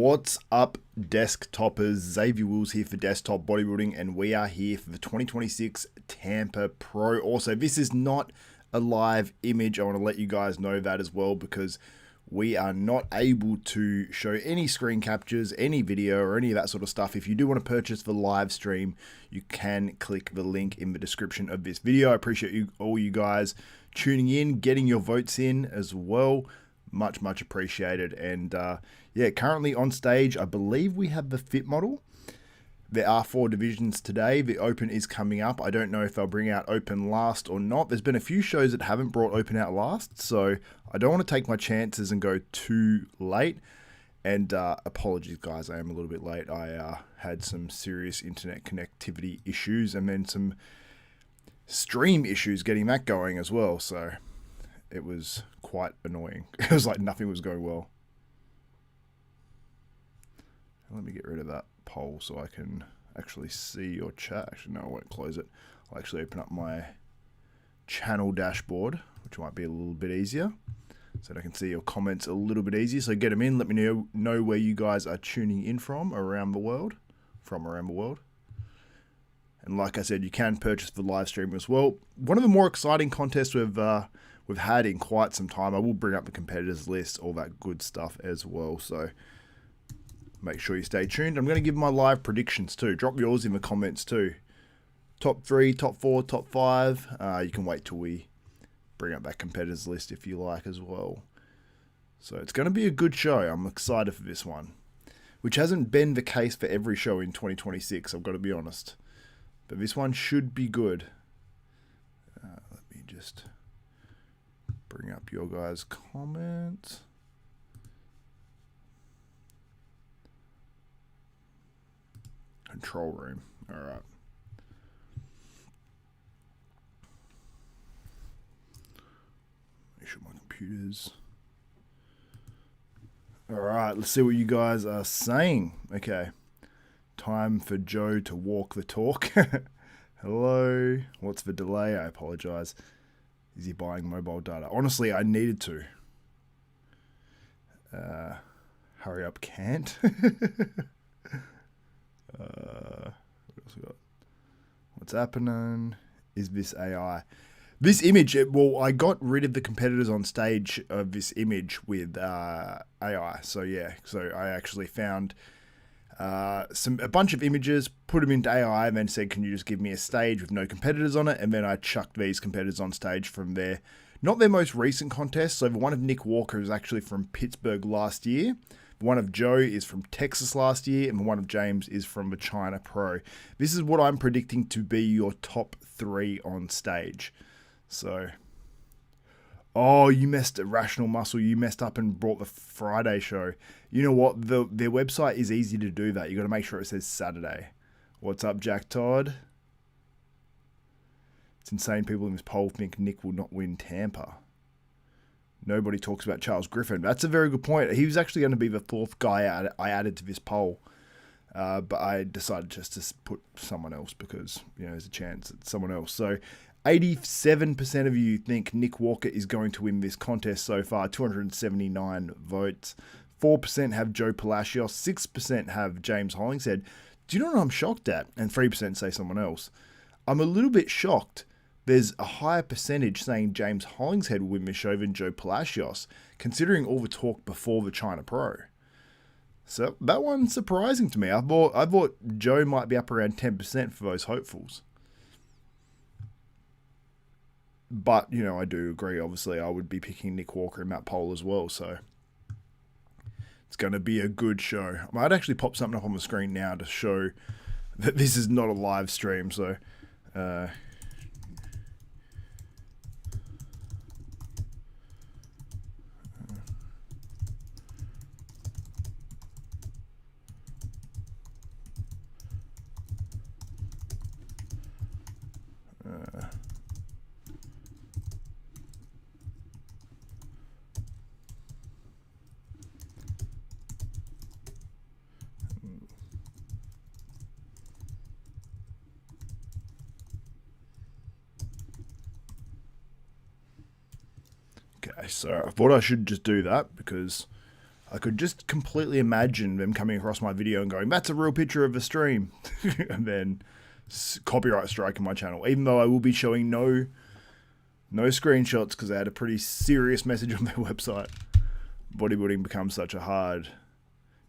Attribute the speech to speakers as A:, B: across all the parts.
A: What's up, desktoppers? Xavier Wills here for Desktop Bodybuilding, and we are here for the 2026 Tampa Pro. Also, this is not a live image. I want to let you guys know that as well, because we are not able to show any screen captures, any video, or any of that sort of stuff. If you do want to purchase the live stream, you can click the link in the description of this video. I appreciate all you guys tuning in, getting your votes in as well. Much appreciated. And yeah, currently on stage, I believe we have the fit model. There are 4 divisions today. The Open is coming up. I don't know if they'll bring out Open last or not. There's been a few shows that haven't brought Open out last, so I don't want to take my chances and go too late. And apologies, guys, I am a little bit late. I had some serious internet connectivity issues and then some stream issues getting that going as well, so it was quite annoying. It was like nothing was going well. Let me get rid of that poll so I can actually see your chat. Actually, no, I won't close it. I'll actually open up my channel dashboard, which might be a little bit easier, so that I can see your comments a little bit easier. So get them in. Let me know where you guys are tuning in from around the world. And like I said, you can purchase the live stream as well. One of the more exciting contests we've had in quite some time. I will bring up the competitors list, all that good stuff as well. So make sure you stay tuned. I'm going to give my live predictions too. Drop yours in the comments too. Top 3, top 4, top 5. You can wait till we bring up that competitors list if you like as well. So it's going to be a good show. I'm excited for this one, which hasn't been the case for every show in 2026. I've got to be honest. But this one should be good. Let me just bring up your guys' comments. Control room. All right. Make sure my computer's. All right. Let's see what you guys are saying. Okay. Time for Joe to walk the talk. Hello. What's the delay? I apologize. Is he buying mobile data? Honestly, I needed to. Hurry up, can't. What else we got? What's happening? Is this AI? This image, well, I got rid of the competitors on stage of this image with AI. So yeah, so I actually found a bunch of images, put them into AI, and then said, can you just give me a stage with no competitors on it? And then I chucked these competitors on stage from there. Not their most recent contest. So the one of Nick Walker is actually from Pittsburgh last year. The one of Joe is from Texas last year. And the one of James is from the China Pro. This is what I'm predicting to be your top 3 on stage. So, oh, you messed at Rational Muscle. You messed up and brought the Friday show. You know what? Their website is easy to do that. You got to make sure it says Saturday. What's up, Jack Todd? It's insane people in this poll think Nick will not win Tampa. Nobody talks about Charles Griffin. That's a very good point. He was actually going to be the 4th guy I added to this poll. But I decided just to put someone else because, you know, there's a chance it's someone else. So 87% of you think Nick Walker is going to win this contest so far. 279 votes. 4% have Joe Palacios. 6% have James Hollingshead. Do you know what I'm shocked at? And 3% say someone else. I'm a little bit shocked. There's a higher percentage saying James Hollingshead will win this show than Joe Palacios, considering all the talk before the China Pro. So that one's surprising to me. I thought Joe might be up around 10% for those hopefuls. But, you know, I do agree. Obviously, I would be picking Nick Walker in that poll as well. So it's going to be a good show. I might actually pop something up on the screen now to show that this is not a live stream. So, okay, so I thought I should just do that because I could just completely imagine them coming across my video and going, that's a real picture of a stream. And then copyright striking my channel, even though I will be showing no screenshots because they had a pretty serious message on their website. Bodybuilding becomes such a hard,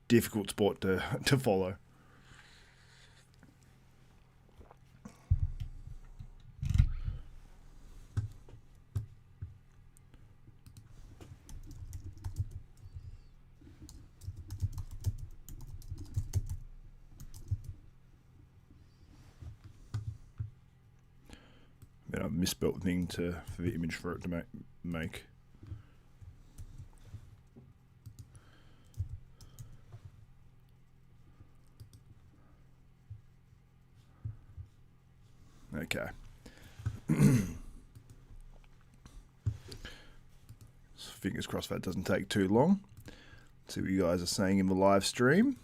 A: difficult sport to follow. Then I've misspelt thing for the image for it to make. Okay. Fingers crossed that doesn't take too long. See what you guys are saying in the live stream.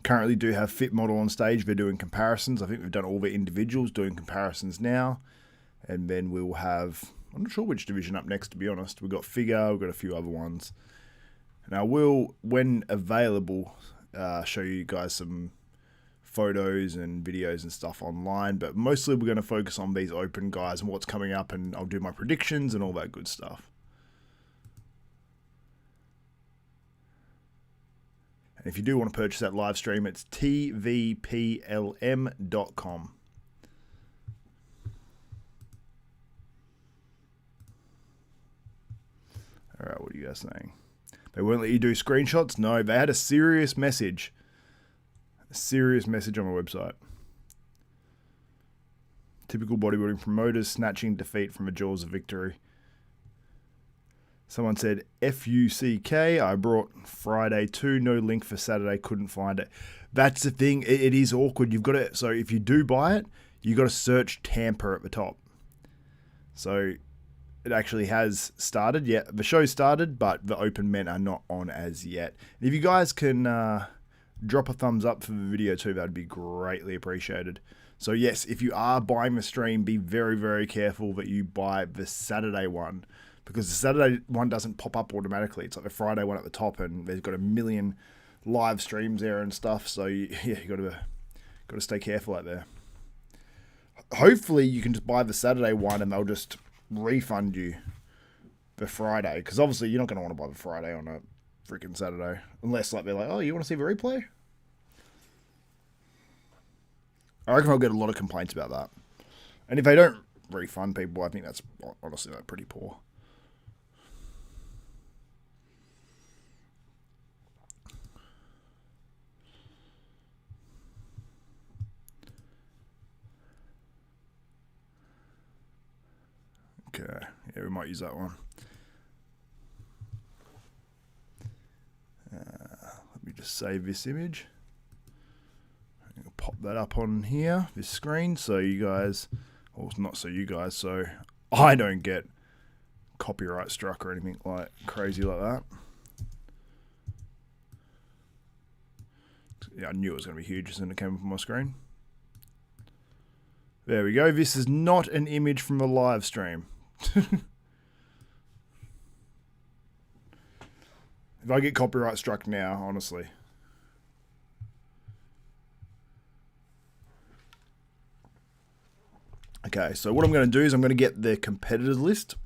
A: Currently do have Fit Model on stage. They're doing comparisons. I think we've done all the individuals doing comparisons now. And then we'll have, I'm not sure which division up next, to be honest. We've got figure, we've got a few other ones. And I will, when available, show you guys some photos and videos and stuff online. But mostly we're going to focus on these open guys and what's coming up. And I'll do my predictions and all that good stuff. And if you do want to purchase that live stream, it's tvplm.com. All right, what are you guys saying? They won't let you do screenshots? No, they had a serious message. A serious message on my website. Typical bodybuilding promoters snatching defeat from the jaws of victory. Someone said, FUCK, I brought Friday too, no link for Saturday, couldn't find it. That's the thing, it is awkward. You've got to, so if you do buy it, you've got to search Tampa at the top. So it actually has started. Yeah, the show started, but the open men are not on as yet. And if you guys can drop a thumbs up for the video too, that'd be greatly appreciated. So yes, if you are buying the stream, be very, very careful that you buy the Saturday one, because the Saturday one doesn't pop up automatically. It's like the Friday one at the top, and there's got a million live streams there and stuff. So you got to stay careful out there. Hopefully you can just buy the Saturday one and they'll just refund you the Friday, because obviously you're not going to want to buy the Friday on a freaking Saturday unless like they're like, oh, you want to see the replay? I reckon I'll get a lot of complaints about that, and if they don't refund people, I think that's honestly like pretty poor. Okay, yeah, we might use that one. Let me just save this image. I'll pop that up on here, this screen, so you guys, or not so you guys, so I don't get copyright struck or anything like crazy like that. Yeah, I knew it was going to be huge as soon as it came up on my screen. There we go. This is not an image from a live stream. If I get copyright struck now, honestly. Okay, so what I'm going to do is I'm going to get the competitors list.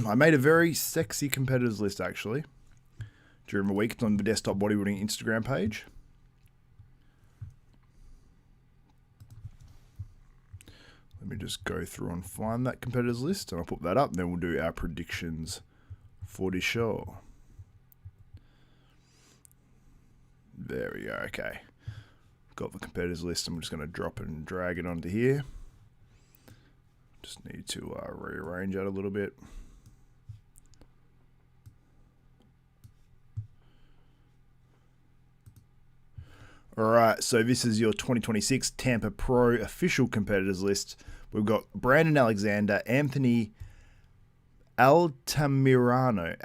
A: I made a very sexy competitors list, actually, during the week. It's on the Desktop Bodybuilding Instagram page. Let me just go through and find that competitors list, and I'll put that up, and then we'll do our predictions for the show. There we go. Okay. Got the competitors list. I'm just going to drop it and drag it onto here. Just need to rearrange that a little bit. Alright, so this is your 2026 Tampa Pro official competitors list. We've got Brandon Alexander, Anthony Altamirano.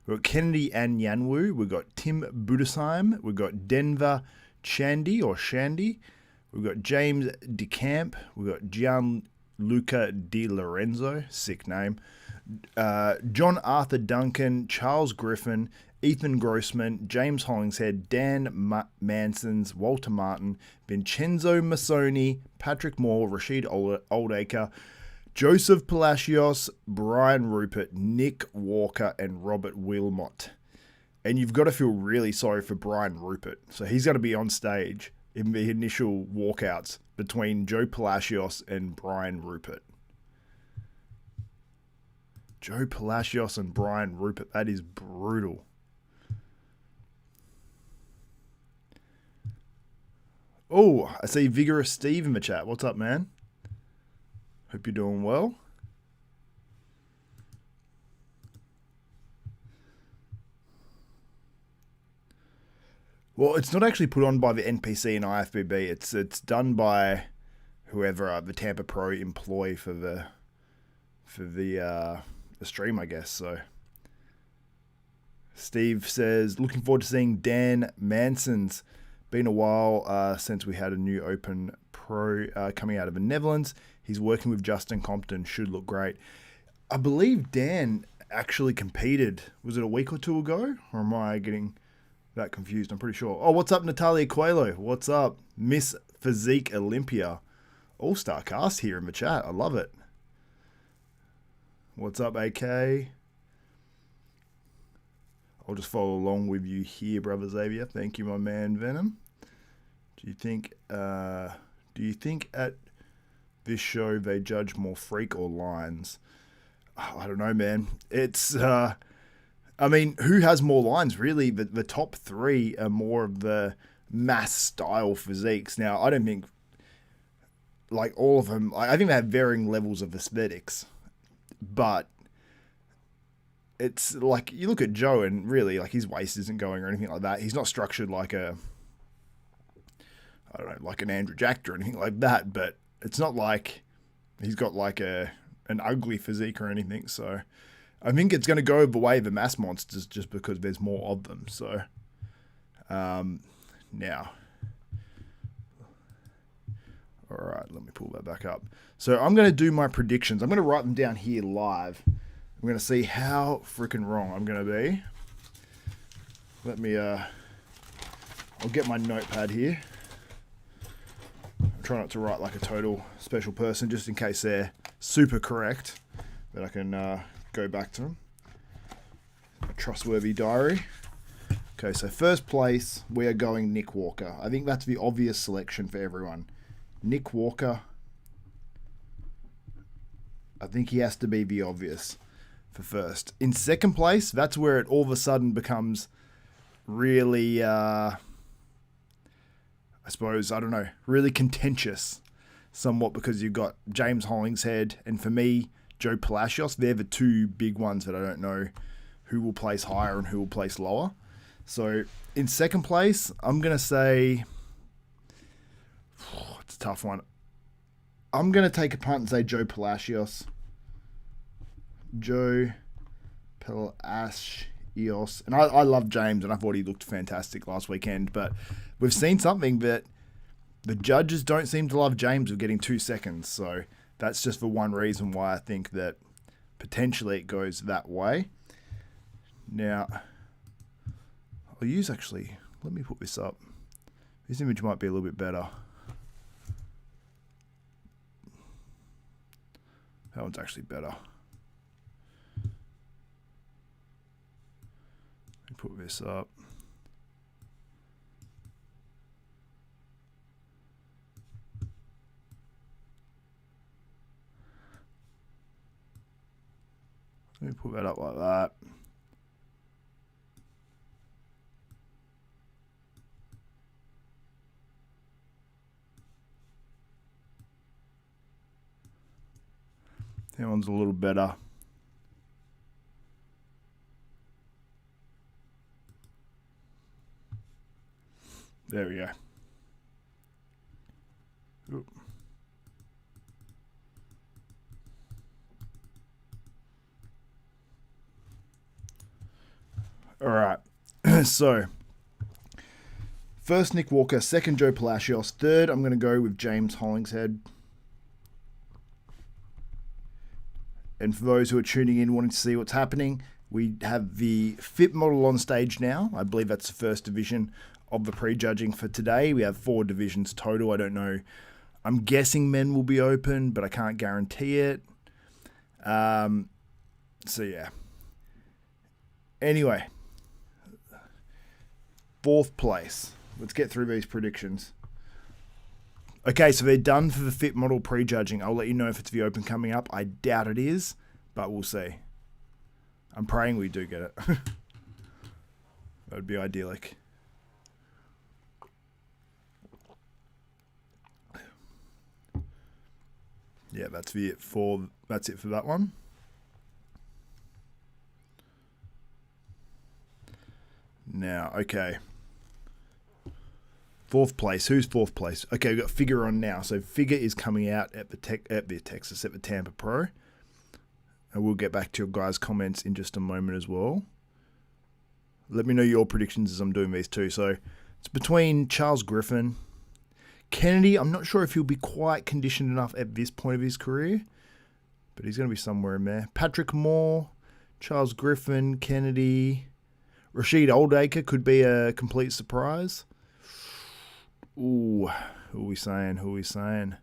A: We've got Kennedy Anyanwu. We've got Tim Budesheim. We've got Denver Shandy. We've got James DeCamp. We've got Luca Di Lorenzo, sick name. John Arthur Duncan, Charles Griffin, Ethan Grossman, James Hollingshead, Dan Mansons, Walter Martin, Vincenzo Massoni, Patrick Moore, Rashid Oldacre, Joseph Palacios, Brian Rupert, Nick Walker, and Robert Wilmot. And you've got to feel really sorry for Brian Rupert. So he's going to be on stage in the initial walkouts between Joe Palacios and Brian Rupert. Joe Palacios and Brian Rupert. That is brutal. Oh, I see Vigorous Steve in the chat. What's up, man? Hope you're doing well. Well, it's not actually put on by the NPC and IFBB. It's done by whoever the Tampa Pro employ for the stream, I guess. So Steve says, looking forward to seeing Dan Mansons. Been a while since we had a new Open Pro coming out of the Netherlands. He's working with Justin Compton. Should look great. I believe Dan actually competed. Was it a week or two ago? Or am I getting that confused? I'm pretty sure. Oh, what's up, Natalia Coelho? What's up? Miss Physique Olympia. All-star cast here in the chat. I love it. What's up, AK? I'll just follow along with you here, Brother Xavier. Thank you, my man, Venom. Do you think at this show they judge more freak or lines? Oh, I don't know, man. It's, I mean, who has more lines, really? The top three are more of the mass style physiques. Now, I don't think, like, all of them, I think they have varying levels of aesthetics, but it's like, you look at Joe and really, like, his waist isn't going or anything like that. He's not structured like I don't know, like an Andrew Jack or anything like that, but it's not like he's got like an ugly physique or anything. So I think it's going to go the way of the mass monsters just because there's more of them. So now, all right, let me pull that back up. So I'm going to do my predictions. I'm going to write them down here live. I'm going to see how freaking wrong I'm going to be. Let me, I'll get my notepad here. Try not to write like a total special person, just in case they're super correct, that I can go back to them. A trustworthy diary. Okay, so first place, we are going Nick Walker. I think that's the obvious selection for everyone. Nick Walker. I think he has to be the obvious for first. In second place, that's where it all of a sudden becomes really... I suppose, I don't know, really contentious somewhat, because you've got James Hollingshead and, for me, Joe Palacios. They're the two big ones that I don't know who will place higher and who will place lower. So in second place, I'm going to say, it's a tough one. I'm going to take a punt and say Joe Palacios. Joe Palacios. And I love James, and I thought he looked fantastic last weekend, but we've seen something that the judges don't seem to love James of getting 2 seconds. So that's just for one reason why I think that potentially it goes that way. Now, I'll use actually, let me put this up. This image might be a little bit better. That one's actually better. Let me put this up. Let me put that up like that. That one's a little better. There we go. Oop. All right. So, first Nick Walker, second Joe Palacios, third I'm going to go with James Hollingshead. And for those who are tuning in wanting to see what's happening, we have the fit model on stage now. I believe that's the first division of the prejudging for today. We have 4 divisions total. I don't know. I'm guessing men will be open, but I can't guarantee it. So yeah. Anyway, 4th place. Let's get through these predictions. Okay, so they're done for the fit model prejudging. I'll let you know if it's the open coming up. I doubt it is, but we'll see. I'm praying we do get it. That would be idyllic. Yeah, that's it for that one. Now, okay. 4th place. Who's 4th place? Okay, we've got Figure on now. So Figure is coming out at the Tampa Pro. And we'll get back to your guys' comments in just a moment as well. Let me know your predictions as I'm doing these too. So it's between Charles Griffin. Kennedy, I'm not sure if he'll be quite conditioned enough at this point of his career. But he's going to be somewhere in there. Patrick Moore, Charles Griffin, Kennedy. Rashid Oldacre could be a complete surprise. Ooh, who are we saying?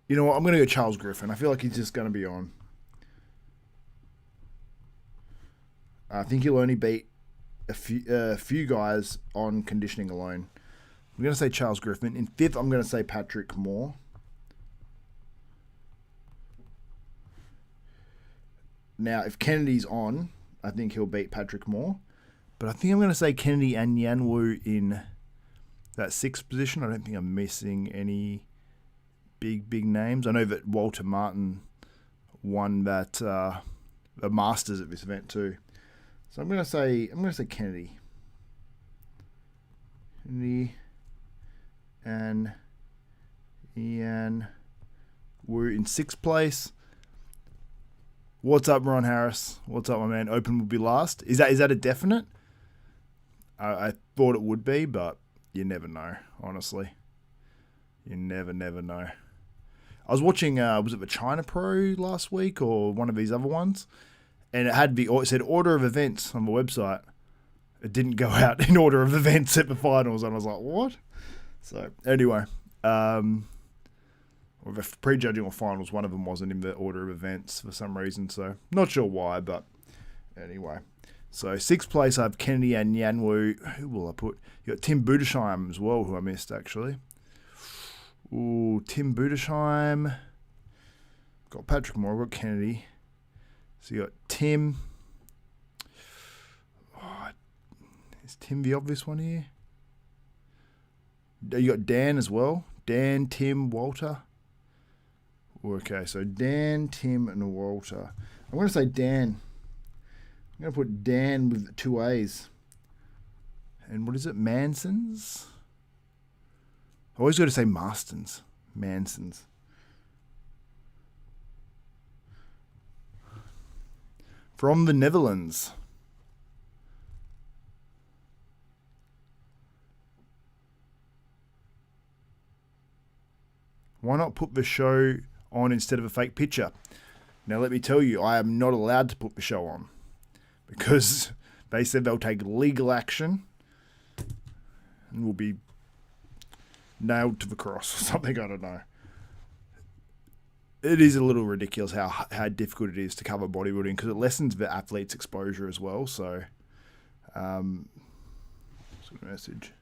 A: You know what? I'm going to go Charles Griffin. I feel like he's just going to be on. I think he'll only beat a few guys on conditioning alone. I'm going to say Charles Griffin. In 5th, I'm going to say Patrick Moore. Now, if Kennedy's on, I think he'll beat Patrick Moore. But I think I'm going to say Kennedy and Yanwu in that 6th position. I don't think I'm missing any big names. I know that Walter Martin won that the Masters at this event too. So I'm going to say Kennedy. Kennedy and Yanwu in 6th place. What's up, Ron Harris? What's up, my man? Open will be last. Is that a definite? I thought it would be, but you never know, honestly. You never know. I was watching, was it the China Pro last week or one of these other ones? And it said order of events on the website. It didn't go out in order of events at the finals, and I was like, what? So, anyway. Or the prejudging or finals, one of them wasn't in the order of events for some reason, so not sure why, but anyway. So 6th place, I have Kennedy and Yanwu. Who will I put? You got Tim Budesheim as well, who I missed actually. Ooh, Tim Budesheim. Got Patrick Moore, got Kennedy. So you got Tim. Oh, is Tim the obvious one here? You got Dan as well. Dan, Tim, Walter. Okay, so Dan, Tim, and Walter. I'm going to say Dan. I'm going to put Dan with 2 A's. And what is it? Mansons? I always got to say Marstons. Mansons. From the Netherlands. Why not put the show on instead of a fake picture? Now, let me tell you, I am not allowed to put the show on because they said they'll take legal action and will be nailed to the cross or something. I don't know. It is a little ridiculous how difficult it is to cover bodybuilding because it lessens the athlete's exposure as well. So, message.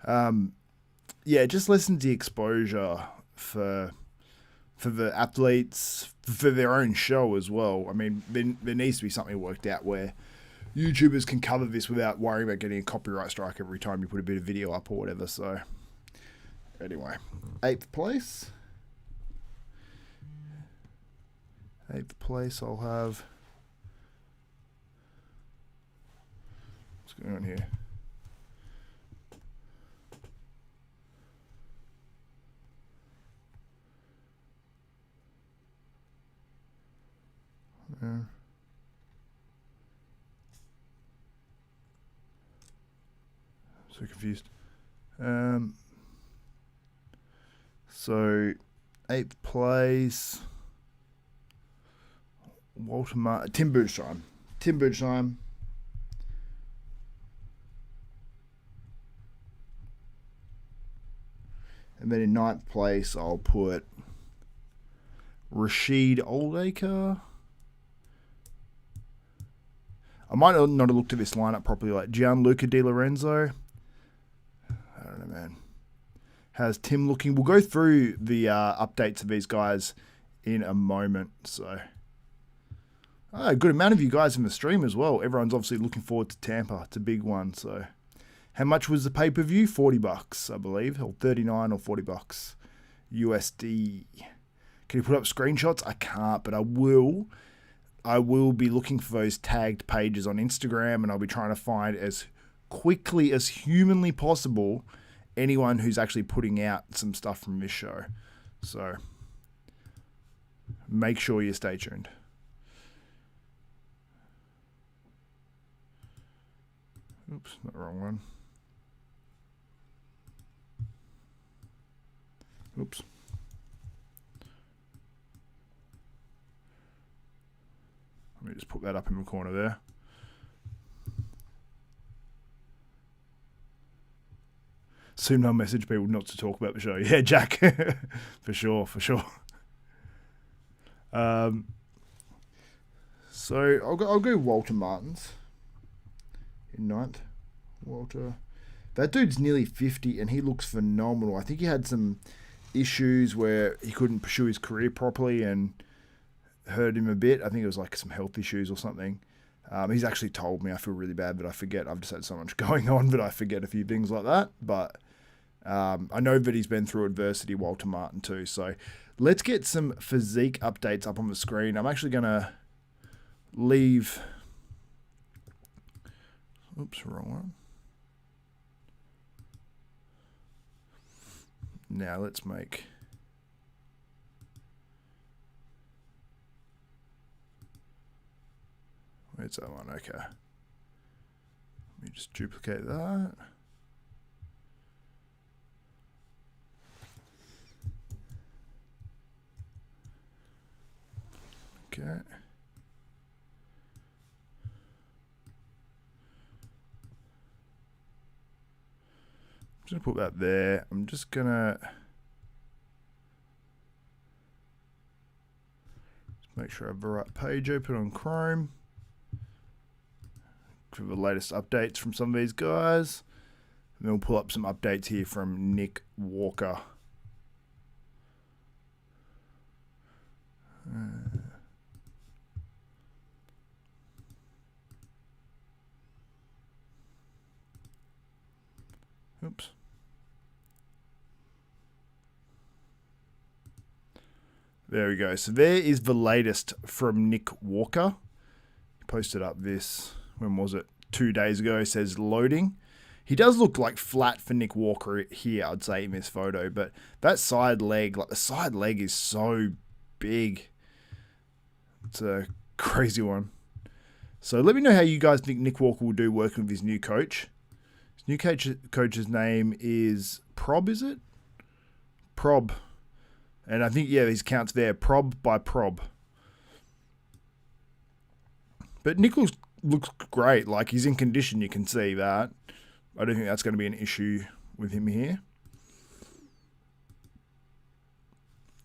A: Yeah, it just lessens the exposure for the athletes, for their own show as well. I mean, there needs to be something worked out where YouTubers can cover this without worrying about getting a copyright strike every time you put a bit of video up or whatever. So, anyway, 8th place. 8th place, I'll have... What's going on here? So confused. So 8th place. Tim Bootsheim. And then in 9th place, I'll put Rashid Oldacre. I might not have looked at this lineup properly, like Gianluca Di Lorenzo. I don't know, man. How's Tim looking? We'll go through the updates of these guys in a moment. So, a good amount of you guys in the stream as well. Everyone's obviously looking forward to Tampa. It's a big one. So, how much was the pay-per-view? $40, I believe, or $39 or $40 USD. Can you put up screenshots? I can't, but I will. I will be looking for those tagged pages on Instagram, and I'll be trying to find as quickly as humanly possible anyone who's actually putting out some stuff from this show. So make sure you stay tuned. Oops, not the wrong one. Oops. Let me just put that up in the corner there. Soon I'll message people not to talk about the show. Yeah, Jack. for sure. So I'll go Walter Martins in 9th. Walter. That dude's nearly 50 and he looks phenomenal. I think he had some issues where he couldn't pursue his career properly and hurt him a bit. I think it was like some health issues or something. He's actually told me. I feel really bad, but I forget. I've just had so much going on, but I forget a few things like that. But I know that he's been through adversity, Walter Martin, too. So let's get some physique updates up on the screen. I'm actually going to leave... Oops, wrong one. Now let's make... Where's that one? Okay. Let me just duplicate that. Okay. I'm just going to put that there. I'm just going to make sure I have the right page open on Chrome. For the latest updates from some of these guys. And then we'll pull up some updates here from Nick Walker. Oops. There we go. So there is the latest from Nick Walker. He posted up this, when was it? 2 days ago. It says loading. He does look like flat for Nick Walker here, I'd say, in this photo. But that side leg, like the side leg is so big. It's a crazy one. So let me know how you guys think Nick Walker will do working with his new coach. His new coach's name is Prob, is it? Prob. And I think, yeah, his count's there. Prob by Prob. But Nick looks great. Like, he's in condition, you can see that. I don't think that's going to be an issue with him here.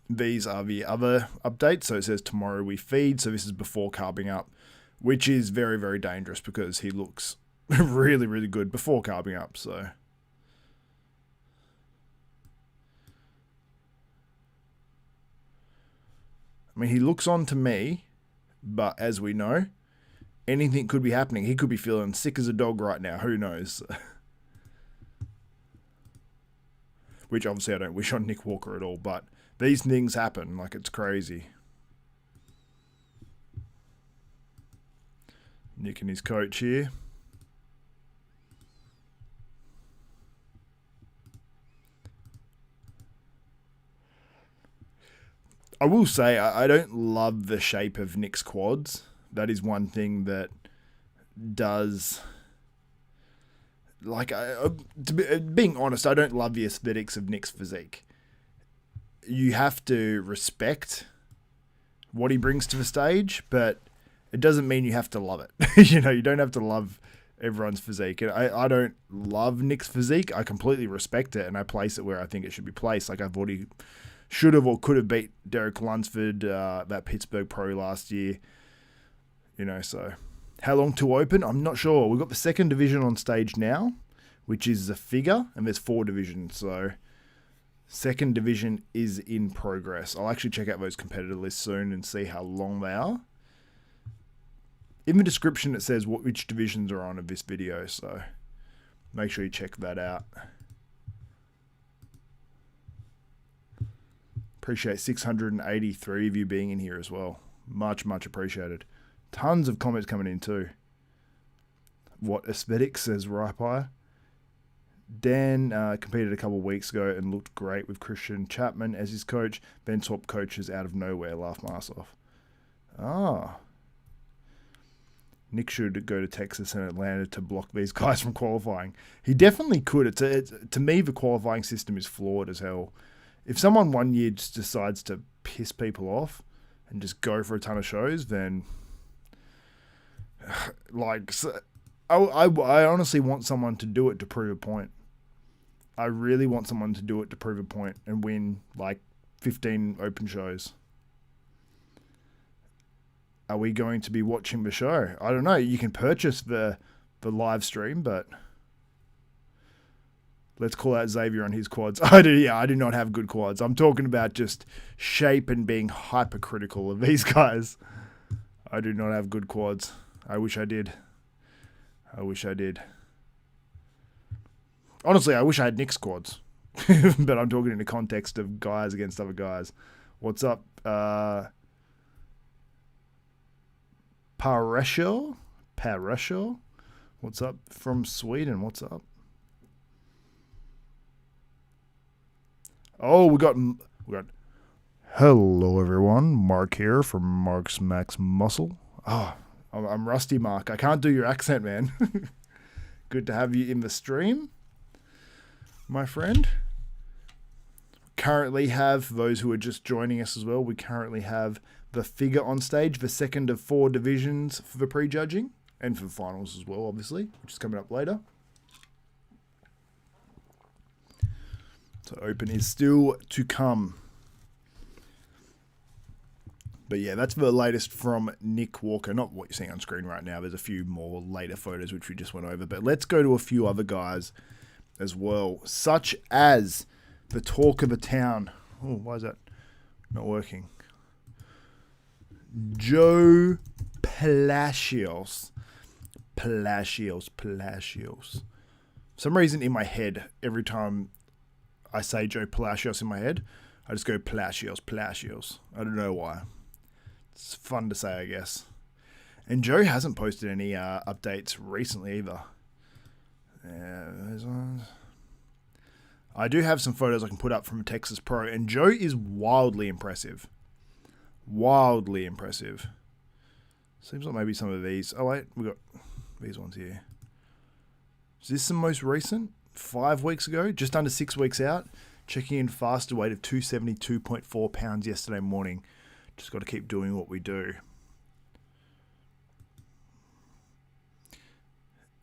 A: These are the other updates. So it says tomorrow we feed. So this is before carbing up, which is very, very dangerous because he looks really, really good before carbing up. So I mean, he looks on to me, but as we know, anything could be happening. He could be feeling sick as a dog right now. Who knows? Which obviously I don't wish on Nick Walker at all, but these things happen. Like, it's crazy. Nick and his coach here. I will say, I don't love the shape of Nick's quads. That is one thing that does... Like, being honest, I don't love the aesthetics of Nick's physique. you have to respect what he brings to the stage, but it doesn't mean you have to love it. You don't have to love everyone's physique. And I don't love Nick's physique. I completely respect it, and I place it where I think it should be placed. Like, I thought he should have or could have beat Derek Lunsford, that Pittsburgh pro last year. So how long to open? I'm not sure. We've got the second division on stage now, which is the figure, and there's 4 divisions. So second division is in progress. I'll actually check out those competitor lists soon and see how long they are. In the description, it says which divisions are on of this video, so make sure you check that out. Appreciate 683 of you being in here as well. Much, much appreciated. Tons of comments coming in too. What aesthetics, says Ripe. Dan competed a couple of weeks ago and looked great with Christian Chapman as his coach. Then swapped coaches out of nowhere. Laughed my ass off. Nick should go to Texas and Atlanta to block these guys from qualifying. He definitely could. To me, the qualifying system is flawed as hell. If someone one year just decides to piss people off and just go for a ton of shows, then I honestly want someone to do it to prove a point. I really want someone to do it to prove a point and win like 15 open shows. Are we going to be watching the show? I don't know. You can purchase the live stream, but let's call out Xavier on his quads. I do not have good quads. I'm talking about just shape and being hypercritical of these guys. I do not have good quads. I wish I did. Honestly, I wish I had Nick's quads. But I'm talking in the context of guys against other guys. What's up? Palacios? What's up from Sweden? What's up? Oh, we got. Hello, everyone. Mark here from Mark's Max Muscle. Oh, I'm rusty, Mark. I can't do your accent, man. Good to have you in the stream, my friend. Currently have those who are just joining us as well. We currently have the figure on stage, the second of 4 divisions for the prejudging and for the finals as well, obviously, which is coming up later. So open is still to come. But yeah, that's the latest from Nick Walker. Not what you're seeing on screen right now. There's a few more later photos which we just went over. But let's go to a few other guys as well, such as the talk of the town. Oh, why is that not working? Joe Palacios. For some reason in my head, every time I say Joe Palacios in my head, I just go Palacios. I don't know why. It's fun to say, I guess. And Joe hasn't posted any updates recently either. Those ones. I do have some photos I can put up from Texas Pro, and Joe is wildly impressive. Seems like maybe some of these. Oh wait, we got these ones here. Is this the most recent? 5 weeks ago, just under 6 weeks out. Checking in faster weight of 272.4 pounds yesterday morning. Just got to keep doing what we do.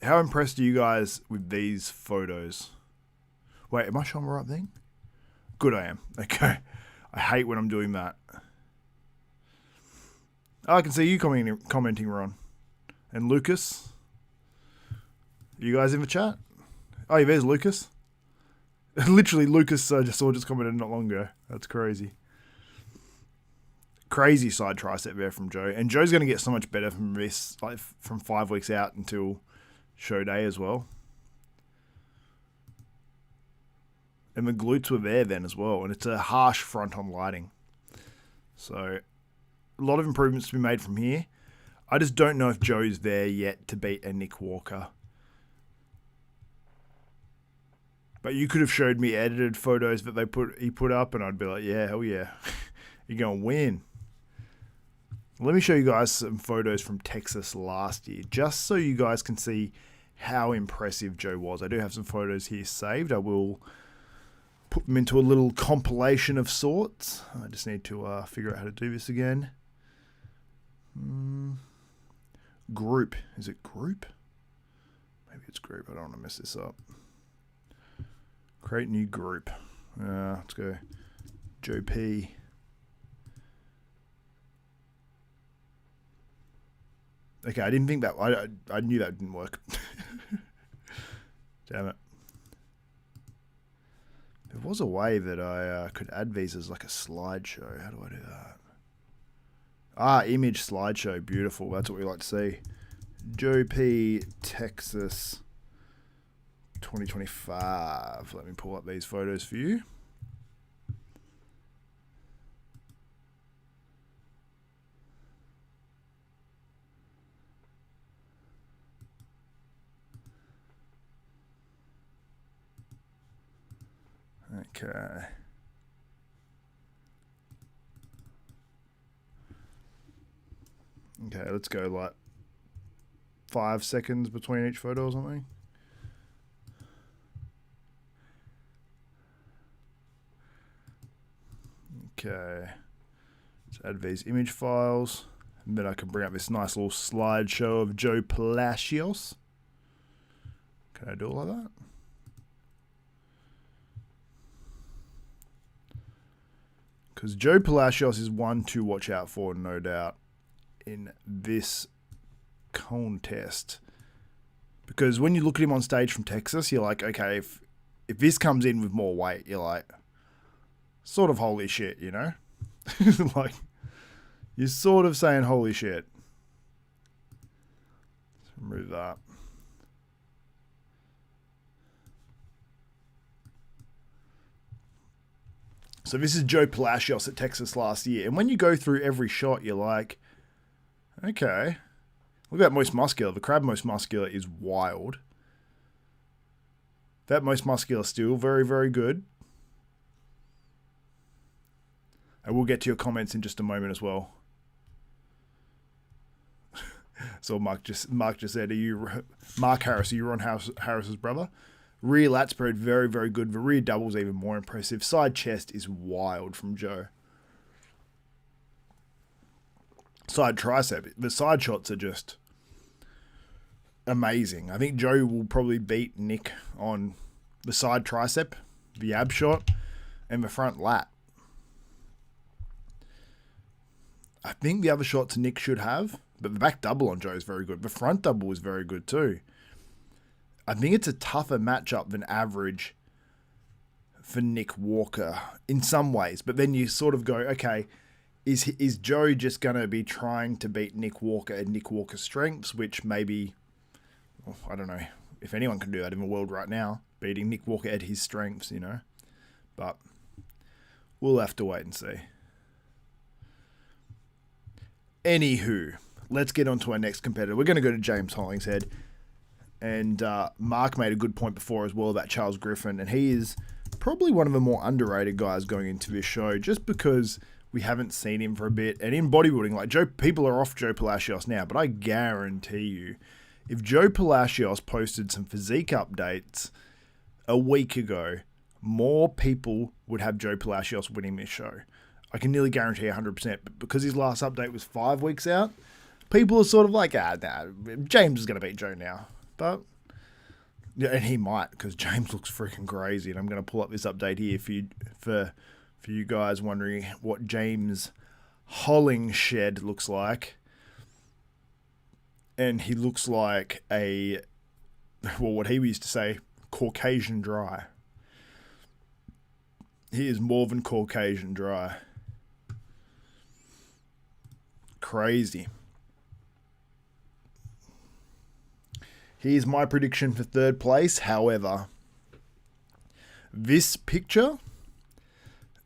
A: How impressed are you guys with these photos? Wait, am I showing the right thing? Good, I am. Okay. I hate when I'm doing that. Oh, I can see you commenting, Ron. And Lucas. Are you guys in the chat? Oh, yeah, there's Lucas. Literally, Lucas just commented not long ago. That's crazy. Crazy side tricep there from Joe. And Joe's going to get so much better from this, like from 5 weeks out until show day as well. And the glutes were there then as well. And it's a harsh front on lighting. So, a lot of improvements to be made from here. I just don't know if Joe's there yet to beat a Nick Walker. But you could have showed me edited photos that he put up, and I'd be like, yeah, hell yeah. You're going to win. Let me show you guys some photos from Texas last year, just so you guys can see how impressive Joe was. I do have some photos here saved. I will put them into a little compilation of sorts. I just need to figure out how to do this again. Group. Is it group? Maybe it's group. I don't want to mess this up. Create new group. Let's go Joe P. Okay, I didn't think that. I knew that didn't work. Damn it. There was a way that I could add these as like a slideshow. How do I do that? Image slideshow. Beautiful. That's what we like to see. Joe P. Texas 2025. Let me pull up these photos for you. Okay. Okay, let's go like 5 seconds between each photo or something. Okay. Let's add these image files. And then I can bring up this nice little slideshow of Joe Palacios. Can I do it like that? Because Joe Palacios is one to watch out for, no doubt, in this contest. Because when you look at him on stage from Texas, you're like, okay, if this comes in with more weight, you're like, sort of holy shit, you know? Like, you're sort of saying holy shit. Let's remove that. So this is Joe Palacios at Texas last year. And when you go through every shot, you're like, okay, look at that most muscular. The crab most muscular is wild. That most muscular still very, very good. And we'll get to your comments in just a moment as well. So Mark just said, Mark Harris, are you Ron Harris's brother? Rear lat spread, very, very good. The rear double's even more impressive. Side chest is wild from Joe. Side tricep. The side shots are just amazing. I think Joe will probably beat Nick on the side tricep, the ab shot, and the front lat. I think the other shots Nick should have, but the back double on Joe is very good. The front double is very good too. I think it's a tougher matchup than average for Nick Walker in some ways. But then you sort of go, okay, is Joe just going to be trying to beat Nick Walker at Nick Walker's strengths, which maybe, well, I don't know if anyone can do that in the world right now, beating Nick Walker at his strengths, you know. But we'll have to wait and see. Anywho, let's get on to our next competitor. We're going to go to James Hollingshead. And Mark made a good point before as well about Charles Griffin. And he is probably one of the more underrated guys going into this show just because we haven't seen him for a bit. And in bodybuilding, like people are off Joe Palacios now, but I guarantee you, if Joe Palacios posted some physique updates a week ago, more people would have Joe Palacios winning this show. I can nearly guarantee 100%. But because his last update was 5 weeks out, people are sort of like, James is going to beat Joe now. But, yeah, and he might, because James looks freaking crazy. And I'm going to pull up this update here for you guys wondering what James Hollingshead looks like. And he looks like what he used to say, Caucasian dry. He is more than Caucasian dry. Crazy. Here's my prediction for third place. However, this picture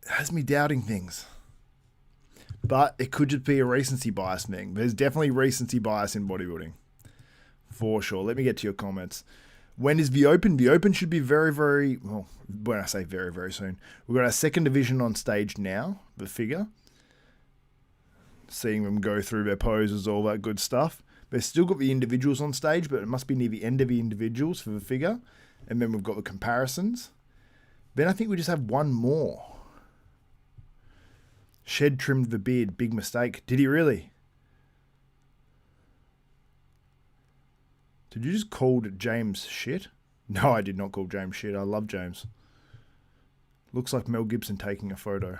A: has me doubting things. But it could just be a recency bias thing. There's definitely recency bias in bodybuilding. For sure. Let me get to your comments. When is the Open? The Open should be very, very... Well, when I say very, very soon. We've got our second division on stage now. The figure. Seeing them go through their poses, all that good stuff. They've still got the individuals on stage, but it must be near the end of the individuals for the figure. And then we've got the comparisons. Then I think we just have one more. Shed trimmed the beard. Big mistake. Did he really? Did you just call James shit? No, I did not call James shit. I love James. Looks like Mel Gibson taking a photo.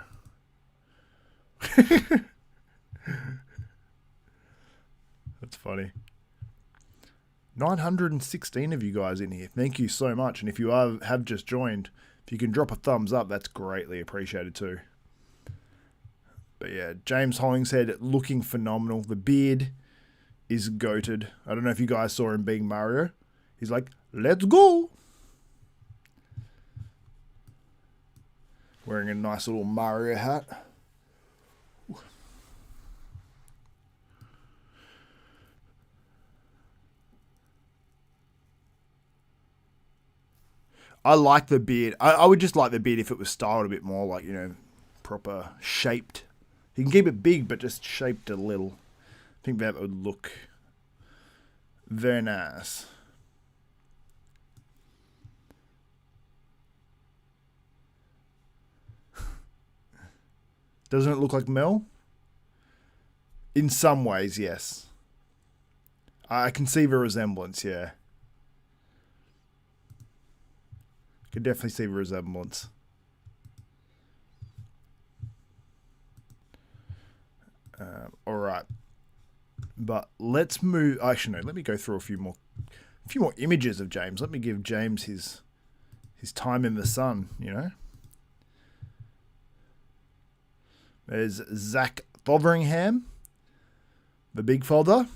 A: That's funny. 916 of you guys in here. Thank you so much. And if you have just joined, if you can drop a thumbs up, that's greatly appreciated too. But yeah, James Hollingshead looking phenomenal. The beard is goated. I don't know if you guys saw him being Mario. He's like, let's go. Wearing a nice little Mario hat. I like the beard. I would just like the beard if it was styled a bit more, like, you know, proper shaped. You can keep it big, but just shaped a little. I think that would look very nice. Doesn't it look like Mel? In some ways, yes. I can see the resemblance, yeah. Could definitely see the resemblance. All right, but let's move. Actually, no. Let me go through a few more images of James. Let me give James his time in the sun. You know, there's Zach Fotheringham, the big fella.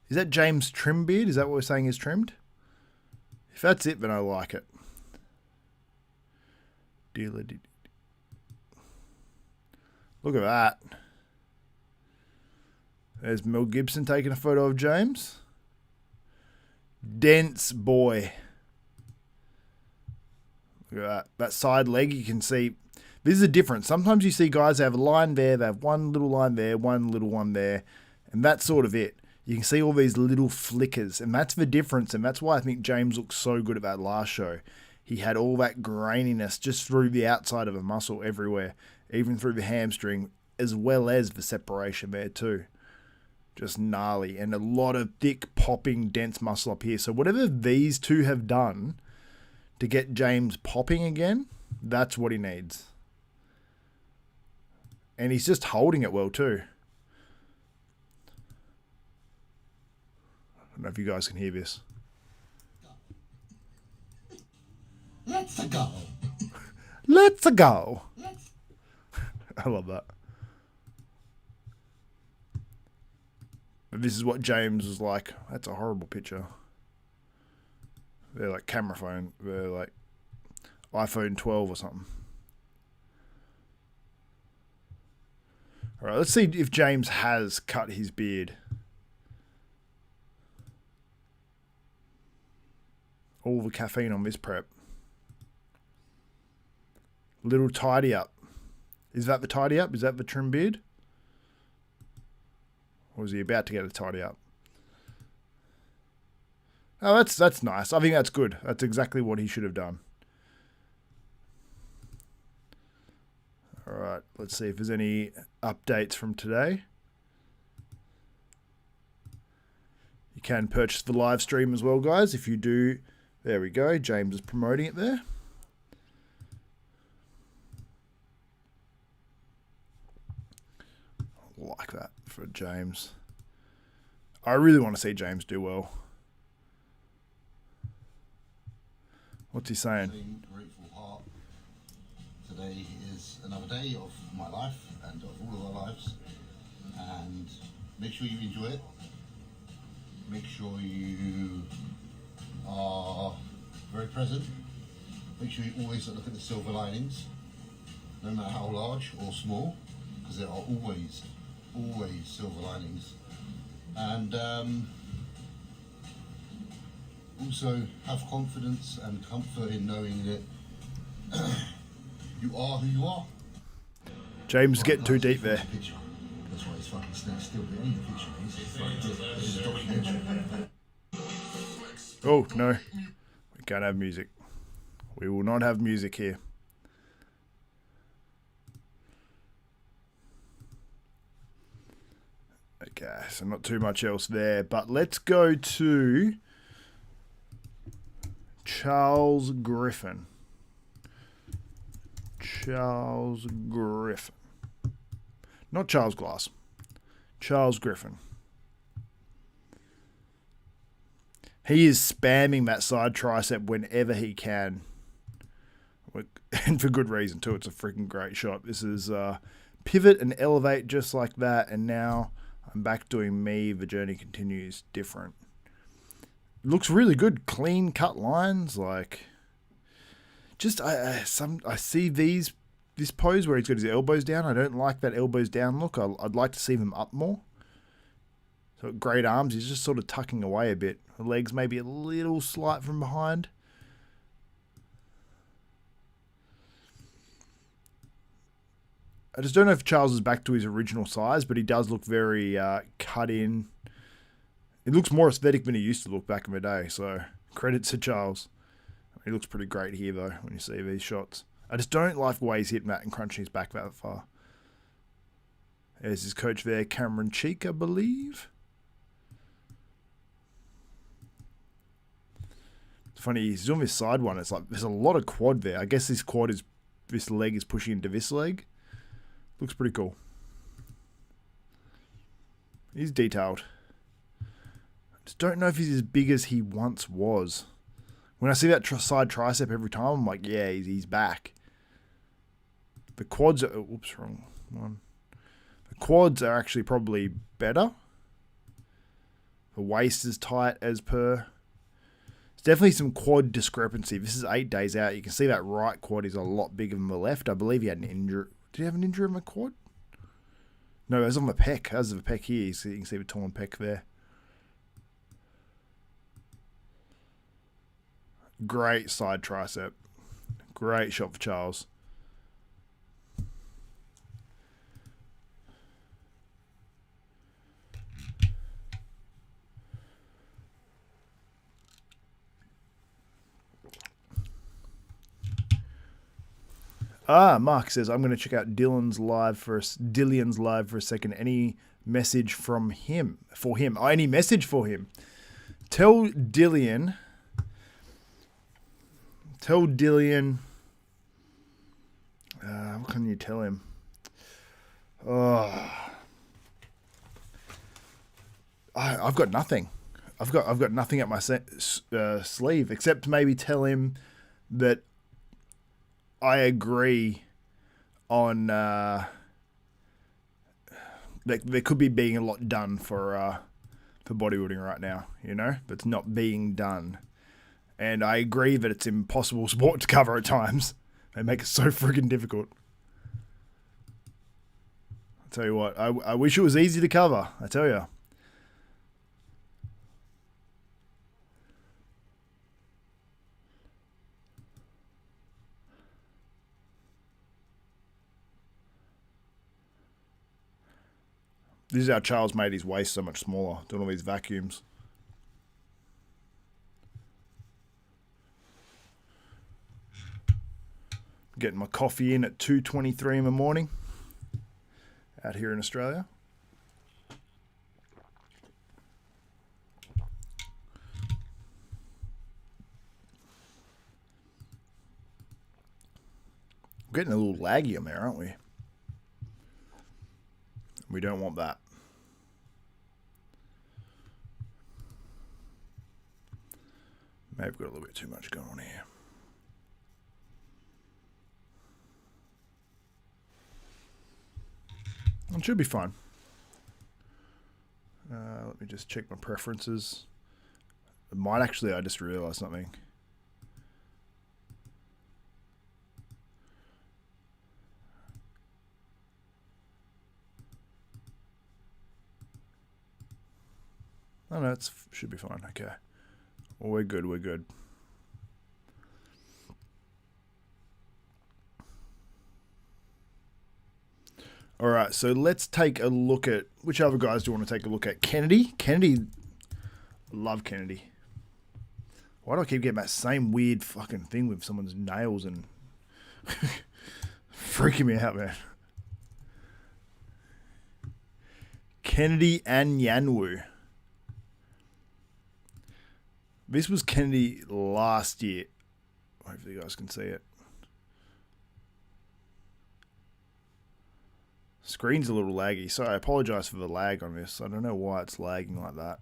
A: Is that James Trimbeard? Is that what we're saying is trimmed? If that's it, then I like it. Look at that. There's Mel Gibson taking a photo of James. Dense boy. Look at that. That side leg, you can see. This is a difference. Sometimes you see guys have a line there, they have one little line there, one little one there, and that's sort of it. You can see all these little flickers, and that's the difference, and that's why I think James looked so good at that last show. He had all that graininess just through the outside of a muscle everywhere, even through the hamstring, as well as the separation there too. Just gnarly, and a lot of thick, popping, dense muscle up here. So whatever these two have done to get James popping again, that's what he needs. And he's just holding it well too. I don't know if you guys can hear this.
B: Let's go.
A: Let's go. I love that. But this is what James was like. That's a horrible picture. They're like camera phone. They're like iPhone 12 or something. All right, let's see if James has cut his beard. All the caffeine on this prep. Little tidy up. Is that the tidy up? Is that the trim beard? Or is he about to get a tidy up? Oh, that's nice. I think that's good. That's exactly what he should have done. All right, let's see if there's any updates from today. You can purchase the live stream as well, guys. If you do, there we go. James is promoting it there. Like that for James. I really want to see James do well. What's he saying?
B: Grateful heart. Today is another day of my life and of all of our lives. And make sure you enjoy it. Make sure you are very present. Make sure you always look at the silver linings, no matter how large or small, because there are always silver linings. And also have confidence and comfort in knowing that you are who you are.
A: James is getting too deep there.
B: That's why he's fucking still in the picture. This is a documentary.
A: Oh, no. We can't have music. We will not have music here. Okay, so not too much else there. But let's go to Charles Griffin. Charles Griffin. Not Charles Glass. Charles Griffin. He is spamming that side tricep whenever he can. And for good reason, too. It's a freaking great shot. This is pivot and elevate just like that. And now I'm back doing me. The journey continues different. Looks really good. Clean cut lines. Like, just I see this pose where he's got his elbows down. I don't like that elbows down look. I'd like to see them up more. So great arms. He's just sort of tucking away a bit. The legs maybe a little slight from behind. I just don't know if Charles is back to his original size, but he does look very cut in. It looks more aesthetic than he used to look back in the day, so credit to Charles. He looks pretty great here, though, when you see these shots. I just don't like the way he's hitting that and crunching his back that far. There's his coach there, Cameron Cheek, I believe. It's funny, he's doing this side one. It's like there's a lot of quad there. I guess this leg is pushing into this leg. Looks pretty cool. He's detailed. I just don't know if he's as big as he once was. When I see that side tricep every time, I'm like, yeah, he's back. The quads are... Oops, wrong one. The quads are actually probably better. The waist is tight as per. There's definitely some quad discrepancy. This is 8 days out. You can see that right quad is a lot bigger than the left. I believe he had an injury. Did he have an injury on the quad? No, it was on the pec. That was the pec here. So you can see the torn pec there. Great side tricep. Great shot for Charles. Mark says, I'm going to check out Dillian's live for a second. Any message from him? For him? Oh, any message for him? Tell Dillian. What can you tell him? I've got nothing. I've got nothing up my sleeve except maybe tell him that I agree on that there could be being a lot done for bodybuilding right now, you know, but it's not being done. And I agree that it's impossible sport to cover at times. They make it so friggin' difficult. I'll tell you what, I wish it was easy to cover, I tell you. This is how Charles made his waist so much smaller, doing all these vacuums. Getting my coffee in at 2:23 in the morning out here in Australia. We're getting a little laggy on there, aren't we? We don't want that. May have got a little bit too much going on here. It should be fine. Let me just check my preferences. It might actually, I just realized something. Oh no, it should be fine. Okay. Well, we're good, we're good. All right, so let's take a look at which other guys do you want to take a look at? Kennedy. Love Kennedy. Why do I keep getting that same weird fucking thing with someone's nails and freaking me out, man? Kennedy and Yanwu. This was Kennedy last year. Hopefully you guys can see it. Screen's a little laggy, so I apologize for the lag on this. I don't know why it's lagging like that.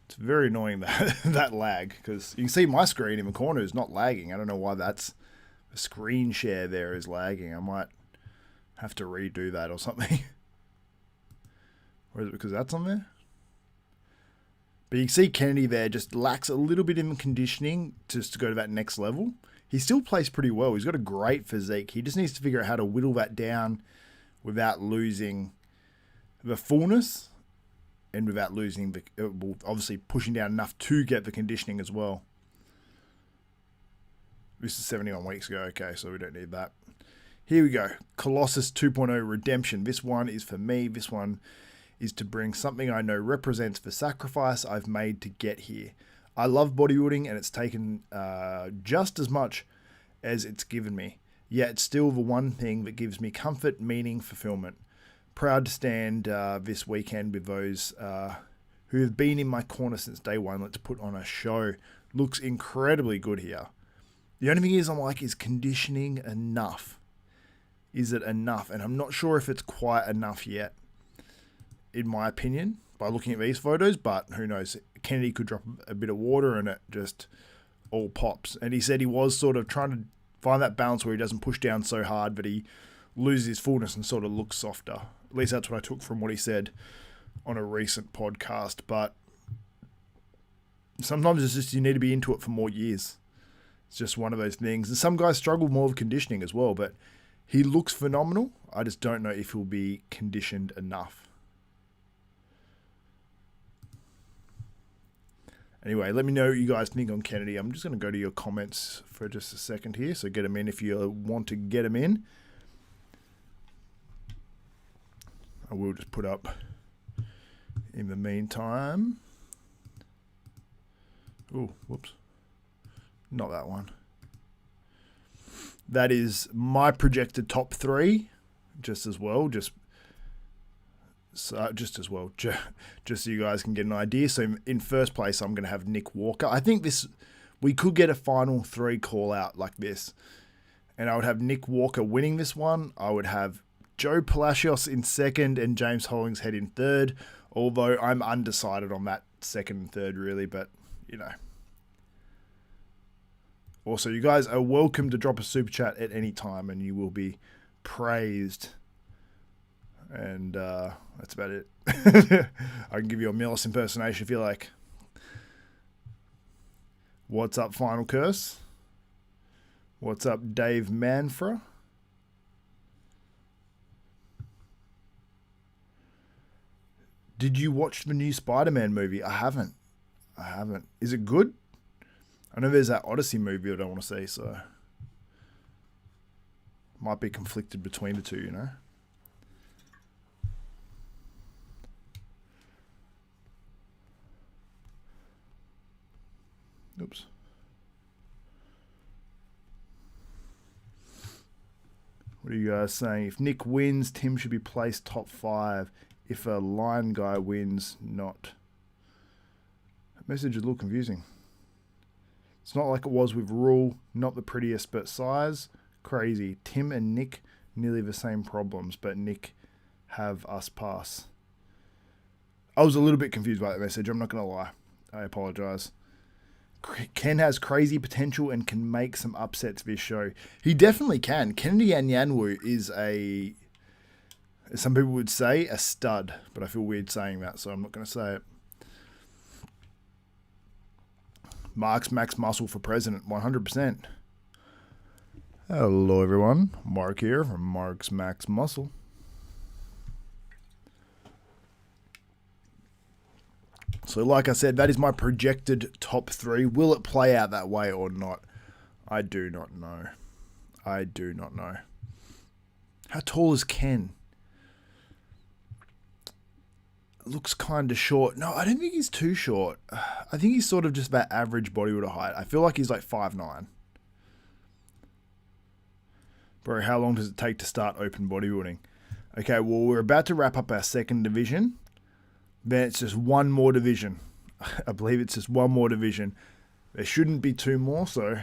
A: It's very annoying that lag, because you can see my screen in the corner is not lagging. I don't know why that's the screen share there is lagging. I might have to redo that or something. Or is it because that's on there? But you can see Kennedy there just lacks a little bit in conditioning just to go to that next level. He still plays pretty well. He's got a great physique. He just needs to figure out how to whittle that down without losing the fullness and without losing the, obviously pushing down enough to get the conditioning as well. This is 71 weeks ago. Okay, so we don't need that. Here we go. Colossus 2.0 Redemption. This one is for me. This one is to bring something I know represents the sacrifice I've made to get here. I love bodybuilding, and it's taken just as much as it's given me. Yet it's still the one thing that gives me comfort, meaning, fulfillment. Proud to stand this weekend with those who have been in my corner since day one. Let's put on a show. Looks incredibly good here. The only thing is, I'm like, is conditioning enough? Is it enough? And I'm not sure if it's quite enough yet, in my opinion, by looking at these photos, but who knows? Kennedy could drop a bit of water and it just all pops. And he said he was sort of trying to find that balance where he doesn't push down so hard, but he loses his fullness and sort of looks softer. At least that's what I took from what he said on a recent podcast. But sometimes it's just you need to be into it for more years. It's just one of those things. And some guys struggle more with conditioning as well, but he looks phenomenal. I just don't know if he'll be conditioned enough. Anyway, let me know what you guys think on Kennedy. I'm just going to go to your comments for just a second here. So get them in if you want to get them in. I will just put up in the meantime. Oh, whoops. Not that one. That is my projected top 3, just as well. Just so you guys can get an idea. So in first place, I'm going to have Nick Walker. I think we could get a final 3 call out like this, and I would have Nick Walker winning this one. I would have Joe Palacios in second and James Hollingshead in third. Although I'm undecided on that second and third really, but you know. Also, you guys are welcome to drop a super chat at any time, and you will be praised. And that's about it. I can give you a Millis impersonation if you like. What's up, Final Curse? What's up, Dave Manfra? Did you watch the new Spider-Man movie? I haven't. Is it good? I know there's that Odyssey movie that I want to see, so might be conflicted between the two, you know. Oops. What are you guys saying? If Nick wins, Tim should be placed top 5. If a line guy wins, not. That message is a little confusing. It's not like it was with Rule, not the prettiest, but size. Crazy. Tim and Nick, nearly the same problems, but Nick have us pass. I was a little bit confused by that message, I'm not going to lie. I apologize. Ken has crazy potential and can make some upsets this show. He definitely can. Kennedy Yanwu is a, some people would say, a stud, but I feel weird saying that, so I'm not going to say it. Mark's Max Muscle for President, 100%. Hello, everyone. Mark here from Mark's Max Muscle. So like I said, that is my projected top 3. Will it play out that way or not? I do not know. How tall is Ken? Looks kind of short. No, I don't think he's too short. I think he's sort of just about average bodybuilder height. I feel like he's like 5'9". Bro, how long does it take to start open bodybuilding? Okay, well, we're about to wrap up our second division. Then it's just one more division. I believe it's just one more division. There shouldn't be two more, so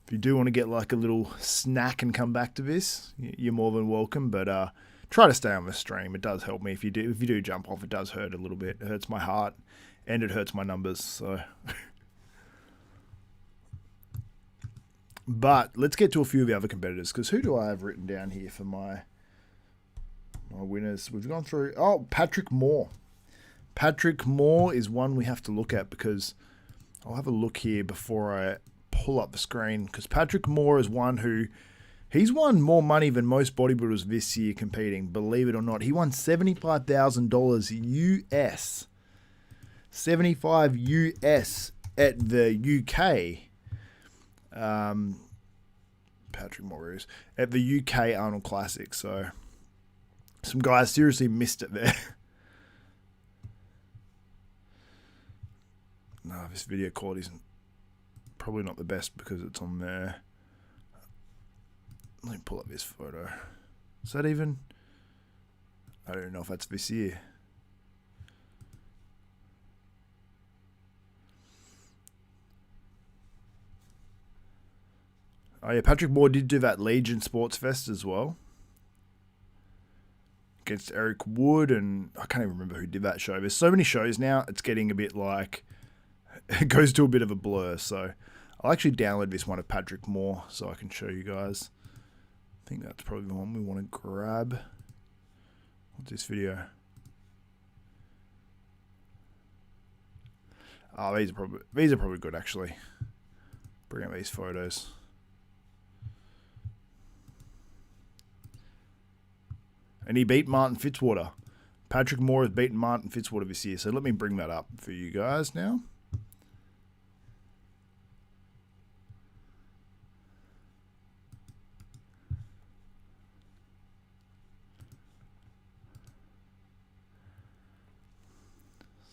A: if you do want to get like a little snack and come back to this, you're more than welcome. But try to stay on the stream. It does help me. If you do jump off, it does hurt a little bit. It hurts my heart and it hurts my numbers. So, but let's get to a few of the other competitors, because who do I have written down here for my winners? We've gone through. Oh, Patrick Moore. Patrick Moore is one we have to look at, because I'll have a look here before I pull up the screen, because Patrick Moore is one who, he's won more money than most bodybuilders this year competing, believe it or not. He won $75,000 US. 75 US at the UK. Patrick Moore is at the UK Arnold Classic. So some guys seriously missed it there. No, this video quality isn't probably not the best because it's on there. Let me pull up this photo. Is that even? I don't know if that's this year. Oh yeah, Patrick Moore did do that Legion Sports Fest as well. Against Eric Wood, and I can't even remember who did that show. There's so many shows now, it's getting a bit like, it goes to a bit of a blur. So I'll actually download this one of Patrick Moore so I can show you guys. I think that's probably the one we want to grab. What's this video? Oh, these are probably good actually. Bring up these photos. And he beat Martin Fitzwater. Patrick Moore has beaten Martin Fitzwater this year. So let me bring that up for you guys now.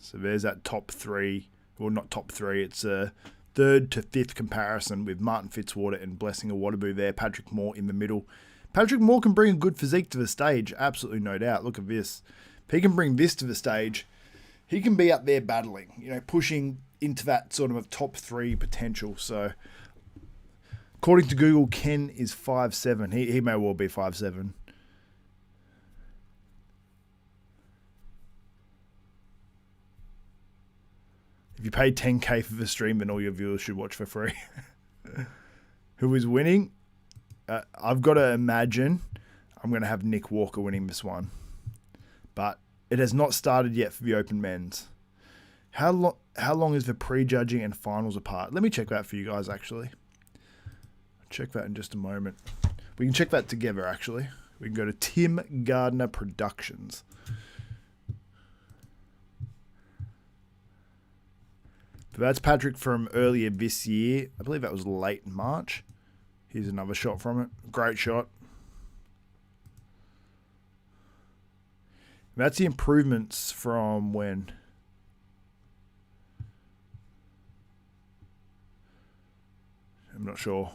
A: So there's that top three. Well, not top three. It's a third to fifth comparison with Martin Fitzwater and Blessing Awadabu there. Patrick Moore in the middle. Patrick Moore can bring a good physique to the stage. Absolutely no doubt. Look at this. If he can bring this to the stage, he can be up there battling, you know, pushing into that sort of top three potential. So, according to Google, Ken is 5'7". He may well be 5'7". If you pay $10K for the stream, then all your viewers should watch for free. Who is winning? I've got to imagine I'm going to have Nick Walker winning this one. But it has not started yet for the Open Men's. How long is the prejudging and finals apart? Let me check that for you guys, actually. I'll check that in just a moment. We can check that together, actually. We can go to Tim Gardner Productions. But that's Patrick from earlier this year. I believe that was late March. Here's another shot from it. Great shot. That's the improvements from when? I'm not sure.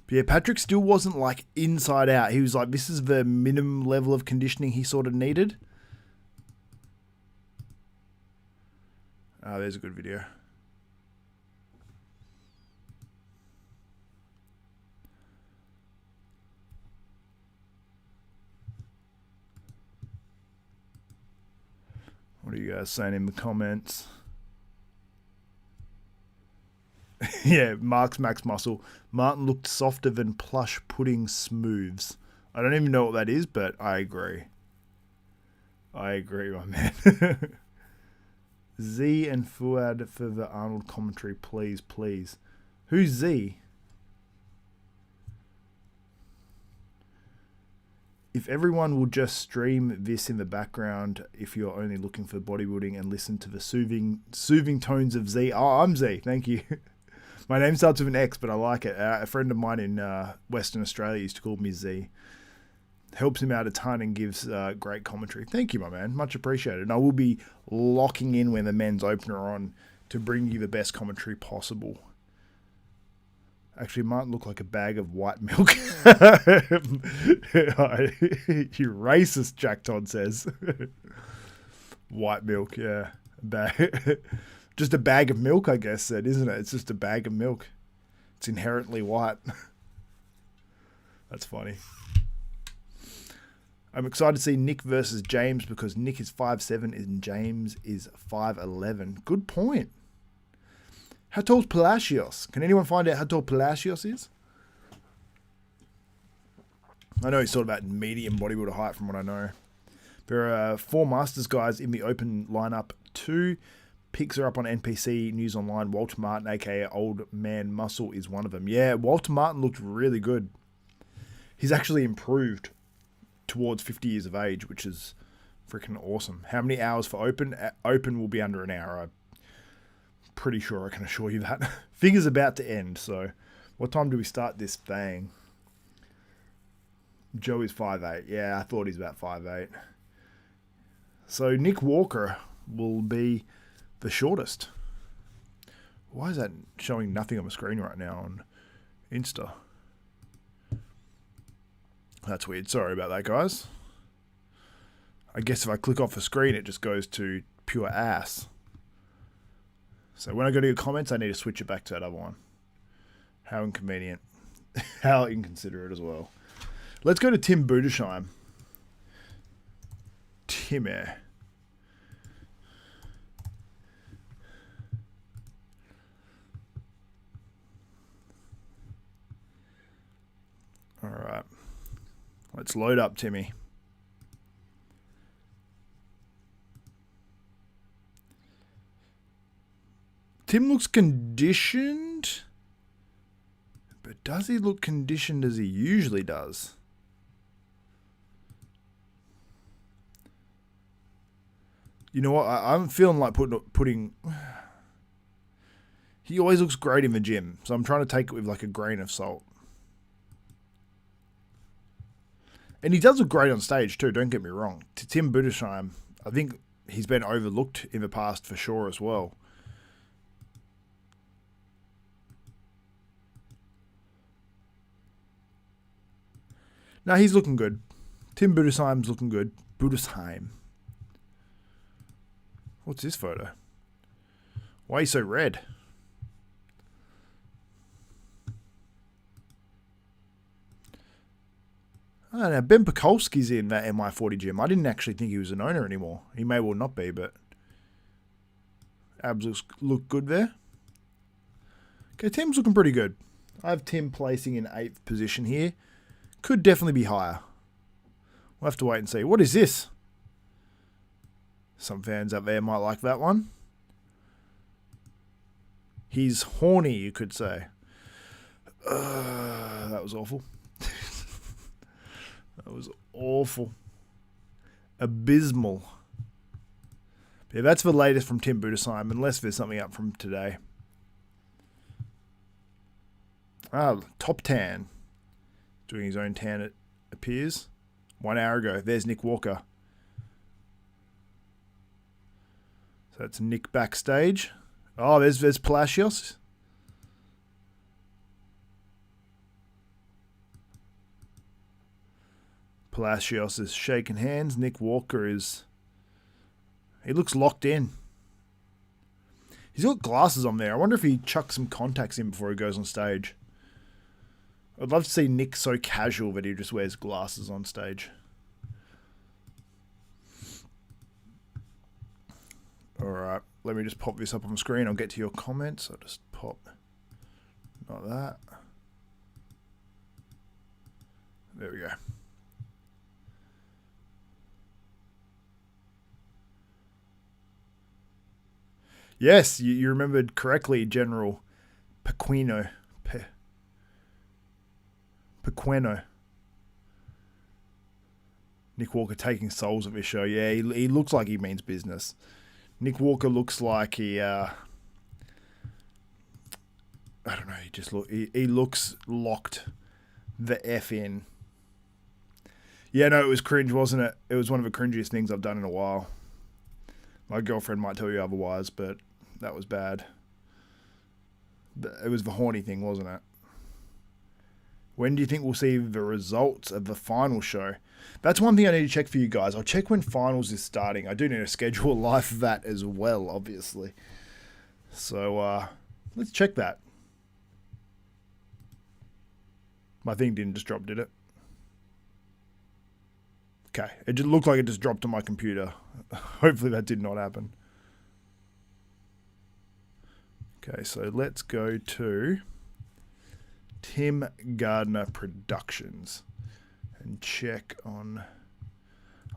A: But yeah, Patrick still wasn't like inside out. He was like, this is the minimum level of conditioning he sort of needed. Oh, there's a good video. What are you guys saying in the comments? Yeah, Mark's max muscle. Martin looked softer than plush pudding smooths. I don't even know what that is, but I agree. I agree, my man. Z and Fuad for the Arnold commentary, please, please. Who's Z? If everyone will just stream this in the background, if you're only looking for bodybuilding, and listen to the soothing tones of Z. Oh, I'm Z. Thank you. My name starts with an X, but I like it. A friend of mine in Western Australia used to call me Z. Helps him out a ton and gives great commentary. Thank you, my man. Much appreciated. And I will be locking in when the men's opener on to bring you the best commentary possible. Actually, it might look like a bag of white milk. You racist, Jack Todd says. White milk, yeah. Just a bag of milk, I guess, said, isn't it? It's just a bag of milk. It's inherently white. That's funny. I'm excited to see Nick versus James because Nick is 5'7" and James is 5'11". Good point. How tall's Palacios? Can anyone find out how tall Palacios is? I know he's sort of about medium bodybuilder height from what I know. There are 4 Masters guys in the open lineup. 2 picks are up on NPC News Online. Walter Martin, aka Old Man Muscle, is one of them. Yeah, Walter Martin looked really good. He's actually improved towards 50 years of age, which is freaking awesome. How many hours for open? Open will be under an hour. I'm pretty sure I can assure you that. Figure's about to end, so what time do we start this thing? Joey's 5'8". Yeah, I thought he's about 5'8". So Nick Walker will be the shortest. Why is that showing nothing on the screen right now on Insta? That's weird. Sorry about that, guys. I guess if I click off the screen, it just goes to pure ass. So when I go to your comments, I need to switch it back to that other one. How inconvenient. How inconsiderate as well. Let's go to Tim Budesheim. Timmy. All right. Let's load up Timmy. Tim looks conditioned, but does he look conditioned as he usually does? You know what? I'm feeling like putting. He always looks great in the gym, so I'm trying to take it with like a grain of salt. And he does look great on stage too, don't get me wrong. To Tim Budesheim, I think he's been overlooked in the past for sure as well. No, he's looking good. Tim Budesheim's looking good. Budesheim. What's this photo? Why are you so red? I don't know. Ben Pekulski's in that MI40 gym. I didn't actually think he was an owner anymore. He may well not be, but abs look good there. Okay, Tim's looking pretty good. I have Tim placing in 8th position here. Could definitely be higher. We'll have to wait and see. What is this? Some fans out there might like that one. He's horny, you could say. That was awful. That was awful. Abysmal. Yeah, that's the latest from Tim Budesheim, unless there's something up from today. Top tan. Doing his own tan, it appears. 1 hour ago. There's Nick Walker. So that's Nick backstage. Oh, there's Palacios. Palacios is shaking hands. Nick Walker is... He looks locked in. He's got glasses on there. I wonder if he chucks some contacts in before he goes on stage. I'd love to see Nick so casual that he just wears glasses on stage. Alright, let me just pop this up on the screen. I'll get to your comments. I'll just pop... Not that. There we go. Yes, you remembered correctly, General Pequeno. Pequeno. Nick Walker taking souls of his show. Yeah, he looks like he means business. Nick Walker looks like he, I don't know, he looks locked the F in. Yeah, no, it was cringe, wasn't it? It was one of the cringiest things I've done in a while. My girlfriend might tell you otherwise, but that was bad. It was the horny thing, wasn't it? When do you think we'll see the results of the final show? That's one thing I need to check for you guys. I'll check when finals is starting. I do need to schedule a live for that as well, obviously. So, let's check that. My thing didn't just drop, did it? Okay. It just looked like it just dropped on my computer. Hopefully that did not happen. Okay, so let's go to Tim Gardner Productions and check on...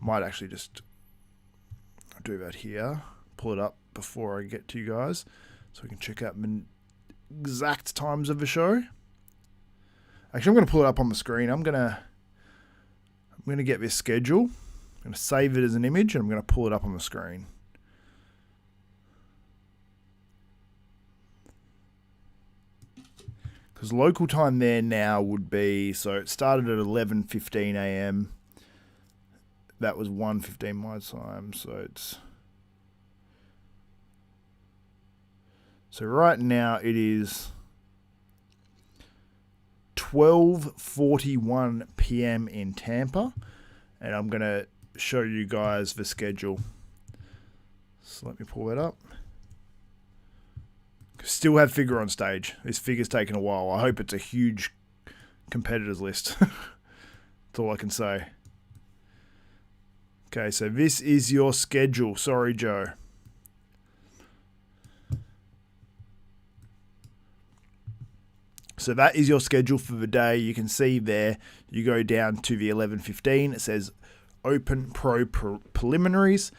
A: I might actually just do that here. Pull it up before I get to you guys so we can check out the exact times of the show. Actually, I'm going to pull it up on the screen. I'm going to get this schedule. I'm going to save it as an image and I'm going to pull it up on the screen. Because local time there now would be, so it started at 11:15 a.m. That was 1:15 my time, so right now it is 12:41 p.m. in Tampa, and I'm going to show you guys the schedule. So let me pull that up. Still have Figure on stage. This figure's taken a while. I hope it's a huge competitors list. That's all I can say. Okay, so this is your schedule. Sorry, Joe. So that is your schedule for the day. You can see there, you go down to the 11:15. It says Open Pro Preliminaries.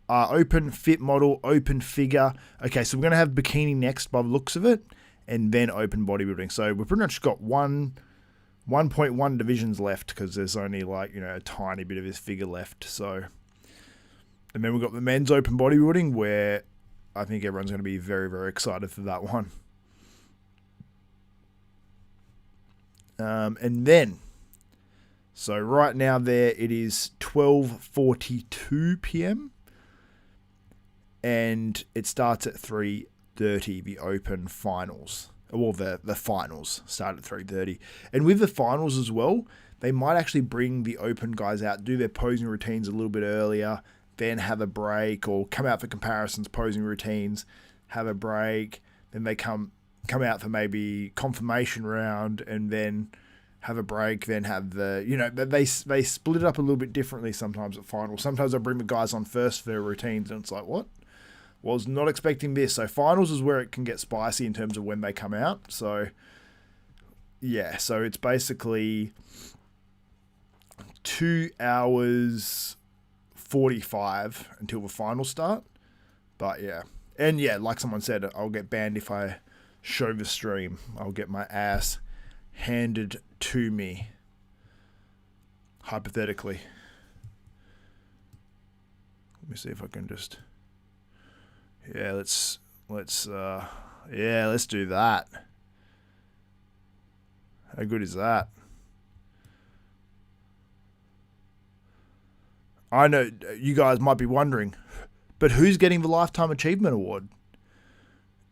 A: Open Fit Model, Open Figure. Okay, so we're going to have Bikini next by the looks of it, and then Open Bodybuilding. So we've pretty much got 1.1 divisions left because there's only a tiny bit of this figure left. So, and then we've got the Men's Open Bodybuilding where I think everyone's going to be very, very excited for that one. And then, so right now there it is 12:42 p.m. and it starts at 3:30, the Open finals. Well, the finals start at 3:30. And with the finals as well, they might actually bring the Open guys out, do their posing routines a little bit earlier, then have a break, or come out for comparisons, posing routines, have a break, then they come out for maybe confirmation round, and then have a break, then have they split it up a little bit differently sometimes at finals. Sometimes I bring the guys on first for their routines, and it's like, what? Was not expecting this. So finals is where it can get spicy in terms of when they come out. So yeah, so it's basically 2 hours 45 until the finals start. But yeah. And yeah, like someone said, I'll get banned if I show the stream. I'll get my ass handed to me. Hypothetically. Let me see if I can just... Yeah, let's do that. How good is that? I know you guys might be wondering, but who's getting the Lifetime Achievement Award?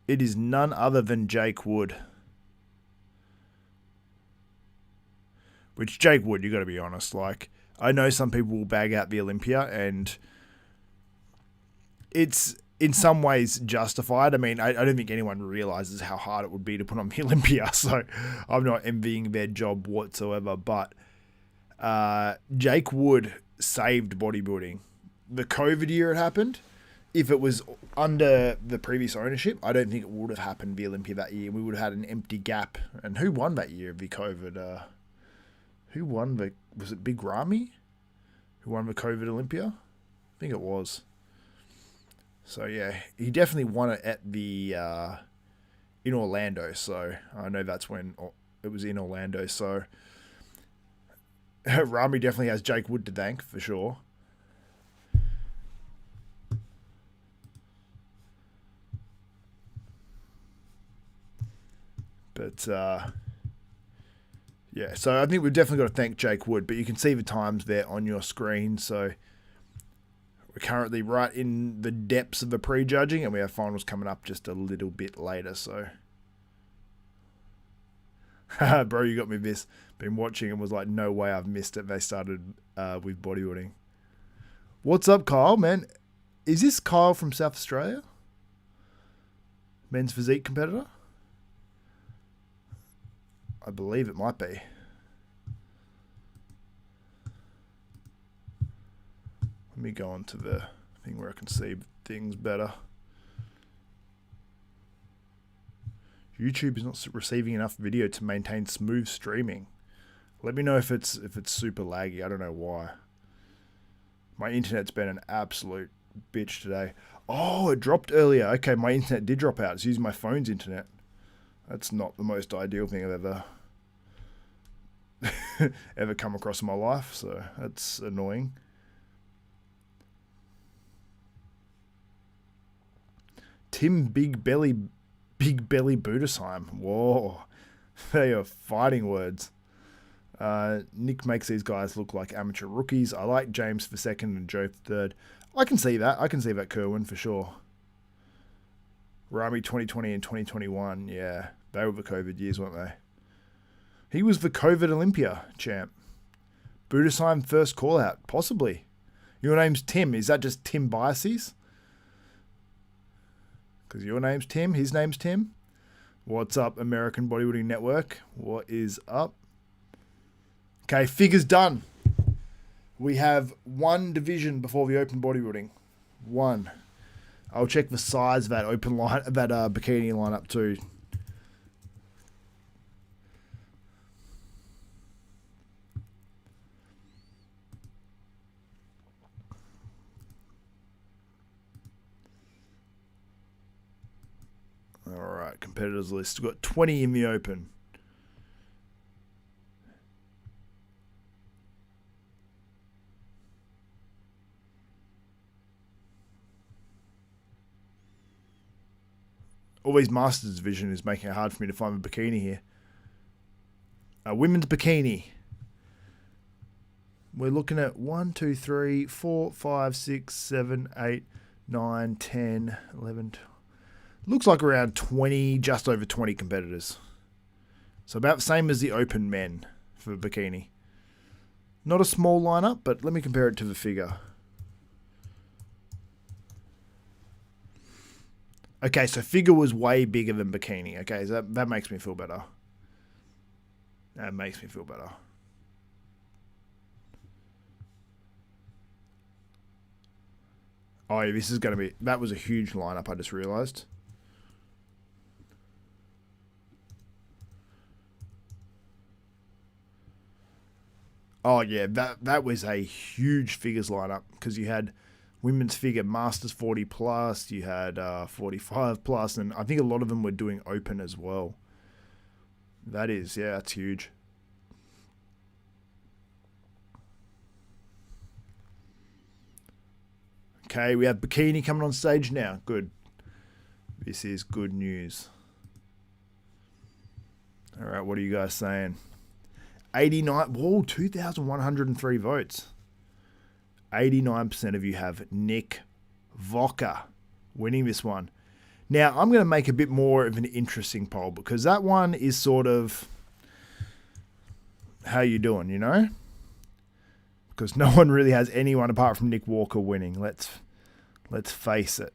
A: It is none other than Jake Wood. Which, Jake Wood, you got to be honest, I know some people will bag out the Olympia, and it's in some ways justified. I mean, I don't think anyone realizes how hard it would be to put on the Olympia, so I'm not envying their job whatsoever. But Jake Wood saved bodybuilding. The COVID year it happened. If it was under the previous ownership, I don't think it would have happened, the Olympia, that year. We would have had an empty gap. And who won that year of the COVID? Who won the... Was it Big Ramy? Who won the COVID Olympia? I think it was. So yeah, he definitely won it at the in Orlando. So I know that's when it was in Orlando. So, Rami definitely has Jake Wood to thank, for sure. But, yeah, so I think we've definitely got to thank Jake Wood, but you can see the times there on your screen. So we're currently right in the depths of the prejudging, and we have finals coming up just a little bit later. So, bro, you got me this. Been watching and was like, no way I've missed it. They started with bodybuilding. What's up, Kyle, man? Is this Kyle from South Australia? Men's physique competitor? I believe it might be. Let me go on to the thing where I can see things better. YouTube is not receiving enough video to maintain smooth streaming. Let me know if it's super laggy. I don't know why. My internet's been an absolute bitch today. Oh, it dropped earlier. Okay, my internet did drop out. It's using my phone's internet. That's not the most ideal thing I've ever come across in my life, so that's annoying. Tim Big Belly Budesheim. Whoa, they are fighting words. Nick makes these guys look like amateur rookies. I like James for second and Joe for third. I can see that. I can see that, Kerwin, for sure. Rami 2020 and 2021, yeah. They were the COVID years, weren't they? He was the COVID Olympia champ. Budesheim first call out, possibly. Your name's Tim. Is that just Tim Biases? Because your name's Tim, his name's Tim. What's up, American Bodybuilding Network? What is up? Okay, figures done. We have one division before the open bodybuilding. One. I'll check the size of that open line, that bikini lineup too. All right, competitors list. We've got 20 in the open. Always Masters division is making it hard for me to find a bikini here. Women's bikini. We're looking at 1, 2, 3, 4, 5, 6, 7, 8, 9, 10, 11, 12. Looks like around 20, just over 20 competitors. So about the same as the open men for bikini. Not a small lineup, but let me compare it to the figure. Okay, so figure was way bigger than bikini. Okay, so that makes me feel better. That makes me feel better. Oh, yeah, this is going to be... That was a huge lineup, I just realised. Oh, yeah, that was a huge figures lineup because you had women's figure Masters 40 plus, you had 45 plus, and I think a lot of them were doing open as well. That is, yeah, that's huge. Okay, we have bikini coming on stage now. Good. This is good news. All right, what are you guys saying? 89, whoa, 2,103 votes. 89% of you have Nick Vocker winning this one. Now, I'm going to make a bit more of an interesting poll because that one is sort of how you doing, you know? Because no one really has anyone apart from Nick Walker winning. Let's face it.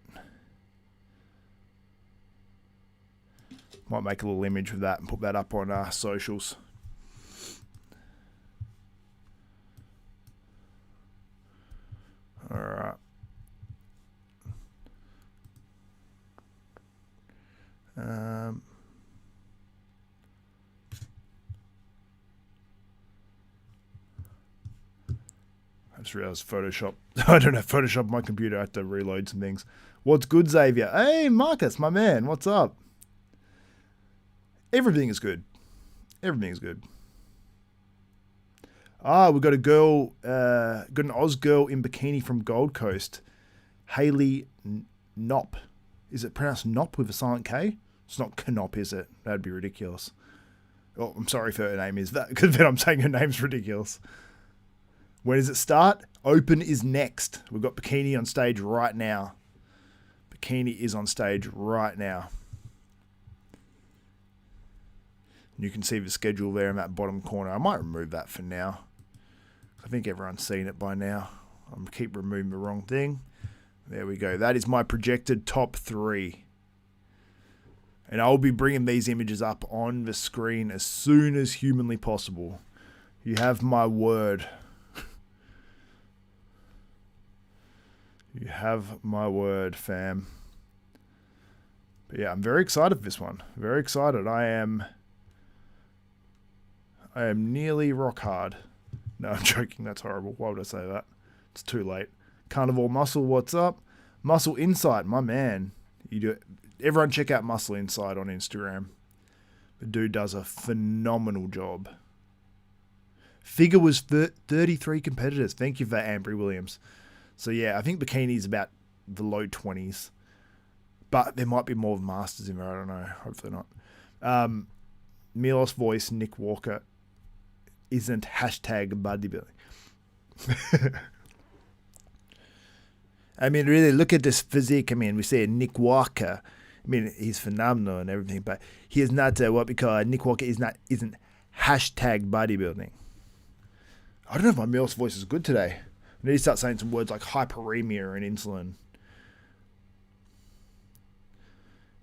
A: Might make a little image of that and put that up on our socials. All right. I just realized Photoshop. I don't have Photoshop on my computer. I have to reload some things. What's good, Xavier? Hey, Marcus, my man. What's up? Everything is good. Everything is good. We've got a girl, got an Oz girl in bikini from Gold Coast. Haley Knopp. Is it pronounced Knopp with a silent K? It's not Knop, is it? That'd be ridiculous. Oh, I'm sorry if her name is that, because then I'm saying her name's ridiculous. When does it start? Open is next. We've got bikini on stage right now. Bikini is on stage right now. And you can see the schedule there in that bottom corner. I might remove that for now. I think everyone's seen it by now. I'm keep removing the wrong thing. There we go. That is my projected top 3. And I'll be bringing these images up on the screen as soon as humanly possible. You have my word. You have my word, fam. But yeah, I'm very excited for this one. Very excited. I am nearly rock hard. No, I'm joking. That's horrible. Why would I say that? It's too late. Carnivore Muscle, what's up? Muscle Insight, my man. You do. Everyone check out Muscle Insight on Instagram. The dude does a phenomenal job. Figure was 33 competitors. Thank you for that, Ambry Williams. So yeah, I think bikini's about the low 20s. But there might be more of masters in there. I don't know. Hopefully not. Milos Voice, Nick Walker isn't hashtag bodybuilding. I mean, really, look at this physique. I mean, we say Nick Walker. I mean, he's phenomenal and everything, but he is not what we call Nick Walker isn't hashtag bodybuilding. I don't know if my Milos Voice is good today. I need to start saying some words like hyperemia and insulin.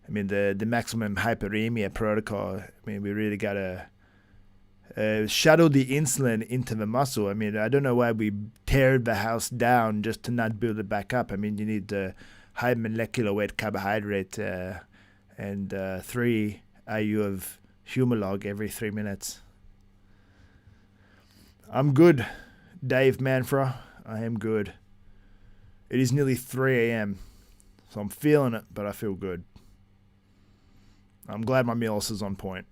A: I mean, the maximum hyperemia protocol. I mean, we really got to shuttle the insulin into the muscle. I mean, I don't know why we tear the house down just to not build it back up. I mean, you need high molecular weight carbohydrate and 3 IU of Humalog every 3 minutes. I'm good, Dave Manfra. I am good. It is nearly 3 a.m., so I'm feeling it, but I feel good. I'm glad my Milos is on point.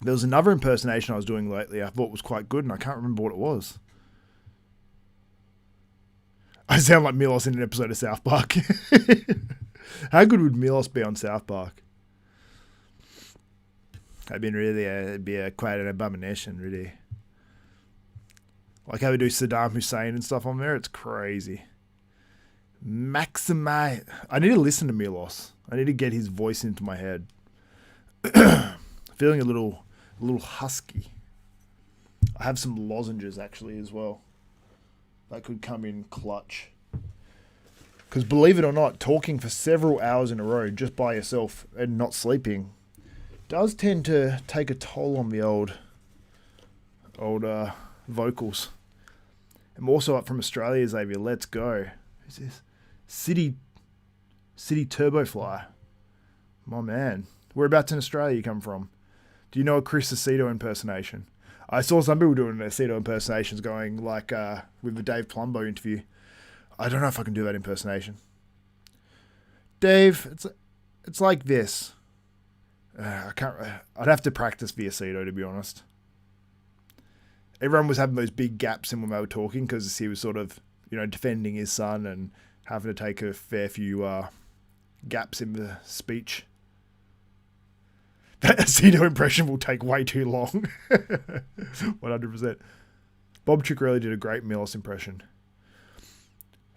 A: There was another impersonation I was doing lately I thought was quite good, and I can't remember what it was. I sound like Milos in an episode of South Park. How good would Milos be on South Park? I mean, really, it'd be quite an abomination, really. Like how we do Saddam Hussein and stuff on there, it's crazy. Maximize. I need to listen to Milos. I need to get his voice into my head. Feeling a little husky. I have some lozenges actually as well. That could come in clutch. Because believe it or not, talking for several hours in a row just by yourself and not sleeping does tend to take a toll on the old vocals. I'm also up from Australia, Xavier. Let's go. Who's this? City Turbofly. My man. Whereabouts in Australia you come from? Do you know a Chris Aceto impersonation? I saw some people doing Aceto impersonations going like with the Dave Plumbo interview. I don't know if I can do that impersonation. Dave, it's like this. I can't. I'd have to practice the Aceto, to be honest. Everyone was having those big gaps in when they were talking because he was sort of, defending his son and having to take a fair few gaps in the speech. That Aceto impression will take way too long. 100%. Bob Ciccarelli did a great Milos impression.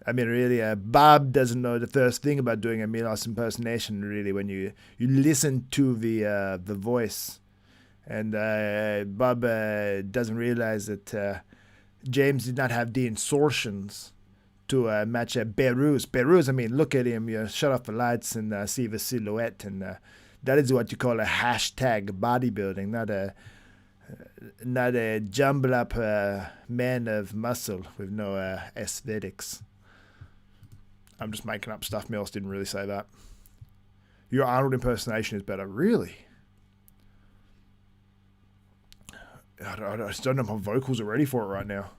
A: I mean, really, Bob doesn't know the first thing about doing a Milos impersonation, really, when you listen to the voice. And Bob doesn't realize that James did not have the insertions to match Beru's. Beru's, I mean, look at him, shut off the lights and see the silhouette. And that is what you call a hashtag bodybuilding, not a jumble up man of muscle with no aesthetics. I'm just making up stuff. Milos didn't really say that. Your Arnold impersonation is better. Really? I just don't know if my vocals are ready for it right now.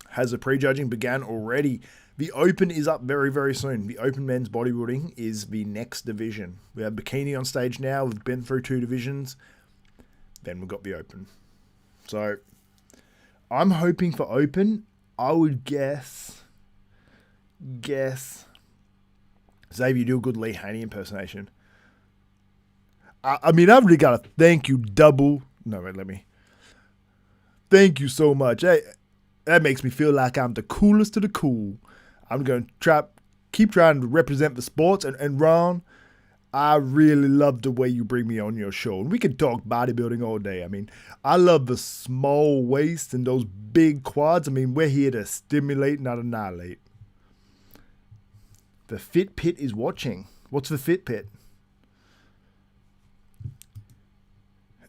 A: Has the prejudging began already? The Open is up very, very soon. The Open Men's Bodybuilding is the next division. We have Bikini on stage now. We've been through 2 divisions. Then we've got the Open. So, I'm hoping for Open. I would guess. Xavier, do a good Lee Haney impersonation. I mean, I've really got to thank you Thank you so much. Hey, that makes me feel like I'm the coolest of the cool. I'm going to keep trying to represent the sports. And Ron, I really love the way you bring me on your show. And we can talk bodybuilding all day. I mean, I love the small waist and those big quads. I mean, we're here to stimulate, not annihilate. The Fit Pit is watching. What's the Fit Pit?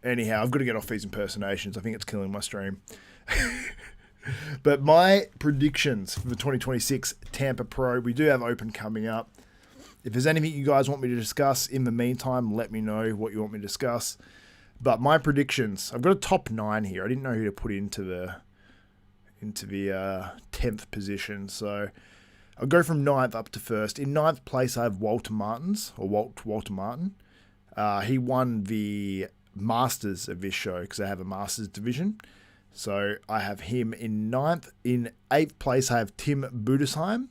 A: Anyhow, I've got to get off these impersonations. I think it's killing my stream. But my predictions for the 2026 Tampa Pro, we do have Open coming up. If there's anything you guys want me to discuss in the meantime, let me know what you want me to discuss. But my predictions, I've got a top 9 here. I didn't know who to put into the 10th position. So I'll go from 9th up to 1st. In 9th place, I have Walter Martin. He won the Masters of this show because I have a Masters division. So I have him in 9th. In 8th place, I have Tim Budesheim.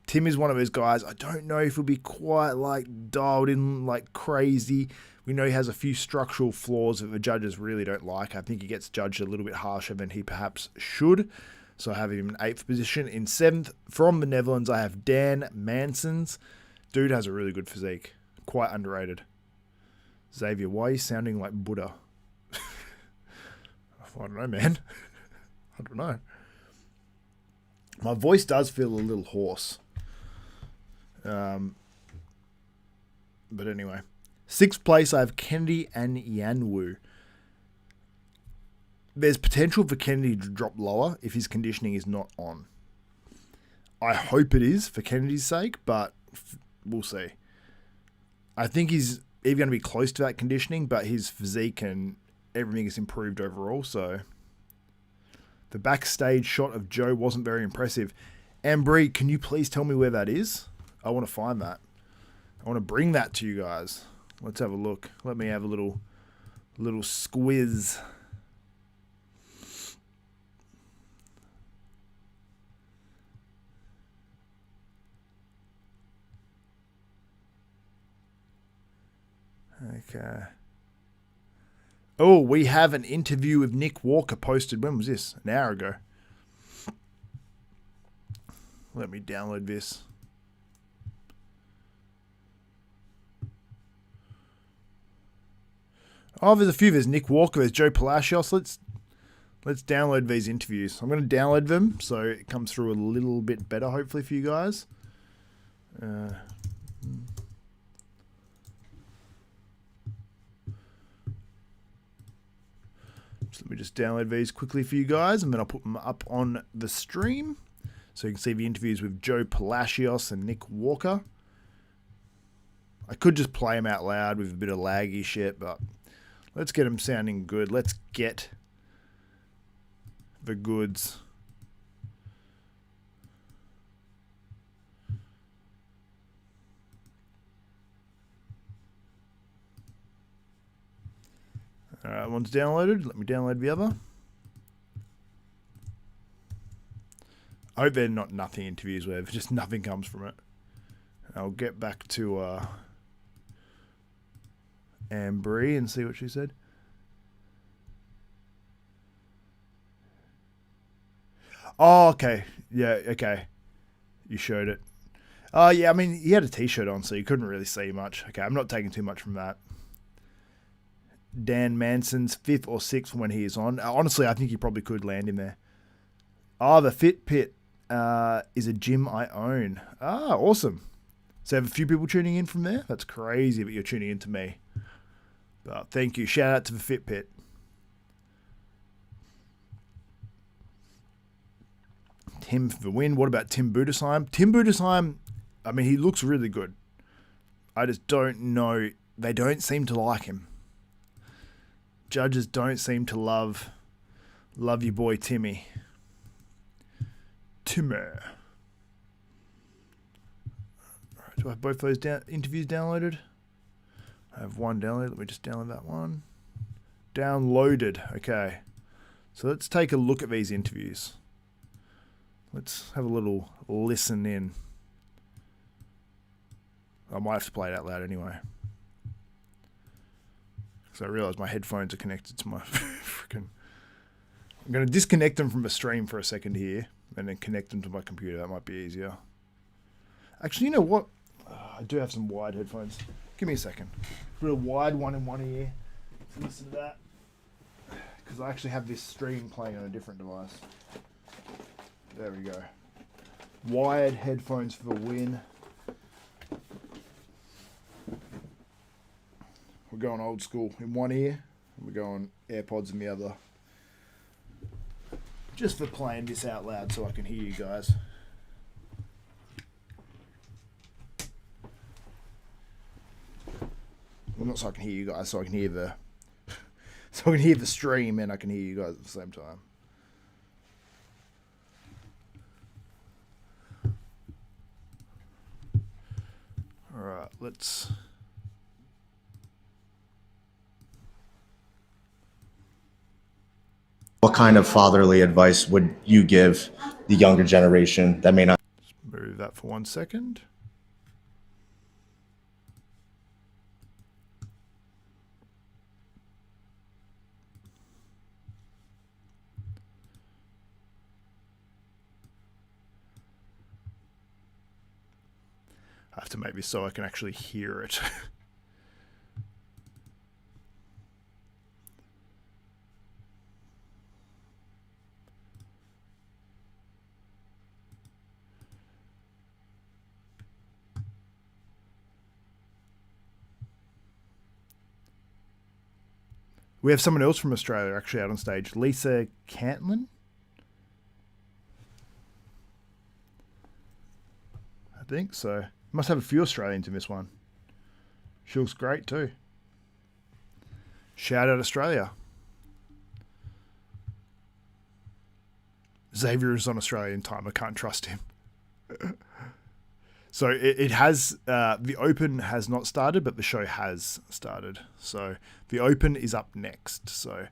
A: Tim is one of those guys, I don't know if he'll be quite like dialed in like crazy. We know he has a few structural flaws that the judges really don't like. I think he gets judged a little bit harsher than he perhaps should. So I have him in 8th position. In 7th, from the Netherlands, I have Dan Mansons. Dude has a really good physique. Quite underrated. Xavier, why are you sounding like Buddha? I don't know, man. I don't know. My voice does feel a little hoarse. But anyway. 6th place, I have Kennedy and Yanwu. There's potential for Kennedy to drop lower if his conditioning is not on. I hope it is for Kennedy's sake, but we'll see. I think he's either going to be close to that conditioning, but his physique and everything is improved overall. So the backstage shot of Joe wasn't very impressive. Ambry, can you please tell me where that is? I want to find that. I want to bring that to you guys. Let's have a look. Let me have a little squiz. Okay. Oh, we have an interview with Nick Walker posted. When was this? An hour ago. Let me download this. Oh, there's a few. There's Nick Walker. There's Joe Palacios. Let's download these interviews. I'm going to download them so it comes through a little bit better, hopefully, for you guys. Let me just download these quickly for you guys, and then I'll put them up on the stream so you can see the interviews with Joe Palacios and Nick Walker. I could just play them out loud with a bit of laggy shit, but let's get them sounding good. Let's get the goods. Alright, one's downloaded. Let me download the other. I hope they're not nothing interviews where just nothing comes from it. I'll get back to Ambry and see what she said. Oh, okay. Yeah, okay. You showed it. Oh, yeah, I mean, he had a t-shirt on, so you couldn't really see much. Okay, I'm not taking too much from that. Dan Manson's 5th or 6th when he is on. Honestly, I think he probably could land him there. Oh, the Fit Pit is a gym I own. Ah, awesome. So I have a few people tuning in from there. That's crazy that you're tuning in to me. But thank you. Shout out to the Fit Pit. Tim for the win. What about Tim Budesheim? Tim Budesheim, I mean, he looks really good. I just don't know. They don't seem to like him. Judges don't seem to love your boy Timmy. Timmer. Do I have both those interviews downloaded? I have one downloaded. Let me just download that one. Downloaded. Okay. So let's take a look at these interviews. Let's have a little listen in. I might have to play it out loud anyway. Because I realise my headphones are connected to my freaking... I'm going to disconnect them from the stream for a second here and then connect them to my computer. That might be easier. Actually, you know what? I do have some wide headphones. Give me a second. Put a wide one in one ear to listen to that. Because I actually have this stream playing on a different device. There we go. Wired headphones for the win. We're going old school in one ear. And we're going AirPods in the other. Just for playing this out loud so I can hear you guys. Well, not so I can hear you guys, so I can hear the stream and I can hear you guys at the same time. All right, let's...
C: What kind of fatherly advice would you give the younger generation that may not?
A: Let's move that for 1 second. I have to make this so I can actually hear it. We have someone else from Australia actually out on stage, Lisa Cantlin. I think so. Must have a few Australians in this one. She looks great too. Shout out Australia. Xavier is on Australian time. I can't trust him. So it has, the Open has not started, but the show has started. So the Open is up next. So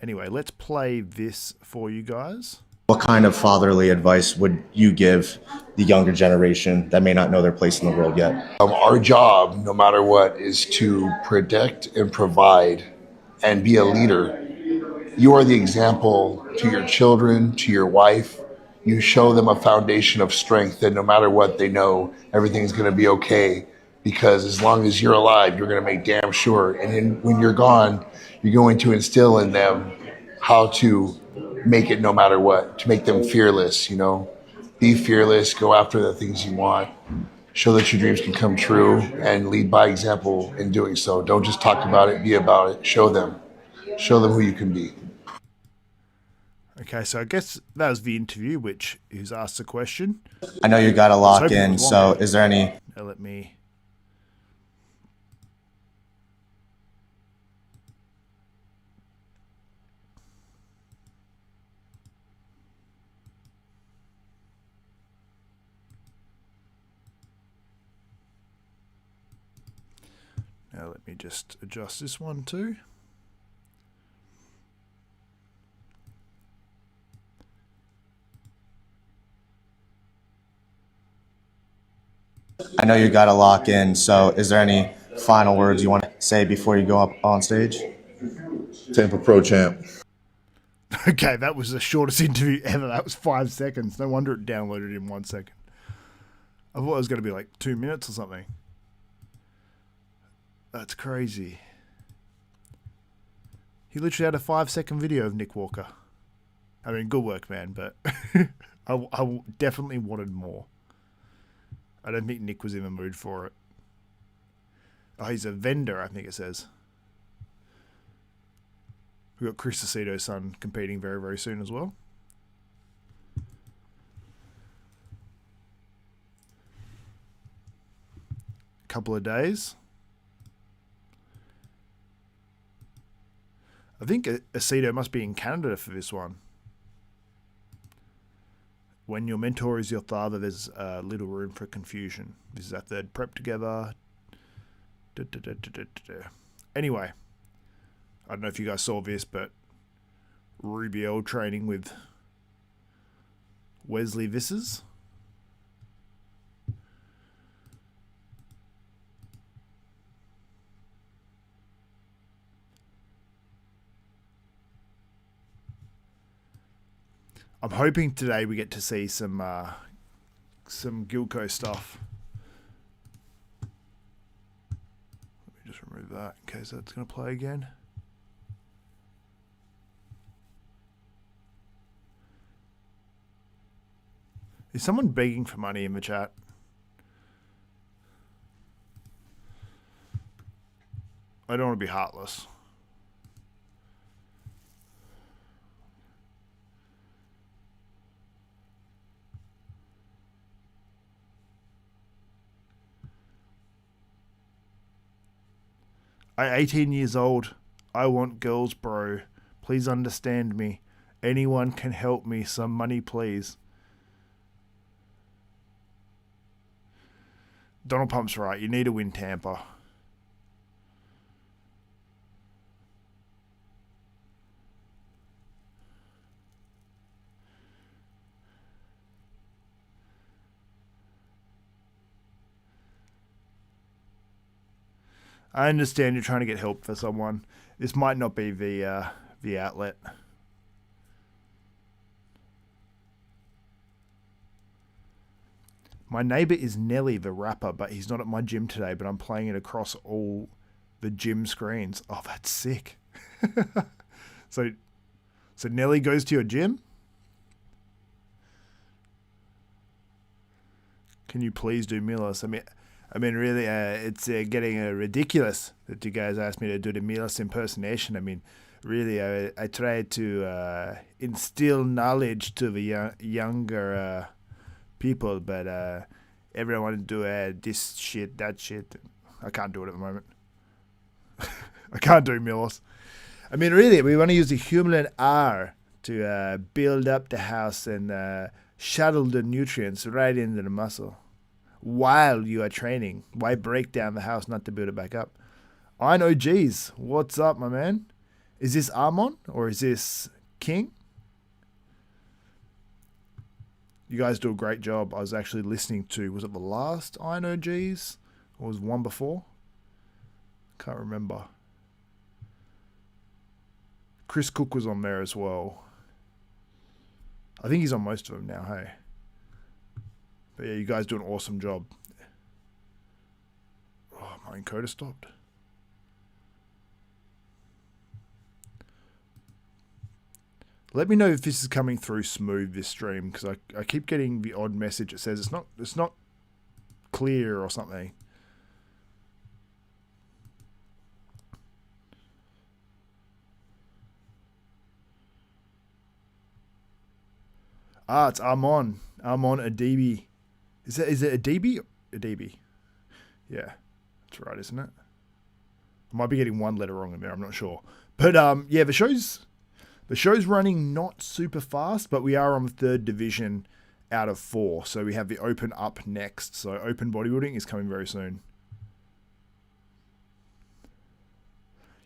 A: anyway, let's play this for you guys.
C: What kind of fatherly advice would you give the younger generation that may not know their place in the world yet?
D: Our job, no matter what, is to protect and provide and be a leader. You are the example to your children, to your wife. You show them a foundation of strength that no matter what, they know everything's going to be okay, because as long as you're alive, you're going to make damn sure. And then when you're gone, you're going to instill in them how to make it no matter what, to make them fearless, you know. Be fearless, go after the things you want, show that your dreams can come true, and lead by example in doing so. Don't just talk about it, be about it. Show them who you can be.
A: Okay, so I guess that was the interview, which is asked the question.
C: I know you got to lock in, so is there any...
A: Now let me... Now let me just adjust this one too.
C: I know you got to lock in, so is there any final words you want to say before you go up on stage?
D: Tampa Pro Champ.
A: Okay, that was the shortest interview ever. That was 5 seconds. No wonder it downloaded in 1 second. I thought it was going to be like 2 minutes or something. That's crazy. He literally had a 5-second video of Nick Walker. I mean, good work, man, but I definitely wanted more. I don't think Nick was in the mood for it. Oh, he's a vendor, I think it says. We've got Chris Aceto's son competing very, very soon as well. A couple of days. I think Aceto must be in Canada for this one. When your mentor is your father, there's little room for confusion. This is our third prep together. Anyway, I don't know if you guys saw this, but Rubio training with Wesley Visses. I'm hoping today we get to see some Gilco stuff. Let me just remove that in case that's going to play again. Is someone begging for money in the chat? I don't want to be heartless. I'm 18 years old. I want girls, bro. Please understand me. Anyone can help me. Some money, please. Donald Pump's right. You need to win Tampa. I understand you're trying to get help for someone. This might not be the outlet. My neighbor is Nelly, the rapper, but he's not at my gym today, but I'm playing it across all the gym screens. Oh, that's sick. So Nelly goes to your gym? Can you please do Milos? I mean, really, it's getting ridiculous that you guys asked me to do the Milos impersonation. I mean, really, I try to instill knowledge to the younger people, but everyone wants to do this shit, that shit. I can't do it at the moment. I can't do Milos. I mean, really, we want to use the human R to build up the house and shuttle the nutrients right into the muscle. While you are training, why break down the house not to build it back up? I know, geez. What's up, my man? Is this Armon or is this King? You guys do a great job. I was actually listening to, was it the last I know, geez? Or was one before? Can't remember. Chris Cook was on there as well. I think he's on most of them now, hey? But yeah, you guys do an awesome job. Oh, my encoder stopped. Let me know if this is coming through smooth, this stream, because I keep getting the odd message that says it's not clear or something. Ah, it's Armon Adibi. Is it Adibi? Adibi. Yeah, that's right, isn't it? I might be getting one letter wrong in there. I'm not sure. But yeah, the show's running not super fast, but we are on the 3rd division out of 4. So we have the Open up next. So Open Bodybuilding is coming very soon.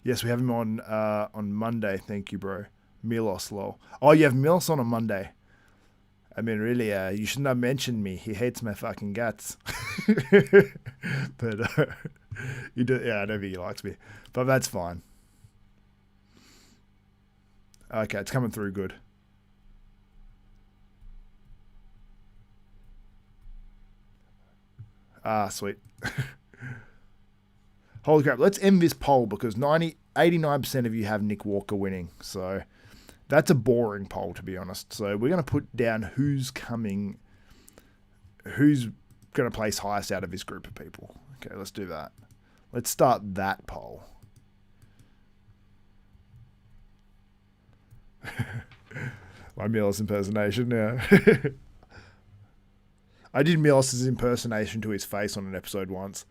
A: Yes, we have him on Monday. Thank you, bro. Milos, lol. Oh, you have Milos on a Monday. I mean, really, you shouldn't have mentioned me. He hates my fucking guts. But you do, yeah, I don't think he likes me. But that's fine. Okay, it's coming through good. Ah, sweet. Holy crap, let's end this poll because 89% of you have Nick Walker winning. So that's a boring poll, to be honest. So we're going to put down who's going to place highest out of this group of people. Okay, let's do that. Let's start that poll. My Milos impersonation, yeah. I did Milos's impersonation to his face on an episode once.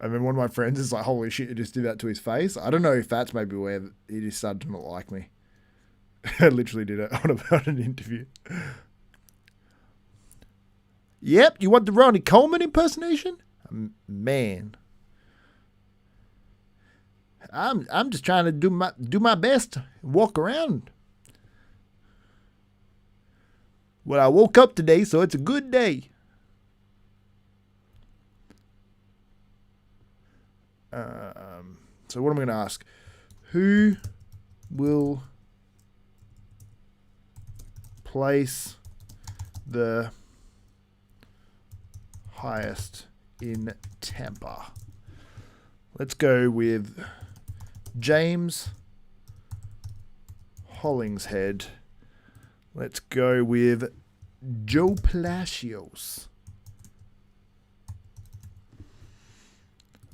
A: I mean, one of my friends is like, holy shit, you just did that to his face. I don't know if that's maybe where he just started to not like me. I literally did it on about an interview. Yep, you want the Ronnie Coleman impersonation? Man. I'm just trying to do my best. Walk around. Well, I woke up today, so it's a good day. So what am I going to ask? Who will place the highest in Tampa? Let's go with James Hollingshead. Let's go with Joe Palacios.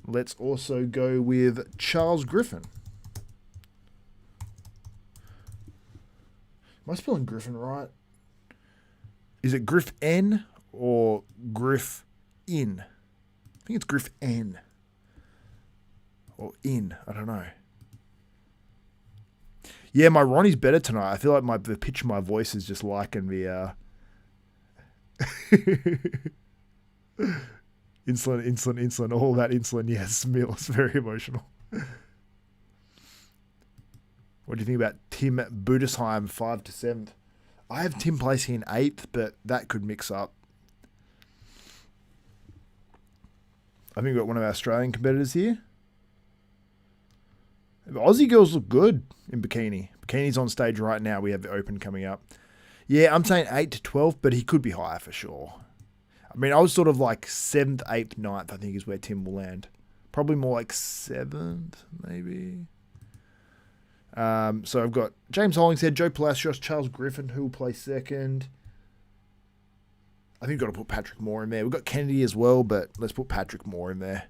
A: Let's also go with Charles Griffin. Am I spelling Griffin right? Is it Griffin or Griffin? I think it's Griffin. Or in. I don't know. Yeah, my Ronnie's better tonight. I feel like the pitch of my voice is just liking the insulin, all that insulin. Yes, meal. It's very emotional. What do you think about Tim Budesheim, 5 to 7th? I have Tim placing in 8th, but that could mix up. I think we've got one of our Australian competitors here. The Aussie girls look good in bikini. Bikini's on stage right now. We have the Open coming up. Yeah, I'm saying 8 to 12, but he could be higher for sure. I mean, I was sort of like 7th, 8th, 9th, I think is where Tim will land. Probably more like 7th, maybe. So I've got James Hollingshead, Joe Palacios, Charles Griffin, who will play second. I think we've got to put Patrick Moore in there. We've got Kennedy as well, but let's put Patrick Moore in there.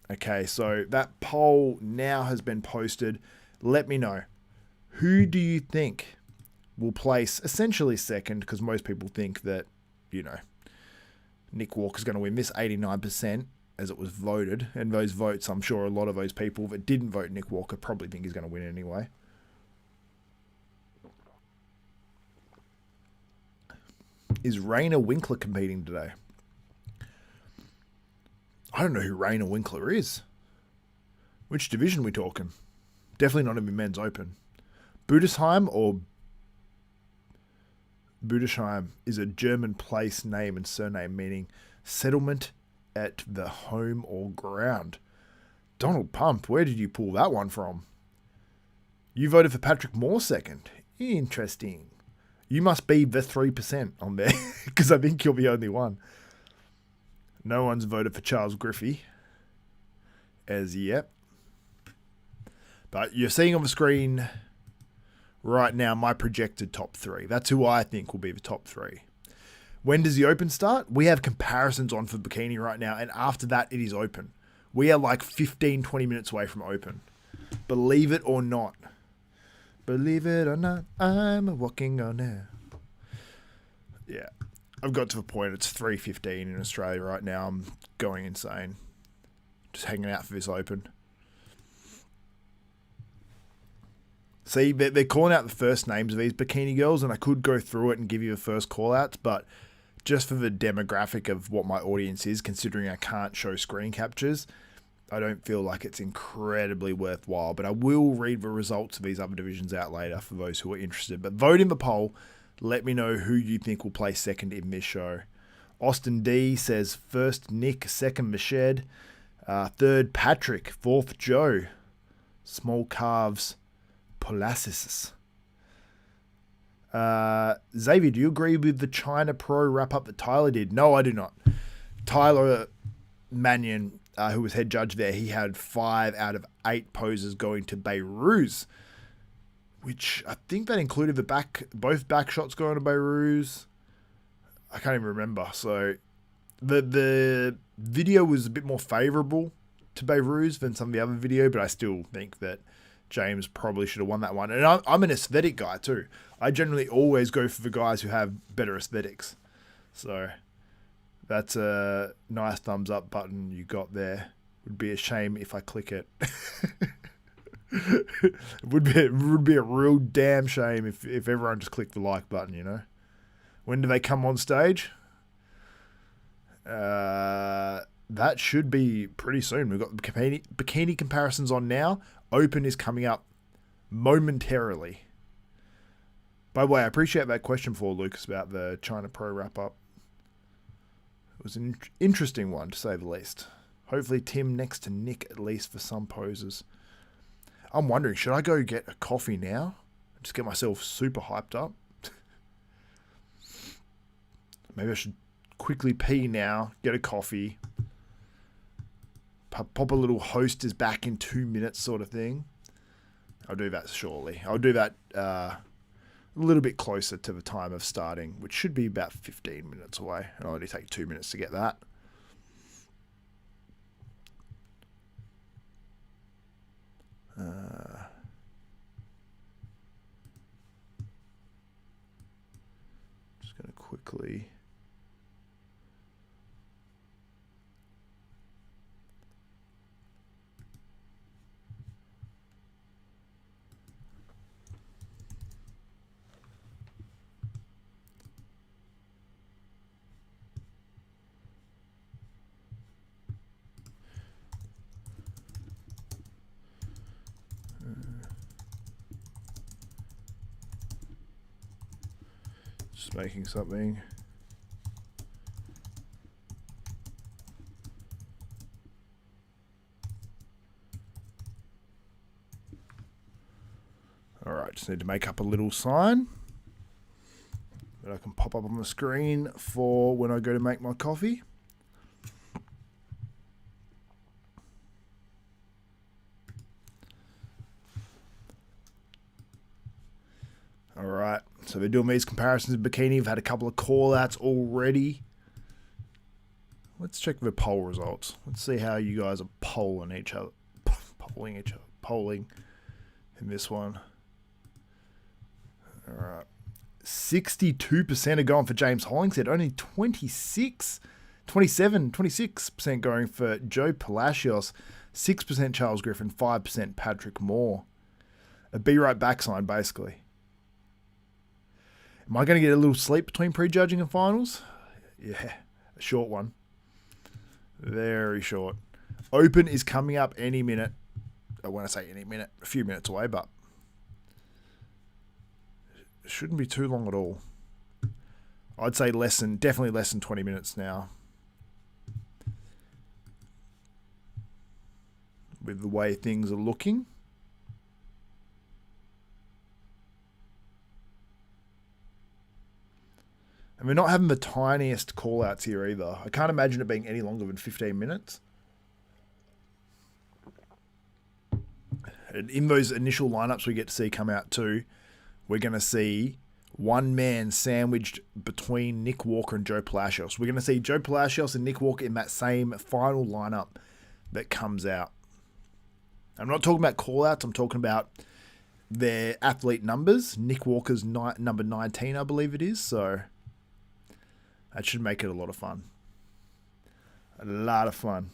A: Okay, so that poll now has been posted. Let me know. Who do you think will place essentially second? Because most people think that, Nick Walker's going to win this 89% as it was voted. And those votes, I'm sure a lot of those people that didn't vote Nick Walker probably think he's going to win anyway. Is Raina Winkler competing today? I don't know who Raina Winkler is. Which division are we talking? Definitely not in the men's open. Budesheim is a German place name and surname meaning settlement at the home or ground. Donald Pump, where did you pull that one from? You voted for Patrick Moore second. Interesting. You must be the 3% on there because I think you're the only one. No one's voted for Charles Griffey as yet. But you're seeing on the screen right now my projected top 3. That's who I think will be the top 3. When does the Open start? We have comparisons on for bikini right now, and after that it is Open. We are like 15, 20 minutes away from Open. Believe it or not. Believe it or not, I'm walking on air. Yeah. I've got to the point, it's 3:15 in Australia right now. I'm going insane. Just hanging out for this Open. See, they're calling out the first names of these bikini girls, and I could go through it and give you the first call-outs, but just for the demographic of what my audience is, considering I can't show screen captures, I don't feel like it's incredibly worthwhile. But I will read the results of these other divisions out later for those who are interested. But vote in the poll. Let me know who you think will play second in this show. Austin D says first Nick, second Mashed, third Patrick, fourth Joe, small calves, Palacios. Xavier, do you agree with the China Pro wrap-up that Tyler did? No, I do not. Tyler Mannion, who was head judge there, he had 5 out of 8 poses going to Beirut, which I think that included both back shots going to Beirut. I can't even remember. So the video was a bit more favourable to Beirut than some of the other video, but I still think that James probably should have won that one. And I'm an aesthetic guy too. I generally always go for the guys who have better aesthetics. So that's a nice thumbs up button you got there. Would be a shame if I click it. It would be a real damn shame if everyone just clicked the like button, you know. When do they come on stage? That should be pretty soon. We've got bikini comparisons on now. Open is coming up momentarily. By the way, I appreciate that question for Lucas about the China Pro wrap-up. It was an interesting one, to say the least. Hopefully Tim next to Nick, at least for some poses. I'm wondering, should I go get a coffee now? Just get myself super hyped up? Maybe I should quickly pee now, get a coffee, pop a little host is back in 2 minutes sort of thing. I'll do that shortly. I'll do that a little bit closer to the time of starting, which should be about 15 minutes away. It'll only take 2 minutes to get that. Just going to quickly... Just making something. All right, just need to make up a little sign that I can pop up on the screen for when I go to make my coffee. All right, so they're doing these comparisons in bikini. We've had a couple of call-outs already. Let's check the poll results. Let's see how you guys are polling each other. Polling in this one. All right. 62% are going for James Hollingshead. Only 26% going for Joe Palacios. 6% Charles Griffin. 5% Patrick Moore. A be right back sign, basically. Am I going to get a little sleep between prejudging and finals? Yeah, a short one. Very short. Open is coming up any minute. When I say any minute, a few minutes away, but it shouldn't be too long at all. I'd say definitely less than 20 minutes now. With the way things are looking. And we're not having the tiniest call-outs here either. I can't imagine it being any longer than 15 minutes. And in those initial lineups we get to see come out too, we're going to see one man sandwiched between Nick Walker and Joe Palacios. We're going to see Joe Palacios and Nick Walker in that same final lineup that comes out. I'm not talking about call-outs. I'm talking about their athlete numbers. Nick Walker's number 19, I believe it is. So... that should make it a lot of fun. A lot of fun.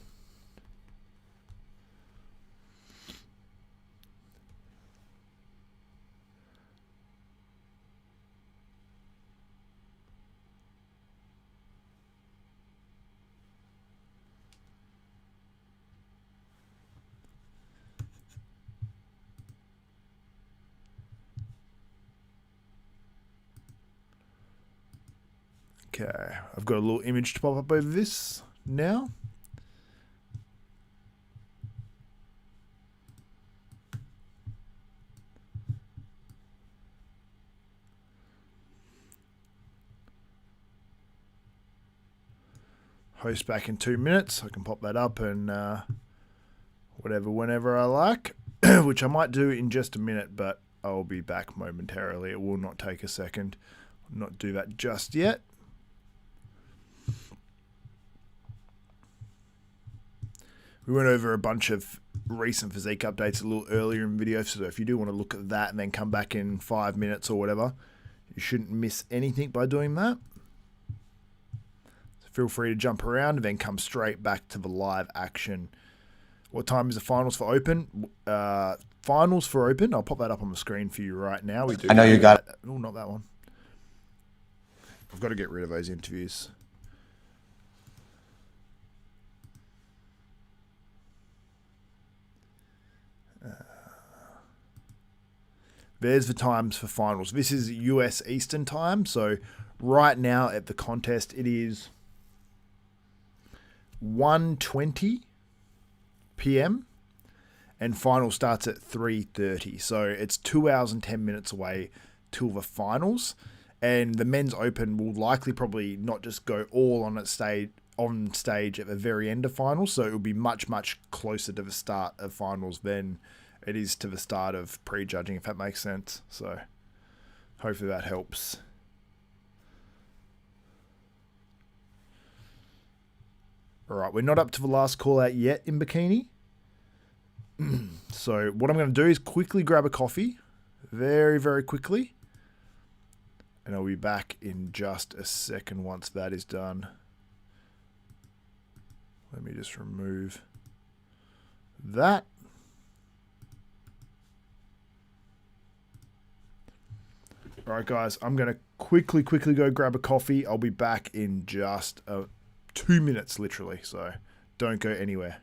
A: Okay, I've got a little image to pop up over this now. Host back in 2 minutes. I can pop that up and whenever I like, which I might do in just a minute, but I'll be back momentarily. It will not take a second. I'll not do that just yet. We went over a bunch of recent physique updates a little earlier in the video, so if you do want to look at that and then come back in 5 minutes or whatever, you shouldn't miss anything by doing that. So feel free to jump around and then come straight back to the live action What time is the finals for Open? Finals for Open. I'll pop that up on the screen for you right now. We do.
C: I know you got
A: that. Oh, not that one. I've got to get rid of those interviews. There's the times for finals. This is US Eastern time. So right now at the contest, it is 1:20 p.m. and final starts at 3:30. So it's 2 hours and 10 minutes away till the finals. And the men's open will likely probably not just go all on stage at the very end of finals. So it will be much, much closer to the start of finals than it is to the start of prejudging, if that makes sense. So hopefully that helps. All right, we're not up to the last call out yet in bikini. So what I'm going to do is quickly grab a coffee, very, very quickly. And I'll be back in just a second once that is done. Let me just remove that. All right, guys, I'm going to quickly go grab a coffee. I'll be back in just 2 minutes, literally. So don't go anywhere.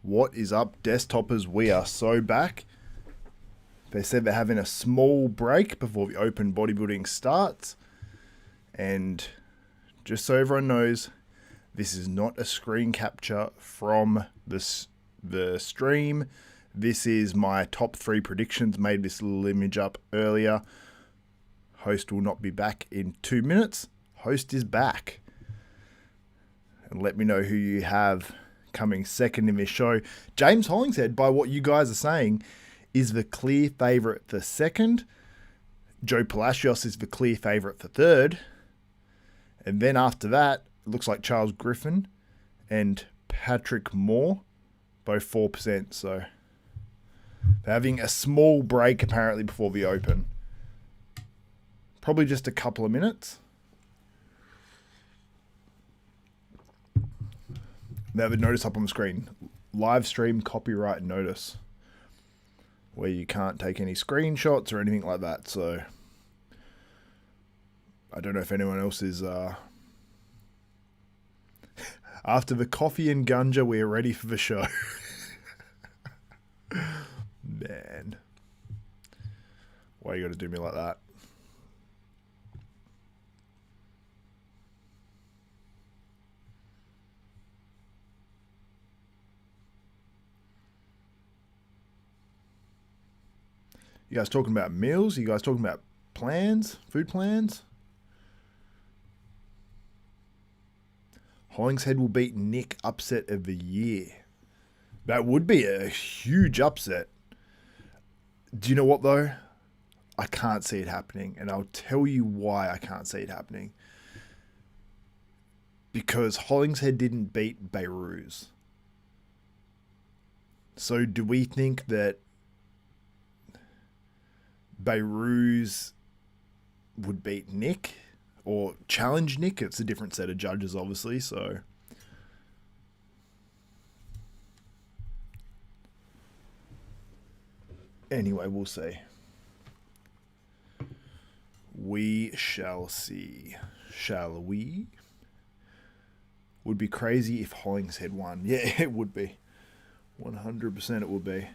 A: What is up, desktoppers? We are so back. They said they're having a small break before the open bodybuilding starts. And just so everyone knows, this is not a screen capture from the stream. This is my top 3 predictions. Made this little image up earlier. Host will not be back in 2 minutes. Host is back. And let me know who you have coming second in this show. James Hollingshead, by what you guys are saying, is the clear favourite for second. Joe Palacios is the clear favourite for third. And then after that, it looks like Charles Griffin and Patrick Moore, both 4%. So they're having a small break apparently before the open. Probably just a couple of minutes. They have a notice up on the screen. Live stream copyright notice. Where you can't take any screenshots or anything like that. So I don't know if anyone else is... After the coffee and gunja, we're ready for the show. Man. Why you gotta do me like that? You guys talking about meals? You guys talking about plans? Food plans? Hollingshead will beat Nick, upset of the year. That would be a huge upset. Do you know what though? I can't see it happening, and I'll tell you why I can't see it happening. Because Hollingshead didn't beat Beirut. So do we think that Beirut would beat Nick or challenge Nick? It's a different set of judges, obviously. So anyway, we'll see. We shall see. Shall we? Would be crazy if Hollingshead won. Yeah, it would be. 100% it would be.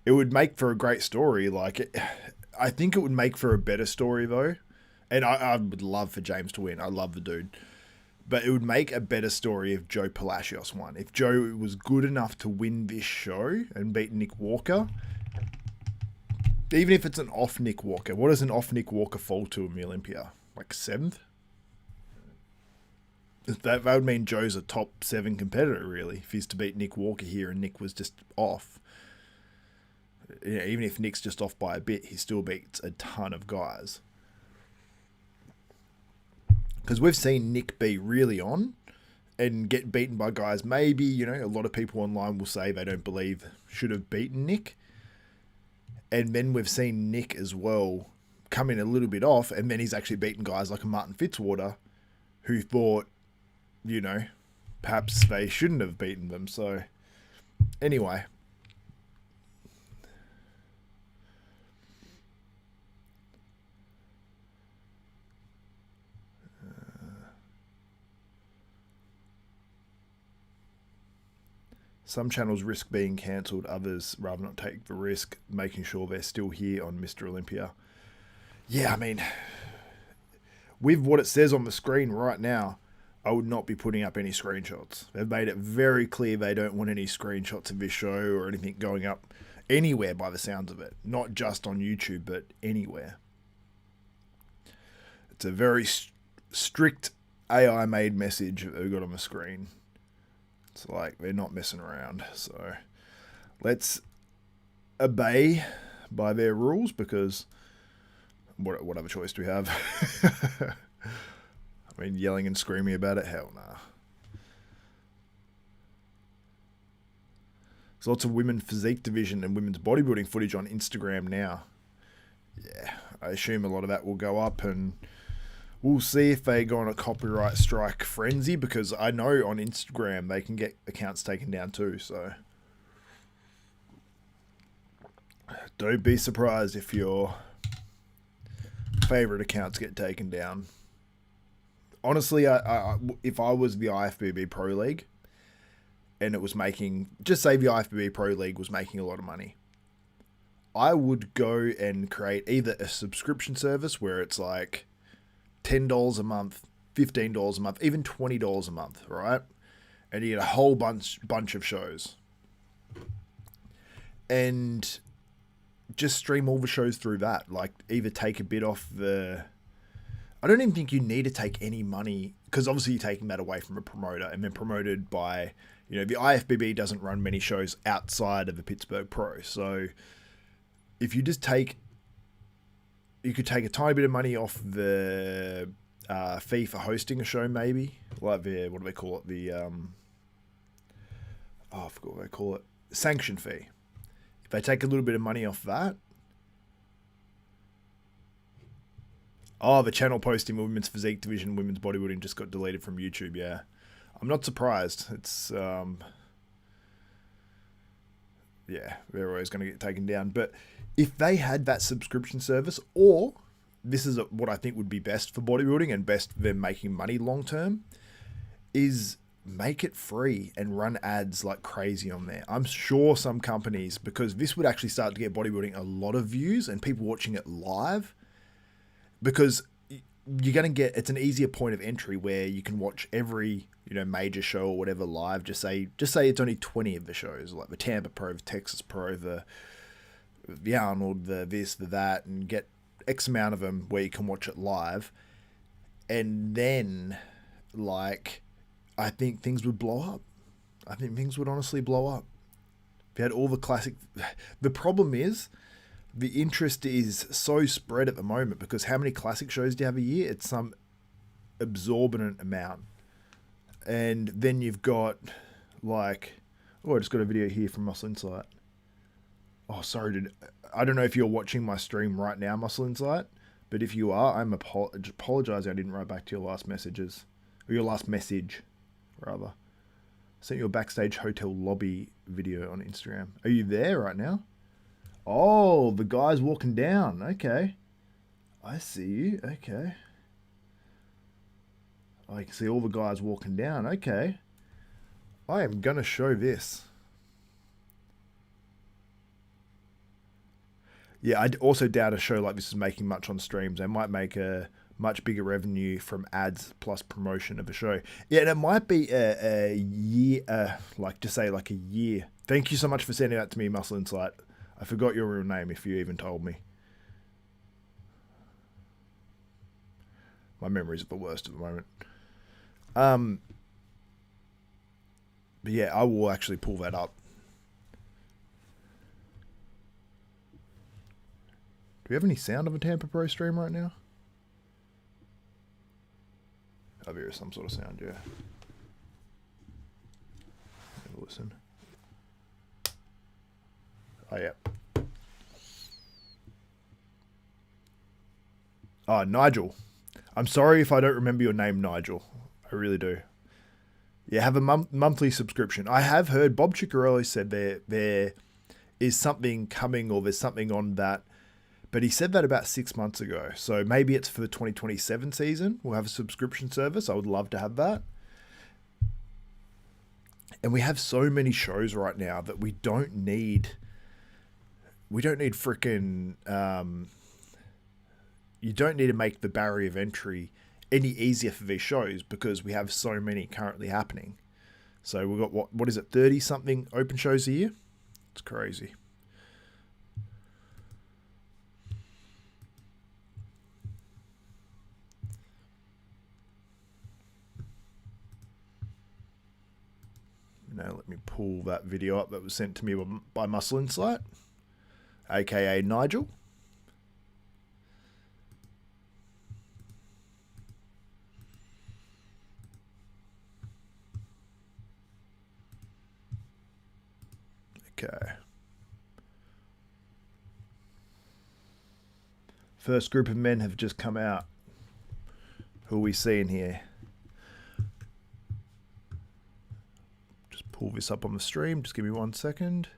A: It would make for a great story. I think it would make for a better story, though. And I would love for James to win. I love the dude. But it would make a better story if Joe Palacios won. If Joe was good enough to win this show and beat Nick Walker, even if it's an off Nick Walker, what does an off Nick Walker fall to in the Olympia? Like 7th? That would mean Joe's a top 7 competitor, really, if he's to beat Nick Walker here and Nick was just off. Even if Nick's just off by a bit, he still beats a ton of guys. Because we've seen Nick be really on and get beaten by guys. Maybe, a lot of people online will say they don't believe should have beaten Nick. And then we've seen Nick as well come in a little bit off, and then he's actually beaten guys like a Martin Fitzwater who thought, perhaps they shouldn't have beaten them. So, anyway. Some channels risk being cancelled, others rather not take the risk, making sure they're still here on Mr. Olympia. Yeah, I mean, with what it says on the screen right now, I would not be putting up any screenshots. They've made it very clear they don't want any screenshots of this show or anything going up anywhere by the sounds of it. Not just on YouTube, but anywhere. It's a very strict AI-made message that they've got on the screen. It's like they're not messing around. So let's obey by their rules, because what other choice do we have? I mean, yelling and screaming about it? Hell nah. There's lots of women physique division and women's bodybuilding footage on Instagram now. Yeah, I assume a lot of that will go up, and we'll see if they go on a copyright strike frenzy, because I know on Instagram they can get accounts taken down too, so don't be surprised if your favorite accounts get taken down. Honestly, if I was the IFBB Pro League and it was making, just say the IFBB Pro League was making a lot of money, I would go and create either a subscription service where it's like $10 a month, $15 a month, even $20 a month, right? And you get a whole bunch of shows. And just stream all the shows through that. Like, either take a bit off the... I don't even think you need to take any money, because obviously you're taking that away from a promoter, and then promoted by, you know, the IFBB doesn't run many shows outside of the Pittsburgh Pro. So if you just take... You could take a tiny bit of money off the fee for hosting a show, maybe. Like the, what do they call it? The, I forgot what they call it. Sanction fee. If they take a little bit of money off that. Oh, the channel posting women's physique division, women's bodybuilding just got deleted from YouTube, yeah. I'm not surprised. It's, yeah, they're always going to get taken down. But if they had that subscription service, or this is what I think would be best for bodybuilding and best for them making money long term, is make it free and run ads like crazy on there. I'm sure some companies, because this would actually start to get bodybuilding a lot of views and people watching it live, because you're going to get, it's an easier point of entry where you can watch every, you know, major show or whatever live. Just say it's only 20 of the shows, like the Tampa Pro, the Texas Pro, the Arnold, the this, the that, and get X amount of them where you can watch it live. And then, like, I think things would blow up. I think things would honestly blow up. If you had all the classic... The problem is, the interest is so spread at the moment, because how many classic shows do you have a year? It's some exorbitant amount. And then you've got, like... Oh, I just got a video here from Muscle Insight. Oh, sorry, dude. I don't know if you're watching my stream right now, Muscle Insight, but if you are, I'm apologizing I didn't write back to your last messages. Or your last message, rather. I sent you a backstage hotel lobby video on Instagram. Are you there right now? Oh, the guy's walking down. Okay. I see you. Okay. I can see all the guys walking down. Okay. I am going to show this. Yeah, I also doubt a show like this is making much on streams. They might make a much bigger revenue from ads plus promotion of a show. Yeah, and it might be a year, like, just say like a year. Thank you so much for sending that to me, Muscle Insight. I forgot your real name if you even told me. My memories are the worst at the moment. But yeah, I will actually pull that up. Do we have any sound of a Tampa Pro stream right now? Oh, there is some sort of sound, yeah. Have a listen. Oh, yeah. Oh, Nigel. I'm sorry if I don't remember your name, Nigel. I really do. Yeah, have a monthly subscription. I have heard Bob Ciccarelli said there is something coming, or there's something on that. But he said that about 6 months ago. So maybe it's for the 2027 season. We'll have a subscription service. I would love to have that. And we have so many shows right now that we don't need freaking... you don't need to make the barrier of entry any easier for these shows, because we have so many currently happening. So we've got, what is it, 30-something open shows a year? It's crazy. Now let me pull that video up that was sent to me by Muscle Insight, aka Nigel. Okay. First group of men have just come out. Who are we seeing here? Pull this up on the stream. Just give me 1 second.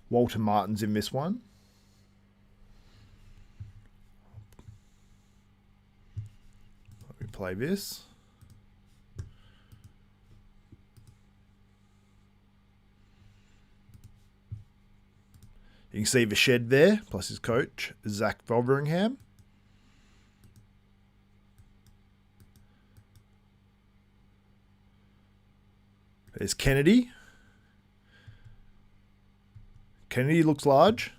A: Walter Martin's in this one. Let me play this. You can see the shed there, plus his coach, Zach Fotheringham. There's Kennedy. Kennedy looks large.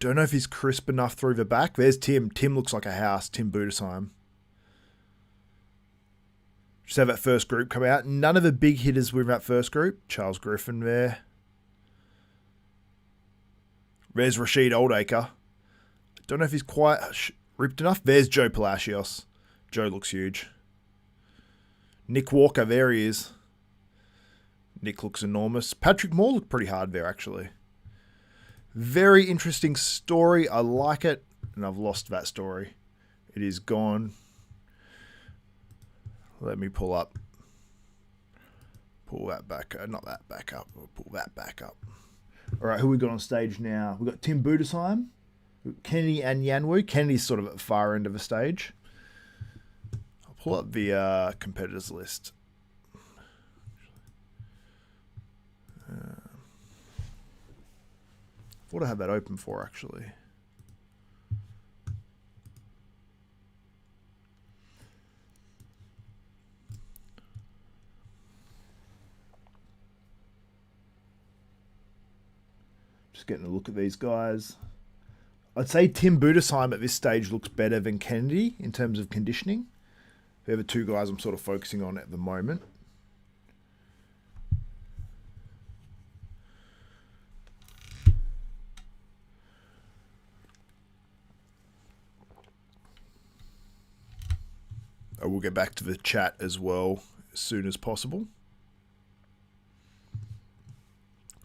A: Don't know if he's crisp enough through the back. There's Tim. Tim looks like a house. Tim Budesheim. Just have that first group come out. None of the big hitters were in that first group. Charles Griffin there. There's Rashid Oldacre. Don't know if he's quite ripped enough. There's Joe Palacios. Joe looks huge. Nick Walker, there he is. Nick looks enormous. Patrick Moore looked pretty hard there, actually. Very interesting story. I like it. And I've lost that story. It is gone. Let me pull up. Pull that back. Not that back up. We'll pull that back up. All right, who we got on stage now? We've got Tim Budesheim, Kennedy and Yanwu. Kennedy's sort of at the far end of the stage. I'll pull up the competitors list. Thought I had that open for, actually. Just getting a look at these guys. I'd say Tim Budesheim at this stage looks better than Kennedy in terms of conditioning. They're the two guys I'm sort of focusing on at the moment. I will get back to the chat as well as soon as possible.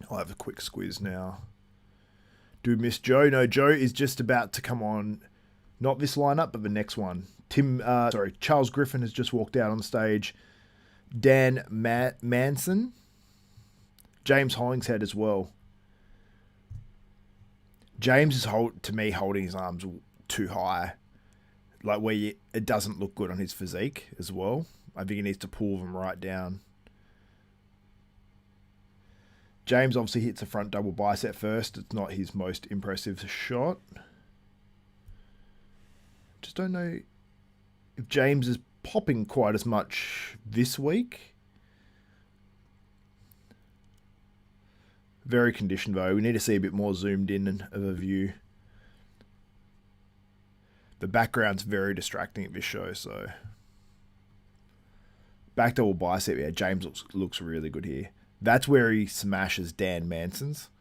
A: I'll have a quick squeeze now. Do miss Joe? No, Joe is just about to come on. Not this lineup, but the next one. Charles Griffin has just walked out on stage. Dan Manson. James Hollingshead as well. James is, to me, holding his arms too high. Like it doesn't look good on his physique as well. I think he needs to pull them right down. James obviously hits a front double bicep first. It's not his most impressive shot. Just don't know if James is popping quite as much this week. Very conditioned though. We need to see a bit more zoomed in of a view. The background's very distracting at this show, so. Back double bicep, yeah, James looks really good here. That's where he smashes Dan Manson's.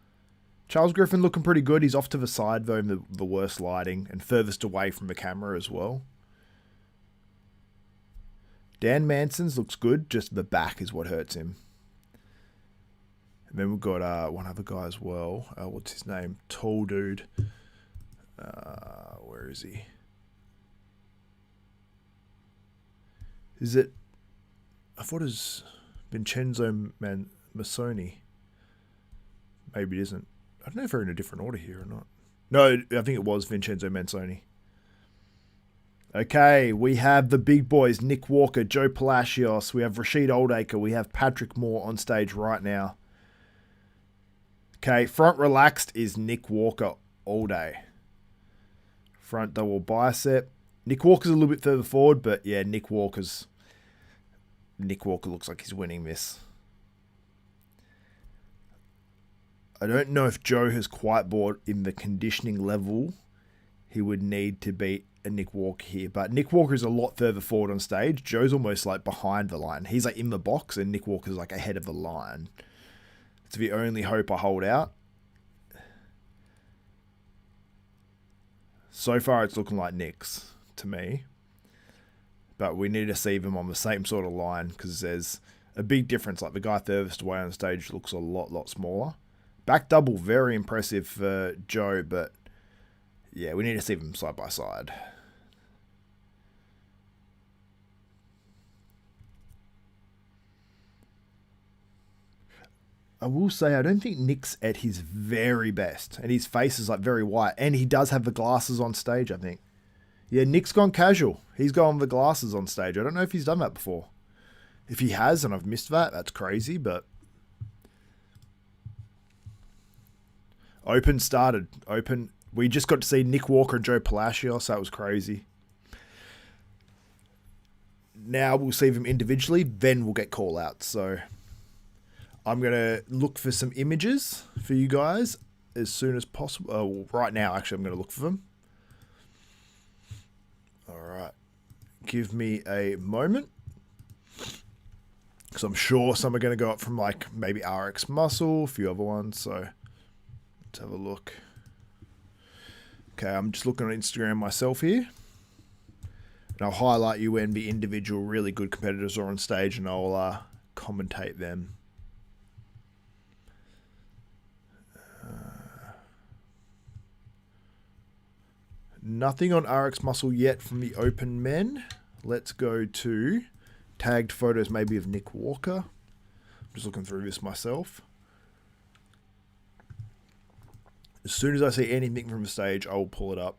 A: Charles Griffin looking pretty good. He's off to the side, though, in the worst lighting, and furthest away from the camera as well. Dan Manson's looks good, just the back is what hurts him. And then we've got one other guy as well. What's his name? Tall dude. Where is he? Is it? I thought it was Vincenzo Massoni. Maybe it isn't. I don't know if they're in a different order here or not. No, I think it was Vincenzo Mansoni. Okay, we have the big boys, Nick Walker, Joe Palacios. We have Rashid Oldacre. We have Patrick Moore on stage right now. Okay, front relaxed is Nick Walker all day. Front double bicep. Nick Walker's a little bit further forward, but yeah, Nick Walker looks like he's winning this. I don't know if Joe has quite bought in the conditioning level he would need to beat a Nick Walker here, but Nick Walker is a lot further forward on stage. Joe's almost like behind the line. He's like in the box, and Nick Walker's like ahead of the line. It's the only hope I hold out. So far, it's looking like Nick's to me. But we need to see them on the same sort of line because there's a big difference. Like the guy furthest away on stage looks a lot smaller. Back double, very impressive for Joe, but yeah, we need to see them side by side. I will say I don't think Nick's at his very best, and his face is like very white, and he does have the glasses on stage, I think. Yeah, Nick's gone casual. He's gone with the glasses on stage. I don't know if he's done that before. If he has and I've missed that, that's crazy, but Open started. Open. We just got to see Nick Walker and Joe Palacios. That was crazy. Now we'll see them individually, then we'll get call outs. So I'm going to look for some images for you guys as soon as possible. Oh, right now, actually, I'm going to look for them. All right. Give me a moment. Because I'm sure some are going to go up from like maybe RX Muscle, a few other ones. So let's have a look. Okay, I'm just looking on Instagram myself here. And I'll highlight you when the individual really good competitors are on stage, and I'll commentate them. Nothing on RX Muscle yet from the Open men. Let's go to tagged photos maybe of Nick Walker. I'm just looking through this myself. As soon as I see anything from the stage, I will pull it up.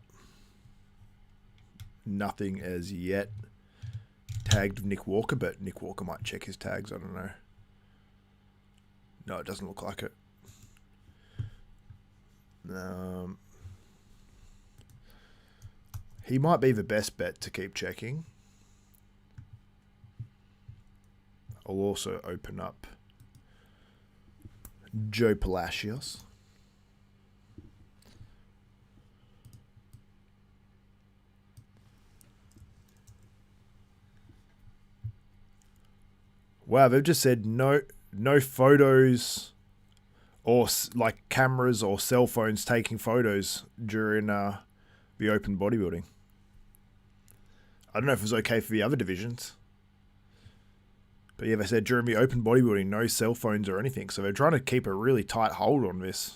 A: Nothing as yet tagged Nick Walker, but Nick Walker might check his tags. I don't know. No, it doesn't look like it. He might be the best bet to keep checking. I'll also open up Joe Palacios. Wow, they've just said no photos or like cameras or cell phones taking photos during the open bodybuilding. I don't know if it was okay for the other divisions. But yeah, they said during the open bodybuilding, no cell phones or anything. So they're trying to keep a really tight hold on this.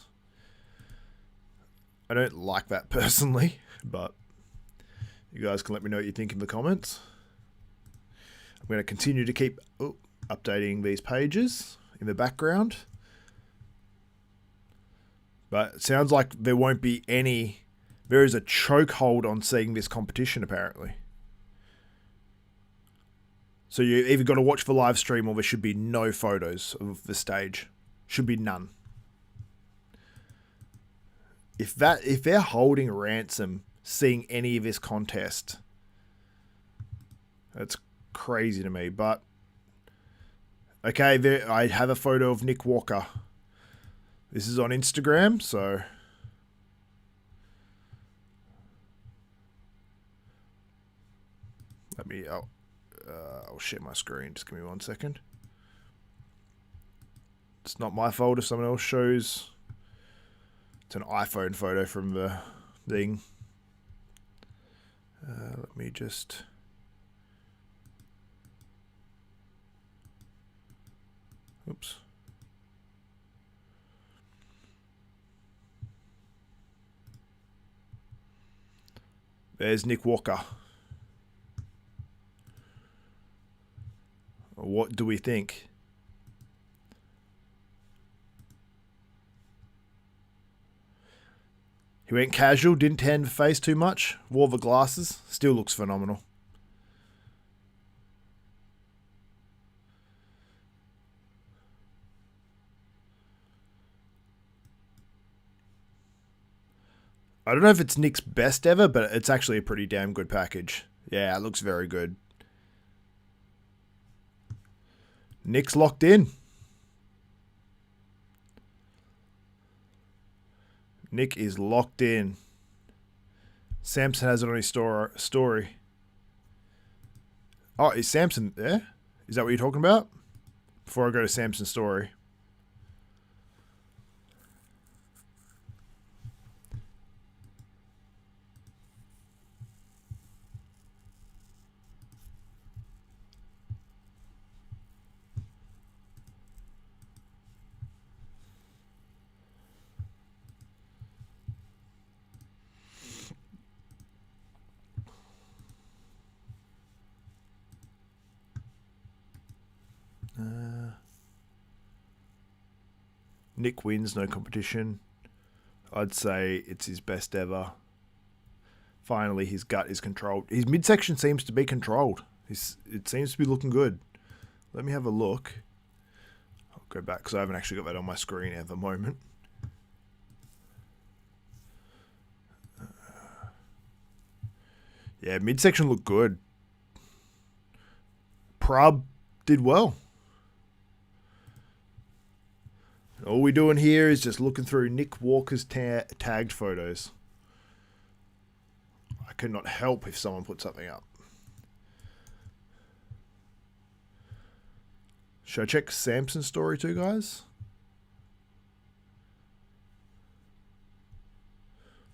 A: I don't like that personally, but you guys can let me know what you think in the comments. I'm going to continue to keep updating these pages in the background. But it sounds like there won't be any... There is a chokehold on seeing this competition, apparently. So you either got to watch the live stream or there should be no photos of the stage. Should be none. If they're holding ransom seeing any of this contest, that's crazy to me. But okay, there I have a photo of Nick Walker. This is on Instagram, so let me. I'll share my screen. Just give me 1 second. It's not my fault if someone else shows. It's an iPhone photo from the thing. Let me just... Oops. There's Nick Walker. What do we think? He went casual, didn't tan the face too much, wore the glasses, still looks phenomenal. I don't know if it's Nick's best ever, but it's actually a pretty damn good package. Yeah, it looks very good. Nick's locked in. Nick is locked in. Samson has it on his story. Oh, is Samson there? Is that what you're talking about? Before I go to Samson's story. Nick wins, no competition. I'd say it's his best ever. Finally, his gut is controlled. His midsection seems to be controlled. It seems to be looking good. Let me have a look. I'll go back because I haven't actually got that on my screen at the moment. Yeah, midsection looked good. Prub did well. All we're doing here is just looking through Nick Walker's tagged photos. I could not help if someone put something up. Should I check Samson's story too, guys?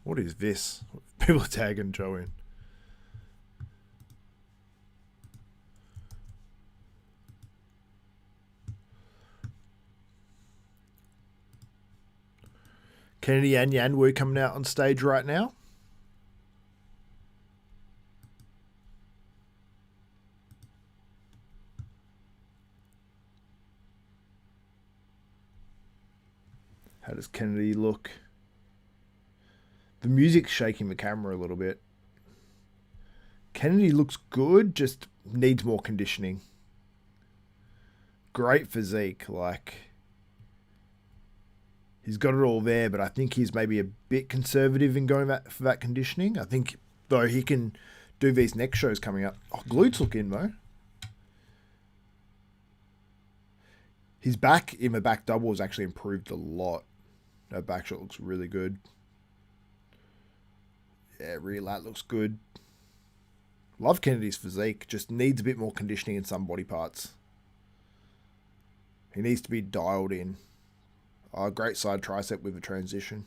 A: What is this? People are tagging Joe in. Kennedy and Yanwu coming out on stage right now. How does Kennedy look? The music's shaking the camera a little bit. Kennedy looks good, just needs more conditioning. Great physique, like... He's got it all there, but I think he's maybe a bit conservative in going for that conditioning. I think, though, he can do these next shows coming up. Oh, glutes look in, though. His back in the back double has actually improved a lot. That back shot looks really good. Yeah, rear lat looks good. Love Kennedy's physique. Just needs a bit more conditioning in some body parts. He needs to be dialed in. Oh, great side tricep with a transition.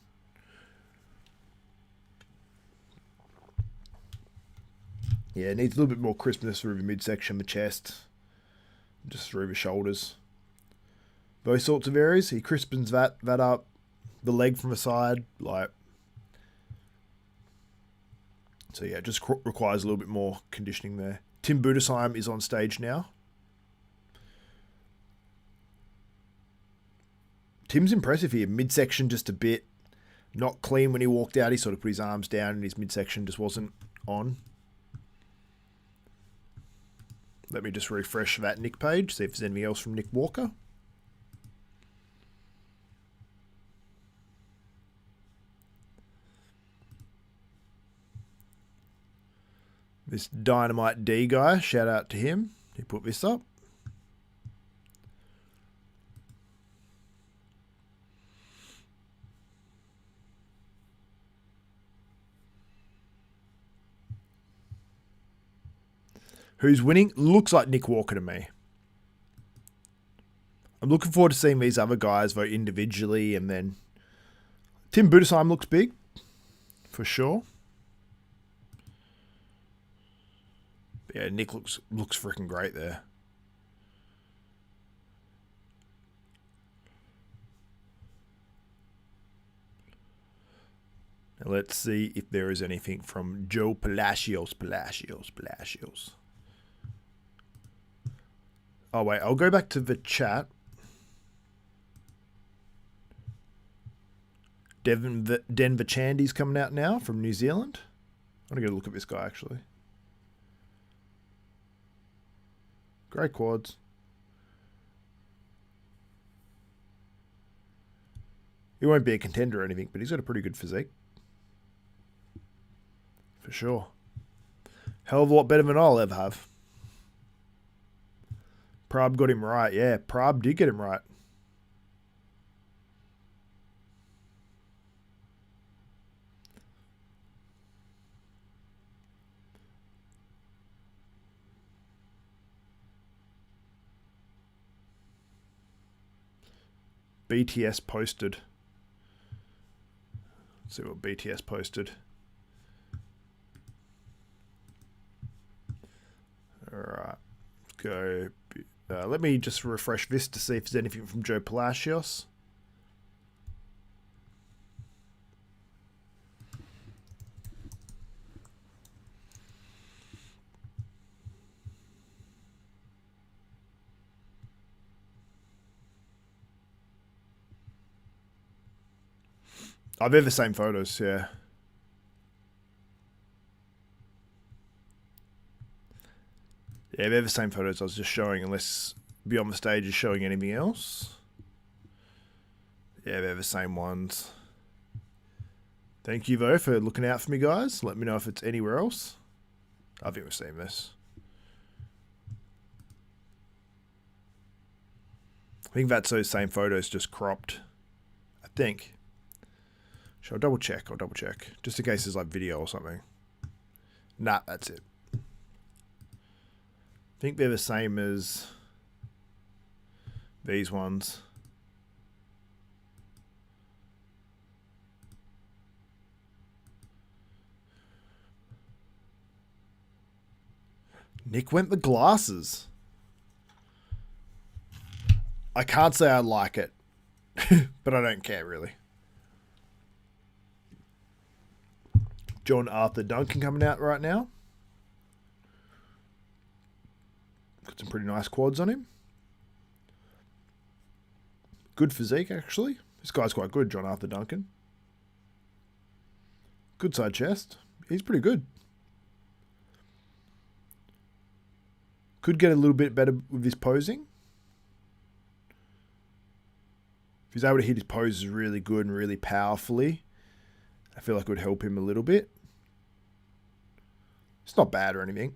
A: Yeah, needs a little bit more crispness through the midsection, the chest, just through the shoulders. Those sorts of areas, he crispens that up. The leg from the side, like... So yeah, just requires a little bit more conditioning there. Tim Budesheim is on stage now. Tim's impressive here. Midsection just a bit not clean when he walked out. He sort of put his arms down and his midsection just wasn't on. Let me just refresh that Nick page, see if there's anything else from Nick Walker. This Dynamite D guy, shout out to him. He put this up. Who's winning? Looks like Nick Walker to me. I'm looking forward to seeing these other guys vote individually, and then Tim Budesheim looks big, for sure. But yeah, Nick looks freaking great there. Now let's see if there is anything from Joe Palacios. Oh wait, I'll go back to the chat. Denver Chandy's coming out now from New Zealand. I'm going to go look at this guy, actually. Great quads. He won't be a contender or anything, but he's got a pretty good physique. For sure. Hell of a lot better than I'll ever have. Prab got him right. Yeah, Prab did get him right. BTS posted. Let's see what BTS posted. Alright, let's go. Let me just refresh this to see if there's anything from Joe Palacios. I've ever seen photos, yeah. Yeah, I've ever seen photos I was just showing, unless Beyond the Stage is showing anything else. Yeah, they're the same ones. Thank you, though, for looking out for me, guys. Let me know if it's anywhere else. I think we've seen this. I think that's those same photos just cropped. I think. Shall I double check? I'll double check. Just in case there's like video or something. Nah, that's it. I think they're the same as these ones. Nick went the glasses. I can't say I like it, but I don't care really. John Arthur Duncan coming out right now. Got some pretty nice quads on him. Good physique, actually. This guy's quite good, John Arthur Duncan. Good side chest. He's pretty good. Could get a little bit better with his posing. If he's able to hit his poses really good and really powerfully, I feel like it would help him a little bit. It's not bad or anything.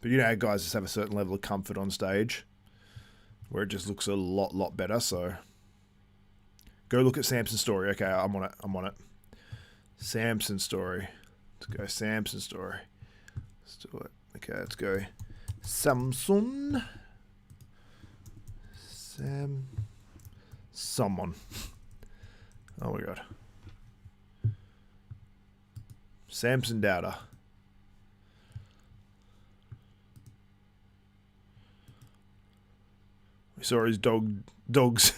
A: But you know, guys just have a certain level of comfort on stage where it just looks a lot better. So go look at Samson's story. Okay, I'm on it. Samson's story. Let's go Samson's story. Let's do it. Okay, let's go. Samson. Someone. Oh my god. Samson Dowder. We saw his dog's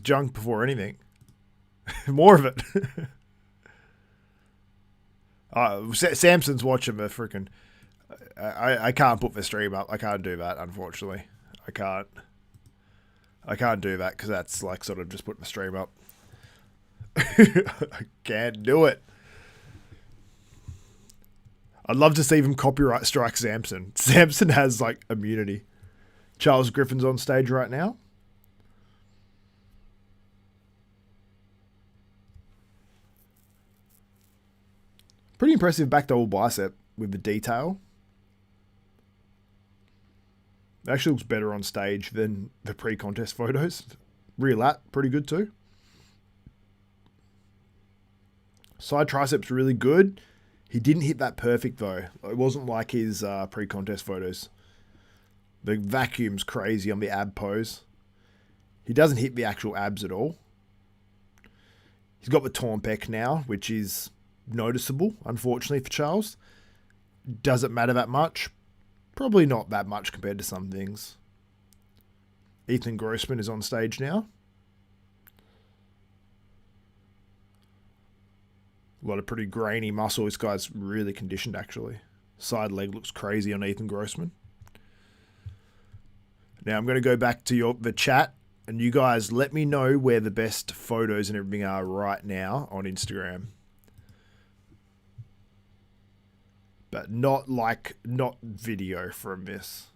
A: junk before anything. More of it. Samson's watching the freaking. I can't put the stream up. I can't do that, unfortunately. I can't do that because that's like sort of just putting the stream up. I can't do it. I'd love to see them copyright strike Samson. Samson has like immunity. Charles Griffin's on stage right now. Pretty impressive back double bicep with the detail. It actually looks better on stage than the pre-contest photos. Rear lat, pretty good too. Side triceps really good. He didn't hit that perfect though. It wasn't like his pre-contest photos. The vacuum's crazy on the ab pose. He doesn't hit the actual abs at all. He's got the torn pec now, which is noticeable, unfortunately for Charles. Does it matter that much? Probably not that much compared to some things. Ethan Grossman is on stage now. A lot of pretty grainy muscle. This guy's really conditioned, actually. Side leg looks crazy on Ethan Grossman. Now I'm going to go back to the chat, and you guys let me know where the best photos and everything are right now on Instagram. But not video from this.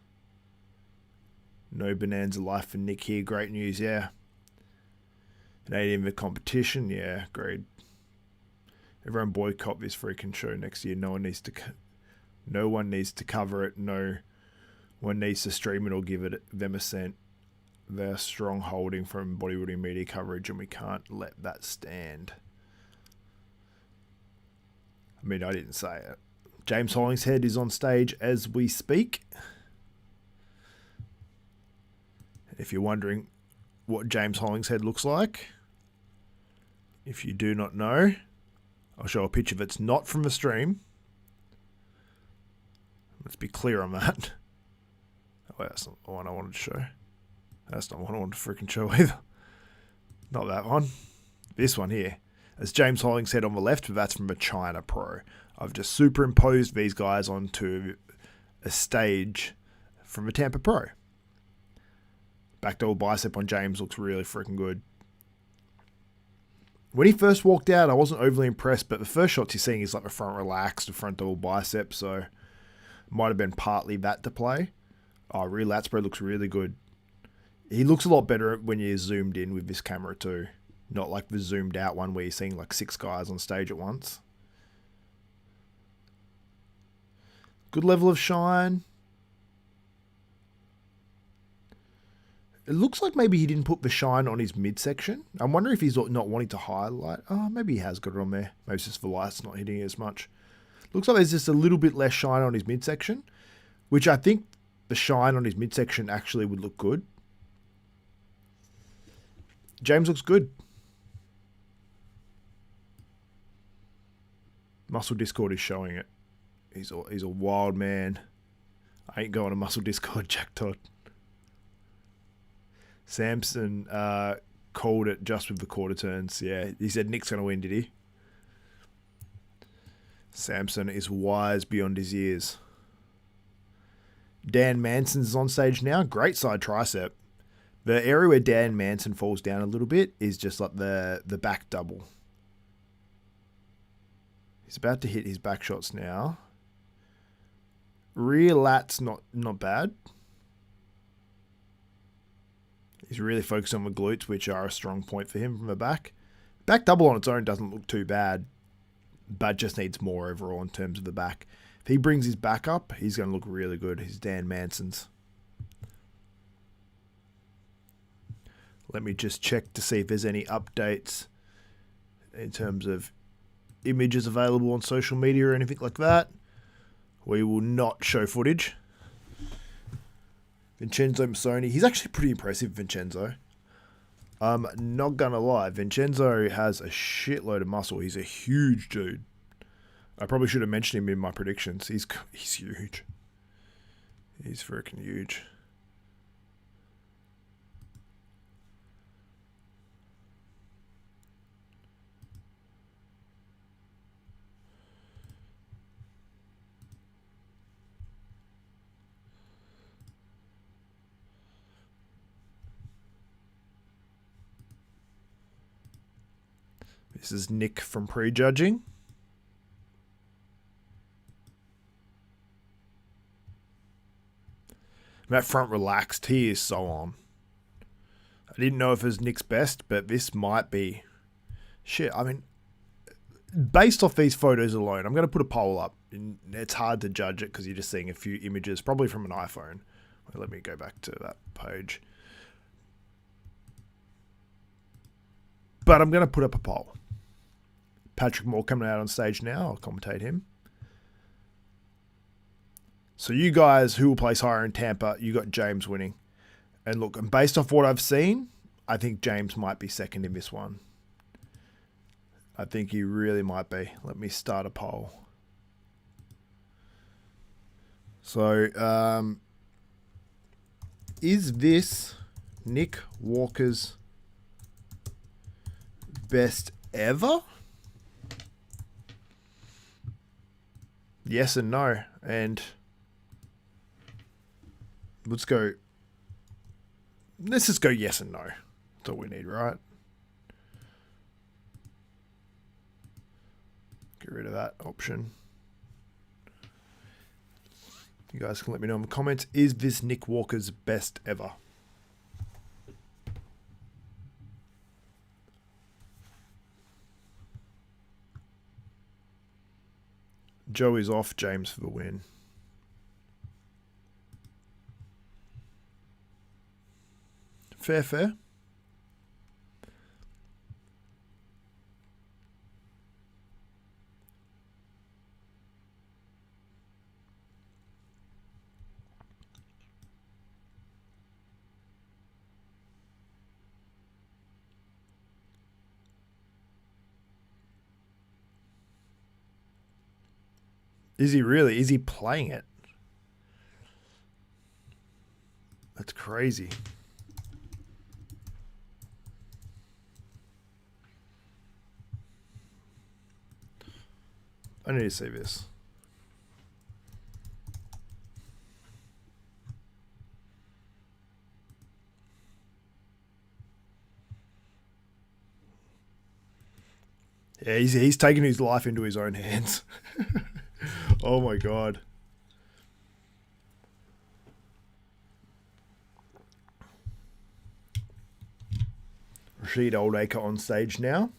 A: No Bonanza life for Nick here. Great news, yeah. It ain't even a competition, yeah, agreed. Everyone boycott this freaking show next year. No one needs to cover it. No one needs to stream it or give them a cent. They're strong holding from bodybuilding media coverage, and we can't let that stand. I mean, I didn't say it. James Hollingshead is on stage as we speak. If you're wondering what James Hollingshead looks like, if you do not know, I'll show a picture that's not from the stream. Let's be clear on that. Oh, that's not the one I wanted to show. That's not what I wanted to freaking show either. Not that one. This one here. It's James Hollingshead on the left, but that's from a China Pro. I've just superimposed these guys onto a stage from a Tampa Pro. Back double bicep on James looks really freaking good. When he first walked out, I wasn't overly impressed, but the first shots you're seeing is like the front relaxed, the front double bicep, so might have been partly that to play. Oh, rear lat spread looks really good. He looks a lot better when you're zoomed in with this camera too. Not like the zoomed out one where you're seeing like 6 guys on stage at once. Good level of shine. It looks like maybe he didn't put the shine on his midsection. I'm wondering if he's not wanting to highlight. Oh, maybe he has got it on there. Maybe it's just the light's not hitting it as much. Looks like there's just a little bit less shine on his midsection, which I think the shine on his midsection actually would look good. James looks good. Muscle Discord is showing it. He's a wild man. I ain't going to Muscle Discord, Jack Todd. Samson called it just with the quarter turns. Yeah, he said Nick's going to win, did he? Samson is wise beyond his years. Dan Manson's on stage now. Great side tricep. The area where Dan Manson falls down a little bit is just like the back double. He's about to hit his back shots now. Rear lat's not bad. He's really focused on the glutes, which are a strong point for him from the back. Back double on its own doesn't look too bad, but just needs more overall in terms of the back. If he brings his back up, he's going to look really good. He's Dan Manson's. Let me just check to see if there's any updates in terms of images available on social media or anything like that. We will not show footage. Vincenzo Missoni. He's actually pretty impressive, Vincenzo. I'm not going to lie. Vincenzo has a shitload of muscle. He's a huge dude. I probably should have mentioned him in my predictions. He's huge. He's freaking huge. This is Nick from Prejudging. That front relaxed, he is so on. I didn't know if it was Nick's best, but this might be. Shit, I mean, based off these photos alone, I'm going to put a poll up. It's hard to judge it because you're just seeing a few images, probably from an iPhone. Let me go back to that page. But I'm going to put up a poll. Patrick Moore coming out on stage now. I'll commentate him. So you guys who will place higher in Tampa, you got James winning. And look, and based off what I've seen, I think James might be second in this one. I think he really might be. Let me start a poll. So, is this Nick Walker's best ever? Yes and no. And let's just go yes and no. That's all we need, right? Get rid of that option. You guys can let me know in the comments. Is this Nick Walker's best ever? Joey's off, James for the win. Fair. Is he really? Is he playing it? That's crazy. I need to see this. Yeah, he's taken his life into his own hands. Oh my God. Rashid Oldacre on stage now.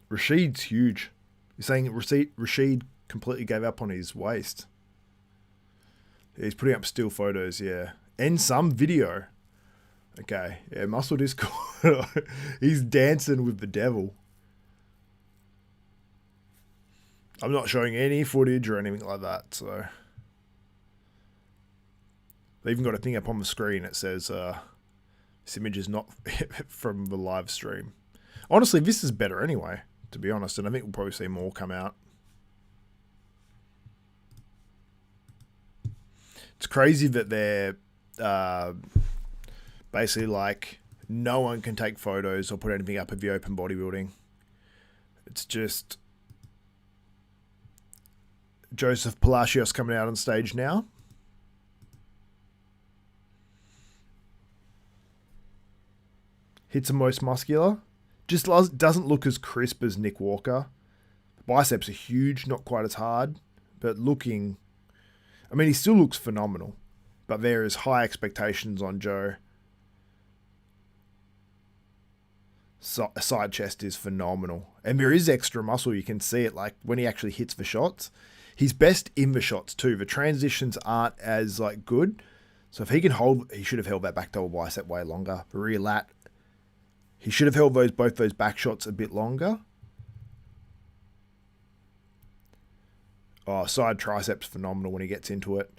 A: Rashid's huge. You're saying Rashid completely gave up on his waist. He's putting up still photos, yeah. And some video. Okay, yeah, Muscle Discord. He's dancing with the devil. I'm not showing any footage or anything like that, so. They even got a thing up on the screen that says this image is not from the live stream. Honestly, this is better anyway, to be honest, and I think we'll probably see more come out. It's crazy that they're basically like no one can take photos or put anything up of the open bodybuilding. It's just Joseph Palacios coming out on stage now. Hits the most muscular. Just doesn't look as crisp as Nick Walker. Biceps are huge, not quite as hard, but looking... I mean, he still looks phenomenal, but there is high expectations on Joe. Side chest is phenomenal. And there is extra muscle. You can see it like when he actually hits the shots. He's best in the shots too. The transitions aren't as like good. So if he can hold... He should have held that back double bicep way longer. The rear lat... He should have held both those back shots a bit longer. Oh, side triceps phenomenal when he gets into it.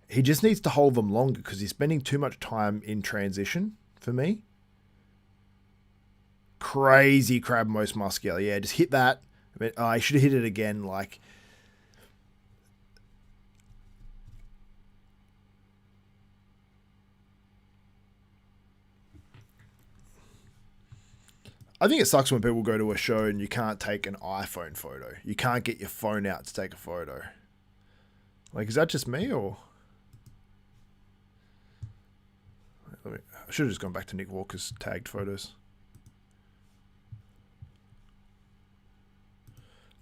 A: He just needs to hold them longer because he's spending too much time in transition for me. Crazy crab most muscular. Yeah, just hit that. I mean, I should have hit it again. Like, I think it sucks when people go to a show and you can't take an iPhone photo. You can't get your phone out to take a photo. Like, is that just me or... I should have just gone back to Nick Walker's tagged photos.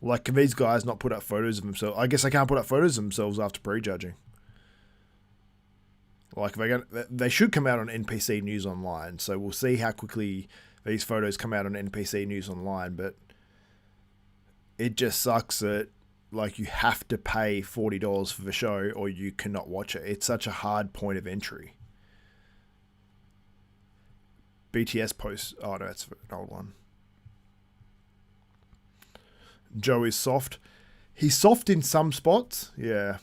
A: Like, can these guys not put up photos of themselves? I guess they can't put up photos of themselves after prejudging. Like, they should come out on NPC News Online, so we'll see how quickly these photos come out on NPC News Online, but it just sucks that, like, you have to pay $40 for the show or you cannot watch it. It's such a hard point of entry. BTS post. Oh, no, that's an old one. Joe is soft. He's soft in some spots. Yeah.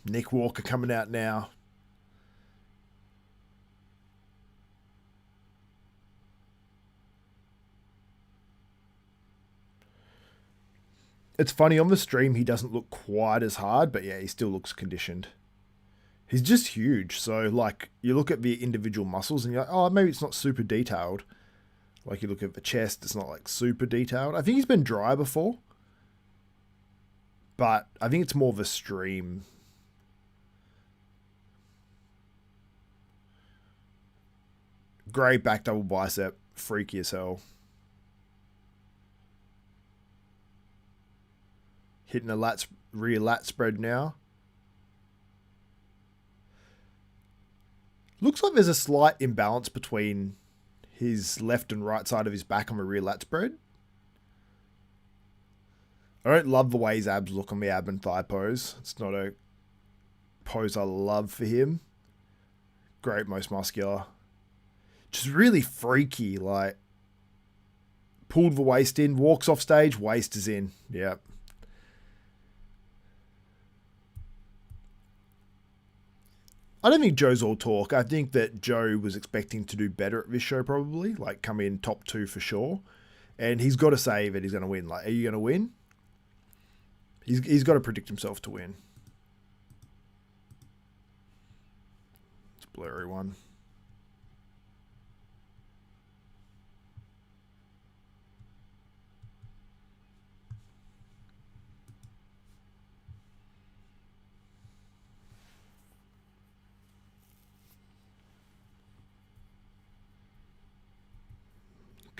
A: Nick Walker coming out now. It's funny, on the stream he doesn't look quite as hard, but yeah, he still looks conditioned. He's just huge, so like you look at the individual muscles and you're like, oh, maybe it's not super detailed. Like you look at the chest, it's not like super detailed. I think he's been dry before, but I think it's more of a stream. Great back double bicep, freaky as hell. Hitting a rear lat spread now. Looks like there's a slight imbalance between his left and right side of his back on the rear lat spread. I don't love the way his abs look on the ab and thigh pose. It's not a pose I love for him. Great most muscular. Just really freaky, like pulled the waist in, walks off stage, waist is in. Yep. I don't think Joe's all talk. I think that Joe was expecting to do better at this show probably, like come in top 2 for sure. And he's got to say that he's going to win. Like, are you going to win? He's got to predict himself to win. It's a blurry one.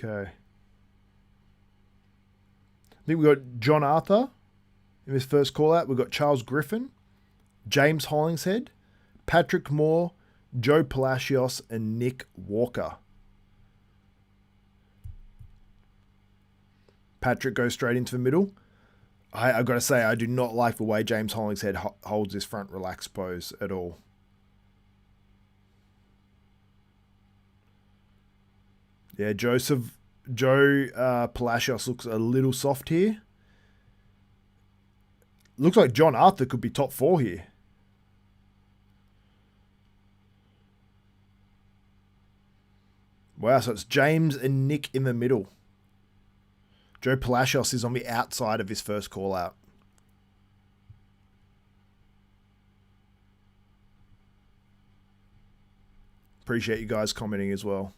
A: Okay. I think we've got John Arthur in his first call out. We've got Charles Griffin, James Hollingshead, Patrick Moore, Joe Palacios, and Nick Walker. Patrick goes straight into the middle. I've got to say, I do not like the way James Hollingshead holds his front relaxed pose at all. Yeah, Joe Palacios looks a little soft here. Looks like John Arthur could be top 4 here. Wow, so it's James and Nick in the middle. Joe Palacios is on the outside of his first call out. Appreciate you guys commenting as well.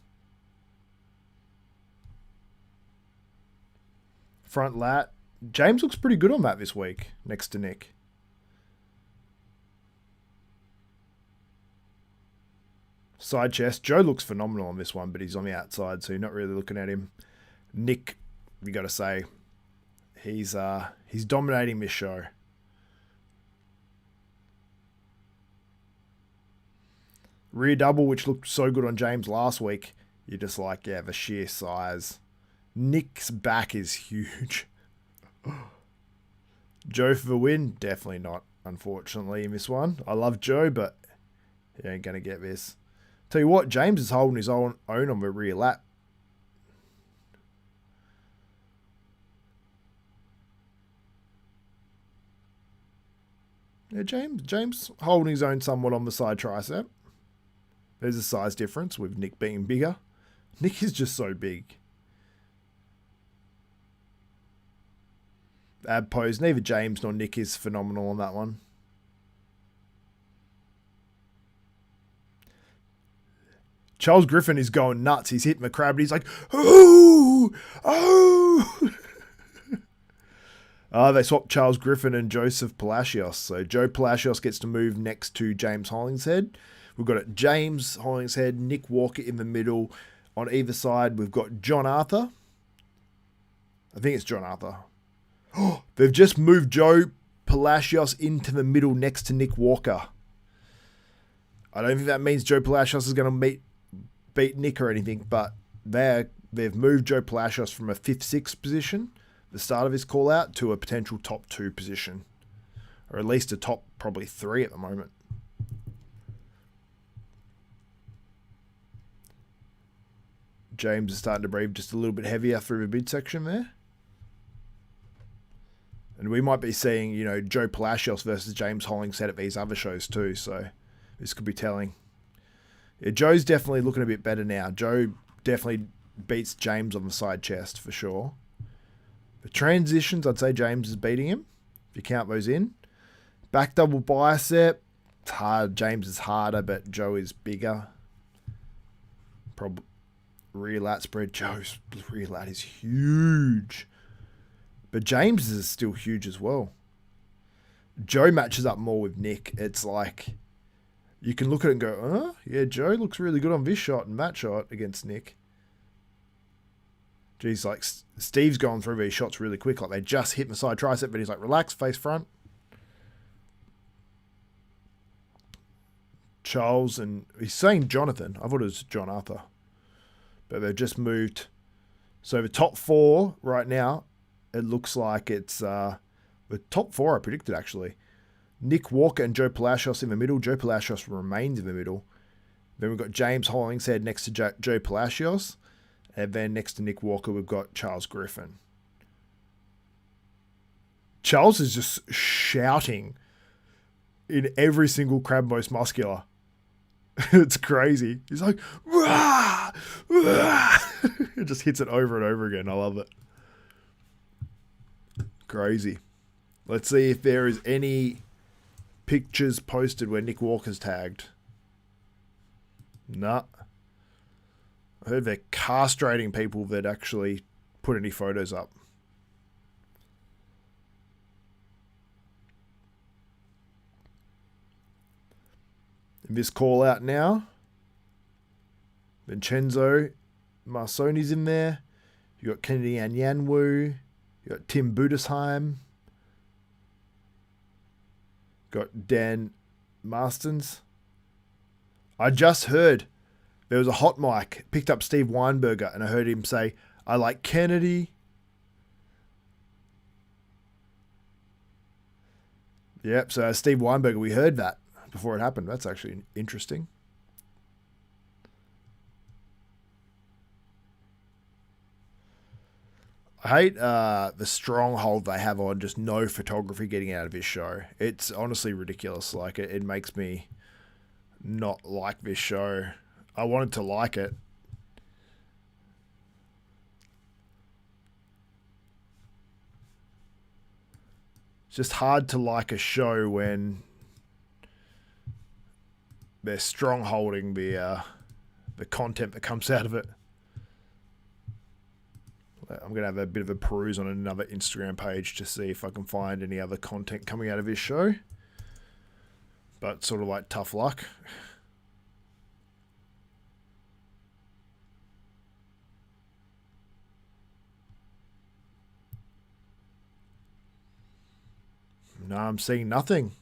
A: Front lat. James looks pretty good on that this week, next to Nick. Side chest. Joe looks phenomenal on this one, but he's on the outside, so you're not really looking at him. Nick, you got to say, he's dominating this show. Rear double, which looked so good on James last week. You're just like, yeah, the sheer size. Nick's back is huge. Joe for the win? Definitely not, unfortunately, in this one. I love Joe, but he ain't going to get this. Tell you what, James is holding his own on the rear lap. Yeah, James holding his own somewhat on the side tricep. There's a size difference with Nick being bigger. Nick is just so big. Ab pose. Neither James nor Nick is phenomenal on that one. Charles Griffin is going nuts. He's hitting the crab and he's like, oh, oh. They swapped Charles Griffin and Joseph Palacios. So Joe Palacios gets to move next to James Hollingshead. We've got it James Hollingshead, Nick Walker in the middle. On either side, we've got John Arthur. I think it's John Arthur. Oh, they've just moved Joe Palacios into the middle next to Nick Walker. I don't think that means Joe Palacios is going to beat Nick or anything, but they've moved Joe Palacios from a 5th, 6th position, the start of his call out, to a potential top 2 position, or at least a top probably 3 at the moment. James is starting to breathe just a little bit heavier through the midsection there. And we might be seeing, Joe Palacios versus James Hollingshead at these other shows too, so this could be telling. Yeah, Joe's definitely looking a bit better now. Joe definitely beats James on the side chest for sure. The transitions, I'd say James is beating him, if you count those in. Back double bicep, it's hard. James is harder, but Joe is bigger. Probably rear lat spread. Joe's rear lat is huge. But James is still huge as well. Joe matches up more with Nick. It's like, you can look at it and go, yeah, Joe looks really good on this shot and that shot against Nick. Geez, like, Steve's going through these shots really quick. Like, they just hit the side tricep, but he's like, relax, face front. Charles, and he's saying Jonathan. I thought it was John Arthur. But they've just moved. So the top 4 right now, it looks like it's the top 4 I predicted, actually. Nick Walker and Joe Palacios in the middle. Joe Palacios remains in the middle. Then we've got James Hollingshead next to Joe Palacios. And then next to Nick Walker, we've got Charles Griffin. Charles is just shouting in every single crab most muscular. It's crazy. He's like, rah, rah. It just hits it over and over again. I love it. Crazy. Let's see if there is any pictures posted where Nick Walker's tagged. Nah. I heard they're castrating people that actually put any photos up. In this call out now, Vincenzo Marsoni's in there. You got Kennedy Anyanwu. You got Tim Budesheim. Got Dan Marstons. I just heard there was a hot mic, picked up Steve Weinberger, and I heard him say, I like Kennedy. Yep, so Steve Weinberger, we heard that before it happened. That's actually interesting. I hate the stronghold they have on just no photography getting out of his show. It's honestly ridiculous. Like, it makes me not like this show. I wanted to like it. It's just hard to like a show when they're strongholding the content that comes out of it. I'm going to have a bit of a peruse on another Instagram page to see if I can find any other content coming out of his show. But sort of like tough luck. No, I'm seeing nothing.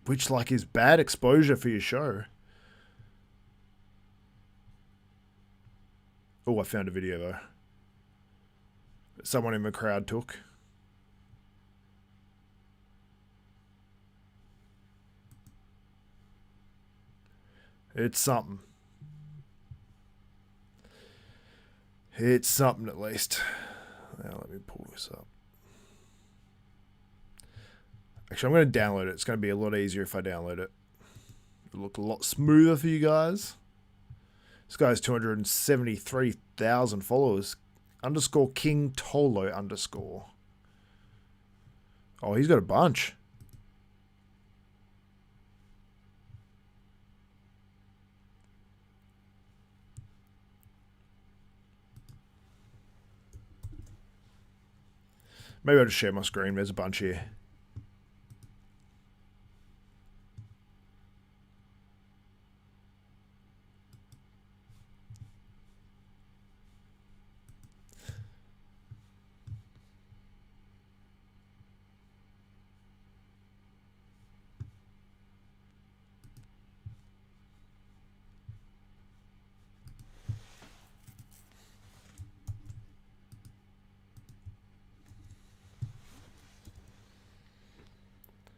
A: Which, like, is bad exposure for your show. Oh, I found a video, though. That someone in the crowd took. It's something. It's something, at least. Now, let me pull this up. Actually, I'm going to download it. It's going to be a lot easier if I download it. It'll look a lot smoother for you guys. This guy's 273,000 followers. Underscore King Tolo underscore. Oh, he's got a bunch. Maybe I'll just share my screen. There's a bunch here.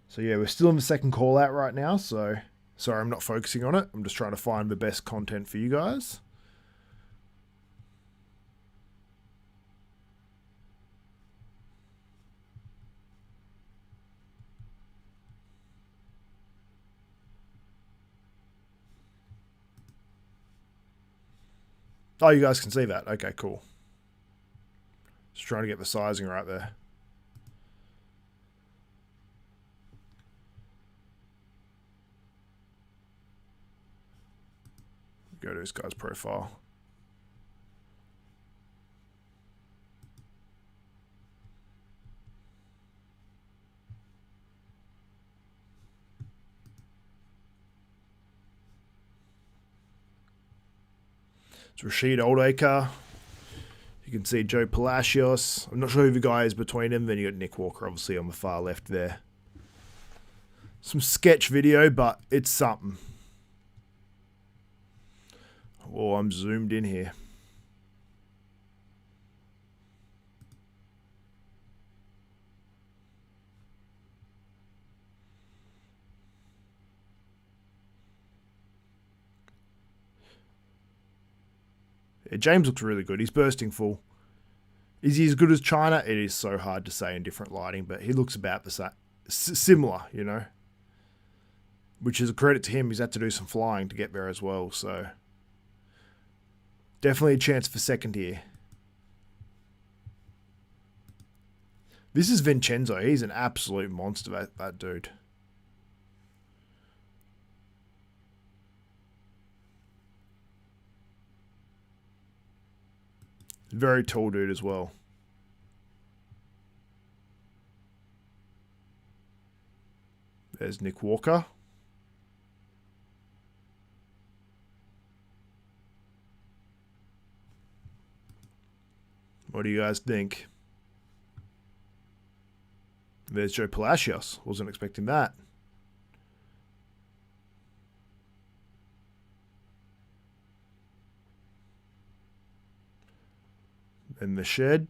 A: So yeah, we're still in the second call out right now, so sorry I'm not focusing on it. I'm just trying to find the best content for you guys. Oh, you guys can see that. Okay, cool. Just trying to get the sizing right there. Go to this guy's profile. It's Rashid Oldacre. You can see Joe Palacios. I'm not sure who the guy is between them. Then you got Nick Walker, obviously, on the far left there. Some sketch video, but it's something. Oh, I'm zoomed in here. Yeah, James looks really good. He's bursting full. Is he as good as China? It is so hard to say in different lighting, but he looks about the same. Similar, you know. Which is a credit to him. He's had to do some flying to get there as well, so... Definitely a chance for second here. This is Vincenzo. He's an absolute monster, that dude. Very tall dude as well. There's Nick Walker. What do you guys think? There's Joe Palacios. Wasn't expecting that. And the shed.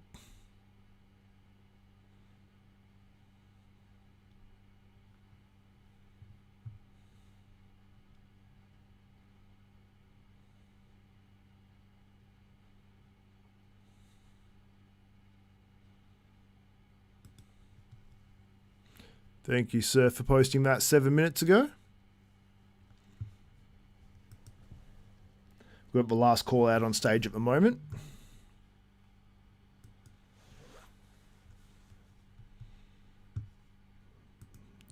A: Thank you, sir, for posting that 7 minutes ago. We've got the last call out on stage at the moment.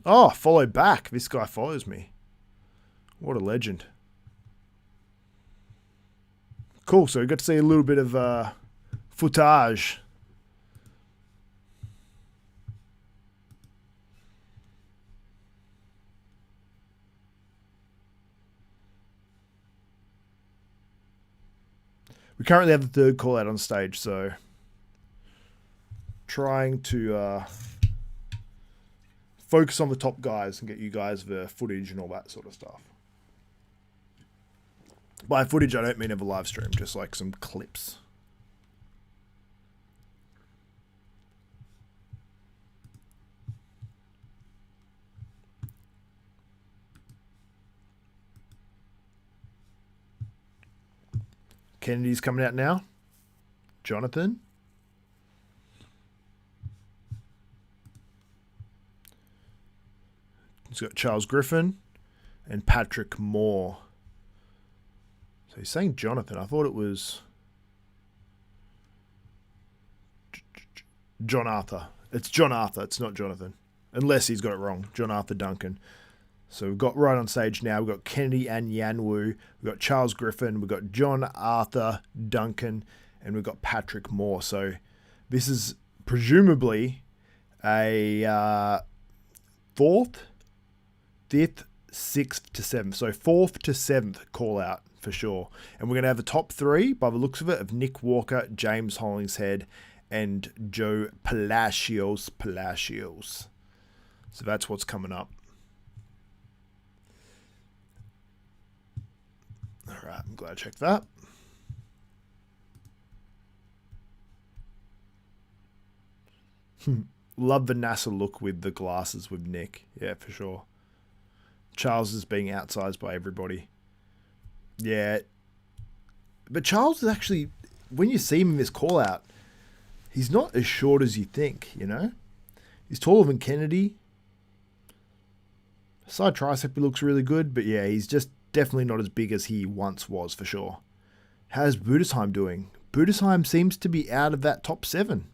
A: Oh, follow back. This guy follows me. What a legend. Cool, so we got to see a little bit of footage. We currently have the third call out on stage, so trying to focus on the top guys and get you guys the footage and all that sort of stuff. By footage, I don't mean of a live stream, just like some clips. Kennedy's coming out now. Jonathan. He's got Charles Griffin and Patrick Moore. So he's saying Jonathan. I thought it was John Arthur. It's John Arthur. It's not Jonathan. Unless he's got it wrong. John Arthur Duncan. So we've got right on stage now, we've got Kennedy and Yanwu, we've got Charles Griffin, we've got John Arthur Duncan, and we've got Patrick Moore. So this is presumably a 4th, 5th, 6th to 7th. So 4th to 7th call out for sure. And we're going to have the top 3, by the looks of it, of Nick Walker, James Hollingshead, and Joe Palacios. So that's what's coming up. All right, I'm glad I checked that. Love the NASA look with the glasses with Nick. Yeah, for sure. Charles is being outsized by everybody. Yeah. But Charles is actually, when you see him in this call out, he's not as short as you think, you know? He's taller than Kennedy. Side tricep looks really good, but yeah, he's just definitely not as big as he once was, for sure. How's Budesheim doing? Budesheim seems to be out of that top 7.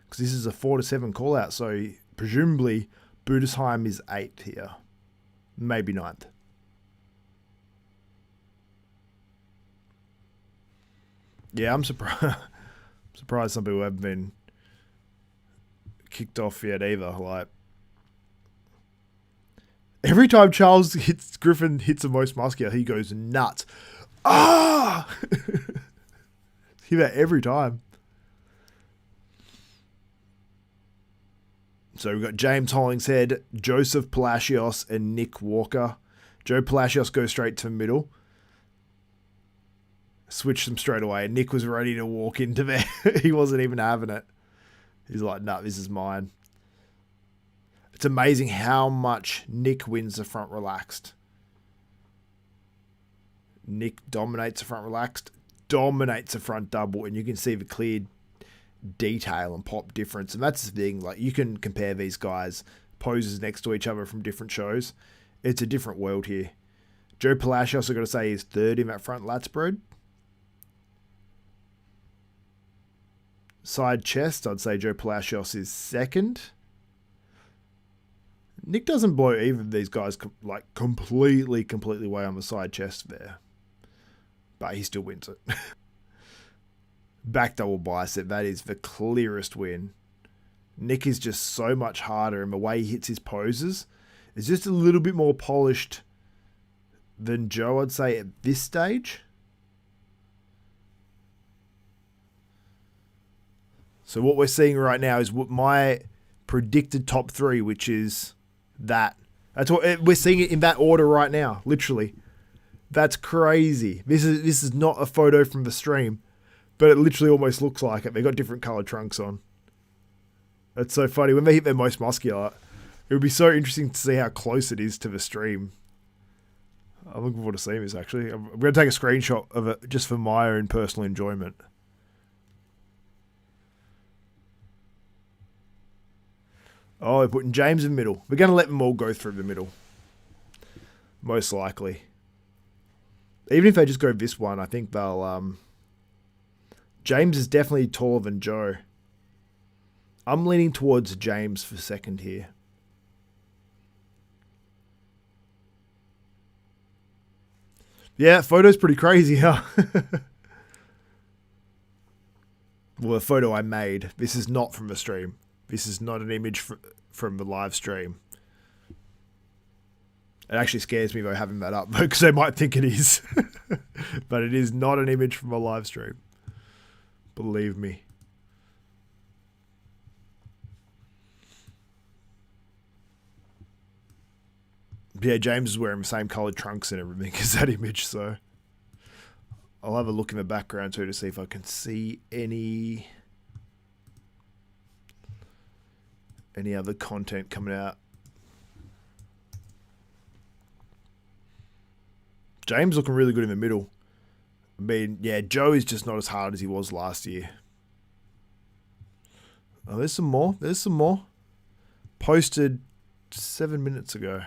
A: Because this is a 4 to 7 call out. So presumably Budesheim is 8th here. Maybe 9th. Yeah, I'm surprised some people haven't been kicked off yet either. Like, every time Griffin hits the most muscular, he goes nuts. Ah! Hear that every time. So we've got James Hollingshead, Joseph Palacios, and Nick Walker. Joe Palacios goes straight to the middle. Switched them straight away. Nick was ready to walk into there. He wasn't even having it. He's like, nah, this is mine. It's amazing how much Nick wins the front relaxed. Nick dominates the front relaxed, dominates the front double, and you can see the clear detail and pop difference. And that's the thing, like, you can compare these guys, poses next to each other from different shows. It's a different world here. Joe Palacios, I've got to say, is 3rd in that front lat spread. Side chest, I'd say Joe Palacios is 2nd. Nick doesn't blow either of these guys like completely away on the side chest there. But he still wins it. Back double bicep, that is the clearest win. Nick is just so much harder, and the way he hits his poses is just a little bit more polished than Joe, I'd say, at this stage. So what we're seeing right now is what my predicted top 3, which is that. That's what we're seeing it in that order right now, literally. That's crazy. This is not a photo from the stream, but it literally almost looks like it. They got different colored trunks on. That's so funny. When they hit their most muscular, it would be so interesting to see how close it is to the stream. I'm looking forward to seeing this, actually. I'm going to take a screenshot of it just for my own personal enjoyment. Oh, they're putting James in the middle. We're going to let them all go through the middle. Most likely. Even if they just go this one, I think they'll... James is definitely taller than Joe. I'm leaning towards James for second here. Yeah, photo's pretty crazy, huh? Well, the photo I made. This is not from the stream. This is not an image from the live stream. It actually scares me though having that up because they might think it is. But it is not an image from a live stream. Believe me. Yeah, James is wearing the same coloured trunks and everything as that image, so I'll have a look in the background too to see if I can see any other content coming out. James looking really good in the middle. I mean, yeah, Joe is just not as hard as he was last year. Oh, there's some more. There's some more. Posted 7 minutes ago.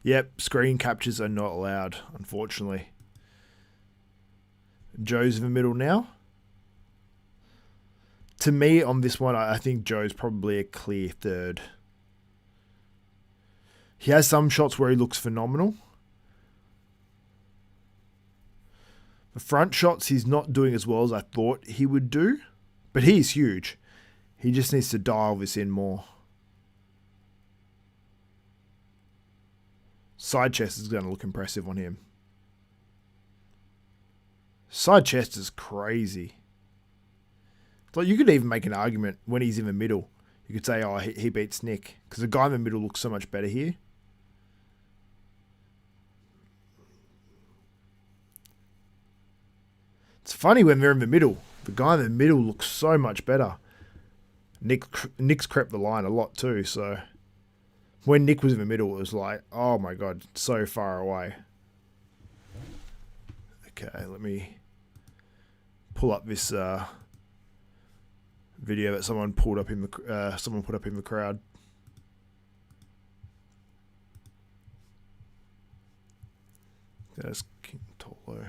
A: Yep, screen captures are not allowed, unfortunately. Joe's in the middle now. To me, on this one, I think Joe's probably a clear third. He has some shots where he looks phenomenal. The front shots, he's not doing as well as I thought he would do. But he is huge. He just needs to dial this in more. Side chest is going to look impressive on him. Side chest is crazy. Like you could even make an argument when he's in the middle. You could say, oh, he beats Nick. Because the guy in the middle looks so much better here. It's funny when they're in the middle. The guy in the middle looks so much better. Nick's crept the line a lot too, so... When Nick was in the middle, it was like, oh my god, so far away. Okay, let me pull up this video that someone put up in the crowd. That's King Tolo.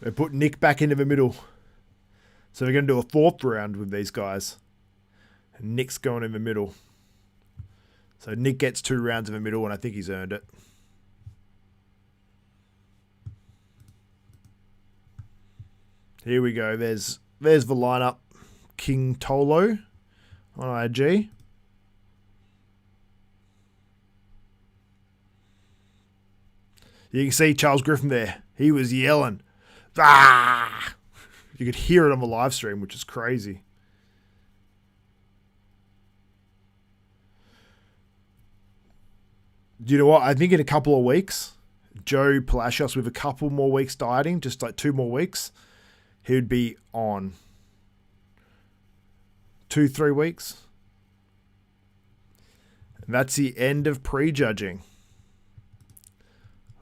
A: They put Nick back into the middle. So they're going to do a 4th round with these guys. And Nick's going in the middle. So Nick gets 2 rounds in the middle, and I think he's earned it. Here we go. There's the lineup. King Tolo on IG. You can see Charles Griffin there. He was yelling. Ah! You could hear it on the live stream, which is crazy. Do you know what? I think in a couple of weeks, Joe Palacios with a couple more weeks dieting, just like 2 more weeks, he would be on. 2-3 weeks. And that's the end of prejudging.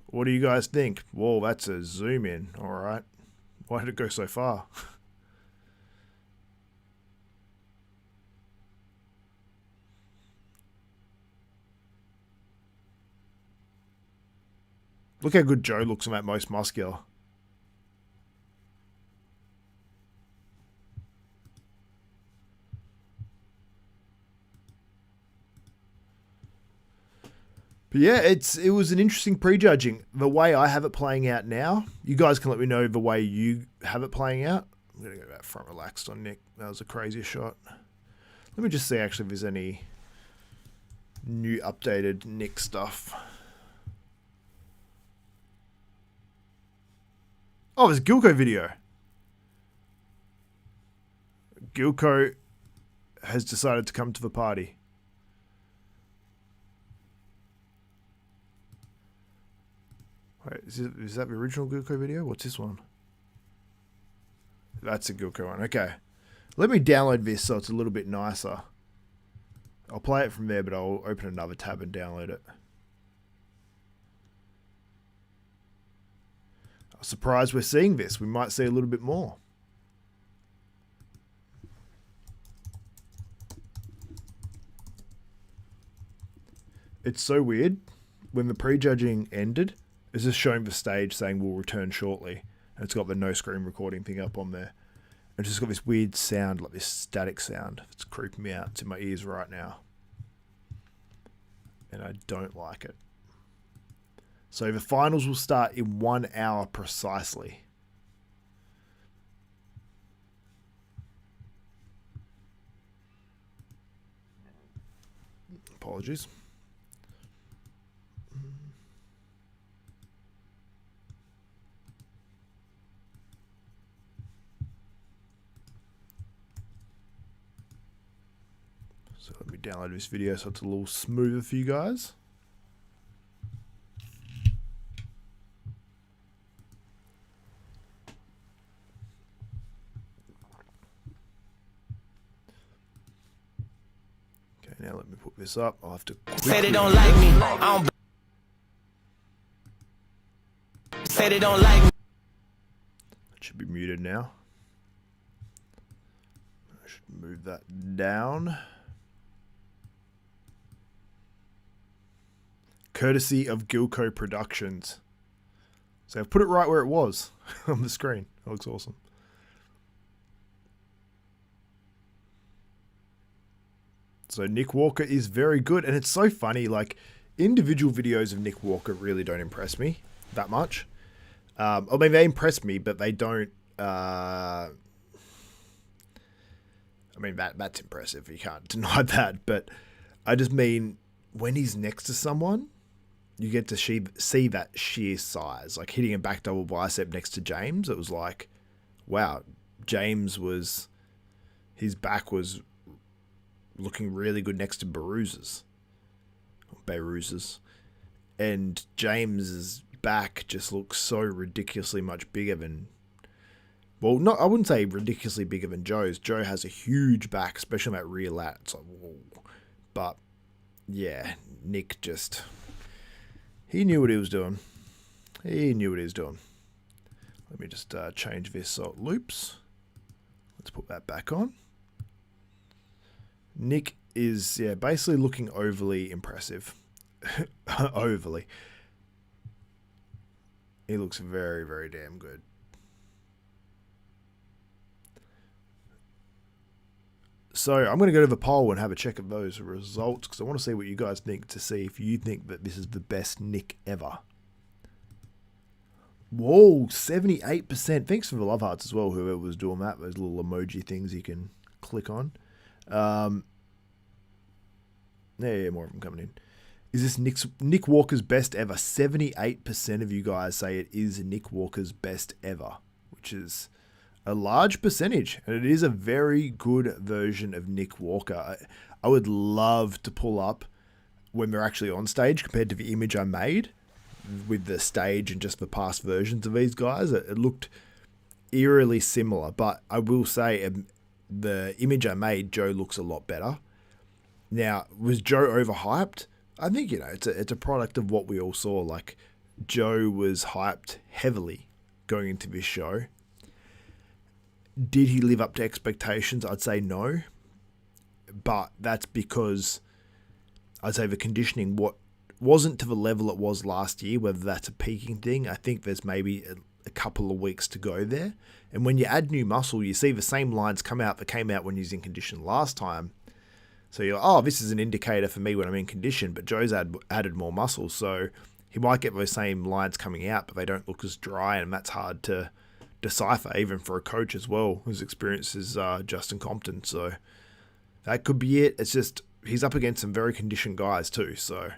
A: What do you guys think? Whoa, that's a zoom in. All right. Why did it go so far? Look how good Joe looks on that most muscular. But Yeah, it was an interesting prejudging. The way I have it playing out now, you guys can let me know the way you have it playing out. I'm going to go back front relaxed on Nick. That was a crazy shot. Let me just see actually if there's any new updated Nick stuff. Oh, there's a Gilco video. Gilco has decided to come to the party. Wait, is that the original Gilco video? What's this one? That's a Gilco one. Okay. Let me download this so it's a little bit nicer. I'll play it from there, but I'll open another tab and download it. I'm surprised we're seeing this. We might see a little bit more. It's so weird. When the prejudging ended, it's just showing the stage saying we'll return shortly. And it's got the no screen recording thing up on there. And it's just got this weird sound, like this static sound. It's creeping me out. It's in my ears right now. And I don't like it. So the finals will start in 1 hour precisely. Apologies. So let me download this video so it's a little smoother for you guys. Okay, now let me put this up. I'll have to
E: Say they don't like me. Say they don't like me.
A: It should be muted now. I should move that down. Courtesy of Gilco Productions. So I've put it right where it was on the screen. That looks awesome. So Nick Walker is very good. And it's so funny. Like, individual videos of Nick Walker really don't impress me that much. I mean, they impress me, but they don't... I mean, that's impressive. You can't deny that. But I just mean, when he's next to someone, you get to see that sheer size. Like hitting a back double bicep next to James, it was like, wow, James was... His back was looking really good next to Beruza's. And James's back just looks so ridiculously much bigger than... Well, not, I wouldn't say ridiculously bigger than Joe's. Joe has a huge back, especially on that rear lat. It's like, whoa. But, yeah, Nick just... He knew what he was doing. Let me just change this so it loops. Let's put that back on. Nick is, yeah, basically looking overly impressive. Overly. He looks very, very damn good. So I'm going to go to the poll and have a check of those results because I want to see what you guys think, to see if you think that this is the best Nick ever. Whoa, 78%. Thanks for the love hearts as well, whoever was doing that. Those little emoji things you can click on. Yeah, more of them coming in. Is this Nick Walker's best ever? 78% of you guys say it is Nick Walker's best ever, which is a large percentage, and it is a very good version of Nick Walker. I would love to pull up when they're actually on stage compared to the image I made with the stage and just the past versions of these guys. It looked eerily similar, but I will say the image I made, Joe looks a lot better. Now, was Joe overhyped? I think, it's a product of what we all saw. Like, Joe was hyped heavily going into this show. Did he live up to expectations? I'd say no. But that's because I'd say the conditioning wasn't to the level it was last year, whether that's a peaking thing. I think there's maybe a couple of weeks to go there. And when you add new muscle, you see the same lines come out that came out when he was in condition last time. So you're like, oh, this is an indicator for me when I'm in condition, but Joe's added more muscle, so he might get those same lines coming out, but they don't look as dry, and that's hard to decipher, even for a coach as well, whose experience is Justin Compton. So that could be it. It's just he's up against some very conditioned guys too, so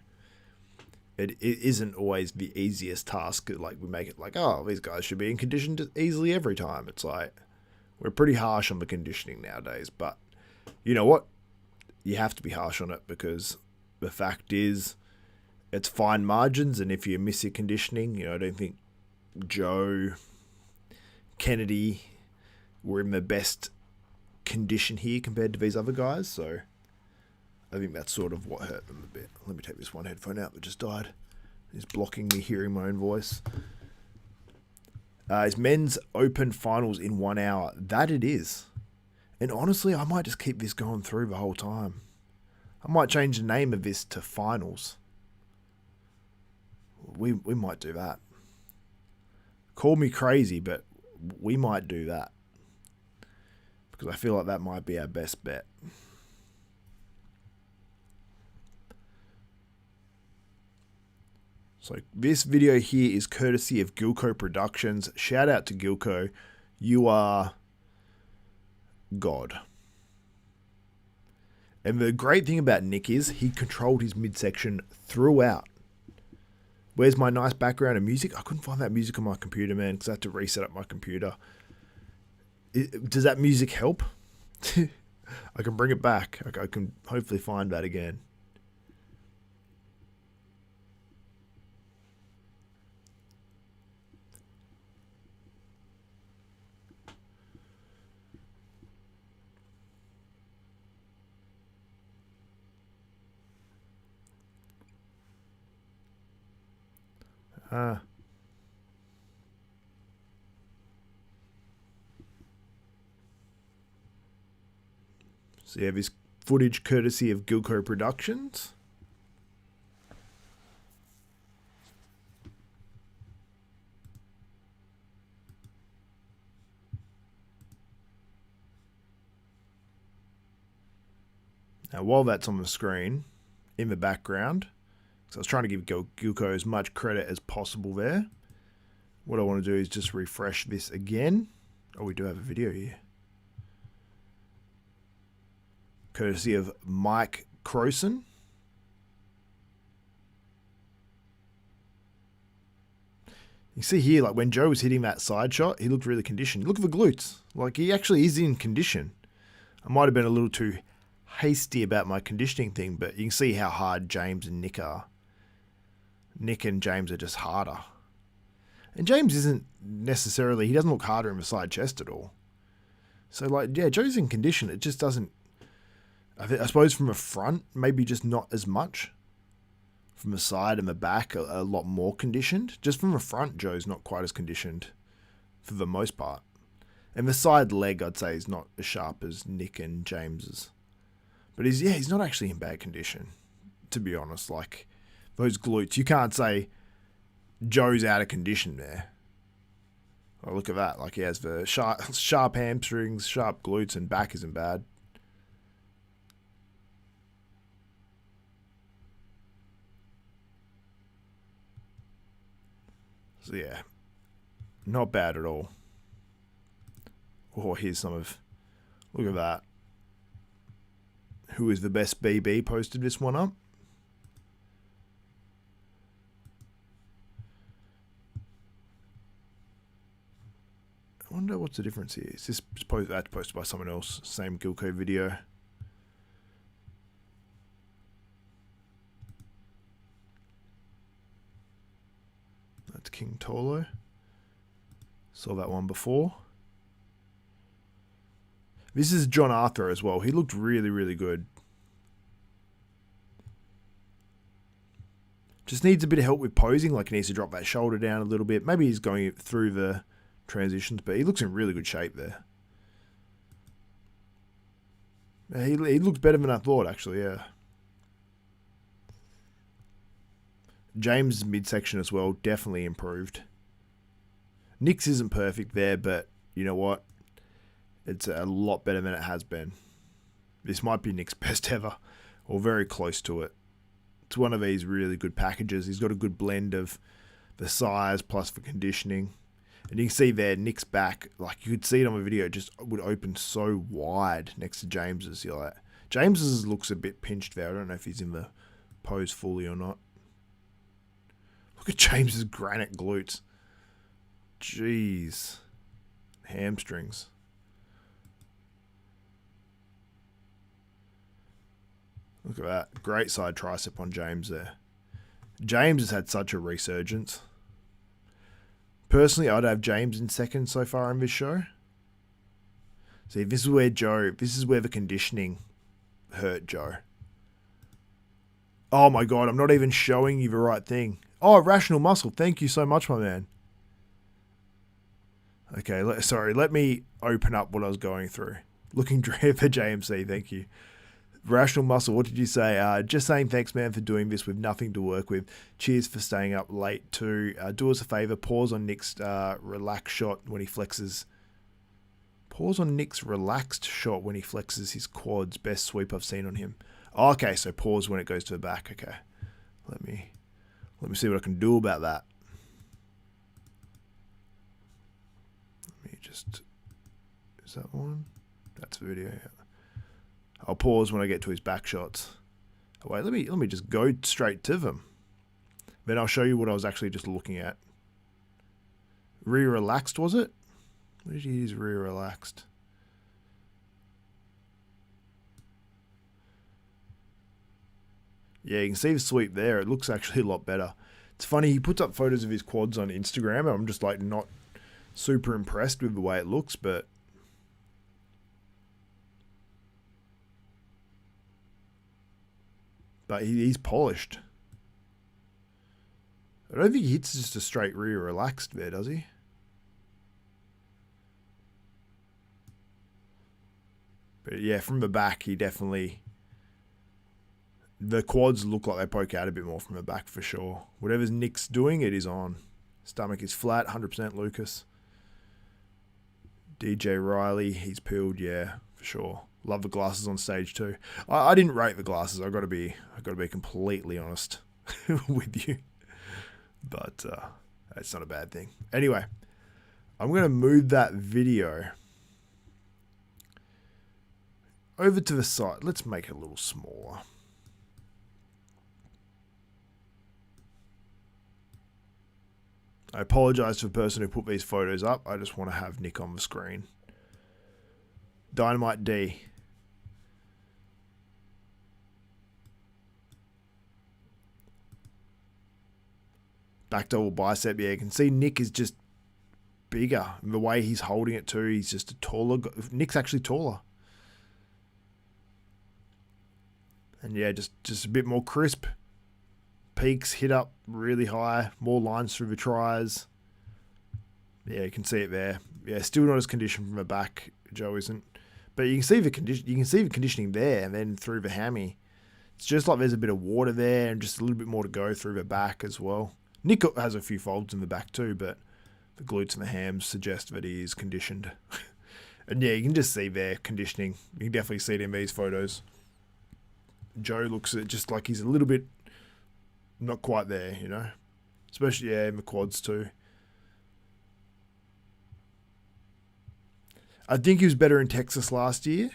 A: it isn't always the easiest task. Like, we make it like, oh, these guys should be in condition easily every time. It's like, we're pretty harsh on the conditioning nowadays, but you know what? You have to be harsh on it, because the fact is, it's fine margins, and if you miss your conditioning, I don't think Joe, Kennedy were in the best condition here compared to these other guys, so I think that's sort of what hurt them a bit. Let me take this one headphone out that just died. It's blocking me hearing my own voice. It's men's open finals in 1 hour. That it is. And honestly, I might just keep this going through the whole time. I might change the name of this to finals. We might do that. Call me crazy, but we might do that. Because I feel like that might be our best bet. So this video here is courtesy of Gilco Productions. Shout out to Gilco. You are God. And the great thing about Nick is he controlled his midsection throughout. Where's my nice background and music? I couldn't find that music on my computer, man, because I had to reset up my computer. Does that music help? I can bring it back. I can hopefully find that again. So you have this footage courtesy of Gilco Productions. Now, while that's on the screen, in the background, so I was trying to give Gilco as much credit as possible there. What I want to do is just refresh this again. Oh, we do have a video here. Courtesy of Mike Croson. You see here, like when Joe was hitting that side shot, he looked really conditioned. Look at the glutes. Like, he actually is in condition. I might have been a little too hasty about my conditioning thing, but you can see how hard James and Nick are. Nick and James are just harder. And James isn't necessarily, he doesn't look harder in the side chest at all. So, like, yeah, Joe's in condition. It just doesn't, I suppose from the front, maybe just not as much. From the side and the back, a lot more conditioned. Just from the front, Joe's not quite as conditioned for the most part. And the side leg, I'd say, is not as sharp as Nick and James's. But he's not actually in bad condition, to be honest. Like, those glutes, you can't say Joe's out of condition there. Oh, look at that. Like, he has the sharp hamstrings, sharp glutes, and back isn't bad. So, yeah, not bad at all. Oh, here's some of, look at that. Who is the best BB posted this one up. I wonder what's the difference here. Is this posted by someone else? Same Gilco video. That's King Tolo. Saw that one before. This is John Arthur as well. He looked really, really good. Just needs a bit of help with posing. Like, he needs to drop that shoulder down a little bit. Maybe he's going through the transitions, but he looks in really good shape there. He looks better than I thought, actually, yeah. James' midsection as well, definitely improved. Nick's isn't perfect there, but you know what? It's a lot better than it has been. This might be Nick's best ever, or very close to it. It's one of these really good packages. He's got a good blend of the size plus the conditioning. And you can see there, Nick's back, like you could see it on the video, it just would open so wide next to James's. You're like, James's looks a bit pinched there. I don't know if he's in the pose fully or not. Look at James's granite glutes. Jeez. Hamstrings. Look at that. Great side tricep on James there. James has had such a resurgence. Personally, I'd have James in second so far in this show. See, this is where the conditioning hurt Joe. Oh my God, I'm not even showing you the right thing. Oh, Rational Muscle, thank you so much, my man. Okay, let me open up what I was going through. Looking for JMC, thank you. Rational Muscle, what did you say? Just saying thanks, man, for doing this with nothing to work with. Cheers for staying up late too. Do us a favor, pause on Nick's relaxed shot when he flexes. Pause on Nick's relaxed shot when he flexes his quads. Best sweep I've seen on him. Oh, okay, so pause when it goes to the back. Okay, let me see what I can do about that. Let me just. Is that one? That's the video. Yeah. I'll pause when I get to his back shots. Oh, wait, let me just go straight to them. Then I'll show you what I was actually just looking at. Rear relaxed, was it? What did you use rear relaxed? Yeah, you can see the sweep there. It looks actually a lot better. It's funny, he puts up photos of his quads on Instagram, and I'm just like not super impressed with the way it looks, but he's polished. I don't think he hits just a straight rear relaxed there, does he? But yeah, from the back, he definitely... The quads look like they poke out a bit more from the back for sure. Whatever's Nick's doing, it is on. Stomach is flat, 100% Lucas. DJ Riley, he's peeled, yeah, for sure. Love the glasses on stage too. I didn't rate the glasses. I got to be completely honest with you. But that's not a bad thing. Anyway, I'm going to move that video over to the side. Let's make it a little smaller. I apologize to the person who put these photos up. I just want to have Nick on the screen. Dynamite D. Back double bicep. Yeah, you can see Nick is just bigger. And the way he's holding it too, he's just a taller. Nick's actually taller. And yeah, just a bit more crisp. Peaks hit up really high. More lines through the tries. Yeah, you can see it there. Yeah, still not as conditioned from the back. Joe isn't. But you can see the conditioning there, and then through the hammy. It's just like there's a bit of water there, and just a little bit more to go through the back as well. Nick has a few folds in the back too, but the glutes and the hams suggest that he is conditioned. And yeah, you can just see there conditioning. You can definitely see it in these photos. Joe looks at just like he's a little bit not quite there, you know, especially yeah in the quads too. I think he was better in Texas last year.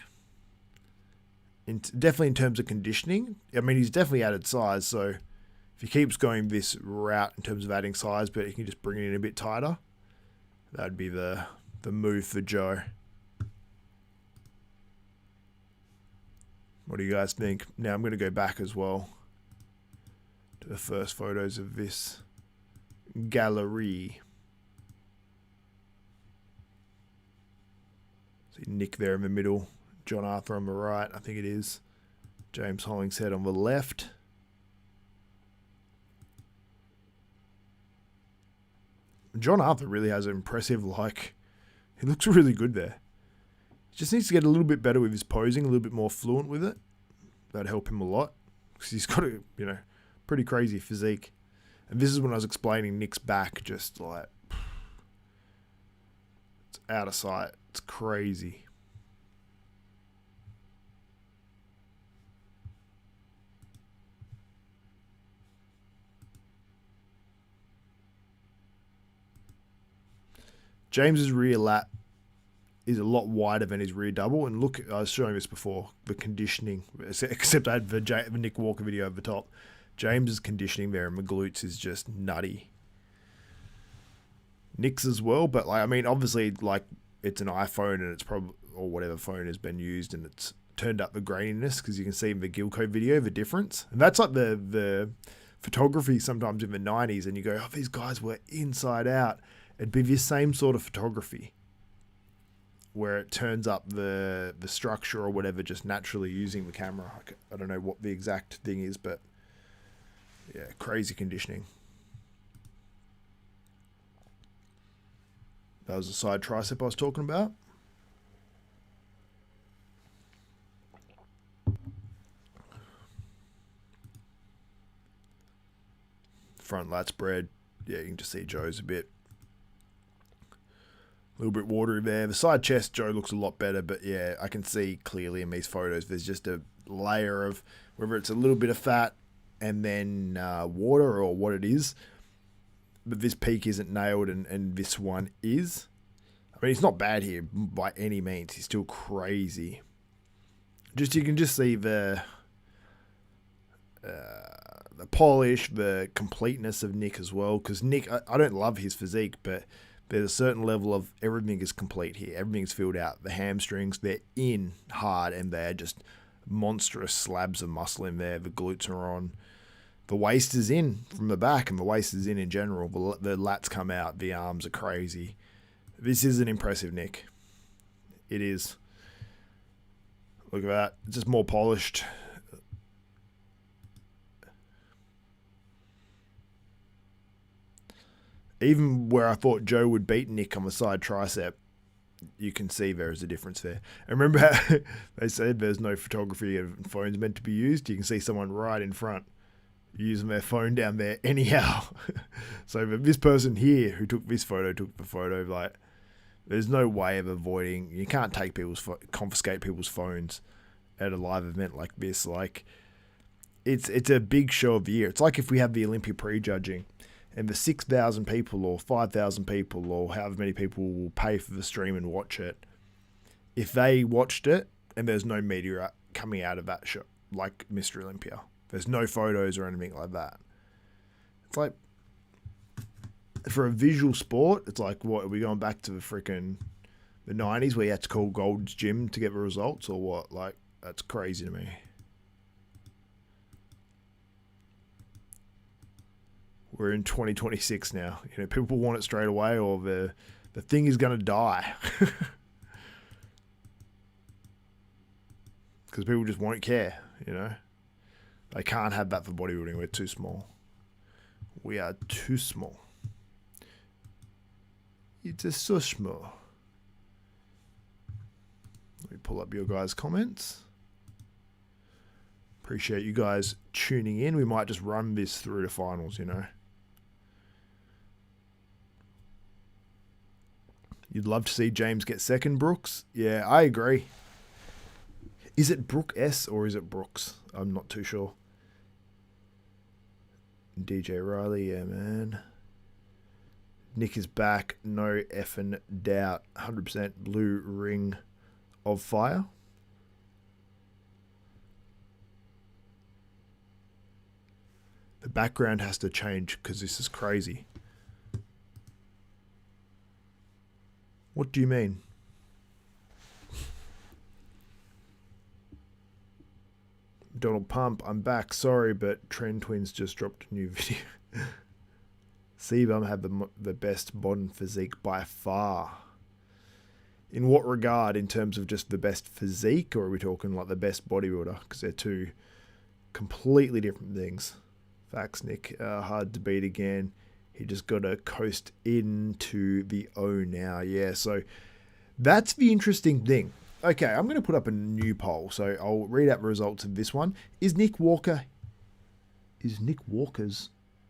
A: Definitely in terms of conditioning. I mean, he's definitely added size, so if he keeps going this route in terms of adding size, but he can just bring it in a bit tighter, that'd be the move for Joe. What do you guys think? Now I'm going to go back as well to the first photos of this gallery. See Nick there in the middle, John Arthur on the right, I think it is. James Hollingshead on the left. John Arthur really has an impressive, he looks really good there. He just needs to get a little bit better with his posing, a little bit more fluent with it. That'd help him a lot. Because he's got a, pretty crazy physique. And this is when I was explaining Nick's back, just like, it's out of sight. It's crazy. James's rear lat is a lot wider than his rear double. And look, I was showing this before, the conditioning, except I had the Nick Walker video over the top. James's conditioning there in the glutes is just nutty. Nick's as well, but like, I mean, obviously, like, it's an iPhone and it's probably, or whatever phone has been used, and it's turned up the graininess because you can see in the Gilco video the difference. And that's like the photography sometimes in the 90s, and you go, oh, these guys were inside out. It'd be the same sort of photography where it turns up the structure or whatever just naturally using the camera. I don't know what the exact thing is, but yeah, crazy conditioning. That was the side tricep I was talking about. Front lat spread. Yeah, you can just see Joe's a little bit watery there. The side chest, Joe looks a lot better, but yeah, I can see clearly in these photos there's just a layer of, whether it's a little bit of fat and then water or what it is. But this peak isn't nailed, and this one is. I mean, he's not bad here by any means. He's still crazy. You can just see the polish, the completeness of Nick as well. Because Nick, I don't love his physique, but there's a certain level of everything is complete here. Everything's filled out. The hamstrings, they're in hard, and they're just monstrous slabs of muscle in there. The glutes are on. The waist is in from the back, and the waist is in general. The lats come out. The arms are crazy. This is an impressive Nick. It is. Look at that. It's just more polished. Even where I thought Joe would beat Nick on the side tricep, you can see there is a difference there. And remember how they said there's no photography of phones meant to be used? You can see someone right in front using their phone down there anyhow. So this person here who took this photo took the photo. Like, there's no way of avoiding. You can't take confiscate people's phones at a live event like this. Like, it's a big show of the year. It's like if we have the Olympia prejudging, and the 6,000 people or 5,000 people or however many people will pay for the stream and watch it. If they watched it and there's no media coming out of that show, like Mr. Olympia, there's no photos or anything like that. It's like, for a visual sport, it's like, what, are we going back to the 90s where you had to call Gold's Gym to get the results, or what? Like, that's crazy to me. We're in 2026 now. You know, people want it straight away, or the thing is going to die. Because people just won't care, you know. They can't have that for bodybuilding. We're too small. We are too small. It's so small. Let me pull up your guys' comments. Appreciate you guys tuning in. We might just run this through to finals, you know. You'd love to see James get second, Brooks? Yeah, I agree. Is it Brooke S or is it Brooks? I'm not too sure. DJ Riley, yeah, man. Nick is back. No effing doubt. 100% blue ring of fire. The background has to change because this is crazy. What do you mean? Donald Pump, I'm back. Sorry, but Trend Twins just dropped a new video. Sebum had the best modern physique by far. In what regard? In terms of just the best physique, or are we talking like the best bodybuilder? Because they're two completely different things. Facts, Nick. Hard to beat again. He just got to coast into the O now. Yeah, so that's the interesting thing. Okay, I'm going to put up a new poll. So I'll read out the results of this one. Is Nick Walker's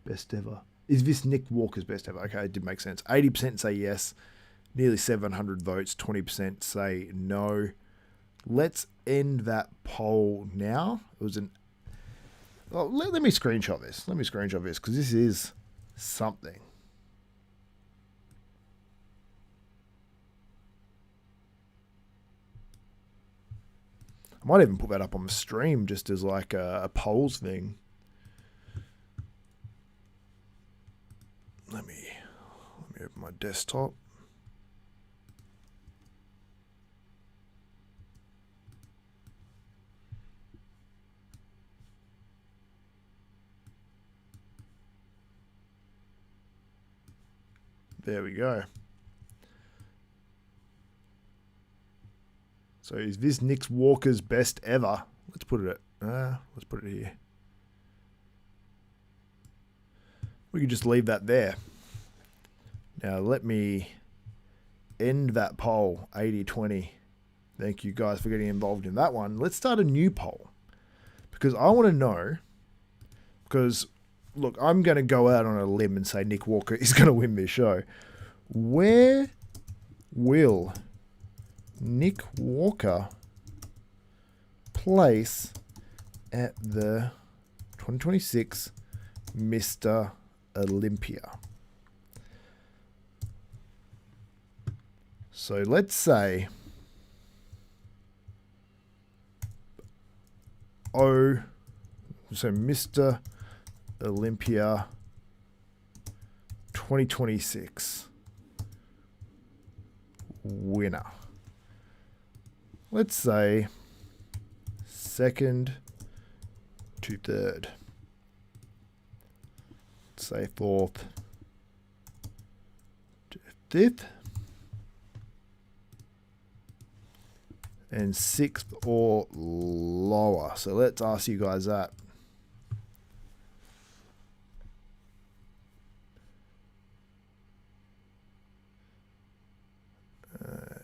A: best ever? Is this Nick Walker's best ever? Okay, it did make sense. 80% say yes. Nearly 700 votes. 20% say no. Let's end that poll now. It was an... Oh, let me screenshot this. Let me screenshot this because this is something. I might even put that up on the stream just as like a polls thing. Let me open my desktop. There we go. So is this Nick Walker's best ever? Let's put it here. We could just leave that there. Now let me end that poll, 80-20. Thank you guys for getting involved in that one. Let's start a new poll. Because I want to know, because look, I'm going to go out on a limb and say Nick Walker is going to win this show. Where will Nick Walker place at the 2026 Mr. Olympia? So let's say Mr. Olympia 2026 winner. Let's say second to third. Let's say fourth to fifth. And sixth or lower. So let's ask you guys that.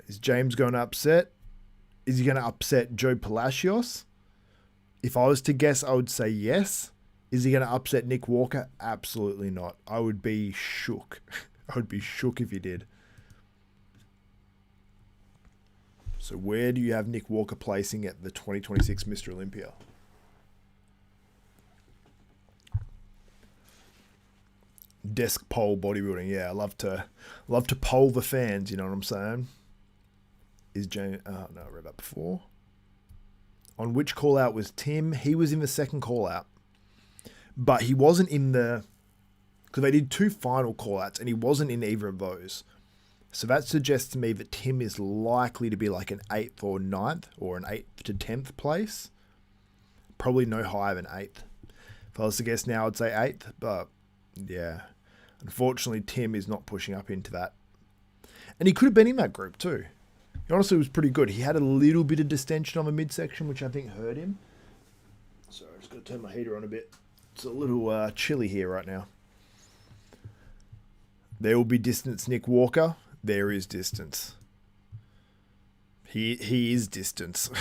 A: Is James going to upset? Is he going to upset Joe Palacios? If I was to guess, I would say yes. Is he going to upset Nick Walker? Absolutely not. I would be shook. I would be shook if he did. So where do you have Nick Walker placing at the 2026 Mr. Olympia? Desk poll bodybuilding. Yeah, I love to poll the fans, you know what I'm saying? Is James no, I read that before. On which call out was Tim? He was in the second call out. But he wasn't in the, because they did two final call outs and he wasn't in either of those. So that suggests to me that Tim is likely to be like an 8th or 9th or an 8th to 10th place. Probably no higher than 8th. If I was to guess now, I'd say 8th. But yeah, unfortunately, Tim is not pushing up into that. And he could have been in that group too. He honestly was pretty good. He had a little bit of distension on the midsection, which I think hurt him. Sorry, I just got to turn my heater on a bit. It's a little chilly here right now. There will be distance, Nick Walker. There is distance. He is distance.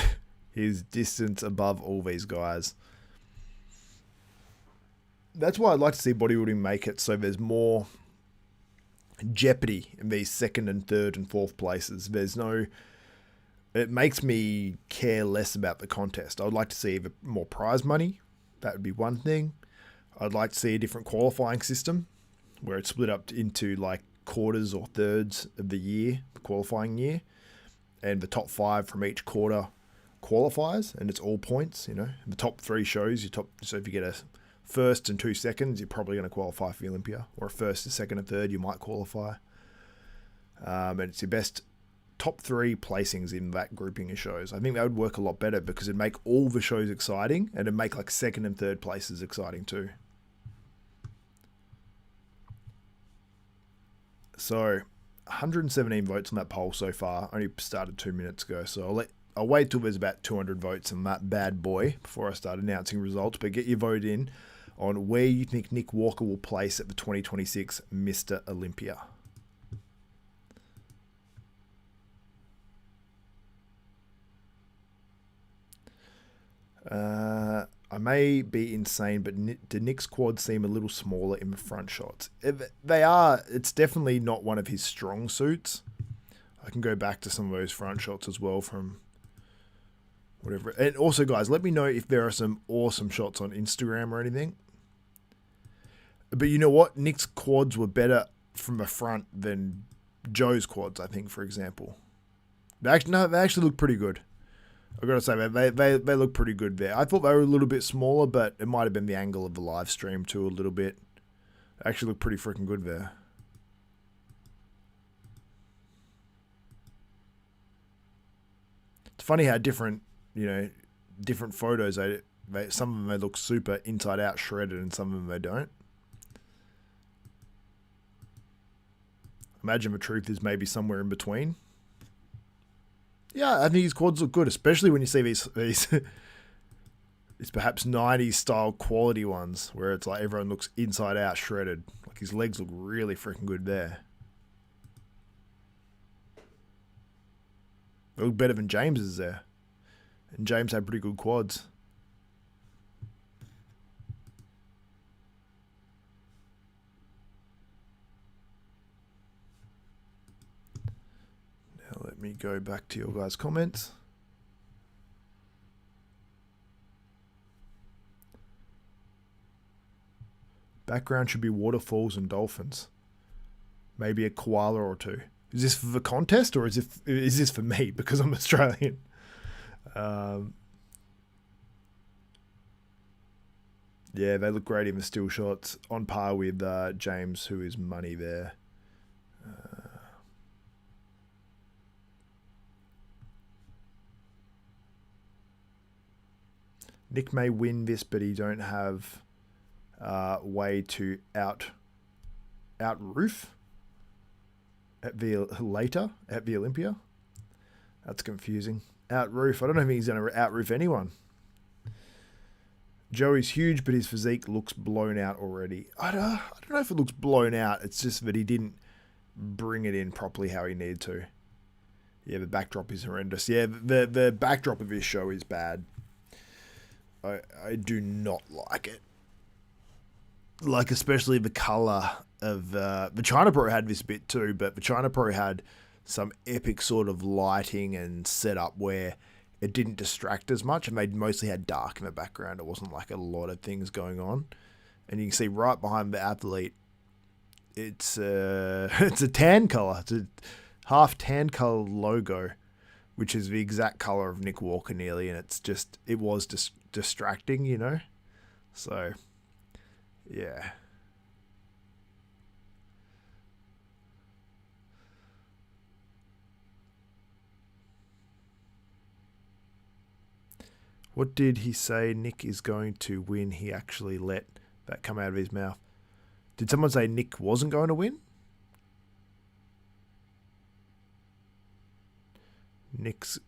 A: He is distance above all these guys. That's why I'd like to see bodybuilding make it so there's more jeopardy in these second and third and fourth places. It makes me care less about the contest. I would like to see more prize money. That would be one thing. I'd like to see a different qualifying system where it's split up into like quarters or thirds of the year, the qualifying year, and the top 5 from each quarter qualifies, and it's all points. You know, the top 3 shows so if you get a first and 2 seconds, you're probably going to qualify for the Olympia, or a first, a second, and third, you might qualify. And it's your best top 3 placings in that grouping of shows. I think that would work a lot better because it'd make all the shows exciting, and it'd make like second and third places exciting too. So 117 votes on that poll so far. Only started 2 minutes ago, so I'll wait till there's about 200 votes on that bad boy before I start announcing results. But get your vote in on where you think Nick Walker will place at the 2026 Mr. Olympia. I may be insane, but do Nick's quads seem a little smaller in the front shots? They are. It's definitely not one of his strong suits. I can go back to some of those front shots as well from whatever. And also, guys, let me know if there are some awesome shots on Instagram or anything. But you know what? Nick's quads were better from the front than Joe's quads, I think, for example. They actually look pretty good. I've got to say, they look pretty good there. I thought they were a little bit smaller, but it might have been the angle of the live stream too a little bit. They actually look pretty freaking good there. It's funny how different, different photos, some of them they look super inside out shredded and some of them they don't. Imagine the truth is maybe somewhere in between. Yeah, I think his quads look good, especially when you see these perhaps 90s style quality ones where it's like everyone looks inside out shredded. Like his legs look really freaking good there. They look better than James's there. And James had pretty good quads. Now let me go back to your guys' comments. Background should be waterfalls and dolphins. Maybe a koala or two. Is this for the contest or is this for me because I'm Australian? Yeah, they look great in the still shots. On par with James, who is money there. Nick may win this, but he don't have way to out roof at the Olympia. That's confusing. Out roof. I don't know if he's going to out roof anyone. Joey's huge, but his physique looks blown out already. I don't know if it looks blown out. It's just that he didn't bring it in properly how he needed to. Yeah, the backdrop is horrendous. Yeah, the backdrop of his show is bad. I do not like it. Like, especially the colour of... the China Pro had this bit too, but the China Pro had some epic sort of lighting and setup where it didn't distract as much, and they mostly had dark in the background. It wasn't like a lot of things going on. And you can see right behind the athlete, it's a tan colour. It's a half tan colour logo, which is the exact colour of Nick Walker nearly, and it was distracting, So, yeah. What did he say Nick is going to win? He actually let that come out of his mouth. Did someone say Nick wasn't going to win? Nick's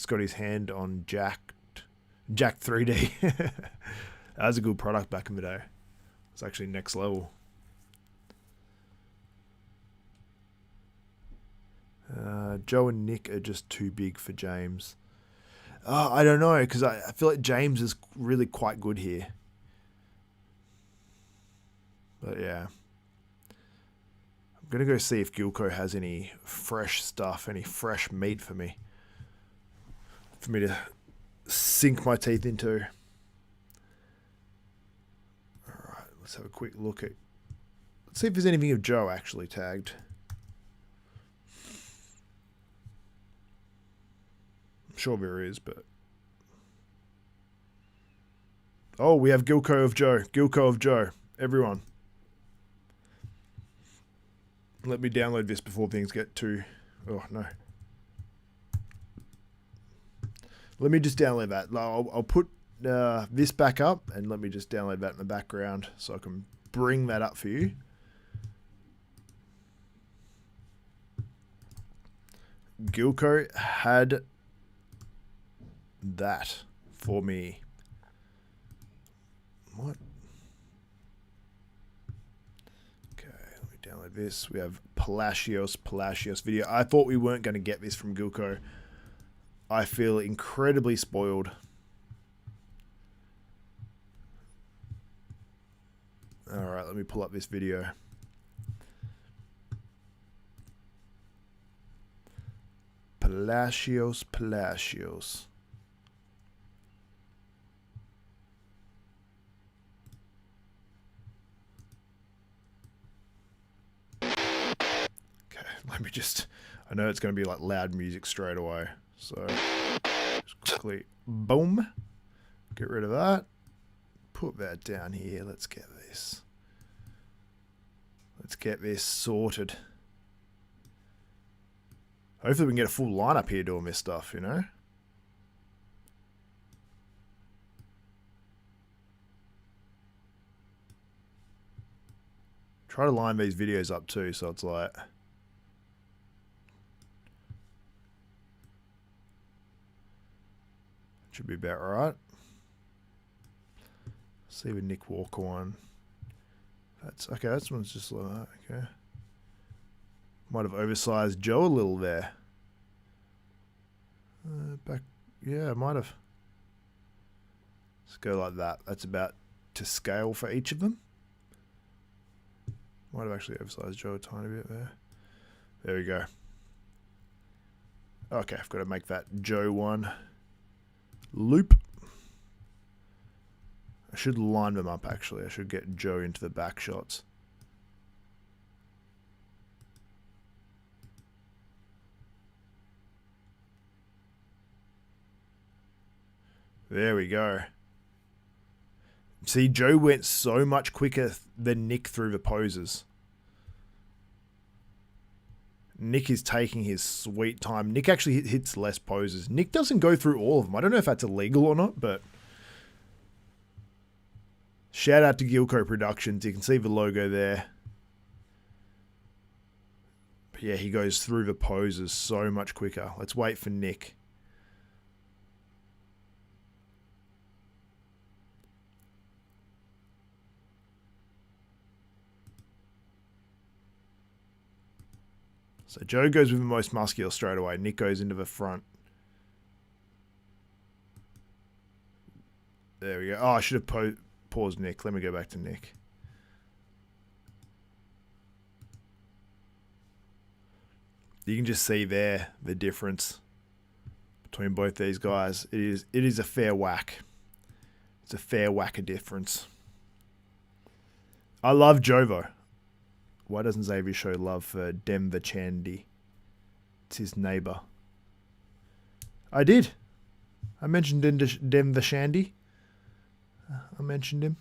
A: got his hand on Jack 3D. That was a good product back in the day. It's actually next level. Joe and Nick are just too big for James. I don't know, because I feel like James is really quite good here. But yeah. I'm going to go see if Gilco has any fresh stuff, any fresh meat for me to sink my teeth into. Alright, let's have a quick look at... Let's see if there's anything of Joe actually tagged. I'm sure there is, but... Oh, we have Gilco of Joe. Gilco of Joe. Everyone. Let me download this before things get too... Oh, no. Let me just download that. I'll put this back up, and let me just download that in the background so I can bring that up for you. Gilco had that for me. What? Okay, let me download this. We have Palacios video. I thought we weren't going to get this from Gilco. I feel incredibly spoiled. Alright, let me pull up this video. Palacios. Let me just... I know it's going to be like loud music straight away. So... Just quickly. Boom. Get rid of that. Put that down here. Let's get this. Let's get this sorted. Hopefully we can get a full lineup here doing this stuff, you know? Try to line these videos up too, so it's like... Should be about right. See the Nick Walker one. That's okay. That one's just like that. Okay. Might have oversized Joe a little there. Back. Yeah, might have. Let's go like that. That's about to scale for each of them. Might have actually oversized Joe a tiny bit there. There we go. Okay, I've got to make that Joe one loop. I should line them up actually. I should get Joe into the back shots. There we go. See, Joe went so much quicker than Nick through the poses. Nick is taking his sweet time. Nick actually hits less poses. Nick doesn't go through all of them. I don't know if that's illegal or not, but... Shout out to Gilco Productions. You can see the logo there. But yeah, he goes through the poses so much quicker. Let's wait for Nick. So Joe goes with the most muscular straight away. Nick goes into the front. There we go. Oh, I should have paused Nick. Let me go back to Nick. You can just see there the difference between both these guys. It is a fair whack. It's a fair whack of difference. I love Jovo. Why doesn't Xavier show love for Denver Chandy? It's his neighbor. I did. I mentioned Denver Shandy. I mentioned him.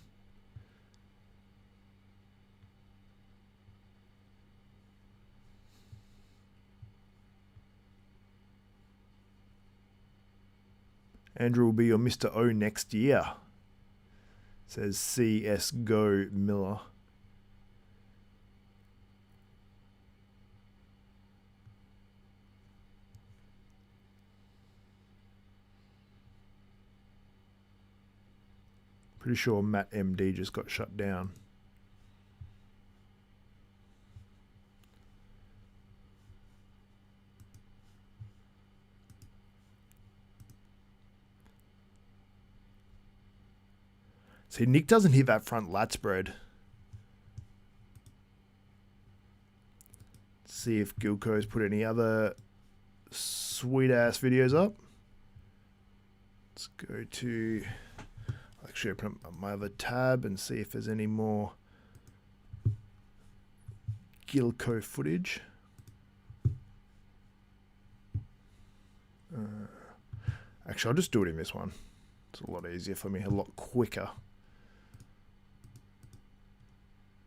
A: Andrew will be your Mr. O next year. Says CS Go Miller. Pretty sure Matt MD just got shut down. See, Nick doesn't hit that front lat spread. Let's see if Gilco's put any other sweet ass videos up. Let's go to... Actually open up my other tab and see if there's any more Gilco footage. Actually, I'll just do it in this one. It's a lot easier for me, a lot quicker.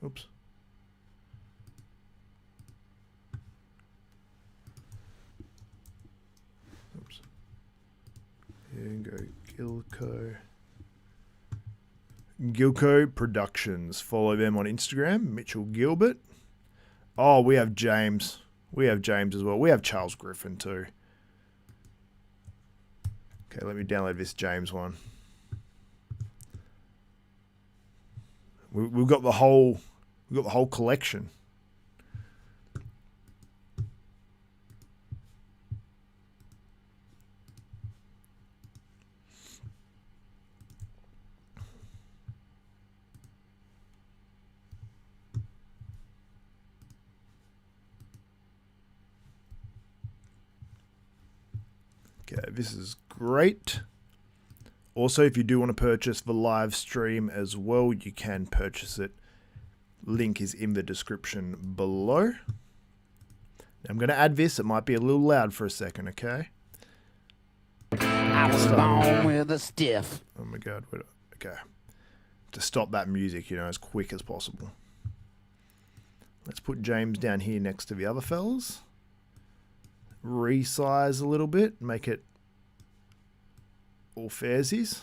A: Oops. Oops. Here you go, Gilco. Gilco Productions. Follow them on Instagram. Mitchell Gilbert. Oh, we have James. We have James as well. We have Charles Griffin too. Okay, let me download this James one. We've got the whole collection. Okay, this is great. Also, if you do want to purchase the live stream as well, you can purchase it. Link is in the description below. I'm going to add this. It might be a little loud for a second, okay?
E: I I was born with a stiff.
A: Oh my God. Okay. To stop that music, as quick as possible. Let's put James down here next to the other fellas. Resize a little bit. Make it all fairsies.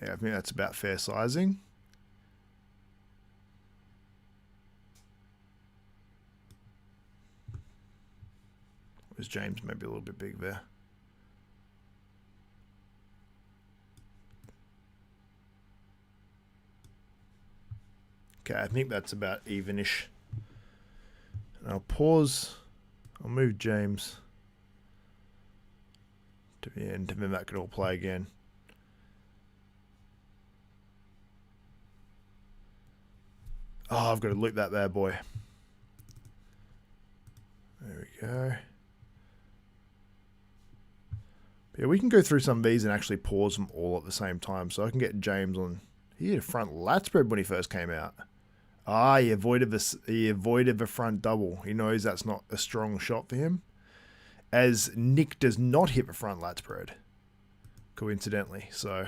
A: Yeah, I think that's about fair sizing. Was James maybe a little bit big there? Okay, I think that's about evenish. And I'll pause. I'll move James to the end, and then that could all play again. Oh, I've got to loop that bad boy. There we go. Yeah, we can go through some of these and actually pause them all at the same time. So I can get James on. He had a front lat spread when he first came out. Ah, he avoided the front double. He knows that's not a strong shot for him. As Nick does not hit the front lat spread, coincidentally. So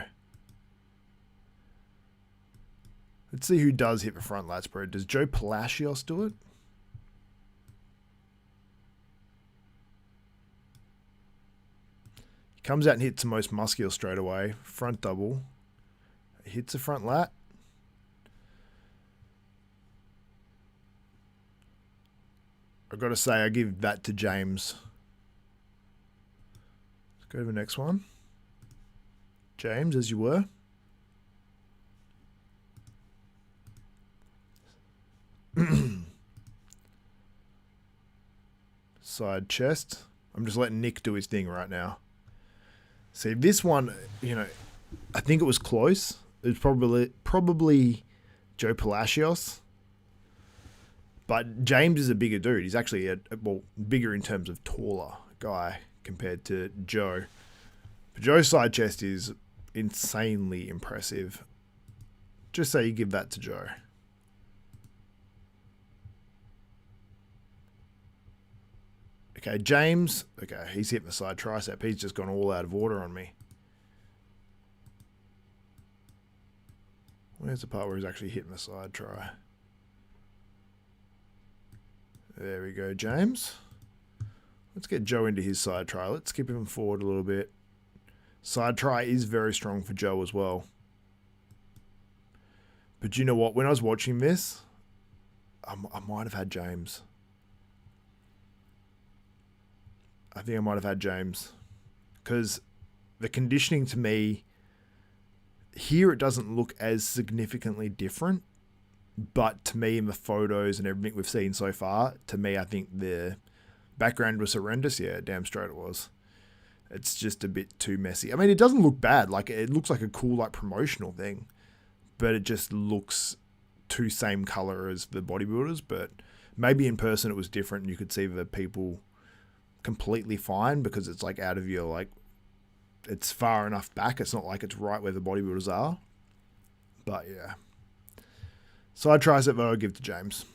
A: let's see who does hit the front lat spread. Does Joe Palacios do it? He comes out and hits the most muscular straight away. Front double. Hits the front lat. I've got to say, I give that to James. Let's go to the next one. James, as you were. Side chest. I'm just letting Nick do his thing right now. See, this one, I think it was close. It was probably Joe Palacios. But James is a bigger dude. He's actually bigger in terms of taller guy compared to Joe. But Joe's side chest is insanely impressive. Just say you give that to Joe. Okay, James. Okay, he's hit the side tricep. He's just gone all out of order on me. Where's the part where he's actually hitting the side try? There we go, James. Let's get Joe into his side try. Let's skip him forward a little bit. Side try is very strong for Joe as well. But you know what? When I was watching this, I might have had James. I think I might have had James. Because the conditioning to me, here it doesn't look as significantly different. But to me, in the photos and everything we've seen so far, to me, I think the background was horrendous. Yeah, damn straight it was. It's just a bit too messy. I mean, it doesn't look bad. Like, it looks like a cool, promotional thing. But it just looks too same color as the bodybuilders. But maybe in person it was different and you could see the people completely fine because it's, out of your, it's far enough back. It's not like it's right where the bodybuilders are. But, yeah. Side tricep, though, I'll give to James.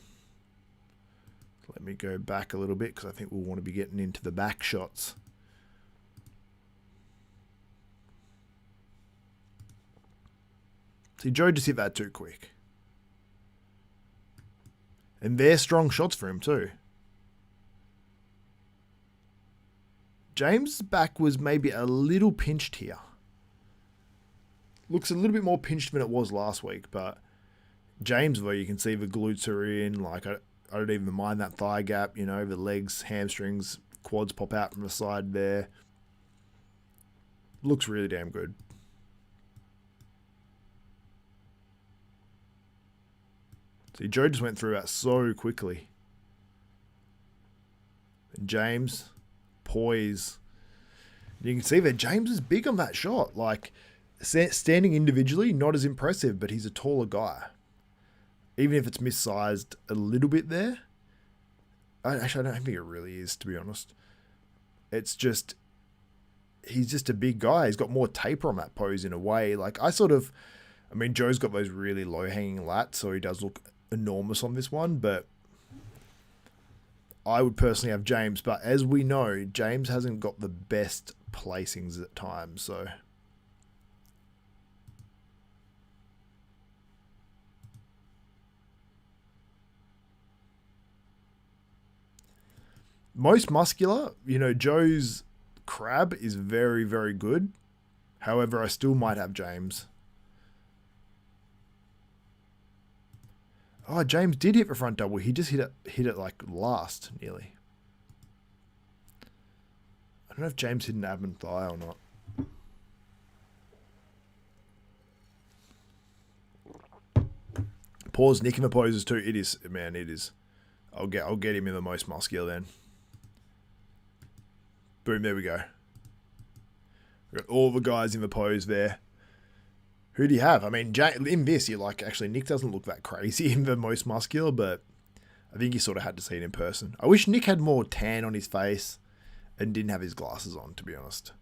A: Let me go back a little bit because I think we'll want to be getting into the back shots. See, Joe just hit that too quick. And they're strong shots for him too. James' back was maybe a little pinched here. Looks a little bit more pinched than it was last week, but James, though, you can see the glutes are in. I don't even mind that thigh gap, the legs, hamstrings, quads pop out from the side there. Looks really damn good. See, Joe just went through that so quickly. And James, poise. You can see that James is big on that shot. Standing individually, not as impressive, but he's a taller guy. Even if it's missized a little bit there. Actually, I don't think it really is, to be honest. It's just, he's just a big guy. He's got more taper on that pose in a way. Like, Joe's got those really low-hanging lats, so he does look enormous on this one, but I would personally have James. But as we know, James hasn't got the best placings at times, so... Most muscular, Joe's crab is very, very good. However, I still might have James. Oh, James did hit the front double. He just hit it like last, nearly. I don't know if James hit an ab and thigh or not. Pause Nick in the poses too. It is, man, it is. I'll get him in the most muscular then. Boom, there we go. We've got all the guys in the pose there. Who do you have? I mean, in this, you're like, actually, Nick doesn't look that crazy in the most muscular, but I think you sort of had to see it in person. I wish Nick had more tan on his face and didn't have his glasses on, to be honest.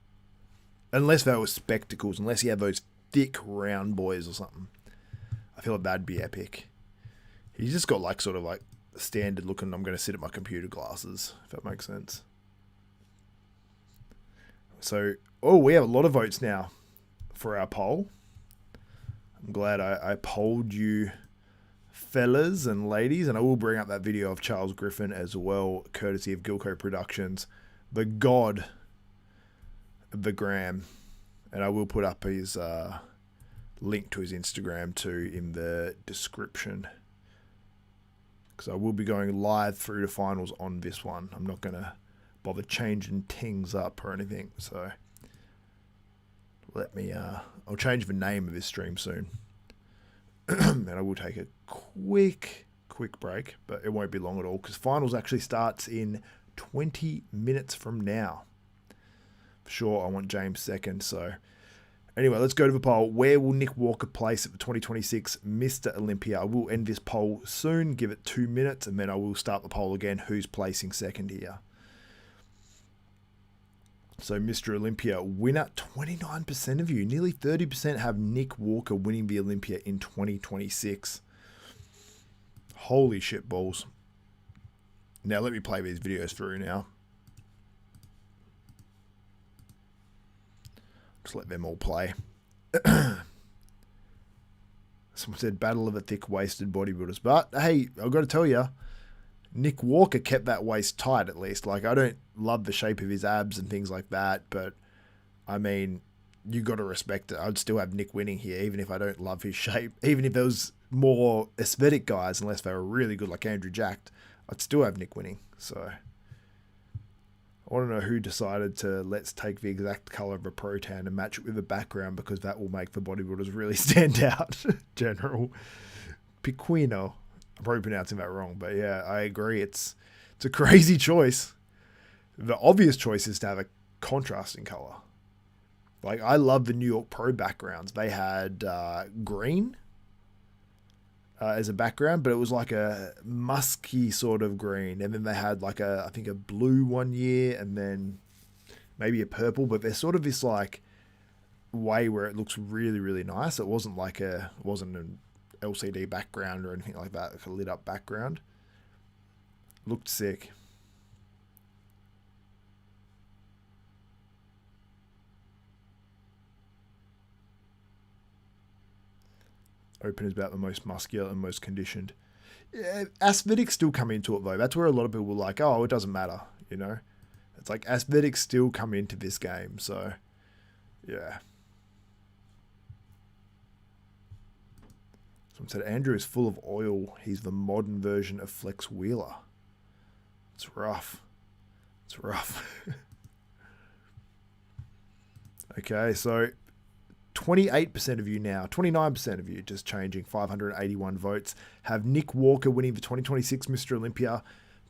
A: Unless they were spectacles, unless he had those thick, round boys or something. I feel like that'd be epic. He's just got like sort of like standard looking, I'm going to sit at my computer glasses, if that makes sense. So, we have a lot of votes now for our poll. I'm glad I polled you fellas and ladies, and I will bring up that video of Charles Griffin as well, courtesy of Gilco Productions, the god of the gram. And I will put up his link to his Instagram too in the description, because I will be going live through the finals on this one. I'm not going to bother changing things up or anything, so let me I'll change the name of this stream soon. And I will take a quick break, but it won't be long at all, because finals actually starts in 20 minutes from now. For sure, I want James second. So anyway, let's go to the poll. Where will Nick Walker place at the 2026 Mr. Olympia? I will end this poll soon, give it 2 minutes, and then I will start the poll again. Who's placing second here? So Mr. Olympia winner, 29% of you, nearly 30% have Nick Walker winning the Olympia in 2026. Holy shit balls. Now let me play these videos through now. Just let them all play. Someone said battle of the thick-waisted bodybuilders. But hey, I've got to tell you, Nick Walker kept that waist tight at least. Like, I don't love the shape of his abs and things like that, but I mean, you got to respect it. I'd still have Nick winning here, even if I don't love his shape. Even if there was more aesthetic guys, unless they were really good like Andrew Jacked, I'd still have Nick winning. So I want to know who decided to let's take the exact color of a pro tan and match it with the background, because that will make the bodybuilders really stand out. General Piquino. I'm probably pronouncing that wrong, but yeah, I agree. It's a crazy choice. The obvious choice is to have a contrasting color. Like, I love the New York Pro backgrounds. They had green as a background, but it was like a musky sort of green. And then they had like I think a blue one year, and then maybe a purple, but they're sort of this like way where it looks really, really nice. It wasn't an LCD background or anything like that, like a lit up background. Looked sick. Open is about the most muscular and most conditioned. Yeah, aesthetics still come into it though. That's where a lot of people were like, oh, it doesn't matter, you know? It's like aesthetics still come into this game, so yeah. Someone said Andrew is full of oil. He's the modern version of Flex Wheeler. It's rough. It's rough. Okay, so 28% of you now, 29% of you, just changing 581 votes, have Nick Walker winning the 2026 Mr. Olympia.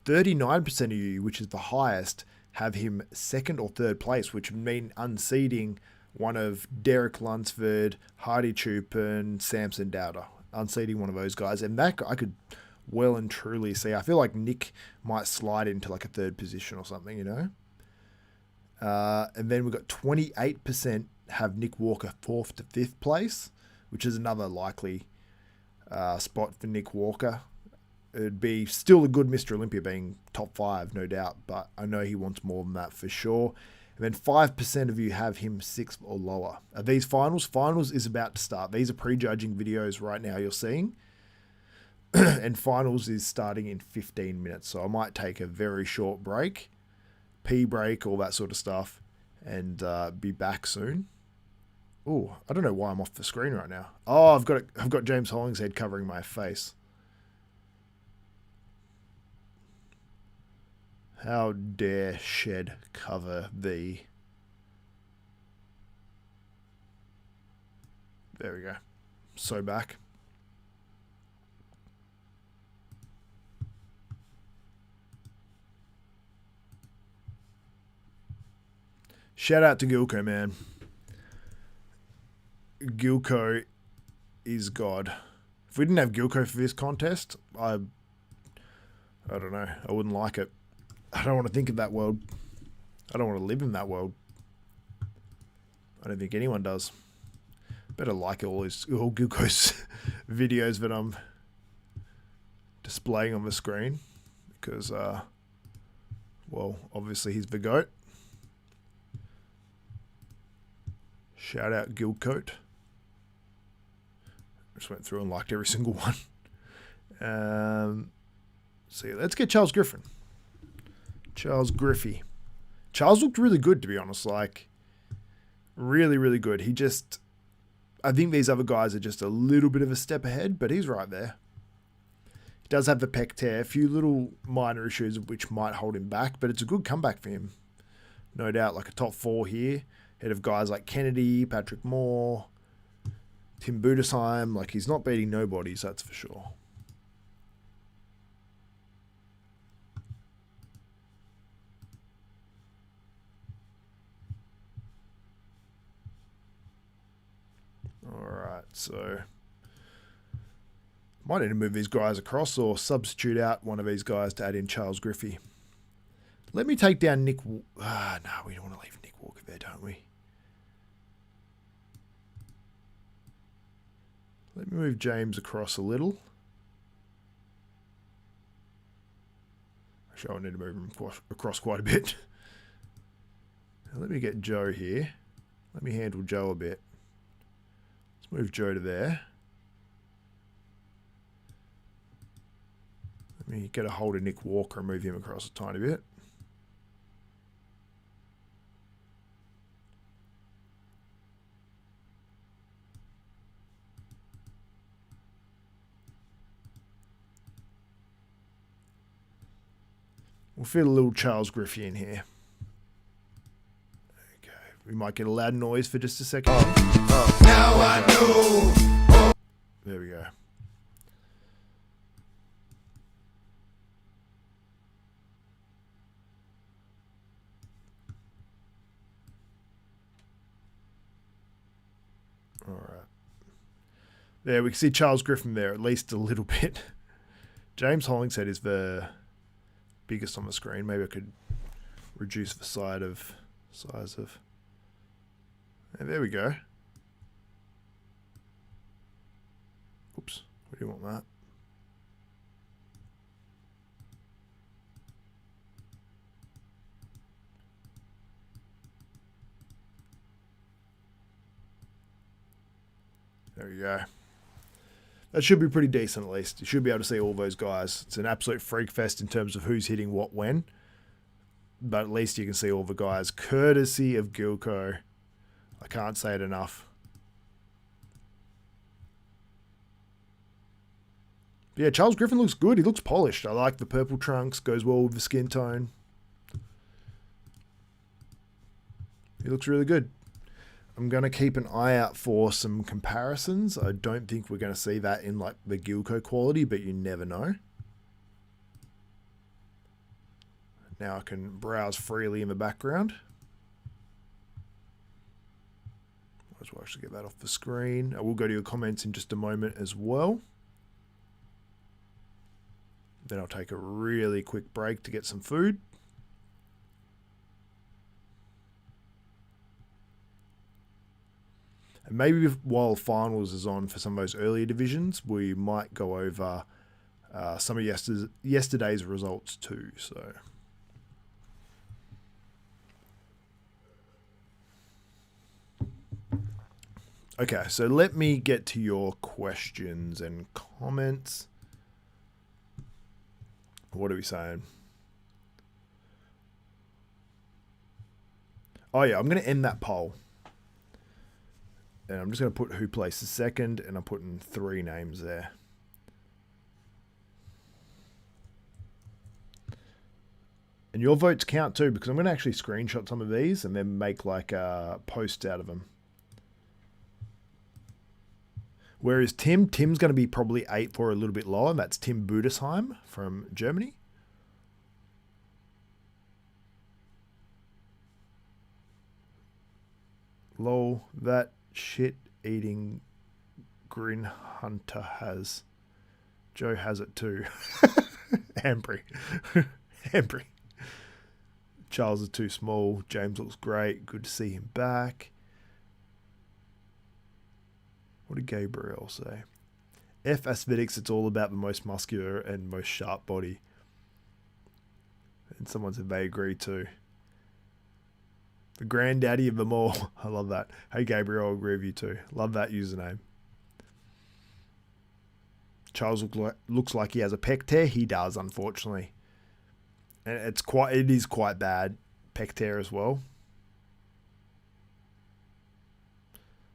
A: 39% of you, which is the highest, have him second or third place, which would mean unseating one of Derek Lunsford, Hardy Chupin, Samson Dowder. Unseating one of those guys. And that I could well and truly see. I feel like Nick might slide into like a third position or something, you know? And then we've got 28% have Nick Walker 4th to 5th place, which is another likely spot for Nick Walker. It'd be still a good Mr. Olympia being top 5, no doubt, but I know he wants more than that for sure. And then 5% of you have him 6th or lower. Are these finals? Finals is about to start. These are prejudging videos right now you're seeing. And finals is starting in 15 minutes. So I might take a very short break, pee break, all that sort of stuff, and be back soon. Oh, I don't know why I'm off the screen right now. Oh, I've got James Hollingshead covering my face. How dare Shed cover thee? There we go. So back. Shout out to Gilco, man. Gilco is God. If we didn't have Gilco for this contest, I don't know. I wouldn't like it. I don't want to think of that world. I don't want to live in that world. I don't think anyone does. Better like all Gilco's videos that I'm displaying on the screen because, well, obviously he's the GOAT. Shout out Gilcoat. Just went through and liked every single one. So yeah, let's get Charles Griffin. Charles Griffey. Charles looked really good, to be honest. Like, really, really good. I think these other guys are just a little bit of a step ahead, but he's right there. He does have the pec tear. A few little minor issues which might hold him back, but it's a good comeback for him. No doubt, like a top 4 here. Ahead of guys like Kennedy, Patrick Moore, Tim Budesheim. Like, he's not beating nobodies, that's for sure. Alright, so might need to move these guys across or substitute out one of these guys to add in Charles Griffey. Let me take down Nick... no, we don't want to leave Nick Walker there, don't we? Let me move James across a little. Actually, I need to move him across quite a bit. Now let me get Joe here. Let me handle Joe a bit. Let's move Joe to there. Let me get a hold of Nick Walker and move him across a tiny bit. We'll fit a little Charles Griffey in here. Okay, we might get a loud noise for just a second. Now I know. There we go. All right. There, we can see Charles Griffin there at least a little bit. James Hollingshead is the biggest on the screen. Maybe I could reduce the size of. And there we go. Oops, we do want that. There you go. That should be pretty decent at least. You should be able to see all those guys. It's an absolute freak fest in terms of who's hitting what when. But at least you can see all the guys. Courtesy of Gilco. I can't say it enough. But yeah, Charles Griffin looks good. He looks polished. I like the purple trunks. Goes well with the skin tone. He looks really good. I'm going to keep an eye out for some comparisons. I don't think we're going to see that in like the Gilco quality, but you never know. Now I can browse freely in the background. Might as well actually get that off the screen. I will go to your comments in just a moment as well. Then I'll take a really quick break to get some food. And maybe while finals is on for some of those earlier divisions, we might go over some of yesterday's results too. So. Okay, so let me get to your questions and comments. What are we saying? Oh yeah, I'm going to end that poll. And I'm just going to put who places second, and I'm putting 3 names there. And your votes count too, because I'm going to actually screenshot some of these and then make like posts out of them. Whereas Tim's going to be probably 8 for a little bit lower. And that's Tim Budesheim from Germany. Lol, that shit-eating grin hunter has. Joe has it too. Hambry. Hambry. Charles is too small. James looks great. Good to see him back. What did Gabriel say? F aesthetics, it's all about the most muscular and most sharp body. And someone said they agree too. The granddaddy of them all. I love that. Hey Gabriel, I agree with you too. Love that username. Charles looks like he has a pec tear. He does, unfortunately. And it is quite bad. Pec tear as well.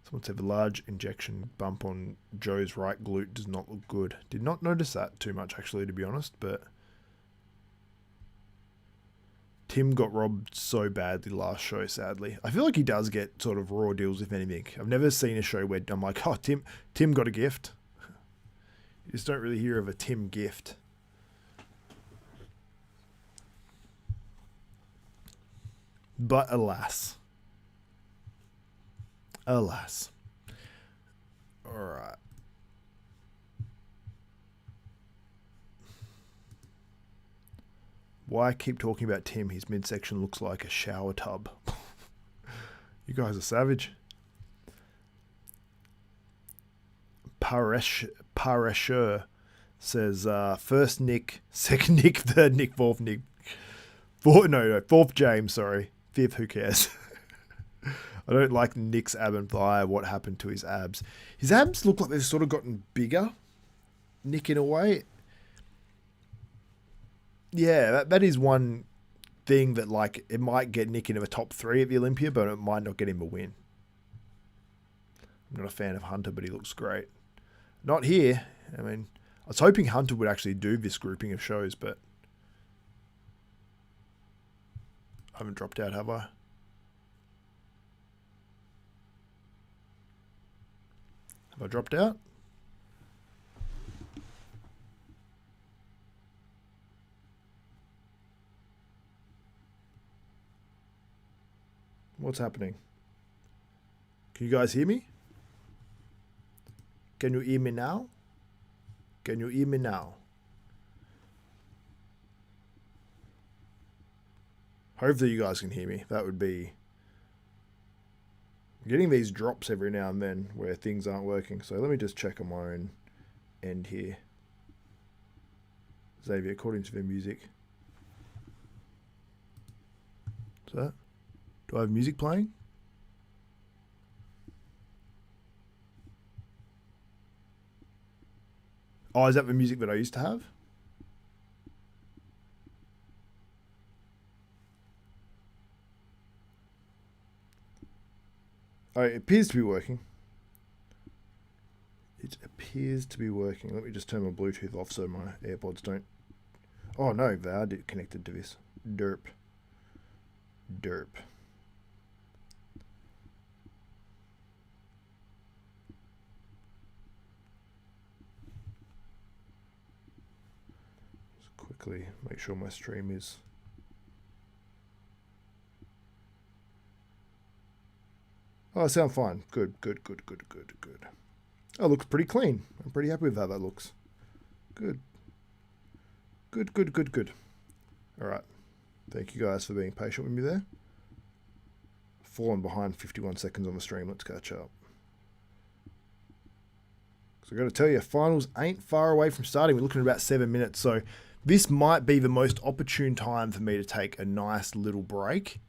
A: Someone said the large injection bump on Joe's right glute does not look good. Did not notice that too much, actually, to be honest, but Tim got robbed so badly last show, sadly. I feel like he does get sort of raw deals, if anything. I've never seen a show where I'm like, oh, Tim got a gift. You just don't really hear of a Tim gift. But alas. Alas. Alright. Why keep talking about Tim? His midsection looks like a shower tub. You guys are savage. Parashur says first Nick, second Nick, third Nick, fourth Nick. Fourth James, sorry. Fifth, who cares? I don't like Nick's ab and thigh. What happened to his abs? His abs look like they've sort of gotten bigger. Nick, in a way. Yeah, that is one thing that, like, it might get Nick into the top 3 at the Olympia, but it might not get him a win. I'm not a fan of Hunter, but he looks great. Not here. I mean, I was hoping Hunter would actually do this grouping of shows, but I haven't dropped out, have I? Have I dropped out? What's happening? Can you guys hear me? Can you hear me now? Can you hear me now? Hopefully you guys can hear me. That would be... I'm getting these drops every now and then where things aren't working. So let me just check on my own end here. Xavier, according to the music. Is that? Do I have music playing? Oh, is that the music that I used to have? Oh, it appears to be working. It appears to be working. Let me just turn my Bluetooth off so my AirPods don't... Oh no, they are connected to this. Derp. Derp. Just quickly make sure my stream is... Oh, I sound fine. Good. Oh, looks pretty clean. I'm pretty happy with how that looks. Good. All right. Thank you guys for being patient with me there. Fallen behind 51 seconds on the stream. Let's catch up. So I got to tell you, finals ain't far away from starting. We're looking at about 7 minutes. So this might be the most opportune time for me to take a nice little break.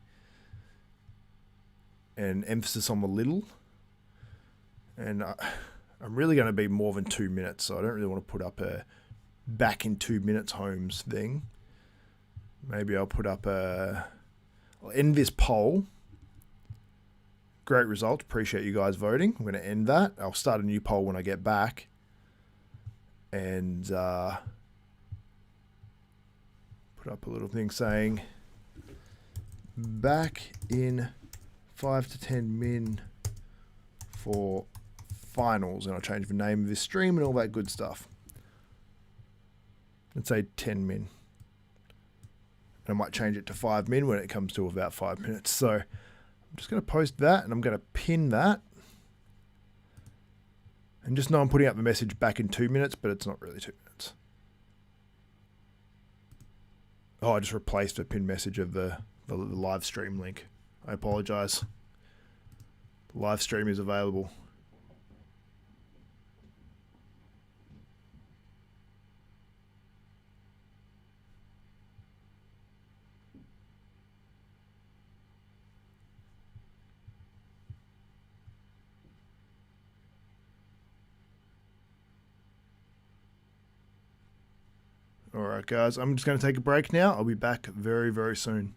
A: And emphasis on the little. And I'm really going to be more than 2 minutes. So I don't really want to put up a back in 2 minutes Holmes thing. Maybe I'll put up I'll end this poll. Great result. Appreciate you guys voting. I'm going to end that. I'll start a new poll when I get back. And put up a little thing saying back in 5 to 10 min for finals. And I'll change the name of this stream and all that good stuff. Let's say 10 min. I might change it to 5 min when it comes to about 5 minutes. So I'm just going to post that and I'm going to pin that. And just know I'm putting up the message back in 2 minutes, but it's not really 2 minutes. Oh, I just replaced the pin message of the live stream link. I apologize. The live stream is available. All right, guys, I'm just going to take a break now. I'll be back very, very soon.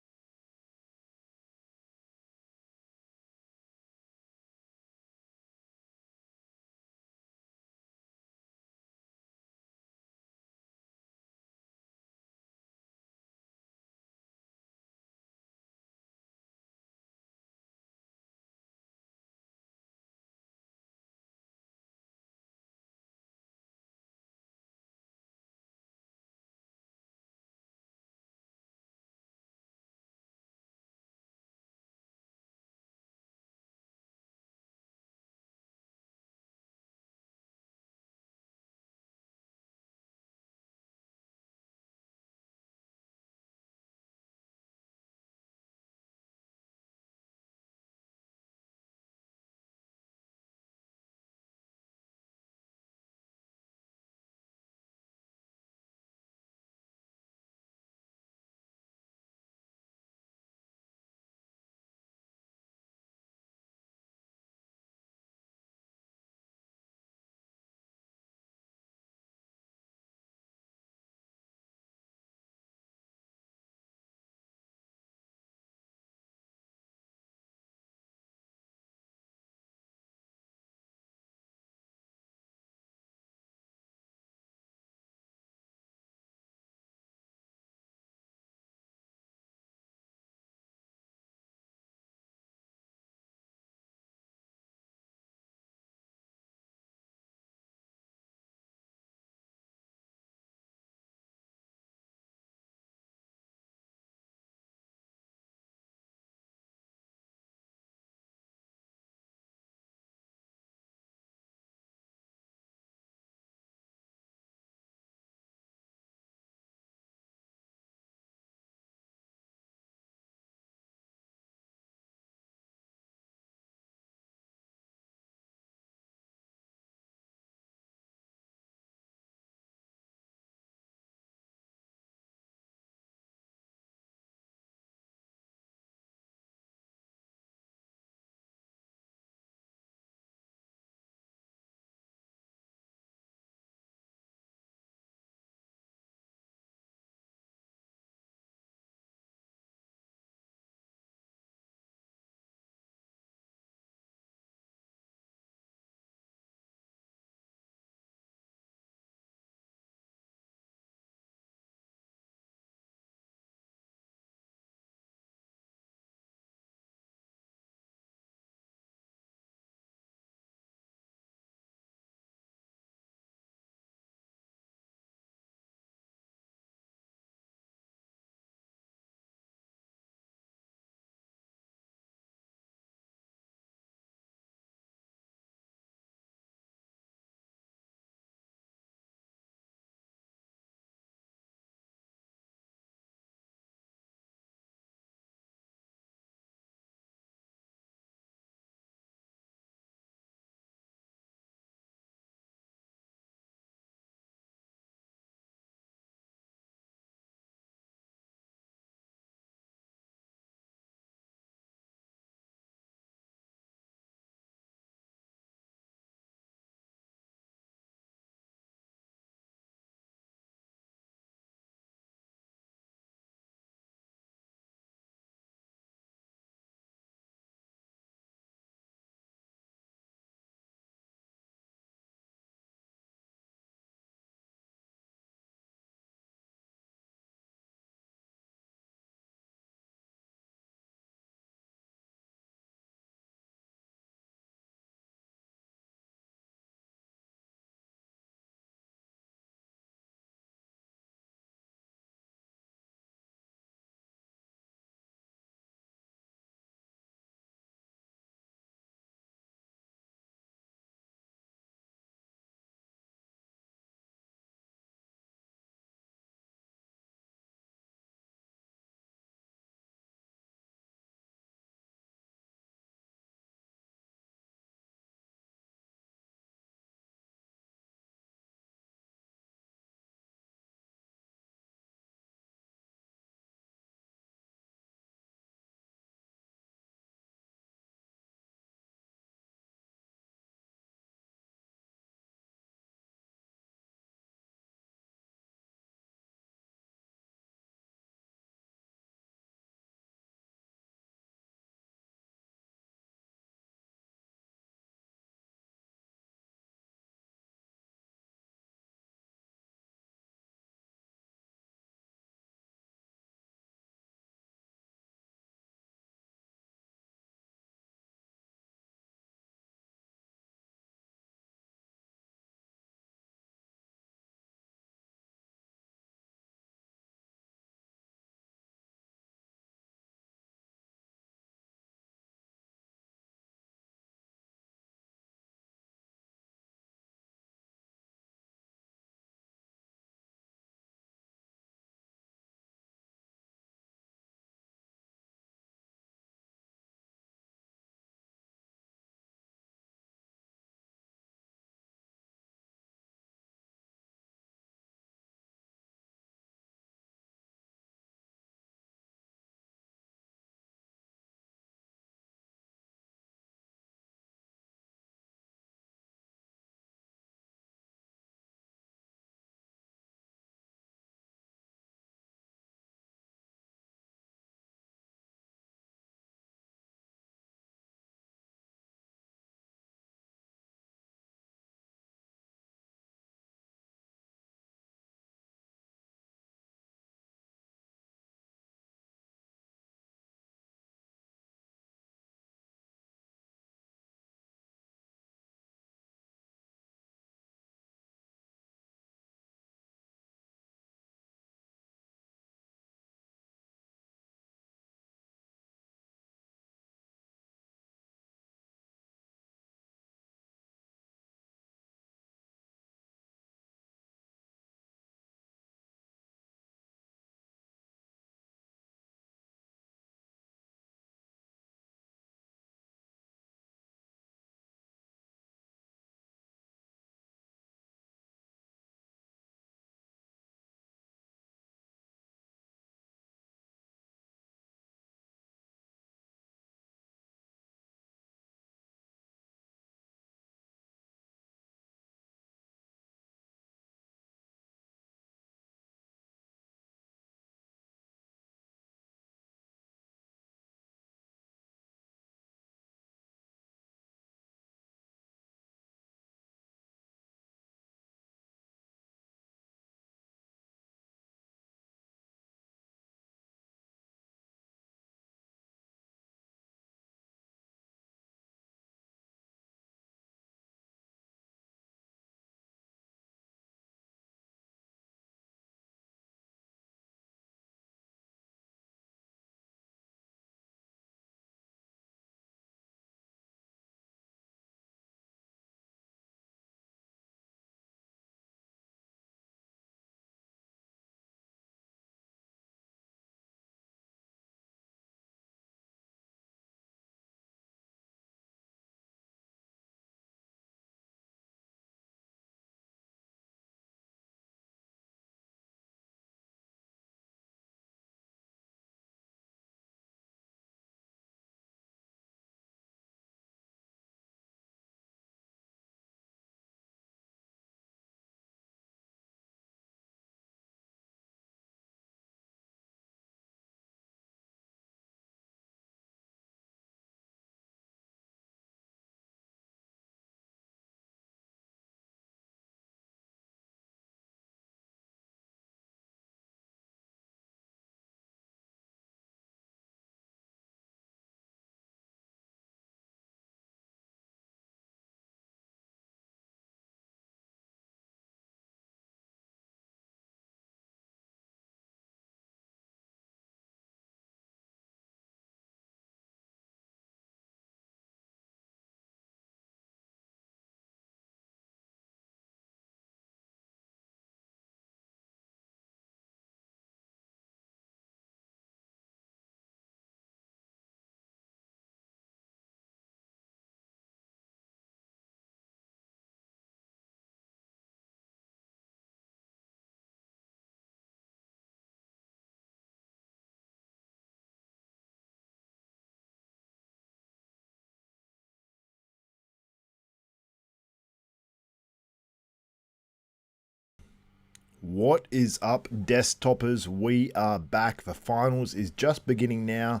A: What is up, desktoppers? We are back. The finals is just beginning now.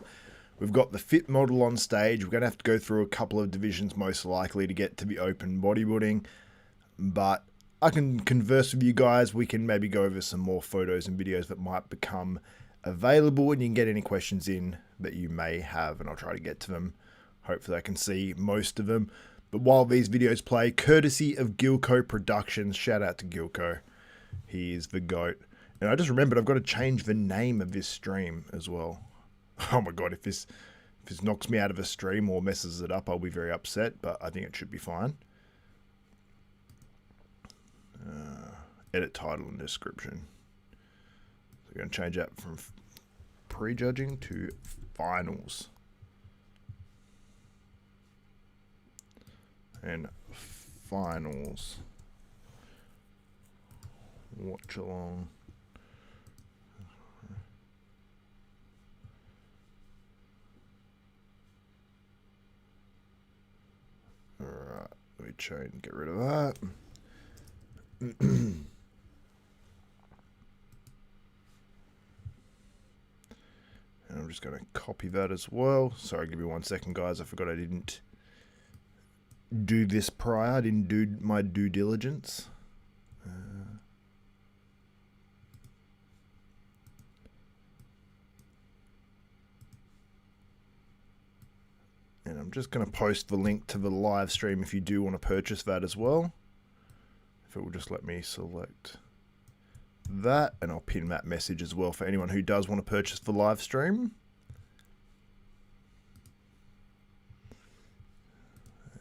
A: We've got the fit model on stage. We're going to have to go through a couple of divisions most likely to get to the open bodybuilding. But I can converse with you guys. We can maybe go over some more photos and videos that might become available. And you can get any questions in that you may have. And I'll try to get to them. Hopefully I can see most of them. But while these videos play, courtesy of Gilco Productions. Shout out to Gilco. He is the GOAT. And I just remembered I've got to change the name of this stream as well. Oh my god, if this knocks me out of a stream or messes it up, I'll be very upset, but I think it should be fine. Edit title and description. So we're going to change that from prejudging to finals. And finals. Watchalong. Alright, let me try and get rid of that. And I'm just going to copy that as well. Sorry, give me 1 second, guys. I forgot I didn't do this prior. I didn't do my due diligence. And I'm just going to post the link to the live stream if you do want to purchase that as well. If it will just let me select that, and I'll pin that message as well for anyone who does want to purchase the live stream.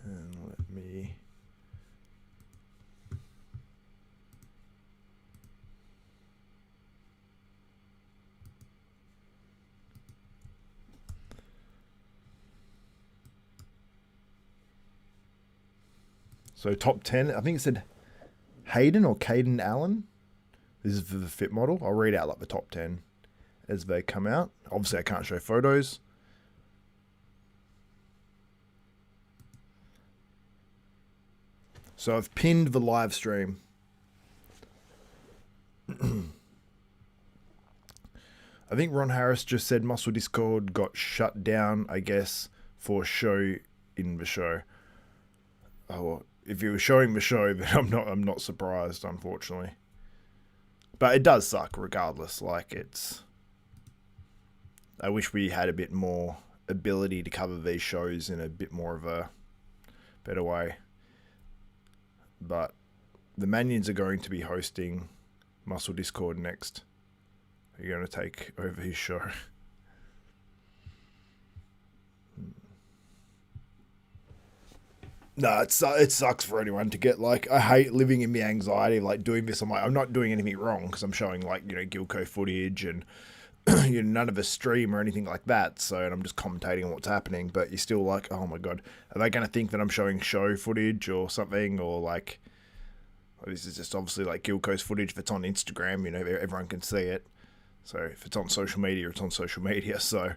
A: And let me... So top 10, I think it said Hayden or Caden Allen. This is for the fit model. I'll read out like the top 10 as they come out. Obviously I can't show photos. So I've pinned the live stream. I think Ron Harris just said Muscle Discord got shut down, I guess, for show in the show. Oh, if you were showing the show, then I'm not surprised, unfortunately. But it does suck regardless. Like, it's... I wish we had a bit more ability to cover these shows in a bit more of a better way. But the Manions are going to be hosting Muscle Discord next. They're going to take over his show. No, it sucks for anyone to get, like, I hate living in the anxiety of, like, doing this. I'm not doing anything wrong because I'm showing, like, you know, Gilco footage and, you know, none of a stream or anything like that. So, and I'm just commentating on what's happening, but you're still like, oh my God, are they going to think that I'm showing show footage or something? Or, like, this is just obviously, like, Gilco's footage. If it's on Instagram, you know, everyone can see it. So, if it's on social media, it's on social media. So,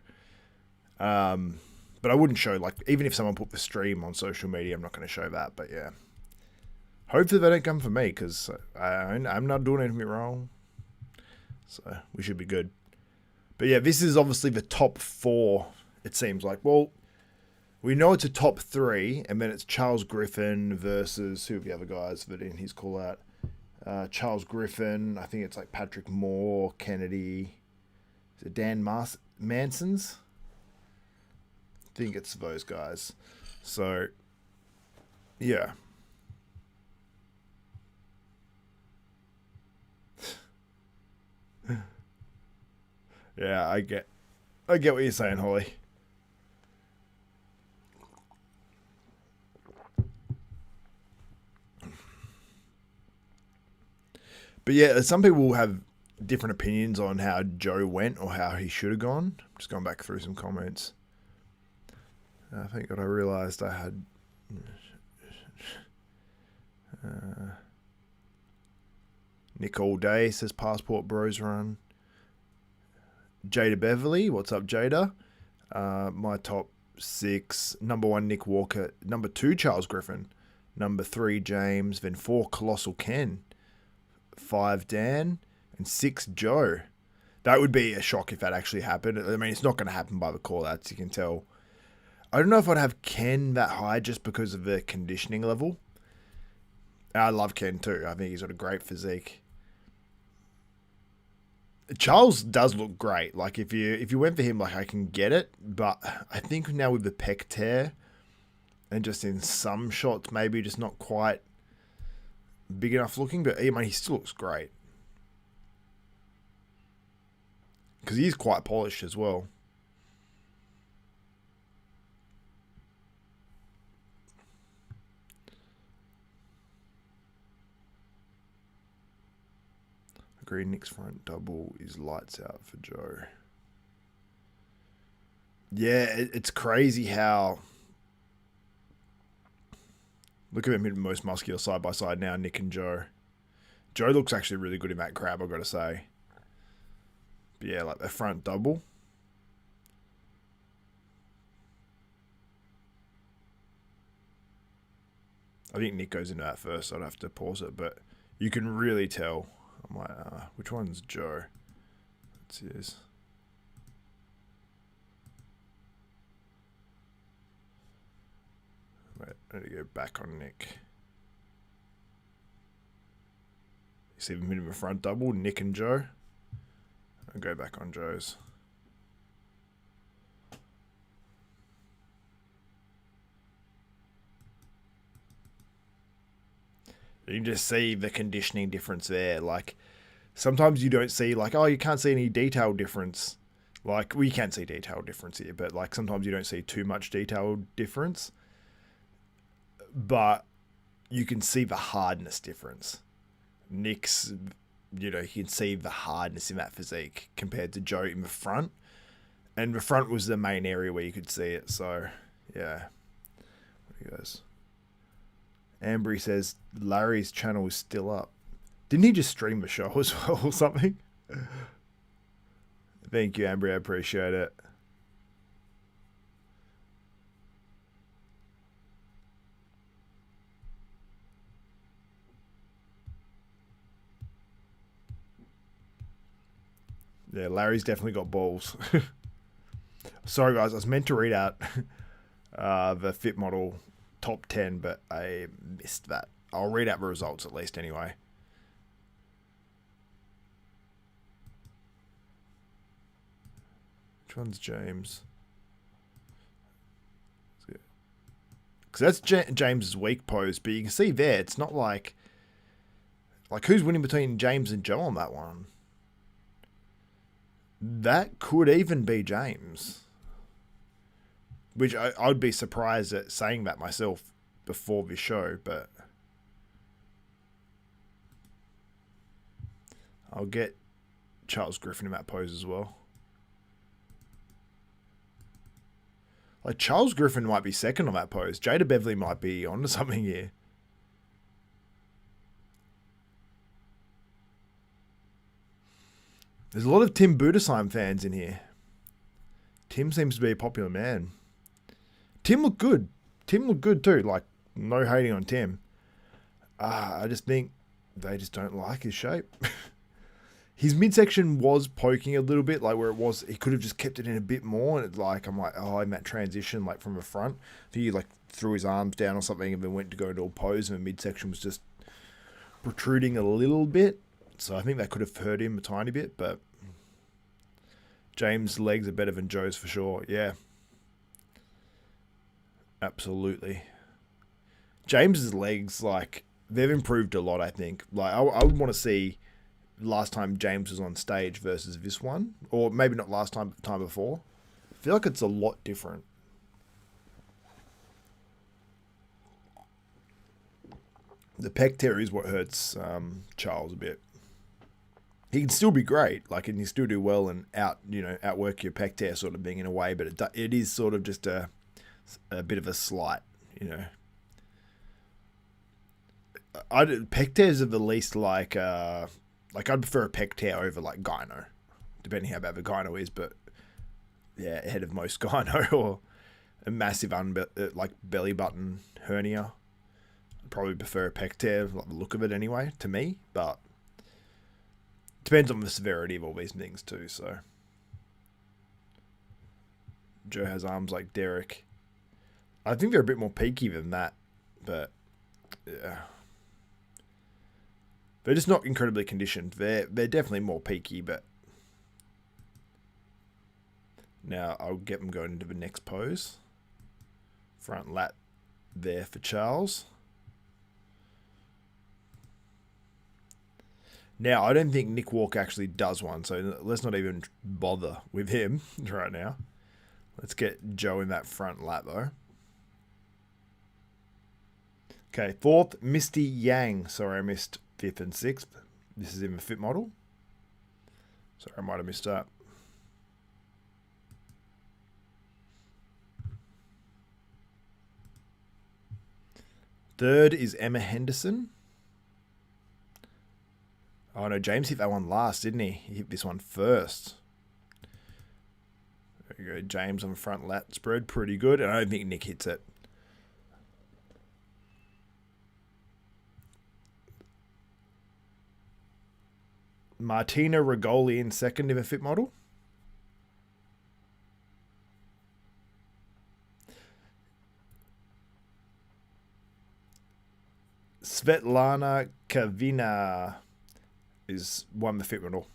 A: but I wouldn't show, like, even if someone put the stream on social media, I'm not going to show that. But yeah, hopefully they don't come for me because I'm not doing anything wrong. So we should be good. But yeah, this is obviously the top 4, it seems like. Well, we know it's a top 3, and then it's Charles Griffin versus, who are the other guys that in his call out? Charles Griffin, I think it's like Patrick Moore, Kennedy, is it Dan Manson's? I think it's those guys. So, yeah. Yeah, I get what you're saying, Holly. But yeah, some people have different opinions on how Joe went or how he should have gone. I'm just going back through some comments. I think what I realised I had... Nick All Day says Passport Bros Run. Jada Beverly, what's up, Jada? My top 6, number 1, Nick Walker. Number 2, Charles Griffin. Number 3, James. Then 4, Colossal Ken. 5 Dan, and 6 Joe. That would be a shock if that actually happened. I mean, it's not going to happen by the call-outs, you can tell. I don't know if I'd have Ken that high just because of the conditioning level. I love Ken too. I think he's got a great physique. Charles does look great. Like if you went for him, like I can get it, but I think now with the pec tear and just in some shots, maybe just not quite big enough looking. But I mean, he still looks great because he's quite polished as well. Agree, Nick's front double is lights out for Joe. Yeah, it's crazy how... Look at them most muscular side by side now, Nick and Joe. Joe looks actually really good in that crab, I've got to say. But yeah, like the front double. I think Nick goes into that first, so I'd have to pause it, but you can really tell. I'm like, which one's Joe? That's his. Wait, I need to go back on Nick. You see the middle of front double, Nick and Joe. I'll go back on Joe's. You can just see the conditioning difference there. Like, sometimes you don't see, like, oh, you can't see any detail difference. Like, we can't see detail difference here, but, like, sometimes you don't see too much detail difference. But you can see the hardness difference. Nick's, you know, you can see the hardness in that physique compared to Joe in the front. And the front was the main area where you could see it. So, yeah. There he goes. Ambry says Larry's channel is still up. Didn't he just stream the show as well or something? Thank you, Ambry. I appreciate it. Yeah, Larry's definitely got balls. Sorry, guys. I was meant to read out the Fit Model top 10, but I missed that. I'll read out the results at least anyway. Which one's James? Because that's James's weak pose, but you can see there, it's not like who's winning between James and Joe on that one? That could even be James. Which I'd be surprised at saying that myself before this show, but I'll get Charles Griffin in that pose as well. Like, Charles Griffin might be second on that pose. Jada Beverly might be onto something here. There's a lot of Tim Budesheim fans in here. Tim seems to be a popular man. Tim looked good. Tim looked good too. Like, no hating on Tim. I just think they just don't like his shape. His midsection was poking a little bit, like where it was, he could have just kept it in a bit more. And it's like, I'm like, oh, in that transition, like from the front, I think he like threw his arms down or something and then went to go into a pose and the midsection was just protruding a little bit. So I think that could have hurt him a tiny bit, but James' legs are better than Joe's for sure. Yeah. Absolutely. James's legs, like, they've improved a lot, I think. Like, I would want to see last time James was on stage versus this one. Or maybe not last time, but the time before. I feel like it's a lot different. The pec tear is what hurts Charles a bit. He can still be great, like, and he still do well and outwork your pec tear sort of thing in a way, but it is sort of just a bit of a slight, you know. Pec tears are the least like I'd prefer a pec tear over like gyno, depending how bad the gyno is, but yeah, ahead of most gyno or a massive belly button hernia. I'd probably prefer a pec tear, like the look of it anyway, to me, but Depends on the severity of all these things too, so. Joe has arms like Derek. I think they're a bit more peaky than that, but yeah. They're just not incredibly conditioned. They're definitely more peaky, but now I'll get them going into the next pose. Front lat there for Charles. Now, I don't think Nick Walker actually does one, so let's not even bother with him right now. Let's get Joe in that front lat, though. Okay, fourth, Misty Yang. Sorry, I missed fifth and sixth. This is in the fit model. Sorry, I might have missed that. Third is Emma Henderson. Oh no, James hit that one last, didn't he? He hit this one first. There you go, James on the front lat spread, pretty good. And I don't think Nick hits it. Martina Rigoli in second in the fit model. Svetlana Kavina is won the fit model.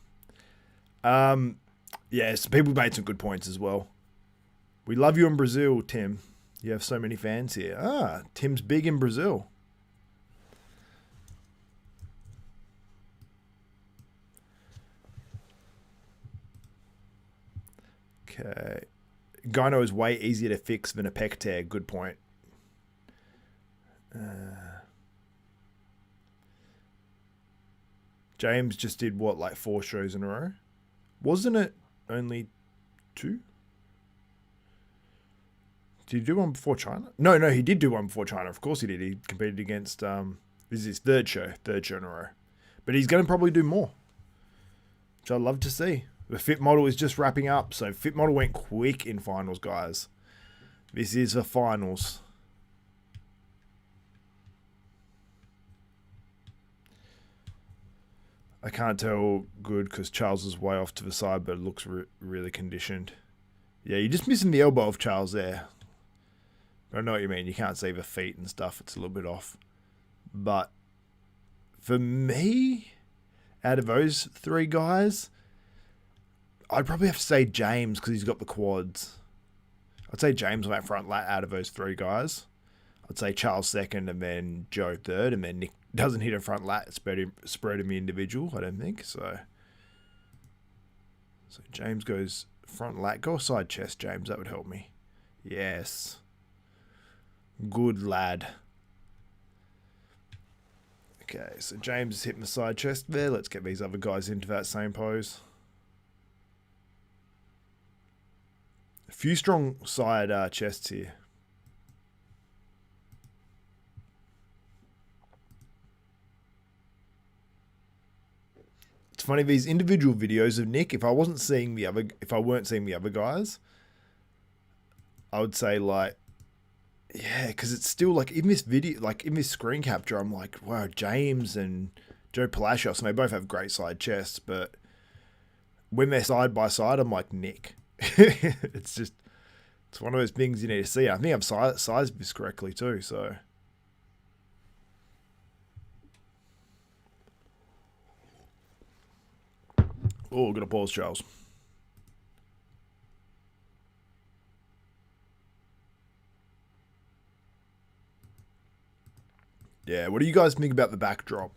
A: Yes, people made some good points as well. We love you in Brazil, Tim. You have so many fans here. Ah, Tim's big in Brazil. Okay. Gyno is way easier to fix than a pec tear. Good point. James just did what, like 4 shows in a row? Wasn't it only 2? Did he do one before China? No, he did do one before China. Of course he did. He competed against, this is his third show in a row. But he's going to probably do more, which I'd love to see. The fit model is just wrapping up, so fit model went quick in finals, guys. This is the finals. I can't tell good because Charles is way off to the side, but it looks really conditioned. Yeah, you're just missing the elbow of Charles there. I know what you mean. You can't see the feet and stuff. It's a little bit off. But for me, out of those 3 guys, I'd probably have to say James because he's got the quads. I'd say James on that front lat out of those 3 guys. I'd say Charles second and then Joe third, and then Nick doesn't hit a front lat spread him the individual, I don't think. So James goes front lat. Go side chest, James. That would help me. Yes. Good lad. Okay, so James is hitting the side chest there. Let's get these other guys into that same pose. A few strong side chests here. It's funny, these individual videos of Nick, if I weren't seeing the other guys, I would say like, yeah, because it's still like in this video, like in this screen capture, I'm like, wow, James and Joe Palacios, and they both have great side chests, but when they're side by side, I'm like, Nick. It's one of those things you need to see. I think I've sized this correctly too, so. Oh, got to pause, Charles. Yeah, what do you guys think about the backdrop?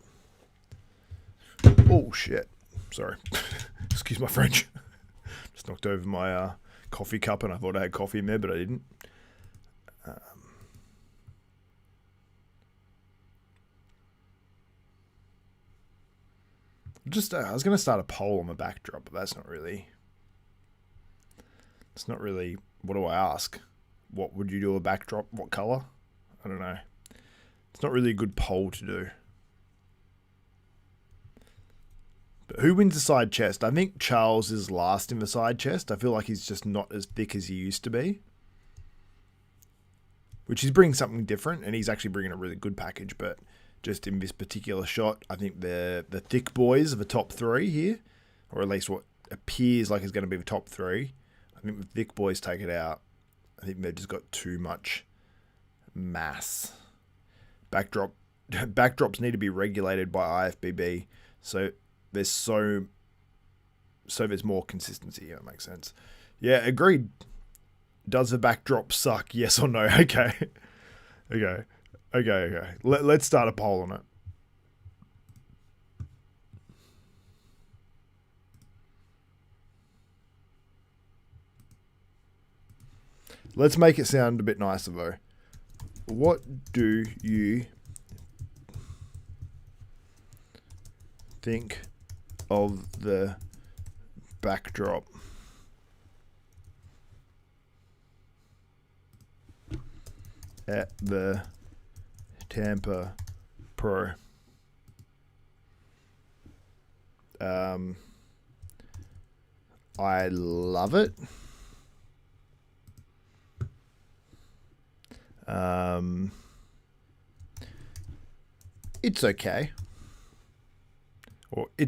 A: Oh, shit. Sorry. Excuse my French. Just knocked over my coffee cup and I thought I had coffee in there, but I didn't. I was going to start a poll on the backdrop, but that's not really... It's not really... What do I ask? What would you do a backdrop? What color? I don't know. It's not really a good poll to do. But who wins the side chest? I think Charles is last in the side chest. I feel like he's just not as thick as he used to be. Which is bringing something different, and he's actually bringing a really good package, but just in this particular shot. I think the thick boys are the top three here, or at least what appears like is going to be the top three. I think the thick boys take it out. I think they've just got too much mass. Backdrops need to be regulated by IFBB, so there's more consistency. Yeah, that makes sense. Yeah, agreed. Does the backdrop suck? Yes or no? Okay. Okay. Let's start a poll on it. Let's make it sound a bit nicer though. What do you think of the backdrop at the Tampa Pro? I love it. It's okay. Or I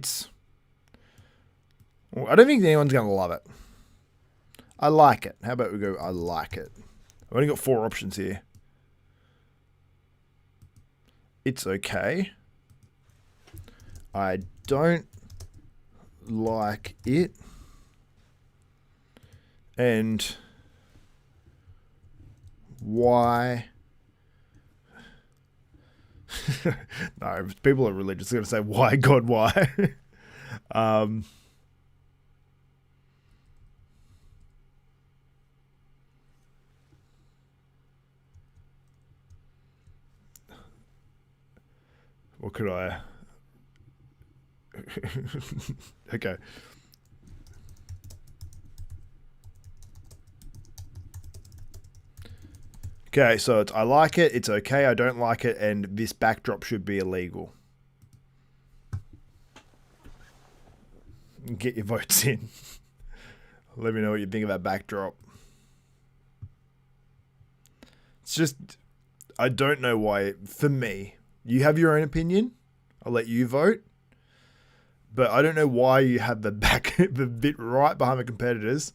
A: don't think anyone's going to love it. I like it. How about we go, I like it. I've only got 4 options here. It's okay. I don't like it. And why? No, people are religious. They're going to say, why, God, why? What could I? Okay. Okay, so it's I like it, it's okay, I don't like it, and this backdrop should be illegal. Get your votes in. Let me know what you think of that backdrop. It's just, I don't know why, for me, you have your own opinion, I'll let you vote, but I don't know why you have the bit right behind the competitors,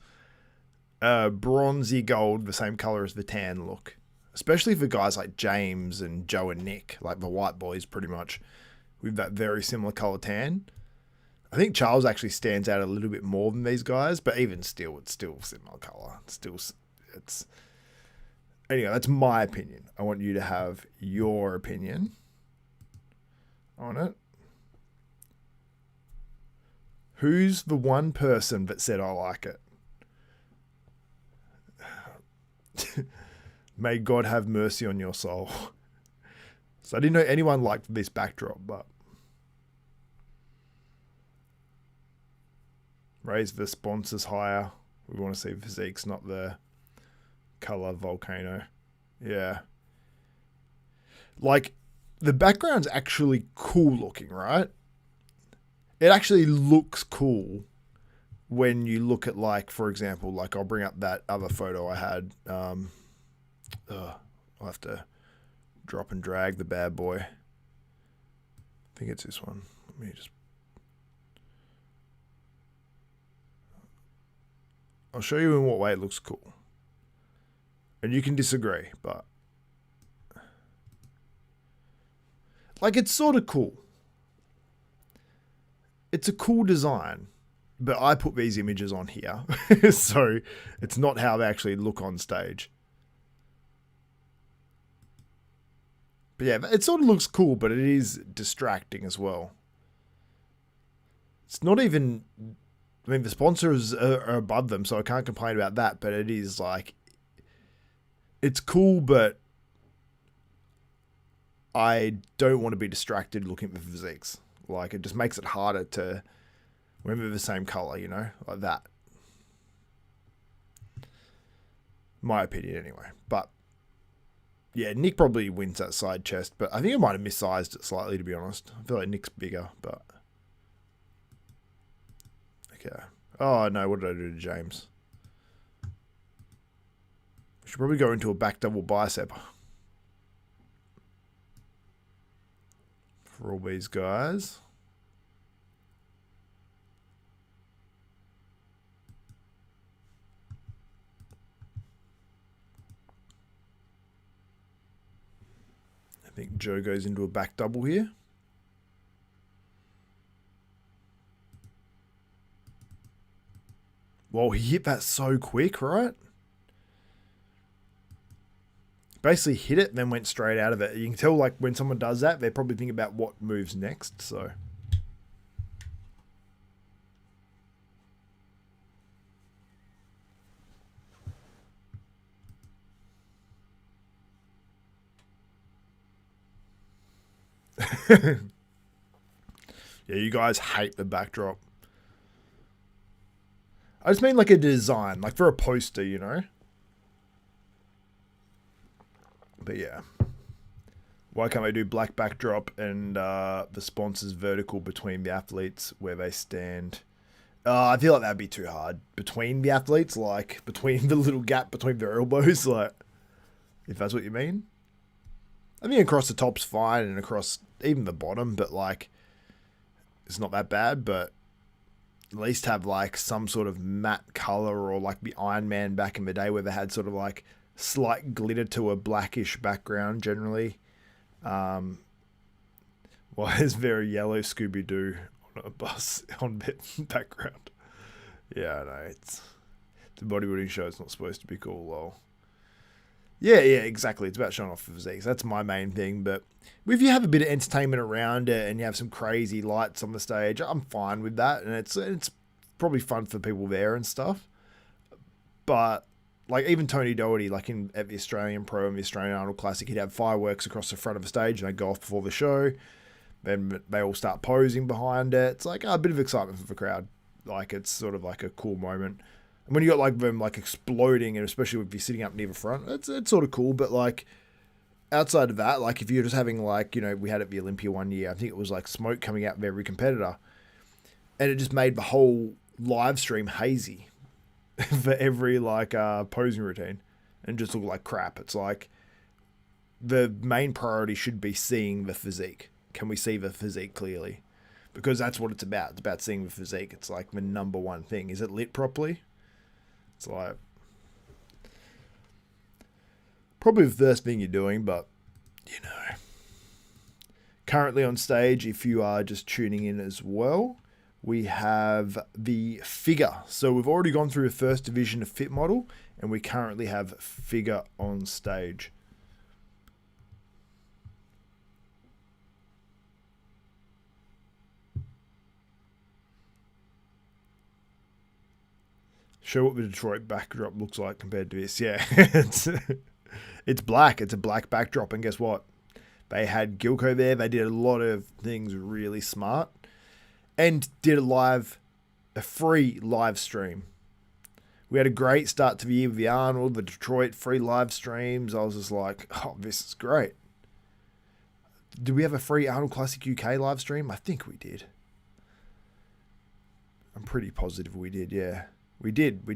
A: bronzy gold, the same color as the tan look. Especially for guys like James and Joe and Nick, like the white boys pretty much, with that very similar color tan. I think Charles actually stands out a little bit more than these guys, but even still, it's still similar color. Anyway, that's my opinion. I want you to have your opinion on it. Who's the one person that said I like it? May God have mercy on your soul. So I didn't know anyone liked this backdrop, but raise the sponsors higher. We want to see physiques, not the color volcano. Yeah. Like, the background's actually cool looking, right? It actually looks cool when you look at, like, for example, like I'll bring up that other photo I had. I'll have to drop and drag the bad boy. I think it's this one. Let me just... I'll show you in what way it looks cool. And you can disagree, but... like, it's sort of cool. It's a cool design. But I put these images on here. So, it's not how they actually look on stage. But yeah, it sort of looks cool, but it is distracting as well. It's not even... I mean, the sponsors are above them, so I can't complain about that, but it is like... it's cool, but I don't want to be distracted looking at the physiques. Like, it just makes it harder to remember the same color, you know? Like that. My opinion, anyway. But... yeah, Nick probably wins that side chest, but I think I might have missized it slightly, to be honest. I feel like Nick's bigger, but... okay. Oh, no, what did I do to James? We should probably go into a back double bicep. for all these guys. I think Joe goes into a back double here. Well, he hit that so quick, right? Basically hit it and then went straight out of it. You can tell, like, when someone does that, they probably think about what moves next, so. Yeah, you guys hate the backdrop. I just mean like a design, like for a poster, you know? But yeah. Why can't they do black backdrop and the sponsors vertical between the athletes where they stand? I feel like that'd be too hard. Between the athletes, like between the little gap between their elbows, like, if that's what you mean. I mean, across the top's fine and across even the bottom, but like, it's not that bad, but at least have like some sort of matte color, or like the Iron Man back in the day where they had sort of like slight glitter to a blackish background generally. Well, it's very yellow Scooby-Doo on a bus on the background. Yeah, I know, it's the bodybuilding show. It's not supposed to be cool, lol. Yeah, exactly. It's about showing off the physiques. That's my main thing. But if you have a bit of entertainment around it and you have some crazy lights on the stage, I'm fine with that. And it's probably fun for people there and stuff. But like even Tony Doherty, like at the Australian Pro and the Australian Arnold Classic, he'd have fireworks across the front of the stage and they'd go off before the show. Then they all start posing behind it. It's like a bit of excitement for the crowd. Like it's sort of like a cool moment. And when you got like them like exploding, and especially if you're sitting up near the front, it's sort of cool. But like outside of that, like if you're just having like, you know, we had at the Olympia one year, I think it was like smoke coming out of every competitor, and it just made the whole live stream hazy for every like posing routine, and just looked like crap. It's like the main priority should be seeing the physique. Can we see the physique clearly? Because that's what it's about. It's about seeing the physique. It's like the number one thing. Is it lit properly? It's like probably the first thing you're doing, but you know. Currently on stage, if you are just tuning in as well, we have the figure. So we've already gone through the first division of fit model, and we currently have figure on stage. Show what the Detroit backdrop looks like compared to this. Yeah, it's black. It's a black backdrop. And guess what? They had Gilco there. They did a lot of things really smart. And did a free live stream. We had a great start to the year with the Arnold, the Detroit free live streams. I was just like, oh, this is great. Did we have a free Arnold Classic UK live stream? I think we did. I'm pretty positive we did, yeah. We did. I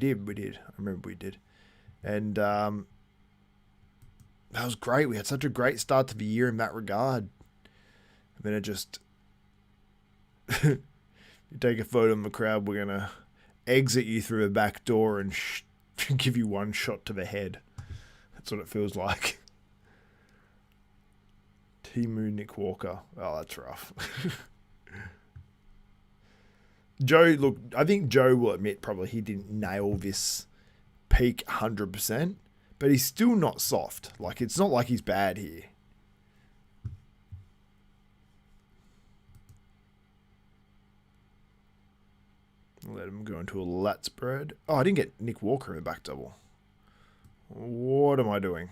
A: remember we did. And that was great. We had such a great start to the year in that regard. And then it just... you take a photo in the crowd, we're going to exit you through a back door and give you one shot to the head. That's what it feels like. Timu Nick Walker. Oh, that's rough. Joe, look, I think Joe will admit probably he didn't nail this peak 100%, but he's still not soft. Like, it's not like he's bad here. Let him go into a lat spread. Oh, I didn't get Nick Walker in the back double. What am I doing?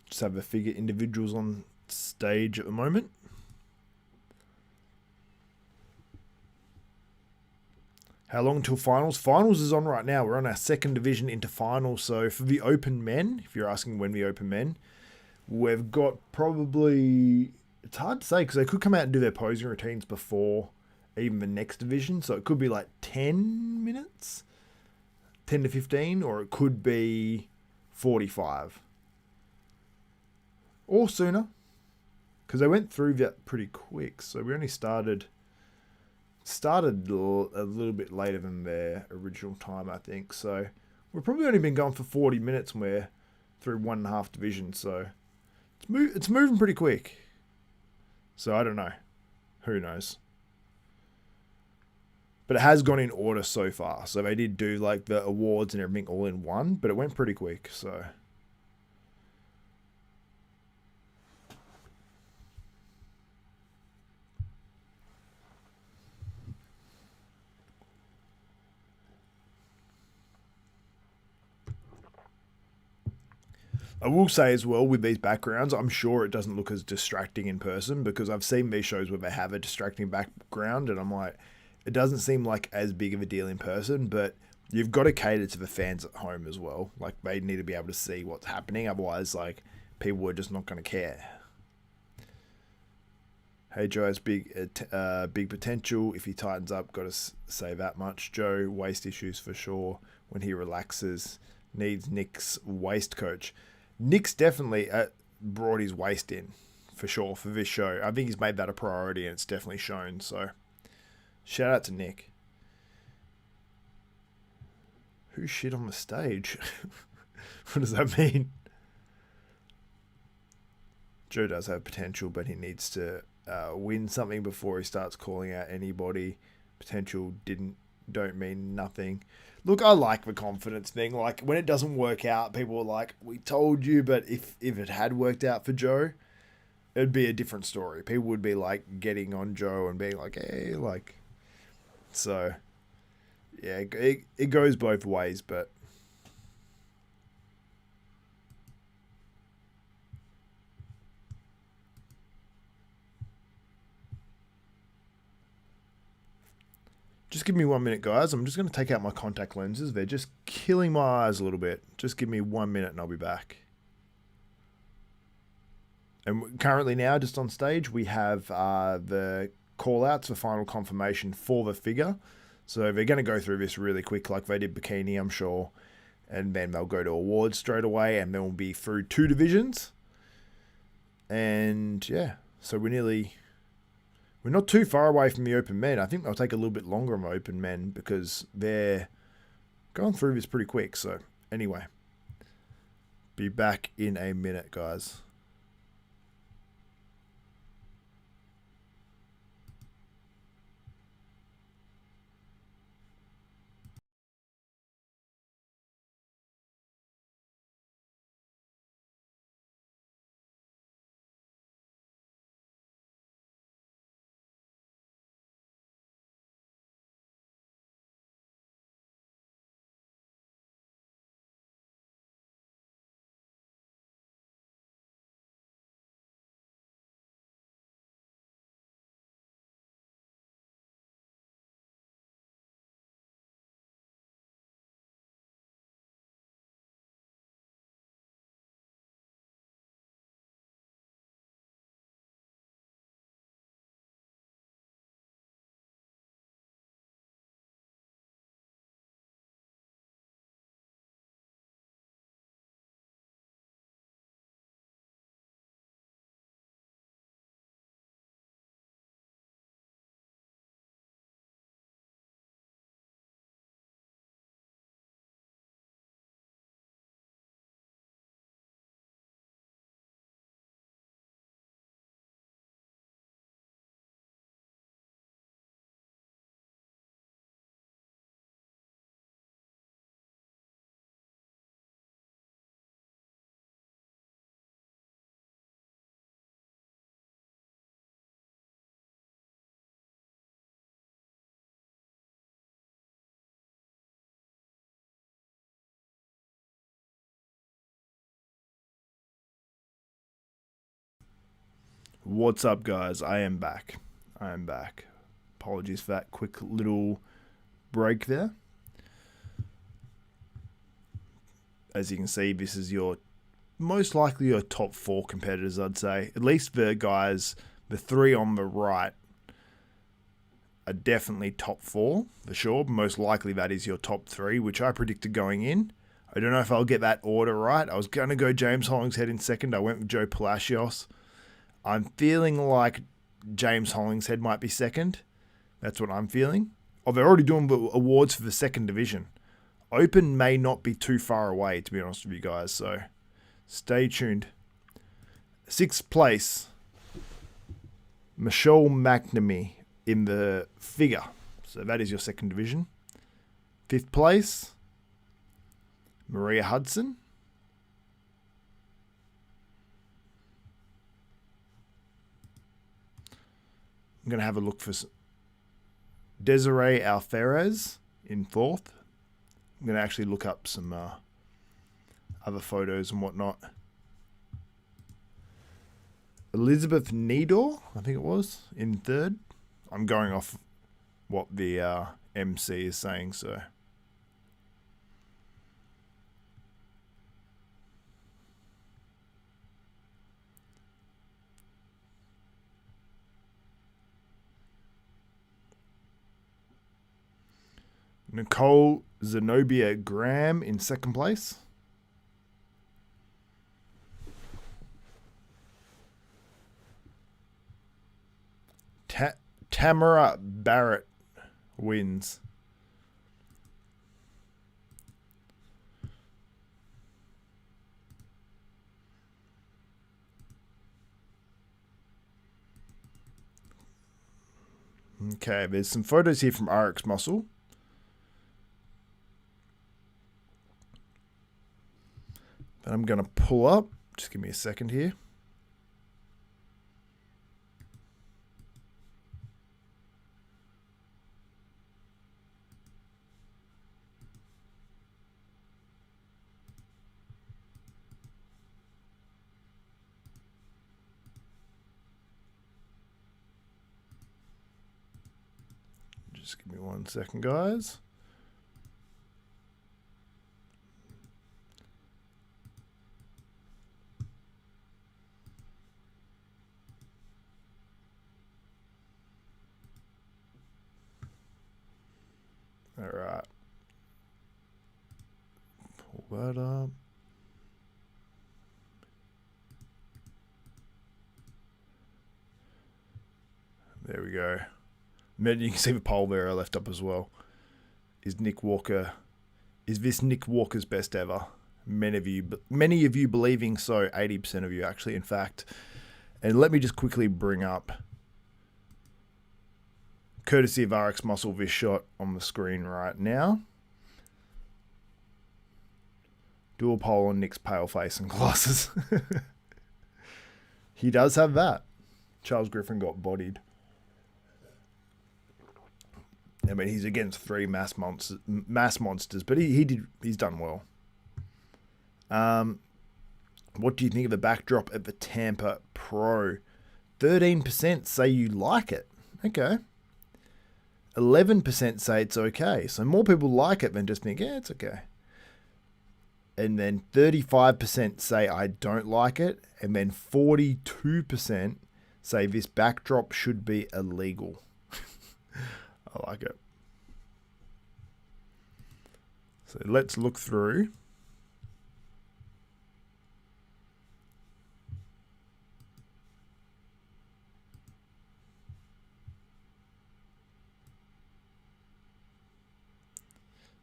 A: Just have the figure individuals on stage at the moment. How long till finals? Finals is on right now. We're on our second division into finals. So for the open men, if you're asking when we open men, we've got probably, it's hard to say because they could come out and do their posing routines before even the next division. So it could be like 10 minutes, 10 to 15, or it could be 45 or sooner, because they went through that pretty quick. So we only started a little bit later than their original time, I think. So we've probably only been going for 40 minutes and we're through 1.5 divisions. So it's moving pretty quick. So I don't know. Who knows? But it has gone in order so far. So they did do like the awards and everything all in one, but it went pretty quick. So I will say as well, with these backgrounds, I'm sure it doesn't look as distracting in person, because I've seen these shows where they have a distracting background and I'm like, it doesn't seem like as big of a deal in person, but you've got to cater to the fans at home as well. Like, they need to be able to see what's happening. Otherwise, like, people are just not going to care. Hey, Joe has big potential. If he tightens up, got to say that much. Joe, waist issues for sure. When he relaxes, needs Nick's waist coach. Nick's definitely brought his waist in, for sure, for this show. I think he's made that a priority, and it's definitely shown. So, shout out to Nick. Who shit on the stage? What does that mean? Joe does have potential, but he needs to win something before he starts calling out anybody. Potential don't mean nothing. Look, I like the confidence thing. Like, when it doesn't work out, people are like, we told you. But if it had worked out for Joe, it'd be a different story. People would be like getting on Joe and being like, hey, like. So, yeah, it goes both ways, but. Just give me 1 minute, guys. I'm just going to take out my contact lenses. They're just killing my eyes a little bit. Just give me 1 minute and I'll be back. And currently now, just on stage, we have the call-outs for final confirmation for the figure. So they're going to go through this really quick, like they did bikini, I'm sure. And then they'll go to awards straight away, and then we'll be through 2 divisions. And yeah, so we're not too far away from the open men. I think they'll take a little bit longer on the open men because they're going through this pretty quick. So anyway, be back in a minute, guys. What's up, guys? I am back. Apologies for that quick little break there. As you can see, this is most likely your top 4 competitors, I'd say. At least the guys, the 3 on the right, are definitely top 4 for sure. Most likely that is your top 3, which I predicted going in. I don't know if I'll get that order right. I was going to go James Hollingshead in second. I went with Joe Palacios. I'm feeling like James Hollingshead might be second. That's what I'm feeling. Oh, they're already doing the awards for the second division. Open may not be too far away, to be honest with you guys, so stay tuned. 6th place, Michelle McNamee in the figure. So that is your second division. 5th place, Maria Hudson. I'm going to have a look for Desiree Alferez in 4th. I'm going to actually look up some other photos and whatnot. Elizabeth Needor, I think it was, in 3rd. I'm going off what the MC is saying, so. Nicole Zenobia Graham in 2nd place. Tamara Barrett wins. Okay, there's some photos here from RX Muscle. That I'm going to pull up. Just give me a second here. Just give me 1 second, guys. All right. Pull that up. There we go. You can see the poll there I left up as well. Is this Nick Walker's best ever? Many of you believing so. 80% of you actually, in fact. And let me just quickly bring up, courtesy of RX Muscle, this shot on the screen right now. Do a poll on Nick's pale face and glasses. He does have that. Charles Griffin got bodied. I mean, he's against 3 mass monsters, but he's done well. What do you think of the backdrop at the Tampa Pro? 13% say you like it. Okay. 11% say it's okay. So more people like it than just think, yeah, it's okay. And then 35% say I don't like it. And then 42% say this backdrop should be illegal. I like it. So let's look through.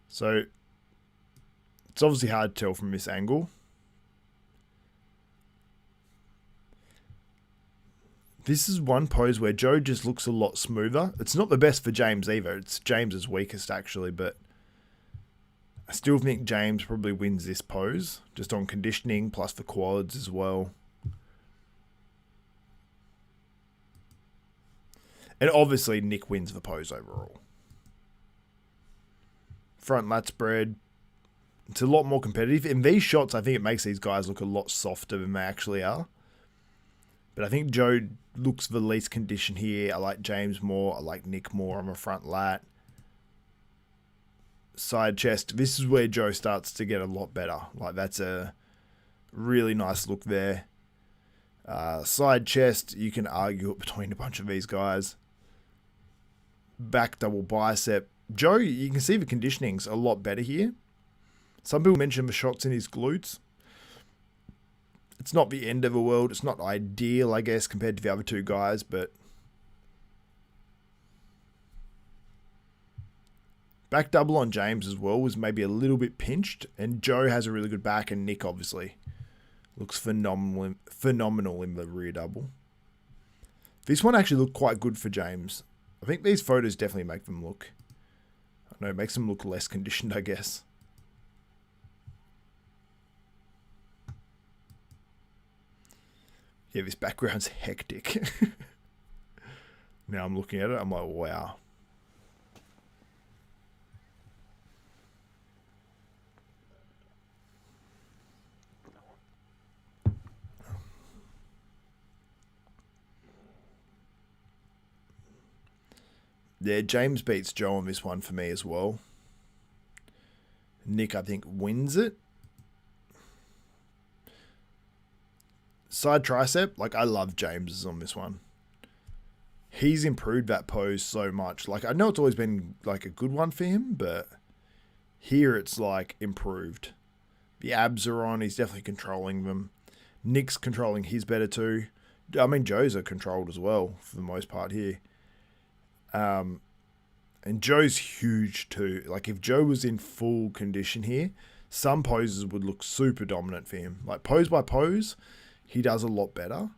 A: So it's obviously hard to tell from this angle. This is one pose where Joe just looks a lot smoother. It's not the best for James either. It's James's weakest actually, but I still think James probably wins this pose just on conditioning plus the quads as well. And obviously Nick wins the pose overall. Front lat spread. It's a lot more competitive. In these shots, I think it makes these guys look a lot softer than they actually are. But I think Joe looks the least conditioned here. I like James more. I like Nick more on the front lat. Side chest. This is where Joe starts to get a lot better. Like, that's a really nice look there. Side chest, you can argue it between a bunch of these guys. back double bicep. Joe, you can see the conditioning's a lot better here. Some people mention the shots in his glutes. It's not the end of the world. It's not ideal, I guess, compared to the other two guys, but back double on James as well was maybe a little bit pinched, and Joe has a really good back, and Nick obviously looks phenomenal in the rear double. This one actually looked quite good for James. I think these photos definitely make them look, I don't know, it makes them look less conditioned, I guess. Yeah, this background's hectic. Now I'm looking at it, I'm like, wow. Yeah, James beats Joe on this one for me as well. Nick, I think, wins it. Side tricep, like, I love James's on this one. He's improved that pose so much. Like, I know it's always been, like, a good one for him, but here it's, like, improved. The abs are on. He's definitely controlling them. Nick's controlling his better too. I mean, Joe's are controlled as well, for the most part here. And Joe's huge too. Like, if Joe was in full condition here, some poses would look super dominant for him. Like, pose by pose, he does a lot better,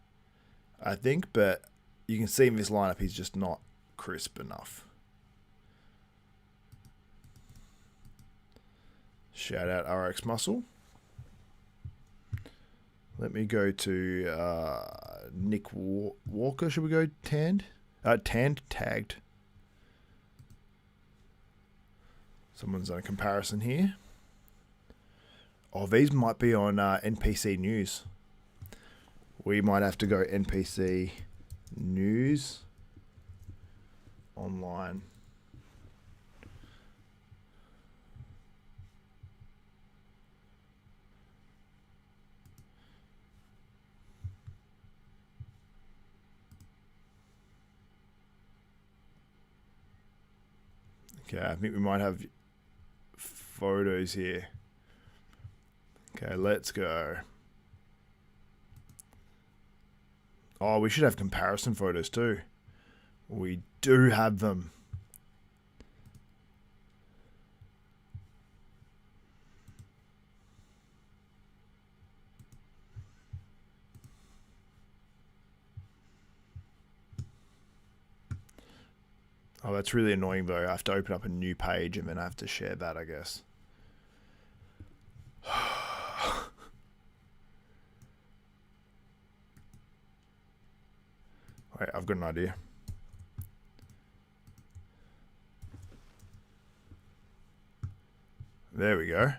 A: I think, but you can see in this lineup he's just not crisp enough. Shout out RX Muscle. Let me go to Nick Walker. Should we go tanned? Tagged. Someone's done a comparison here. Oh, these might be on NPC News. We might have to go NPC News online. Okay, I think we might have photos here. Okay, let's go. Oh, we should have comparison photos too. We do have them. Oh, that's really annoying though. I have to open up a new page and then I have to share that, I guess. Wait, I've got an idea. There we go.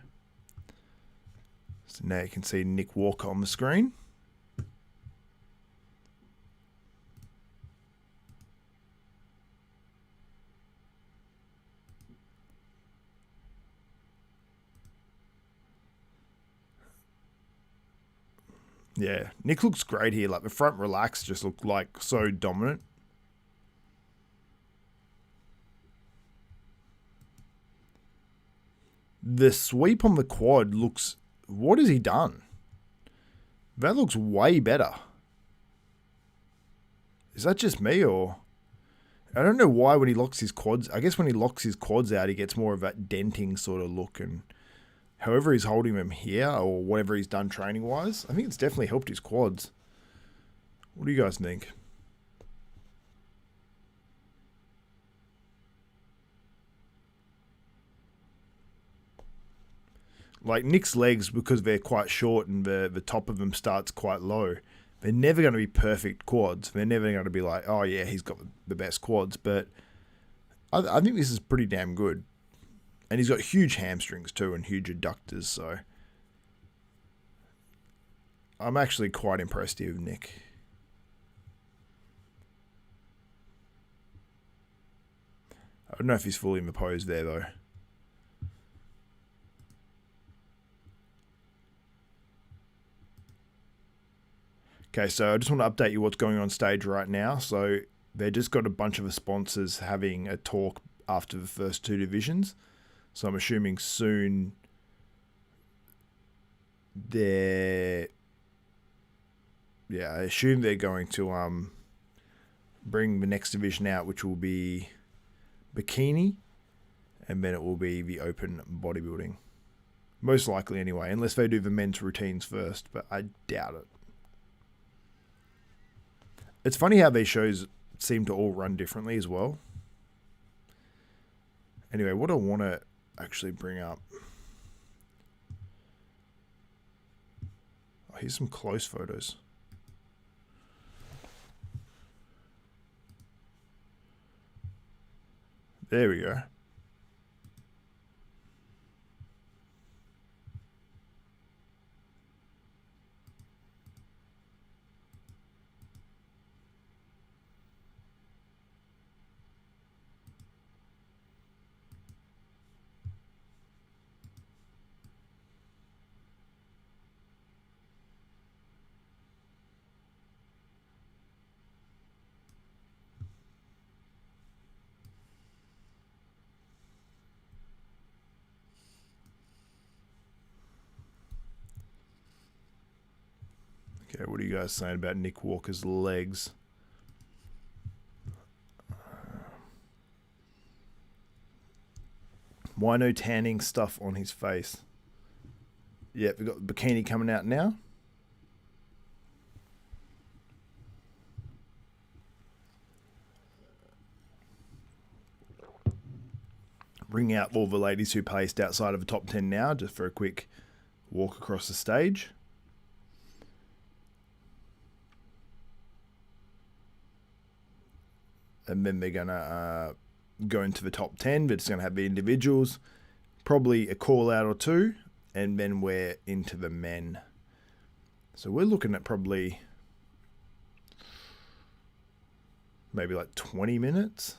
A: So now you can see Nick Walker on the screen. Yeah, Nick looks great here. Like, the front relax just looked like so dominant. The sweep on the quad looks... What has he done? That looks way better. Is that just me, or... I don't know why when he locks his quads... I guess when he locks his quads out, he gets more of that denting sort of look, and... However he's holding them here, or whatever he's done training-wise, I think it's definitely helped his quads. What do you guys think? Like, Nick's legs, because they're quite short and the top of them starts quite low, they're never going to be perfect quads. They're never going to be like, oh yeah, he's got the best quads. But I think this is pretty damn good. And he's got huge hamstrings too and huge adductors, so I'm actually quite impressed here with Nick. I don't know if he's fully in the pose there though. Okay, so I just want to update you what's going on stage right now. So they just got a bunch of sponsors having a talk after the first two divisions. So I'm assuming soon I assume they're going to bring the next division out, which will be bikini, and then it will be the open bodybuilding. Most likely anyway, unless they do the men's routines first, but I doubt it. It's funny how these shows seem to all run differently as well. Anyway, what I want to actually bring up. Oh, here's some close photos. There we go. Okay, what are you guys saying about Nick Walker's legs? Why no tanning stuff on his face? Yep, we've got the bikini coming out now. Bring out all the ladies who placed outside of the top 10 now, just for a quick walk across the stage. And then they're going to go into the top 10, but it's going to have the individuals, probably a call out or two, and then we're into the men. So we're looking at probably maybe like 20 minutes.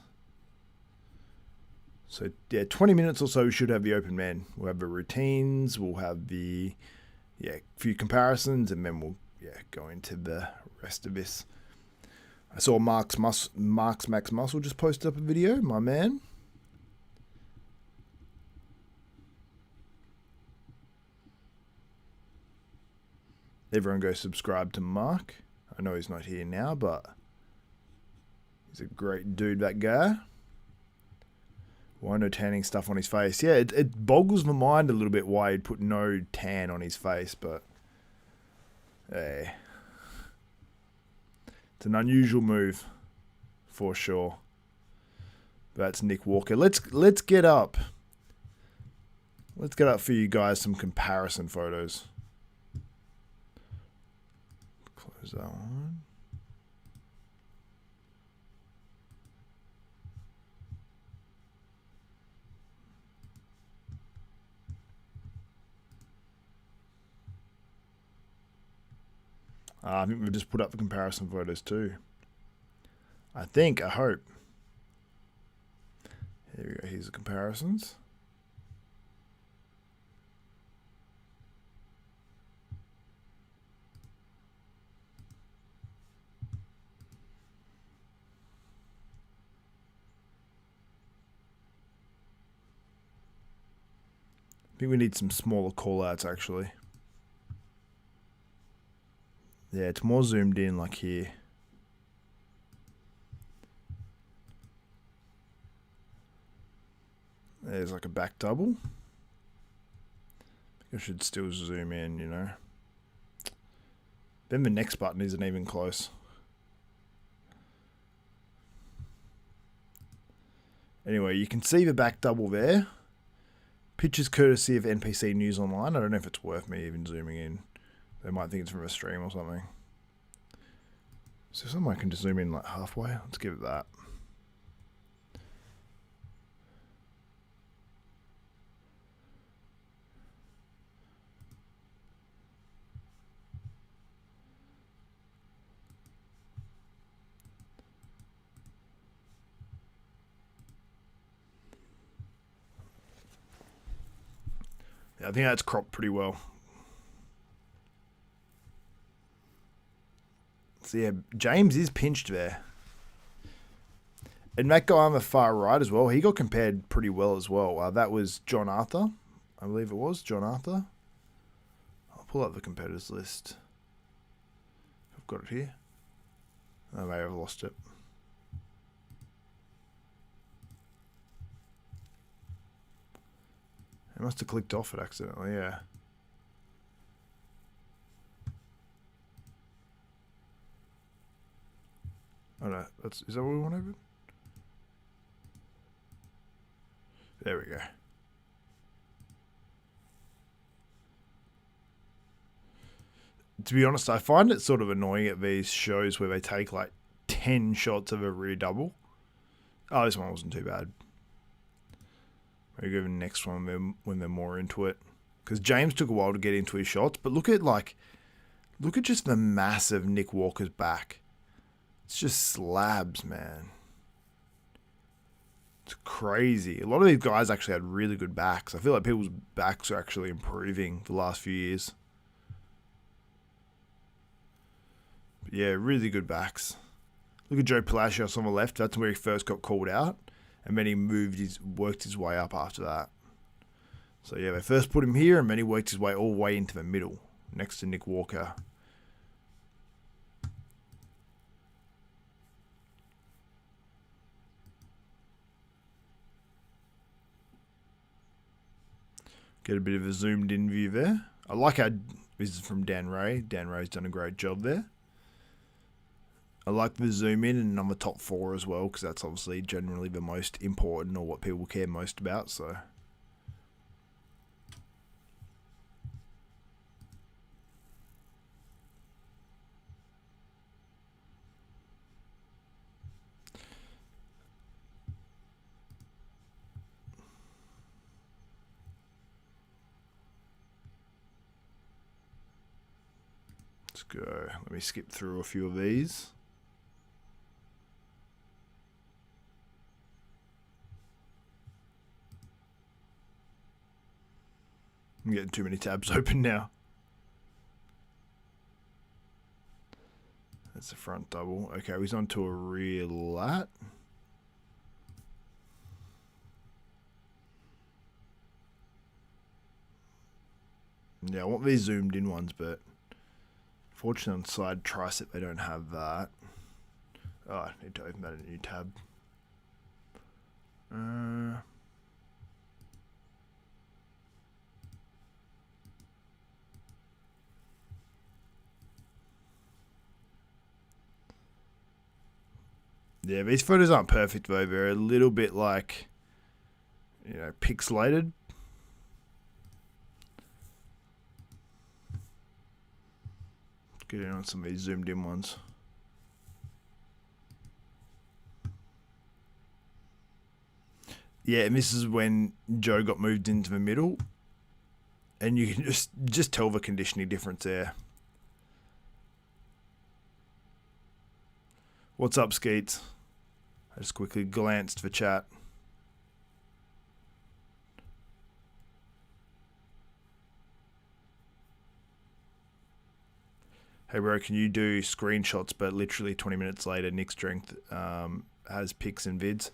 A: So yeah, 20 minutes or so we should have the open men. We'll have the routines, we'll have the few comparisons, and then we'll go into the rest of this. I saw Mark's Max Muscle just posted up a video, my man. Everyone go subscribe to Mark. I know he's not here now, but he's a great dude, that guy. Why no tanning stuff on his face? Yeah, it boggles my mind a little bit why he'd put no tan on his face, but hey. It's an unusual move, for sure. That's Nick Walker. Let's get up. Let's get up for you guys some comparison photos. Close that one. I think we've just put up the comparison photos too. I hope. Here we go, here's the comparisons. I think we need some smaller callouts actually. Yeah, it's more zoomed in like here. There's like a back double. I should still zoom in, you know. Then the next button isn't even close. Anyway, you can see the back double there. Pictures courtesy of NPC News Online. I don't know if it's worth me even zooming in. They might think it's from a stream or something. So someone can just zoom in like halfway. Let's give it that. Yeah, I think that's cropped pretty well. So yeah, James is pinched there. And that guy on the far right as well, he got compared pretty well as well. That was John Arthur. I believe it was John Arthur. I'll pull up the competitors list. I've got it here. I may have lost it. I must have clicked off it accidentally, yeah. Oh no, is that what we want to open? There we go. To be honest, I find it sort of annoying at these shows where they take like 10 shots of a rear double. Oh, this one wasn't too bad. Maybe go to the next one when they're more into it. Because James took a while to get into his shots, but look at just the massive Nick Walker's back. It's just slabs, man. It's crazy. A lot of these guys actually had really good backs. I feel like people's backs are actually improving the last few years. But yeah, really good backs. Look at Joe Palacios on the left. That's where he first got called out. And then he worked his way up after that. So yeah, they first put him here, and then he worked his way all the way into the middle, next to Nick Walker. Get a bit of a zoomed in view there. I like how this is from Dan Ray. Dan Ray's done a great job there. I like the zoom in and on the top 4 as well, because that's obviously generally the most important or what people care most about. So let's go. Let me skip through a few of these. I'm getting too many tabs open now. That's a front double. Okay, he's on to a rear lat. Yeah, I want these zoomed in ones, but fortunately on side tricep they don't have that. Oh, I need to open that in a new tab. Yeah, these photos aren't perfect though. They're a little bit like, pixelated. Let's get in on some of these zoomed in ones. Yeah, and this is when Joe got moved into the middle. And you can just tell the conditioning difference there. What's up, Skeets? I just quickly glanced for chat. Hey bro, can you do screenshots, but literally 20 minutes later Nick Strength has pics and vids?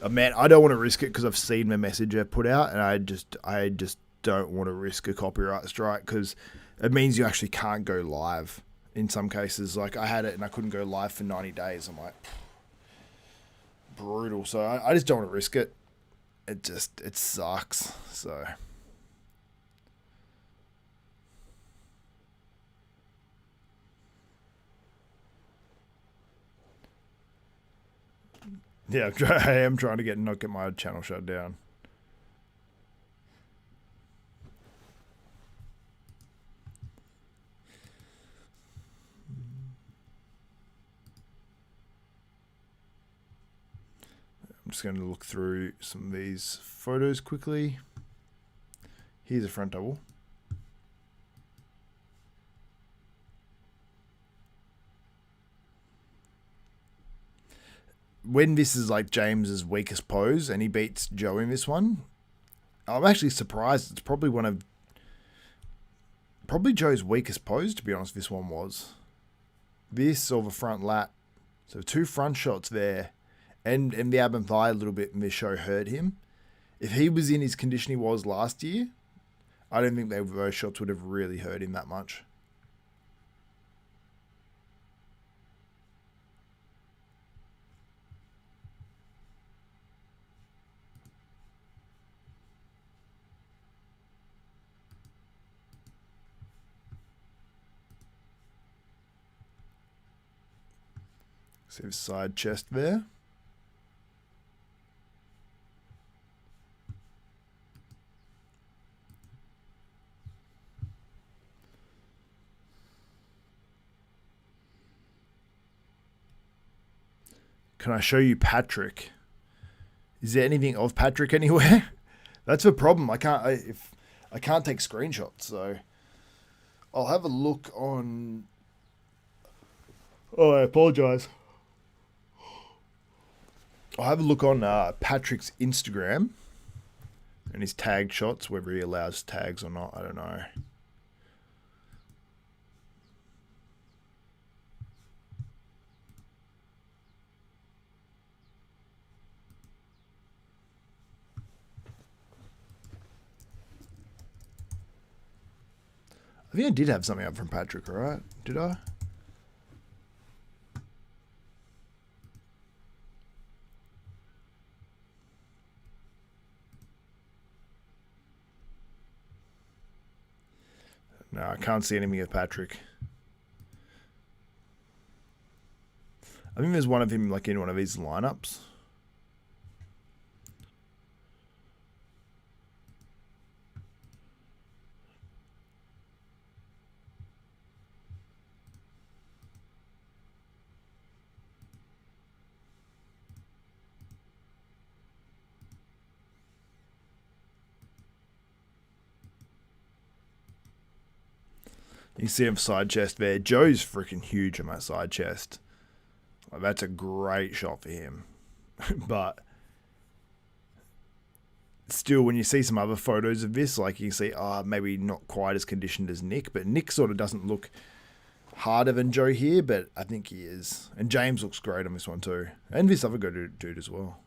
A: Man, I don't want to risk it because I've seen the message I put out, and I just don't want to risk a copyright strike because it means you actually can't go live in some cases. Like I had it and I couldn't go live for 90 days. I'm like, brutal. So I just don't want to risk it. It sucks. So yeah, I am trying to not get my channel shut down. I'm just going to look through some of these photos quickly. Here's a front double. When this is like James's weakest pose and he beats Joe in this one, I'm actually surprised. It's probably Joe's weakest pose, to be honest. This one was this or the front lat. So 2 front shots there. and the ab and thigh a little bit in this show hurt him. If he was in his condition he was last year, I don't think those shots would have really hurt him that much. See his side chest there. Can I show you Patrick? Is there anything of Patrick anywhere? That's a problem. I can't take screenshots, so I'll have a look on. Oh, I apologize. I'll have a look on Patrick's Instagram and his tagged shots, whether he allows tags or not. I don't know. I think I did have something up from Patrick, right? Did I? No, I can't see anything of Patrick. I think there's one of him like in one of his lineups. You see him side chest there. Joe's freaking huge on that side chest. Like, that's a great shot for him. But still, when you see some other photos of this, like you see, maybe not quite as conditioned as Nick, but Nick sort of doesn't look harder than Joe here, but I think he is. And James looks great on this one too. And this other dude as well.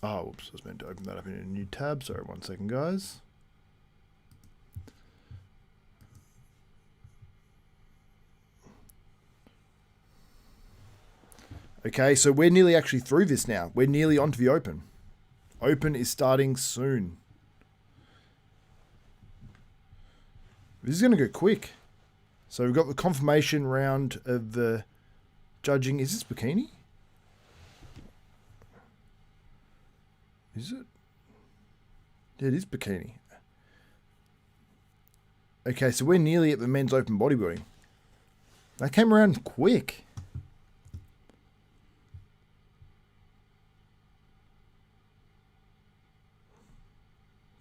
A: Oh, whoops, I was meant to open that up in a new tab. Sorry, 1 second, guys. Okay, so we're nearly actually through this now. We're nearly onto the Open. Open is starting soon. This is going to go quick. So we've got the confirmation round of the judging. Is this bikini? Is it? Yeah, it is bikini. Okay, so we're nearly at the men's open bodybuilding. That came around quick.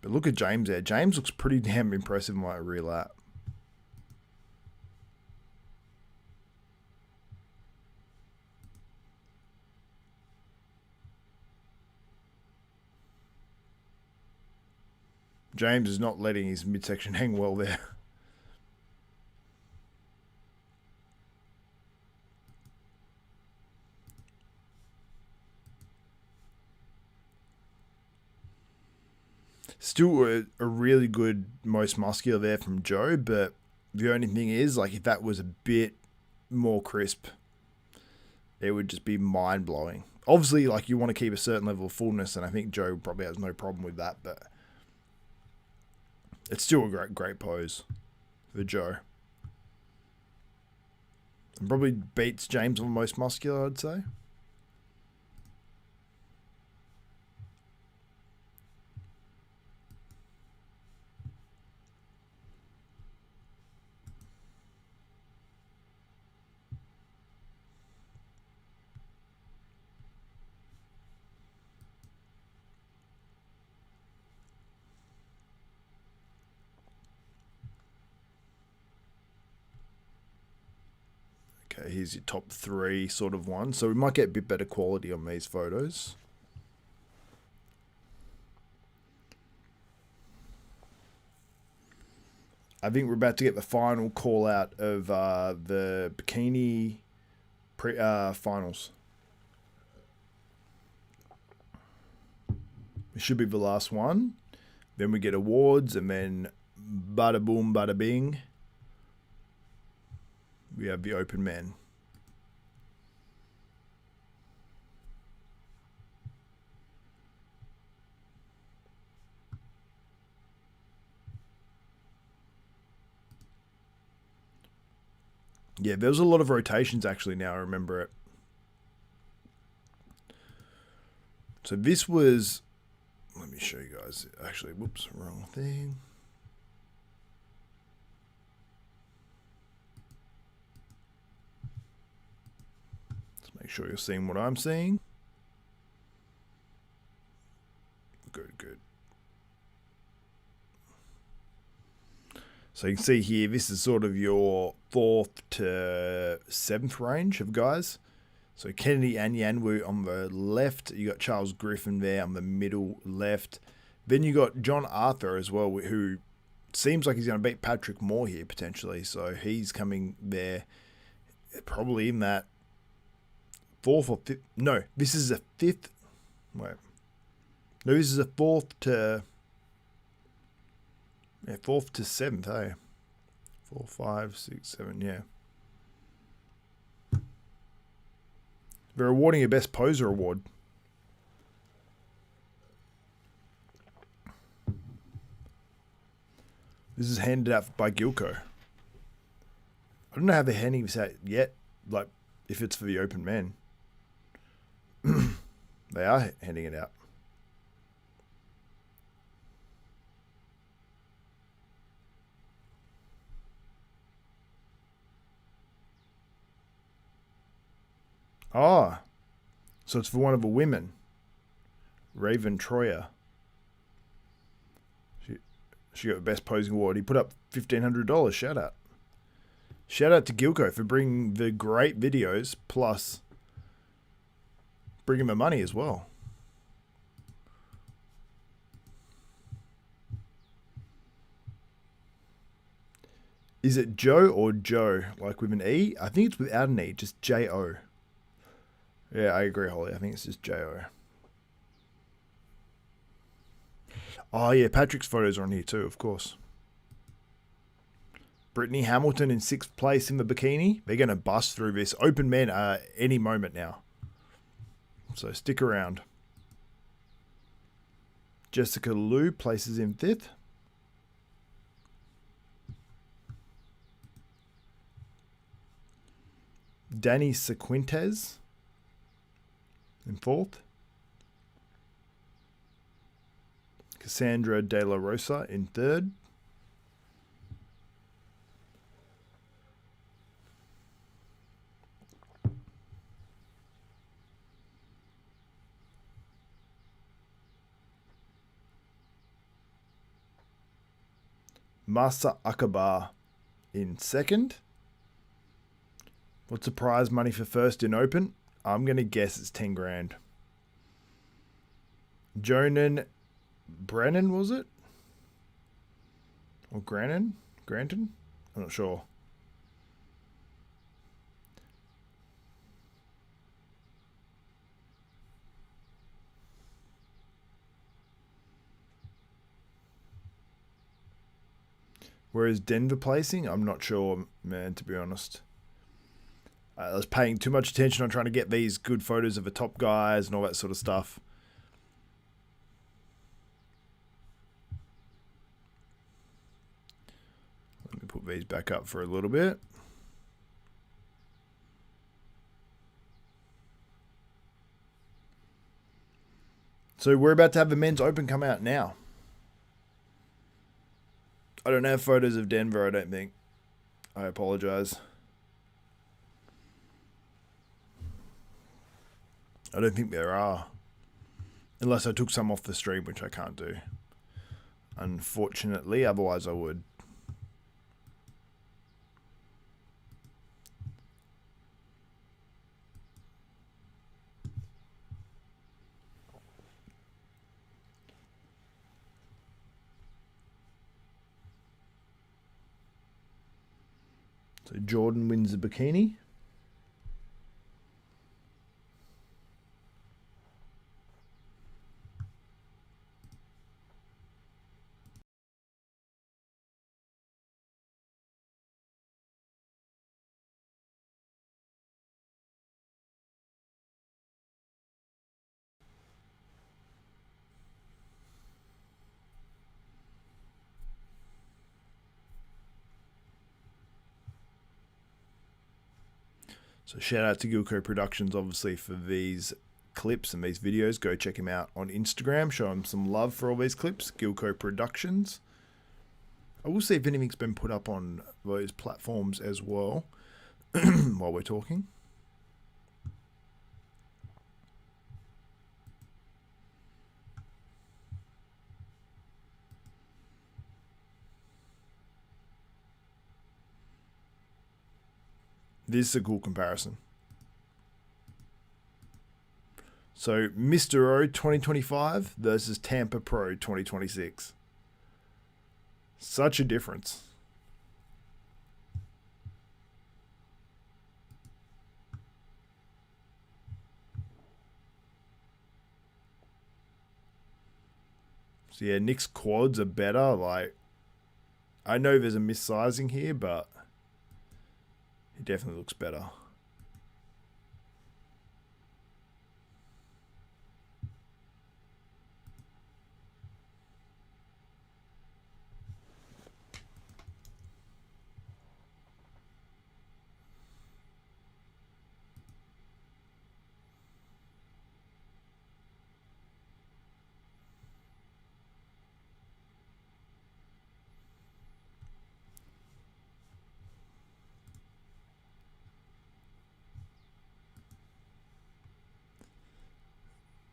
A: But look at James there. James looks pretty damn impressive in my rear lap. James is not letting his midsection hang well there. Still a really good most muscular there from Joe, but the only thing is, like, if that was a bit more crisp, it would just be mind-blowing. Obviously, like, you want to keep a certain level of fullness, and I think Joe probably has no problem with that, but it's still a great pose for Joe. And probably beats James on most muscular, I'd say. Okay, here's your top 3 sort of one. So we might get a bit better quality on these photos. I think we're about to get the final call out of the bikini finals. It should be the last one. Then we get awards, and then bada boom, bada bing. We have the open men. Yeah, there was a lot of rotations actually now, I remember it. So this was, let me show you guys. Actually, whoops, wrong thing. Let's make sure you're seeing what I'm seeing. Good, good. So you can see here, this is sort of your 4th to 7th range of guys. So Kennedy and Yanwu on the left. You got Charles Griffin there on the middle left. Then you got John Arthur as well, who seems like he's going to beat Patrick Moore here potentially. So he's coming there probably in that 4th or 5th. No, this is a 5th. Wait. No, this is a 4th to... Yeah, 4th to 7th, hey. 4, 5, 6, 7, yeah. They're awarding a Best Poser award. This is handed out by Gilco. I don't know how they're handing this out yet, like, if it's for the open men. They are handing it out. Ah, so it's for one of the women. Raven Troyer. She got the Best Posing Award. He put up $1,500. Shout out. Shout out to Gilco for bringing the great videos, plus bringing the money as well. Is it Joe or Joe, like with an E? I think it's without an E, just J-O. Yeah, I agree, Holly. I think it's just J-O. Oh, yeah, Patrick's photos are on here too, of course. Brittany Hamilton in 6th place in the bikini. They're going to bust through this. Open men any moment now. So stick around. Jessica Liu places in 5th. Danny Sequintes in 4th. Cassandra De La Rosa in 3rd. Masa Akbar in 2nd. What's the prize money for first in open? I'm going to guess it's 10 grand. Jonan Brennan, was it? Or Granton? I'm not sure. Whereas Denver placing, I'm not sure, man, to be honest. I was paying too much attention on trying to get these good photos of the top guys and all that sort of stuff. Let me put these back up for a little bit. So we're about to have the men's open come out now. I don't have photos of Denver, I don't think. I apologize. I don't think there are. Unless I took some off the stream, which I can't do. Unfortunately, otherwise I would. So Jordan wins the bikini. So shout out to Gilco Productions, obviously, for these clips and these videos. Go check him out on Instagram. Show him some love for all these clips. Gilco Productions. I will see if anything's been put up on those platforms as well while we're talking. This is a cool comparison. So Mr. O 2025 versus Tampa Pro 2026. Such a difference. So yeah, Nick's quads are better. Like, I know there's a missizing here, but it definitely looks better.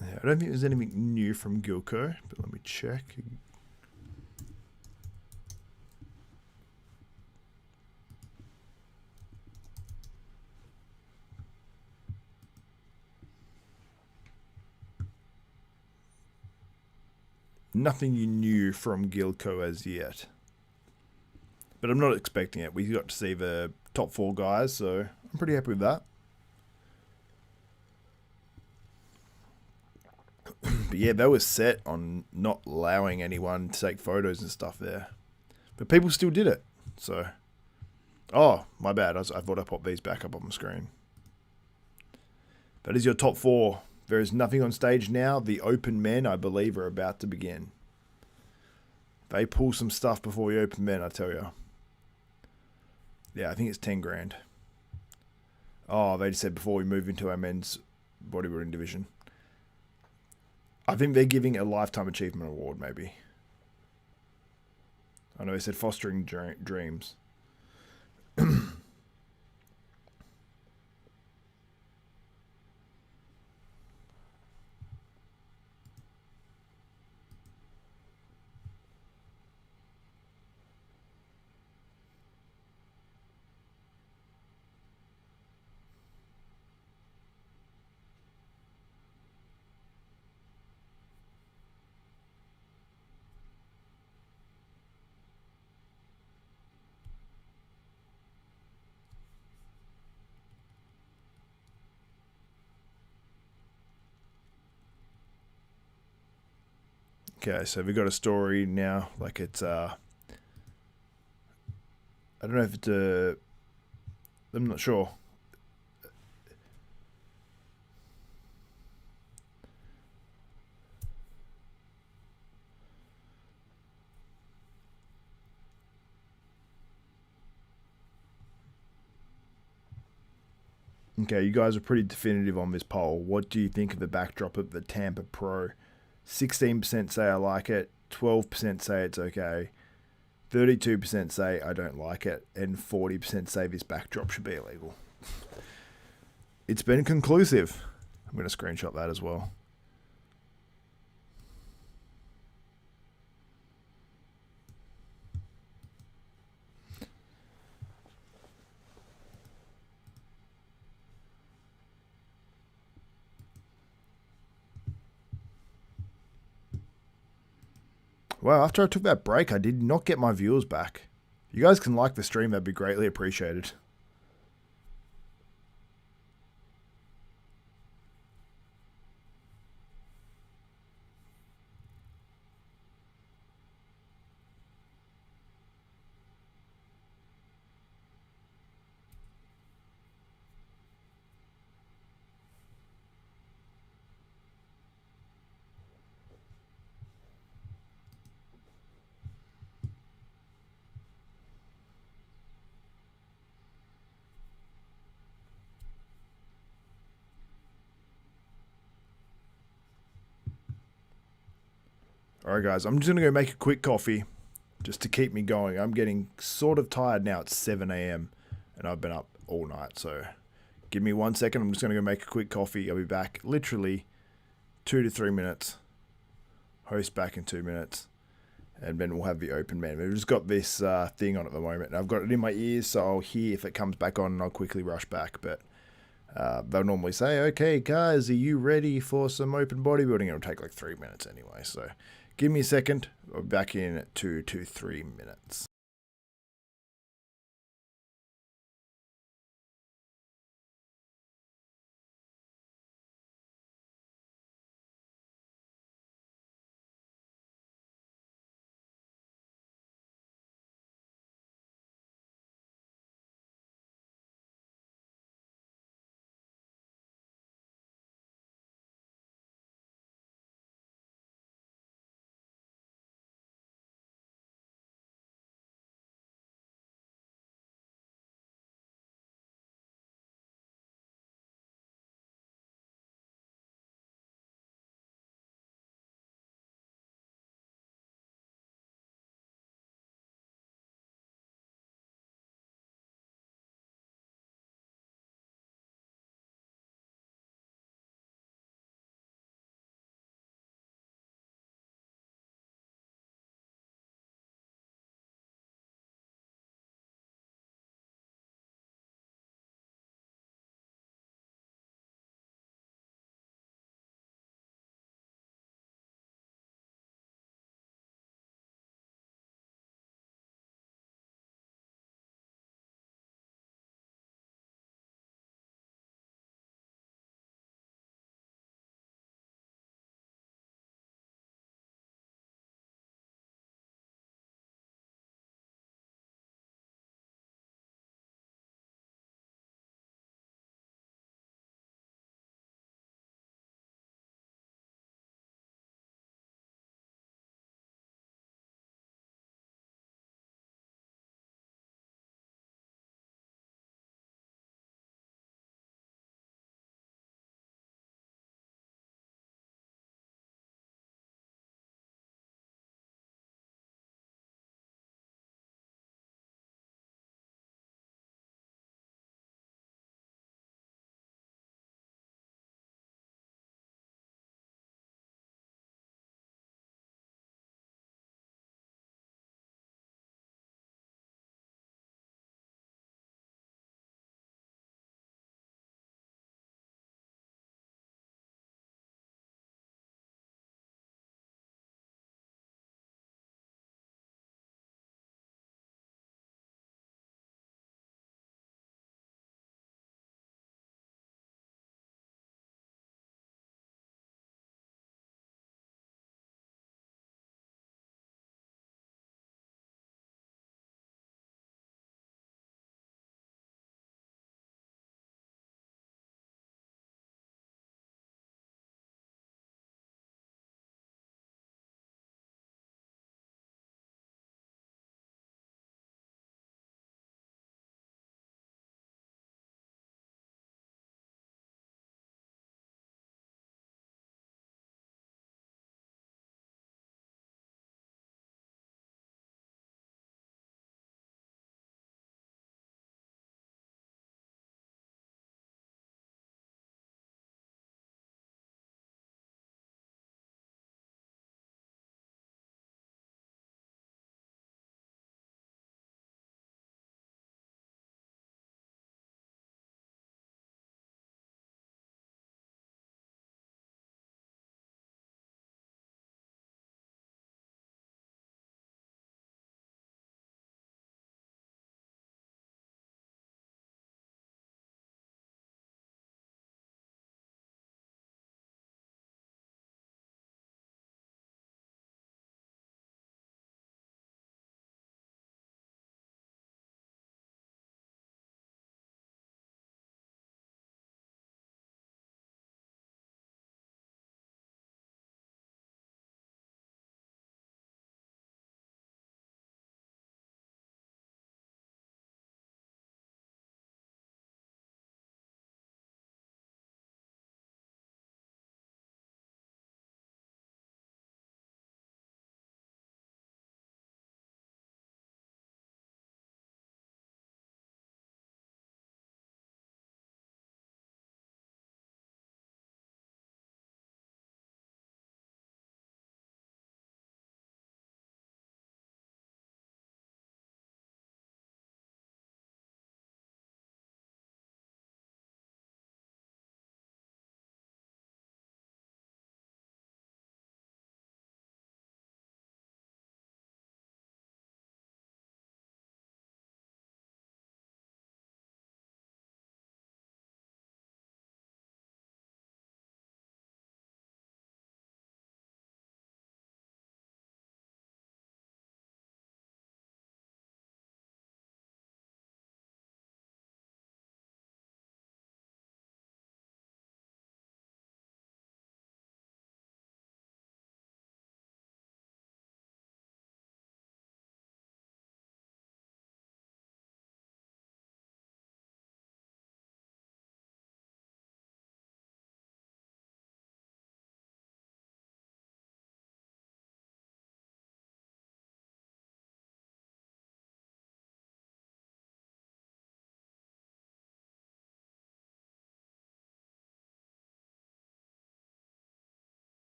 A: I don't think there's anything new from Gilco, but let me check. Nothing new from Gilco as yet. But I'm not expecting it. We got to see the top 4 guys, so I'm pretty happy with that. But yeah, they were set on not allowing anyone to take photos and stuff there. But people still did it. So, oh, my bad. I thought I popped these back up on the screen. That is your top 4. There is nothing on stage now. The open men, I believe, are about to begin. They pull some stuff before the open men, I tell you. Yeah, I think it's 10 grand. Oh, they just said before we move into our men's bodybuilding division. I think they're giving a lifetime achievement award, maybe. I know they said fostering dreams. Okay, so we got a story now, like it's, I don't know if it's I'm not sure. Okay, you guys are pretty definitive on this poll. What do you think of the backdrop of the Tampa Pro? 16% say I like it, 12% say it's okay, 32% say I don't like it, and 40% say this backdrop should be illegal. It's been conclusive. I'm going to screenshot that as well. Wow, after I took that break, I did not get my viewers back. If you guys can like the stream, that'd be greatly appreciated. Alright guys, I'm just going to go make a quick coffee just to keep me going. I'm getting sort of tired now. It's 7 a.m. and I've been up all night. So give me 1 second. I'm just going to go make a quick coffee. I'll be back literally 2 to 3 minutes. Host back in 2 minutes. And then we'll have the open man. We've just got this thing on at the moment. And I've got it in my ears, so I'll hear if it comes back on and I'll quickly rush back. But they'll normally say, okay, guys, are you ready for some open bodybuilding? It'll take like 3 minutes anyway. So give me a second. I'll be back in 2 to 3 minutes.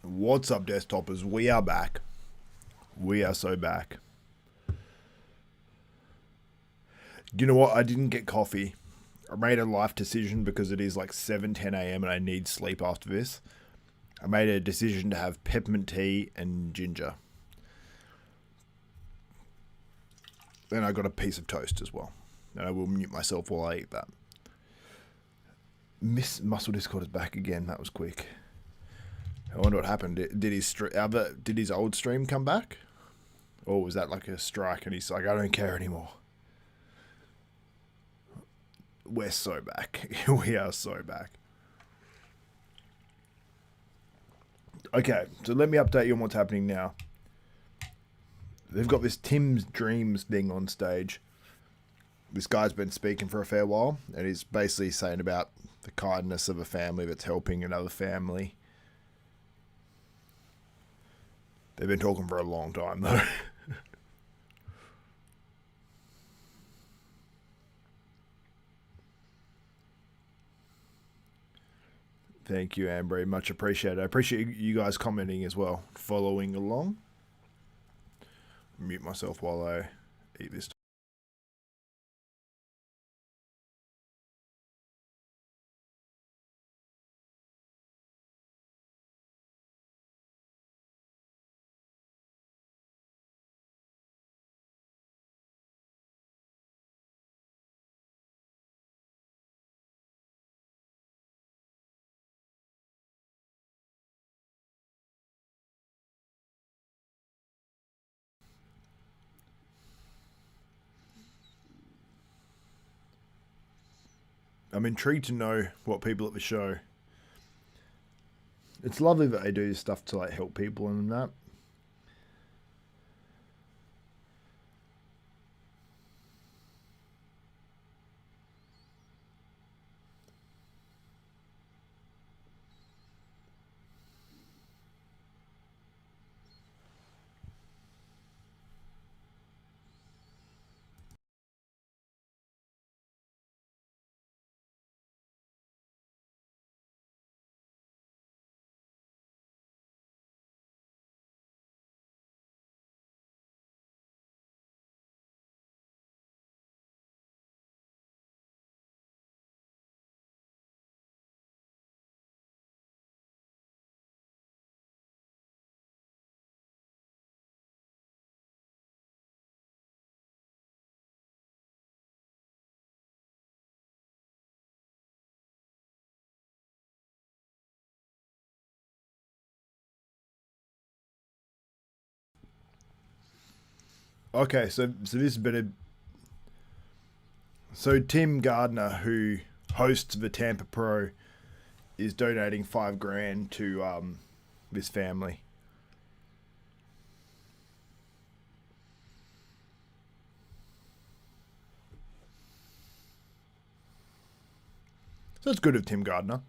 A: What's up, desktopers? We are back. We are so back. You know what? I didn't get coffee. I made a life decision because it is like 7:10 a.m. and I need sleep after this. I made a decision to have peppermint tea and ginger. Then I got a piece of toast as well. And I will mute myself while I eat that. Miss Muscle Discord is back again. That was quick. I wonder what happened. Did his old stream come back? Or was that like a strike and he's like, I don't care anymore? We're so back. We are so back. Okay, so let me update you on what's happening now. They've got this Tim's Dreams thing on stage. This guy's been speaking for a fair while, and he's basically saying about the kindness of a family that's helping another family. They've been talking for a long time, though. Thank you, Amber. Much appreciated. I appreciate you guys commenting as well, following along. Mute myself while I eat this. I'm intrigued to know what people at the show. It's lovely that they do stuff to like help people and that. Okay, so this is a bit of... So Tim Gardner, who hosts the Tampa Pro, is donating $5,000 to this family. So it's good of Tim Gardner.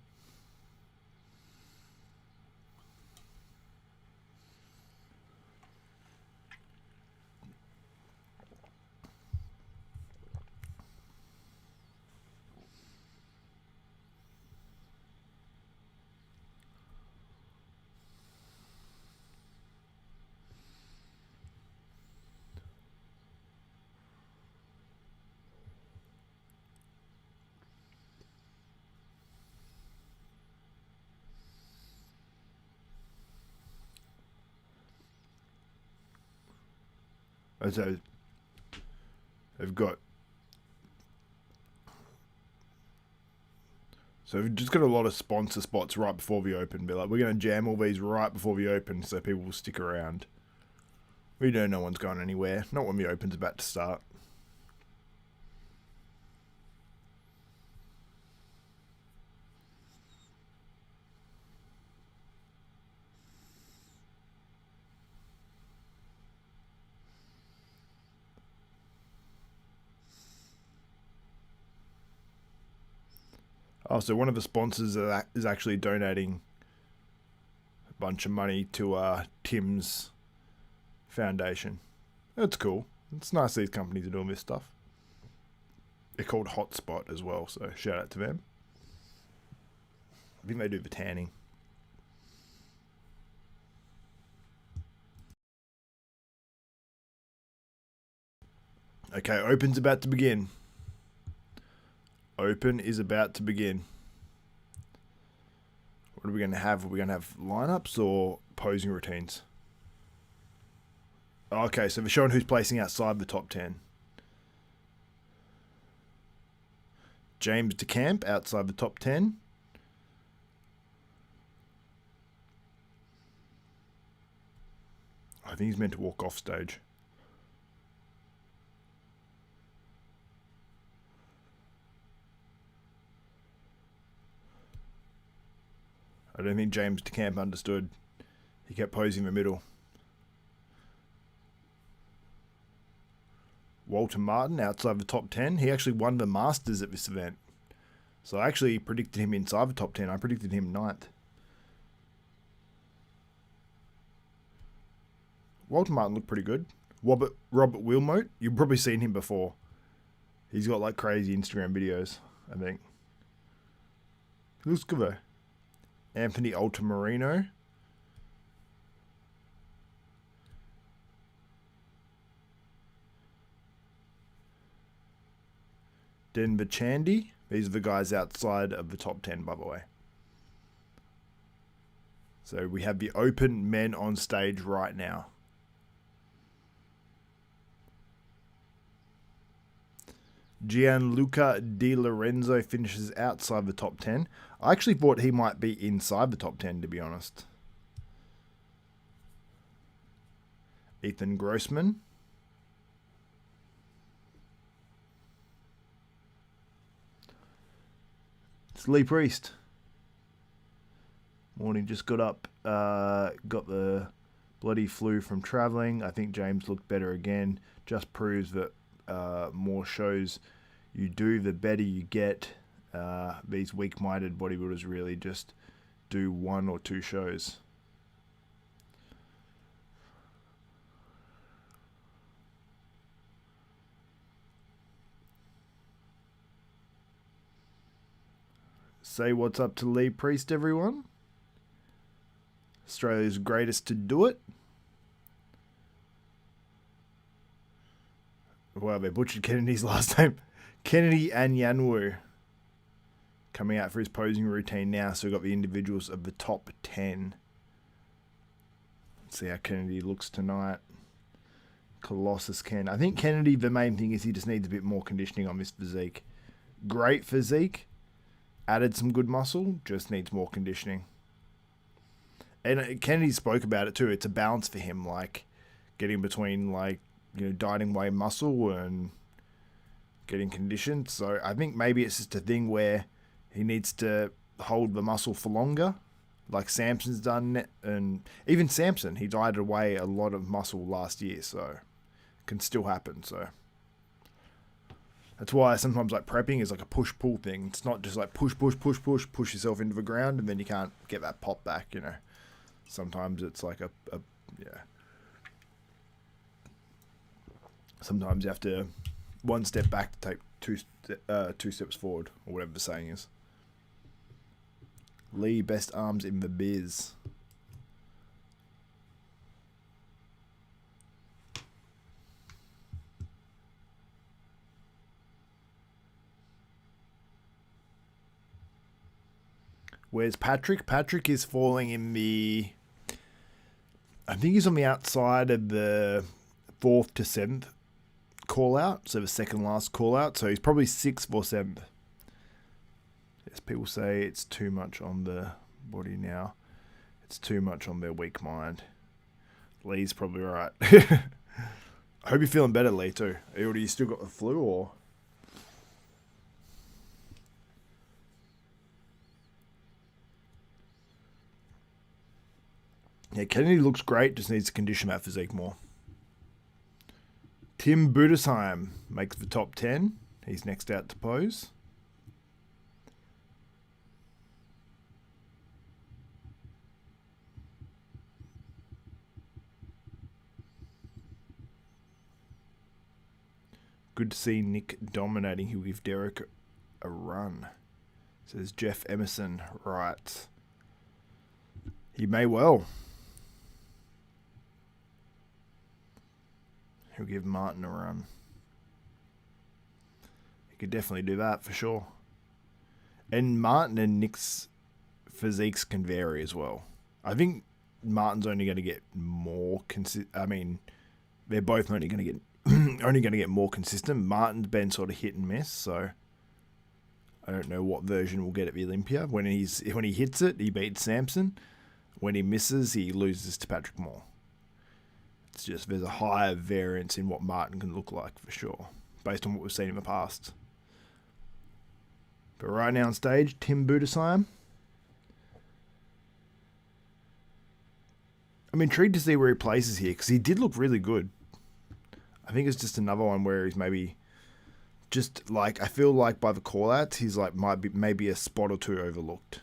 A: So they've got... So we've just got a lot of sponsor spots right before the open. Be like, we're going to jam all these right before the open so people will stick around. We know no one's going anywhere. Not when the open's about to start. Oh, so one of the sponsors is actually donating a bunch of money to Tim's foundation. That's cool. It's nice these companies are doing this stuff. They're called Hotspot as well, so shout out to them. I think they do the tanning. Okay, Open's about to begin. Open is about to begin. What are we going to have? Are we going to have lineups or posing routines? Okay, so we're showing who's placing outside the top 10. James DeCamp outside the top 10. I think he's meant to walk off stage. I don't think James DeCamp understood. He kept posing in the middle. Walter Martin outside the top 10. He actually won the Masters at this event. So I actually predicted him inside the top 10. I predicted him 9th. Walter Martin looked pretty good. Robert Wilmot. You've probably seen him before. He's got like crazy Instagram videos, I think. He looks good though. Anthony Altamirano. Denver Chandy. These are the guys outside of the top 10, by the way. So we have the Open men on stage right now. Gianluca Di Lorenzo finishes outside the top 10. I actually thought he might be inside the top 10, to be honest. Ethan Grossman. It's Lee Priest. Morning, just got up. Got the bloody flu from traveling. I think James looked better again. Just proves that more shows you do, the better you get. These weak-minded bodybuilders really just do 1 or 2 shows. Say what's up to Lee Priest, everyone. Australia's greatest to do it. Wow, they butchered Kennedy's last name. Kennedy Anyanwu coming out for his posing routine now. So we've got the individuals of the top 10. Let's see how Kennedy looks tonight. Colossus Ken. I think Kennedy, the main thing is he just needs a bit more conditioning on this physique. Great physique. Added some good muscle. Just needs more conditioning. And Kennedy spoke about it too. It's a balance for him, like getting between like, you know, dieting away muscle and getting conditioned. So I think maybe it's just a thing where he needs to hold the muscle for longer, like Samson's done. And even Samson, he dieted away a lot of muscle last year, so it can still happen. So that's why sometimes like prepping is like a push-pull thing. It's not just like push yourself into the ground and then you can't get that pop back, you know. Sometimes it's like yeah. Sometimes you have to 1 step back to take 2 steps forward, or whatever the saying is. Lee, best arms in the biz. Where's Patrick? Patrick is falling in the... I think he's on the outside of the 4th to 7th call out, so the second last call out, so he's probably 6th or 7th. Yes, people say it's too much on the body now. It's too much on their weak mind. Lee's probably right. I hope you're feeling better, Lee, too. Are you still got the flu, or? Yeah, Kennedy looks great, just needs to condition that physique more. Tim Budesheim makes the top 10. He's next out to pose. Good to see Nick dominating. He'll give Derek a run. Says Jeff Emerson. Right. He may well. He'll give Martin a run. could definitely do that for sure. And Martin and Nick's physiques can vary as well. I think Martin's only going to get more they're both only going to get more consistent. Martin's been sort of hit and miss, so I don't know what version we'll get at the Olympia. When he hits it, he beats Samson. When he misses, he loses to Patrick Moore. It's just there's a higher variance in what Martin can look like for sure, based on what we've seen in the past. But right now on stage, Tim Budasheim. I'm intrigued to see where he places here because he did look really good. I think it's just another one where he's maybe just like, I feel like by the call-outs, he's like might be maybe a spot or two overlooked.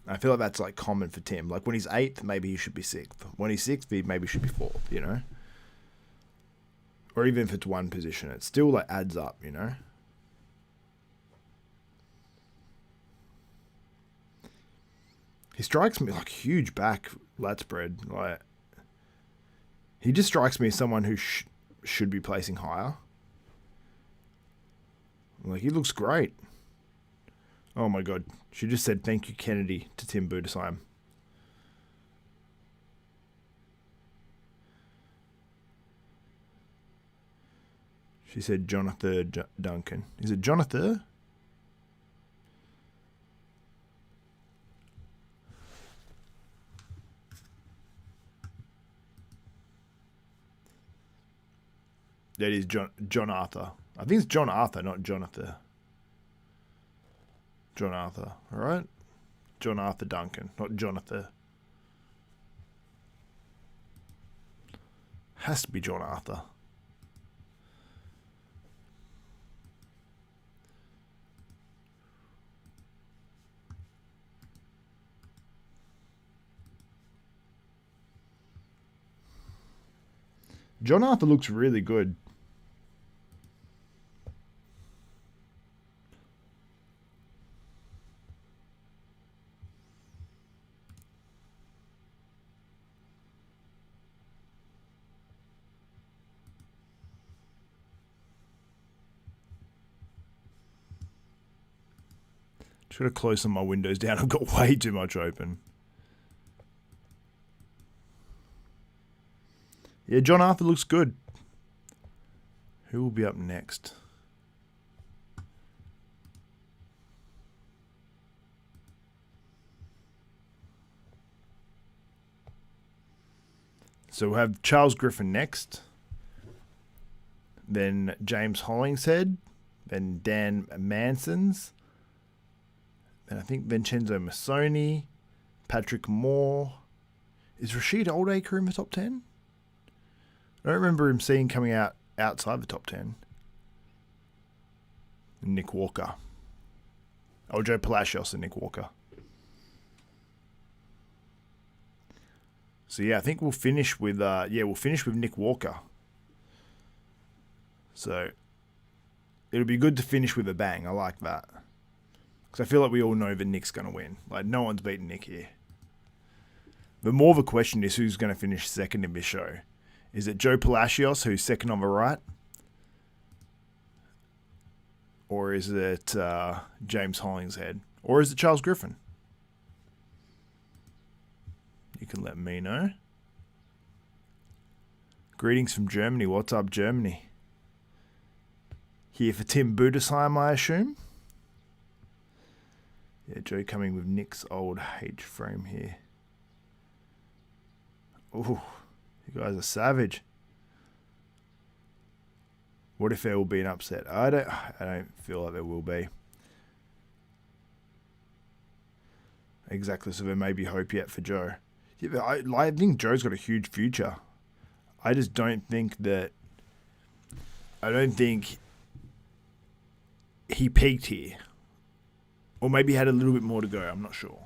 A: I feel like that's like common for Tim. Like when he's 8th, maybe he should be 6th. When he's 6th, he maybe should be 4th, you know? Or even if it's one position, it still like adds up, you know? He strikes me like huge back lat spread. Like he just strikes me as someone who should be placing higher. Like he looks great. Oh my god. She just said thank you Kennedy to Tim Budasheim. She said Jonathan Duncan. Is it Jonathan? That is John Arthur. I think it's John Arthur, not Jonathan. John Arthur, alright? John Arthur Duncan, not Jonathan. Has to be John Arthur. John Arthur looks really good. Should have closed some of my windows down. I've got way too much open. Yeah, John Arthur looks good. Who will be up next? So we'll have Charles Griffin next. Then James Hollingshead. Then Dan Manson's. Then I think Vincenzo Massoni. Patrick Moore. Is Rashid Oldacre in the top 10? I don't remember him seeing coming out outside the top 10. Nick Walker. Oh, Joe Palacios and Nick Walker. So yeah, I think we'll finish with Nick Walker. So it'll be good to finish with a bang. I like that. Because I feel like we all know that Nick's going to win. Like no one's beaten Nick here. The more of a question is who's going to finish second in this show. Is it Joe Palacios, who's second on the right? Or is it James Hollingshead? Or is it Charles Griffin? You can let me know. Greetings from Germany. What's up, Germany? Here for Tim Budasheim, I assume. Yeah, Joe coming with Nick's old H frame here. Ooh. You guys are savage. What if there will be an upset? I don't feel like there will be. Exactly, so there may be hope yet for Joe. Yeah, but I think Joe's got a huge future. I just don't think that... I don't think he peaked here. Or maybe had a little bit more to go, I'm not sure.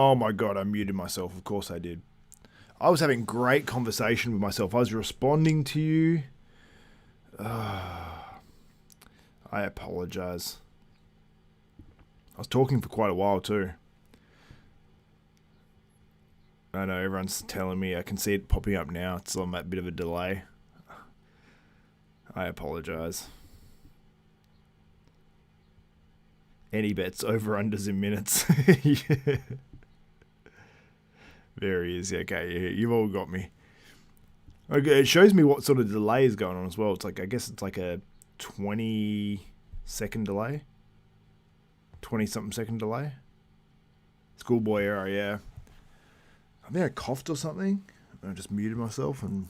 A: Oh my God, I muted myself. Of course I did. I was having great conversation with myself. I was responding to you. I apologize. I was talking for quite a while too. I know everyone's telling me. I can see it popping up now. It's on that bit of a delay. I apologize. Any bets over-unders in minutes? Yeah. There he is. Okay, yeah, you've all got me. Okay, it shows me what sort of delay is going on as well. It's like, I guess it's like a 20-second delay. 20-something second delay. Schoolboy error, yeah. I think I coughed or something. I just muted myself and...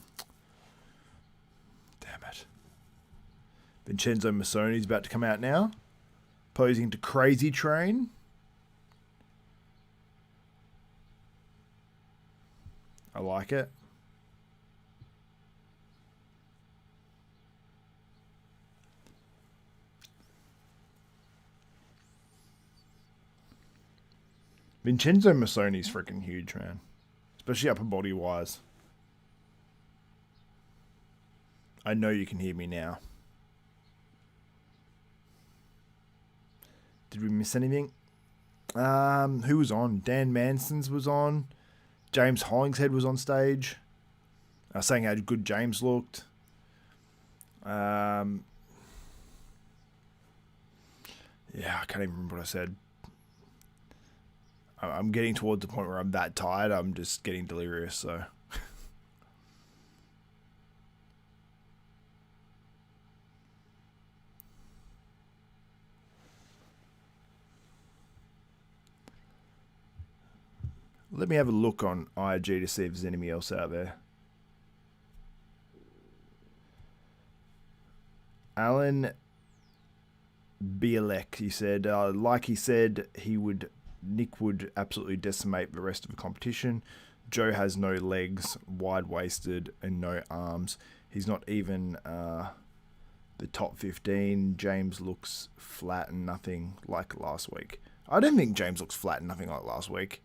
A: Damn it. Vincenzo Massoni's about to come out now. Posing to Crazy Train. I like it. Vincenzo Massoni's freaking huge, man. Especially upper body wise. I know you can hear me now. Did we miss anything? Who was on? Dan Manson's was on. James Hollingshead was on stage. Saying how good James looked. Yeah, I can't even remember what I said. I'm getting towards the point where I'm that tired. I'm just getting delirious, so... Let me have a look on IG to see if there's anybody else out there. Alan Bielek, he said, like he said, Nick would absolutely decimate the rest of the competition. Joe has no legs, wide-waisted, and no arms. He's not even the top 15. James looks flat and nothing like last week. I don't think James looks flat and nothing like last week.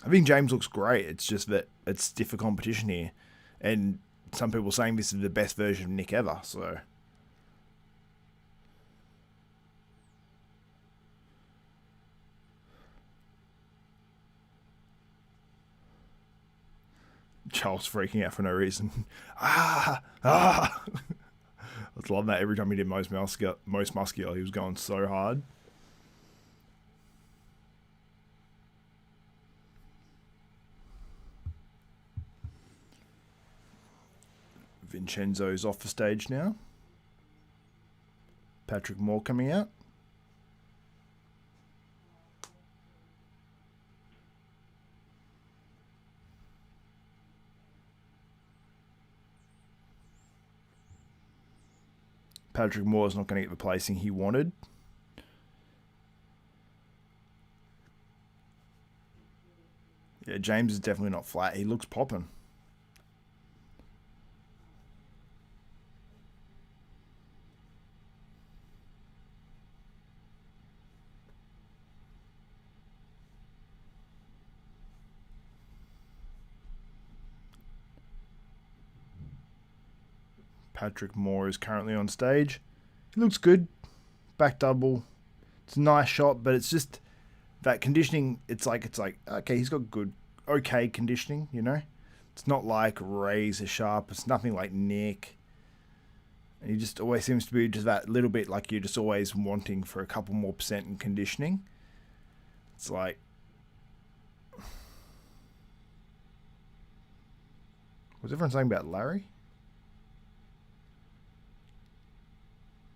A: I think James looks great. It's just that it's stiffer competition here. And some people saying this is the best version of Nick ever, so... Charles freaking out for no reason. I was loving that every time he did most muscular. He was going so hard. Vincenzo's off the stage now. Patrick Moore coming out. Patrick Moore's not going to get the placing he wanted. Yeah, James is definitely not flat. He looks popping. Patrick Moore is currently on stage. He looks good. Back double. It's a nice shot, but it's just that conditioning. It's like okay, he's got good, okay conditioning. You know, it's not like razor sharp. It's nothing like Nick. And he just always seems to be just that little bit like you're just always wanting for a couple more percent in conditioning. It's like, was everyone saying about Larry?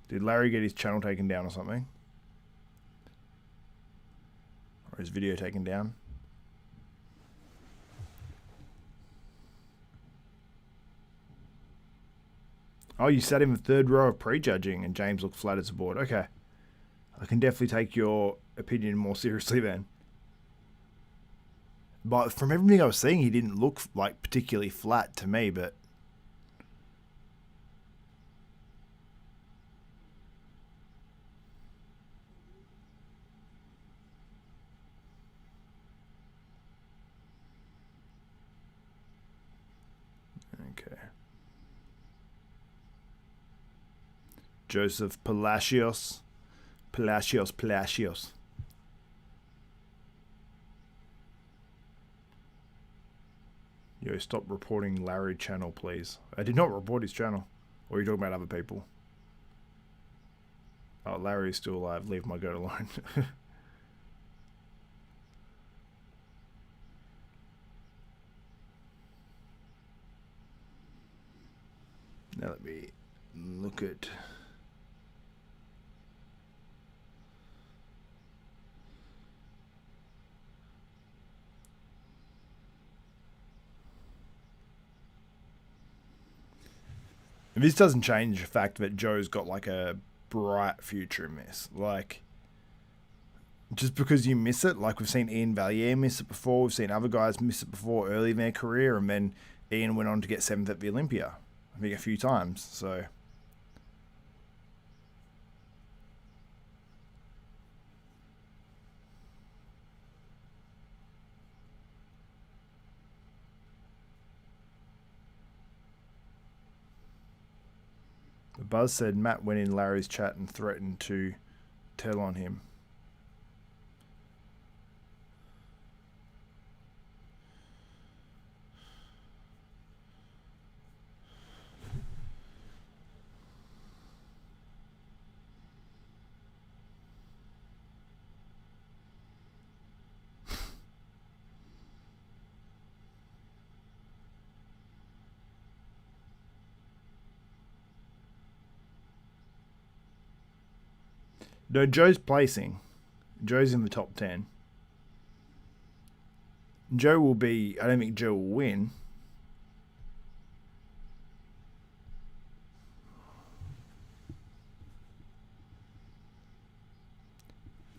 A: Did Larry get his channel taken down or something? Or his video taken down? Oh, you sat in the third row of prejudging and James looked flat as a board. Okay. I can definitely take your opinion more seriously then. But from everything I was seeing, he didn't look like particularly flat to me, but... Joseph Palacios. Palacios. Yo, stop reporting Larry channel, please. I did not report his channel. Or are you talking about other people? Oh, Larry's still alive. Leave my goat alone. Now let me look at... This doesn't change the fact that Joe's got like a bright future in this. Like, just because you miss it, like we've seen Ian Valier miss it before, we've seen other guys miss it before early in their career, and then Ian went on to get 7th at the Olympia, I think a few times, so... Buzz said Matt went in Larry's chat and threatened to tell on him. No, Joe's placing. Joe's in the top 10. Joe will be... I don't think Joe will win.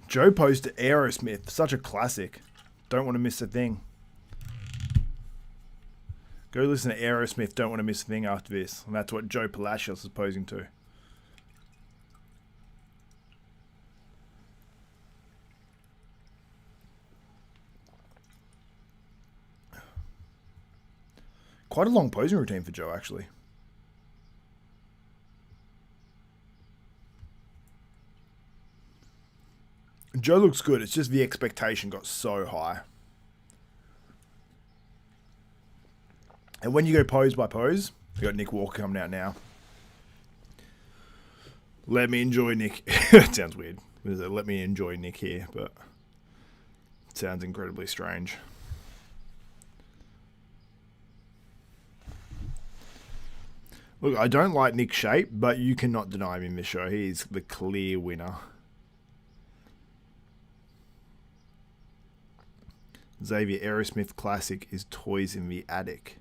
A: Joe posted Aerosmith. Such a classic. Don't want to miss a thing. Go listen to Aerosmith. Don't want to miss a thing after this. And that's what Joe Palacios is posing to. Quite a long posing routine for Joe, actually. Joe looks good. It's just the expectation got so high. And when you go pose by pose, you got Nick Walker coming out now. Let me enjoy Nick. It sounds weird. Let me enjoy Nick here, but it sounds incredibly strange. Look, I don't like Nick's shape, but you cannot deny him in this show. He is the clear winner. Xavier Aerosmith Classic is Toys in the Attic.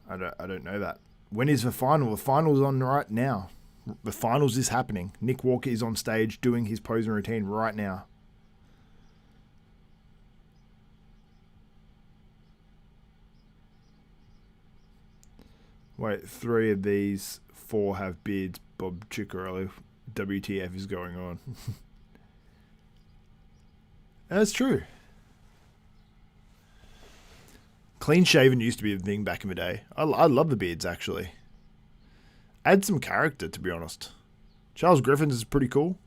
A: I don't know that. When is the final? The final's on right now. The finals is happening. Nick Walker is on stage doing his posing routine right now. Wait, 3 of these 4 have beards. Bob Ciccarelli. WTF is going on? That's true. Clean shaven used to be a thing back in the day. I love the beards, actually. Add some character, to be honest. Charles Griffin's is pretty cool.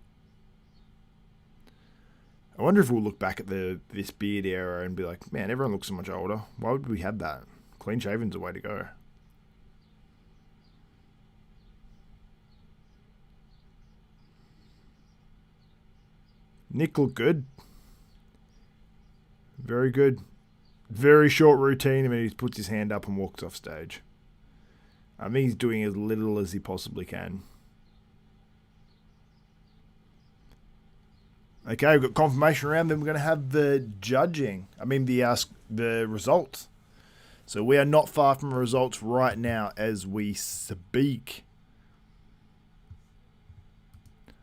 A: I wonder if we'll look back at this beard era and be like, man, everyone looks so much older. Why would we have that? Clean shaven's the way to go. Nick looked good. Very good. Very short routine, and then he puts his hand up and walks off stage. I think he's doing as little as he possibly can. Okay, we've got confirmation round, then we're going to have the judging. The results. So we are not far from results right now as we speak.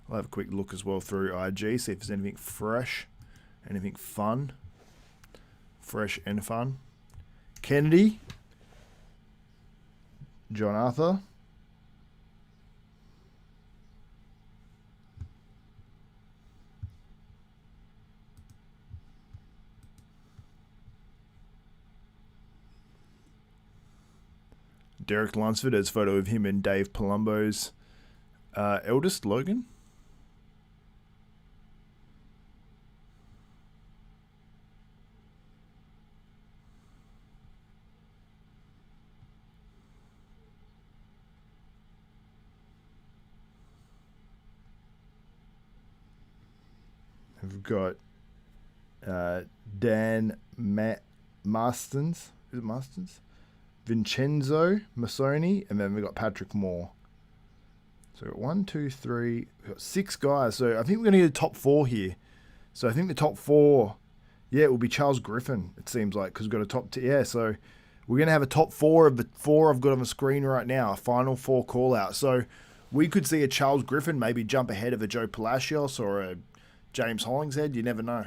A: I'll have a quick look as well through IG, see if there's anything fresh, anything fun. Fresh and fun. Kennedy. John Arthur. Derek Lunsford, as photo of him and Dave Palumbo's Eldest Logan. We've got Dan Marstons. Is it Marstons? Vincenzo Massoni, and then we've got Patrick Moore. So we've got 1, 2, 3, we've got 6 guys. So I think we're going to need a top 4 here. So I think the top 4, yeah, it will be Charles Griffin, it seems like, because we've got a top 2. Yeah, so we're going to have a top 4 of the 4 I've got on the screen right now, a final 4 call out. So we could see a Charles Griffin maybe jump ahead of a Joe Palacios or a James Hollingshead. You never know.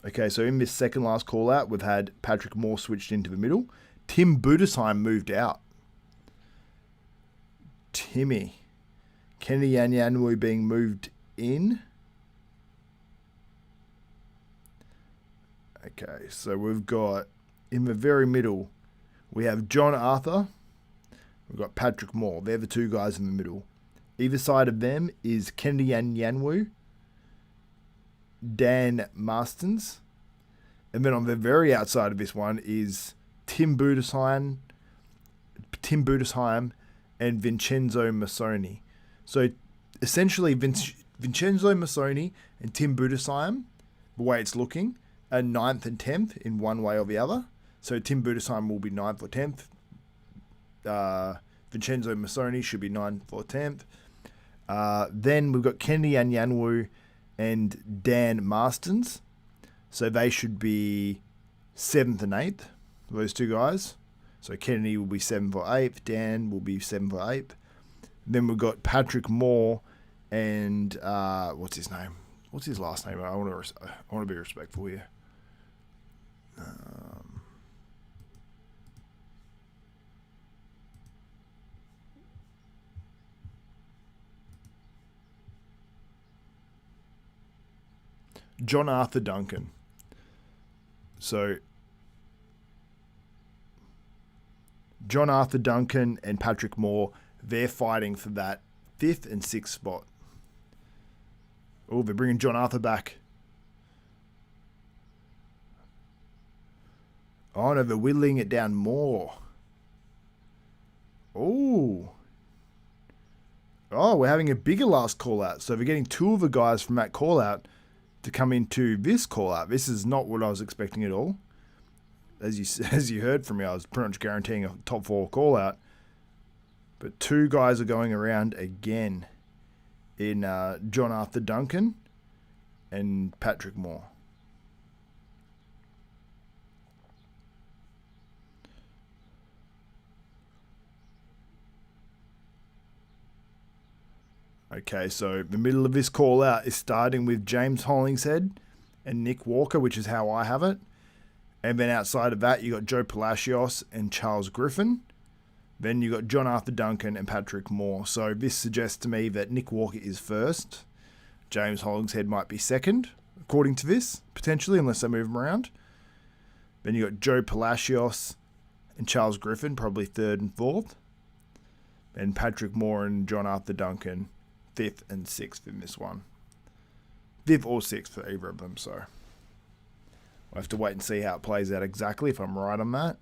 A: Okay, so in this second last call out, we've had Patrick Moore switched into the middle. Tim Budesheim moved out. Timmy. Kennedy Yanyanwu being moved in. Okay, so we've got in the very middle, we have John Arthur. We've got Patrick Moore. They're the 2 guys in the middle. Either side of them is Kennedy Yanyanwu, Dan Marstons, and then on the very outside of this one is Tim Budesheim and Vincenzo Massoni. So essentially Vincenzo Massoni and Tim Budesheim, the way it's looking, are 9th and 10th in one way or the other. So Tim Budesheim will be 9th or 10th. Vincenzo Massoni should be 9th or 10th. Then we've got Kennedy Yanyanwu and Dan Marstons. So they should be 7th and 8th, those 2 guys. So Kennedy will be 7th or 8th. Dan will be 7th or 8th. Then we've got Patrick Moore and, what's his name? What's his last name? I want to be respectful here. John Arthur Duncan. So John Arthur Duncan and Patrick Moore, they're fighting for that 5th and 6th spot. Oh, they're bringing John Arthur back. Oh, no, they're whittling it down more. Oh. Oh, we're having a bigger last call out. So we're getting 2 of the guys from that call out to come into this call out. This is not what I was expecting at all. As you heard from me, I was pretty much guaranteeing a top 4 call out. But 2 guys are going around again in John Arthur Duncan and Patrick Moore. Okay, so the middle of this call out is starting with James Hollingshead and Nick Walker, which is how I have it. And then outside of that, you got Joe Palacios and Charles Griffin. Then you got John Arthur Duncan and Patrick Moore. So this suggests to me that Nick Walker is first. James Hollingshead might be second, according to this, potentially, unless they move him around. Then you got Joe Palacios and Charles Griffin, probably 3rd and 4th. And Patrick Moore and John Arthur Duncan, 5th and 6th in this one. 5th or 6th for either of them, so we'll have to wait and see how it plays out exactly, if I'm right on that.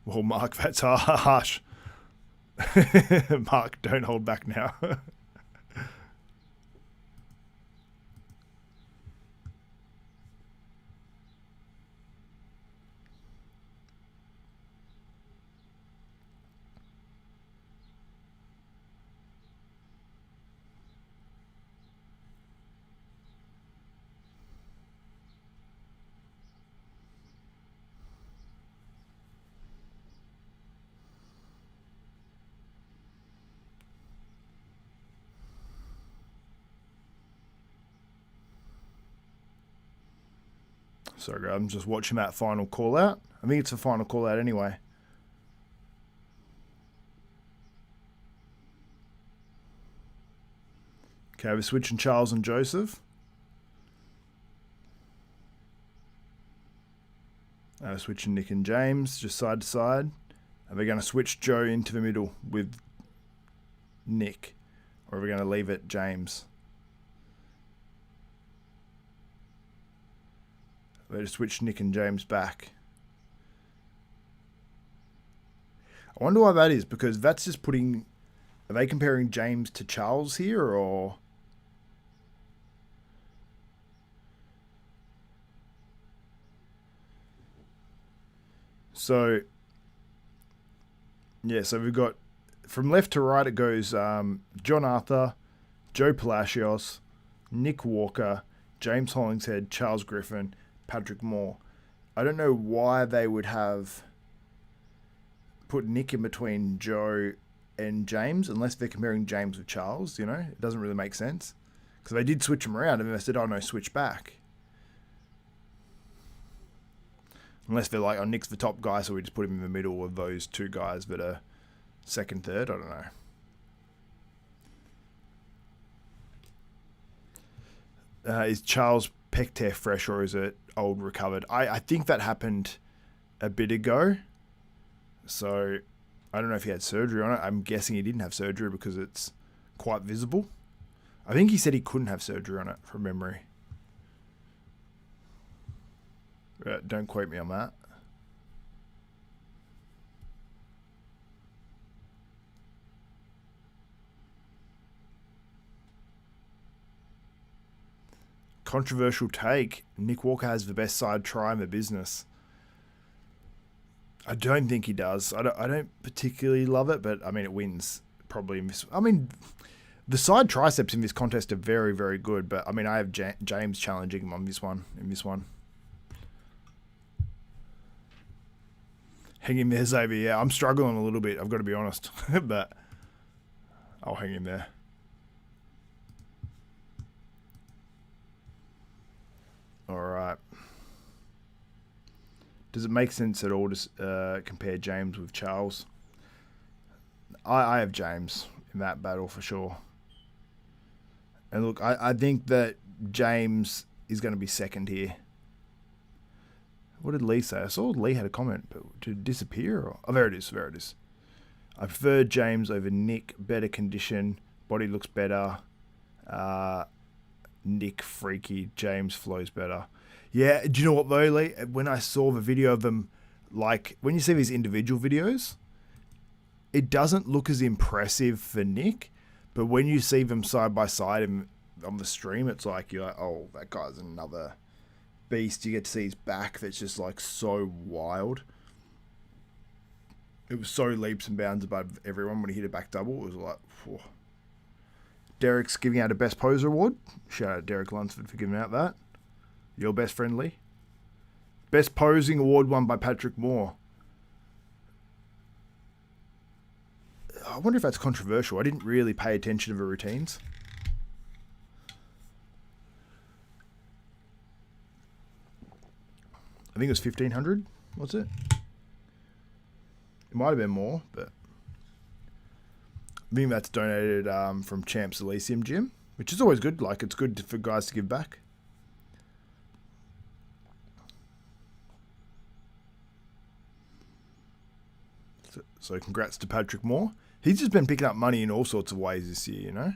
A: Well, Mark, that's harsh. Mark, don't hold back now. Sorry, I'm just watching that final call out. I think it's a final call out anyway. Okay, we're switching Charles and Joseph. Switching Nick and James, just side to side. Are we going to switch Joe into the middle with Nick? Or are we going to leave it James? We're going to switch Nick and James back. I wonder why that is, because that's just putting... Are they comparing James to Charles here, or... So, yeah, so we've got, from left to right, it goes John Arthur, Joe Palacios, Nick Walker, James Hollingshead, Charles Griffin, Patrick Moore. I don't know why they would have put Nick in between Joe and James, unless they're comparing James with Charles, you know? It doesn't really make sense. Because they did switch them around, and then they said, oh no, switch back. Unless they're like, oh, Nick's the top guy, so we just put him in the middle of those two guys that are second, third. I don't know. Is Charles' pec tear fresh, or is it old recovered? I think that happened a bit ago. So I don't know if he had surgery on it. I'm guessing he didn't have surgery because it's quite visible. I think he said he couldn't have surgery on it from memory. Don't quote me on that. Controversial take. Nick Walker has the best side try in the business. I don't think he does. I don't particularly love it, but I mean, it wins probably in this. I mean, the side triceps in this contest are very, very good, but I mean, I have James challenging him on this one. Hang him there, Xavier. Yeah, I'm struggling a little bit, I've got to be honest. But I'll hang him there. Alright. Does it make sense at all to compare James with Charles? I have James in that battle for sure. And look, I think that James is going to be second here. What did Lee say? I saw Lee had a comment, but did it disappear? Or? Oh, there it is. I prefer James over Nick. Better condition. Body looks better. Nick freaky. James flows better. Yeah, do you know what though, Lee? When I saw the video of them, like, when you see these individual videos, it doesn't look as impressive for Nick, but when you see them side by side on the stream, it's like, you're like, oh, that guy's another beast. You get to see his back that's just like so wild. It was so leaps and bounds above everyone when he hit a back double. It was like, whew. Derek's giving out a best poser award. Shout out Derek Lunsford for giving out that. Your best friend, Lee. Best posing award won by Patrick Moore. I wonder if that's controversial. I didn't really pay attention to the routines. I think it was 1,500. What's it? It might have been more, but I think that's donated from Champs Elysium Gym, which is always good. Like, it's good for guys to give back. So congrats to Patrick Moore. He's just been picking up money in all sorts of ways this year, you know?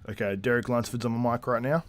A: Okay, Derek Lunsford's on the mic right now.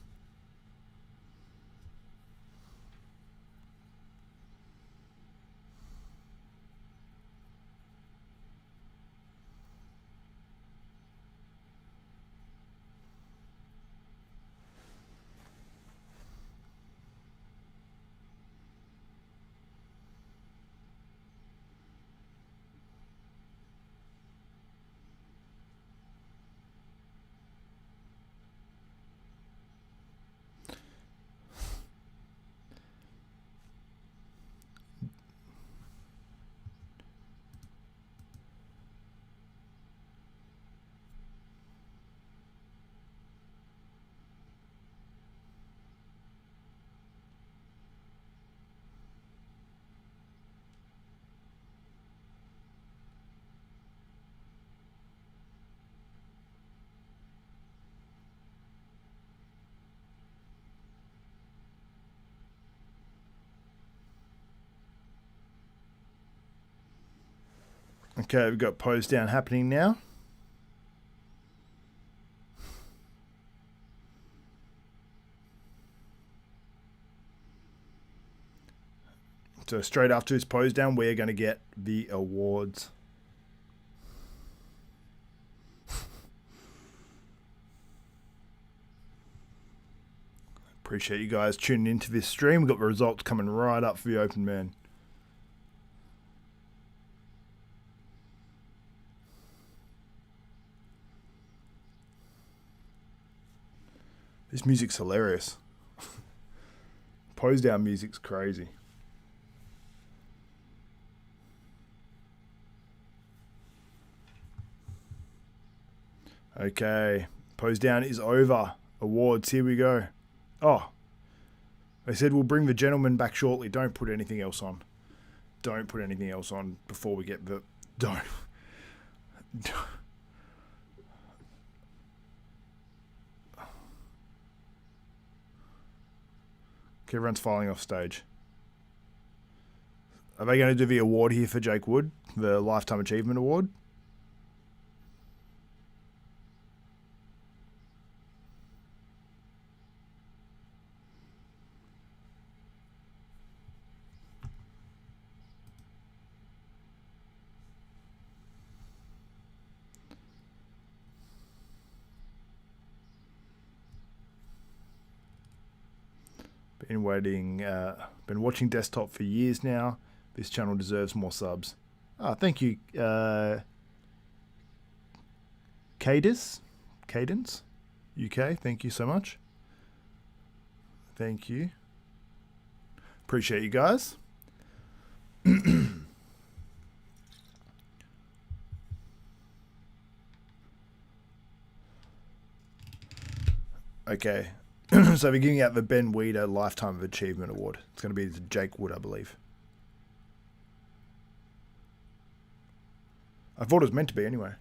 A: Okay, we've got pose down happening now. So straight after his pose down, we're going to get the awards. Appreciate you guys tuning into this stream. We've got the results coming right up for the open man. This music's hilarious. Pose down music's crazy. Okay, pose down is over. Awards, here we go. Oh, they said we'll bring the gentleman back shortly. Don't put anything else on. Don't put anything else on before we get the... Don't. Okay, everyone's filing off stage. Are they going to do the award here for Jake Wood? The Lifetime Achievement Award? Been watching desktop for years now. This channel deserves more subs. Thank you, Cadence UK. Thank you so much. Thank you. Appreciate you guys. Okay. So we're giving out the Ben Weeder Lifetime of Achievement Award. It's going to be the Jake Wood, I believe. I thought it was meant to be anyway.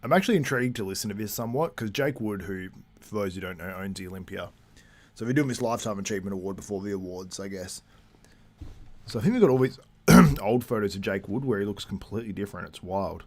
A: I'm actually intrigued to listen to this somewhat because Jake Wood, who, for those who don't know, owns the Olympia. So we're doing this Lifetime Achievement Award before the awards, I guess. So I think we've got all these old photos of Jake Wood where he looks completely different. It's wild.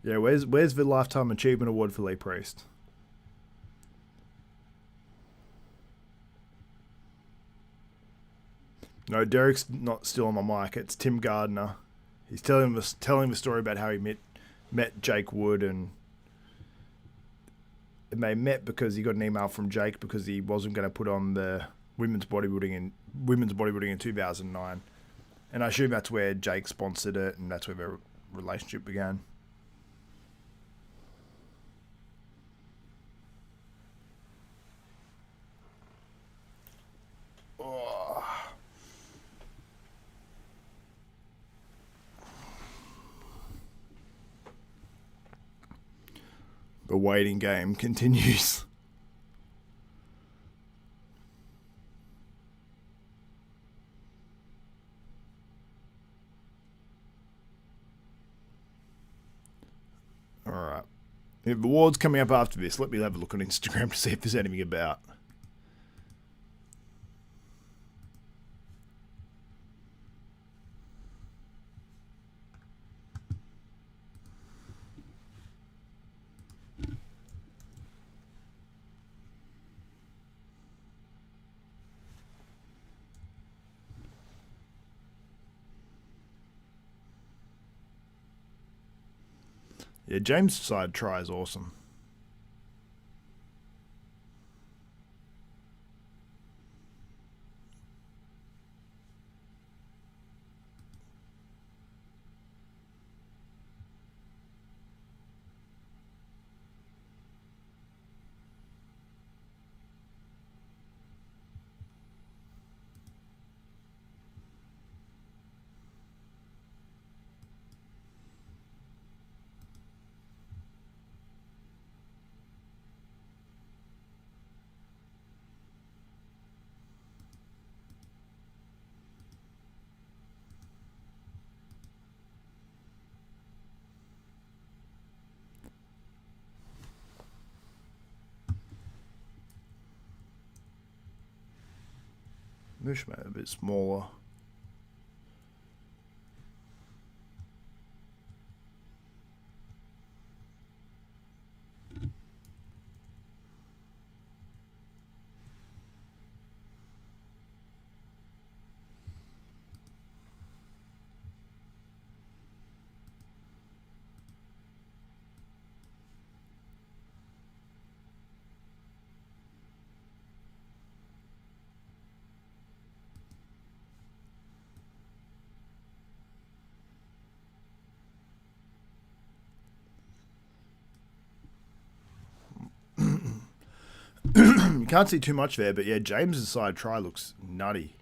A: Yeah, where's the Lifetime Achievement Award for Lee Priest? No, Derek's not still on my mic. It's Tim Gardner. He's telling the story about how he met Jake Wood, and they met because he got an email from Jake because he wasn't going to put on the women's bodybuilding in 2009, and I assume that's where Jake sponsored it, and that's where their relationship began. The waiting game continues. All right. If the awards coming up after this, let me have a look on Instagram to see if there's anything about. Yeah, James' side try is awesome. Wish made it a bit smaller. You can't see too much there, but yeah, James's side try looks nutty.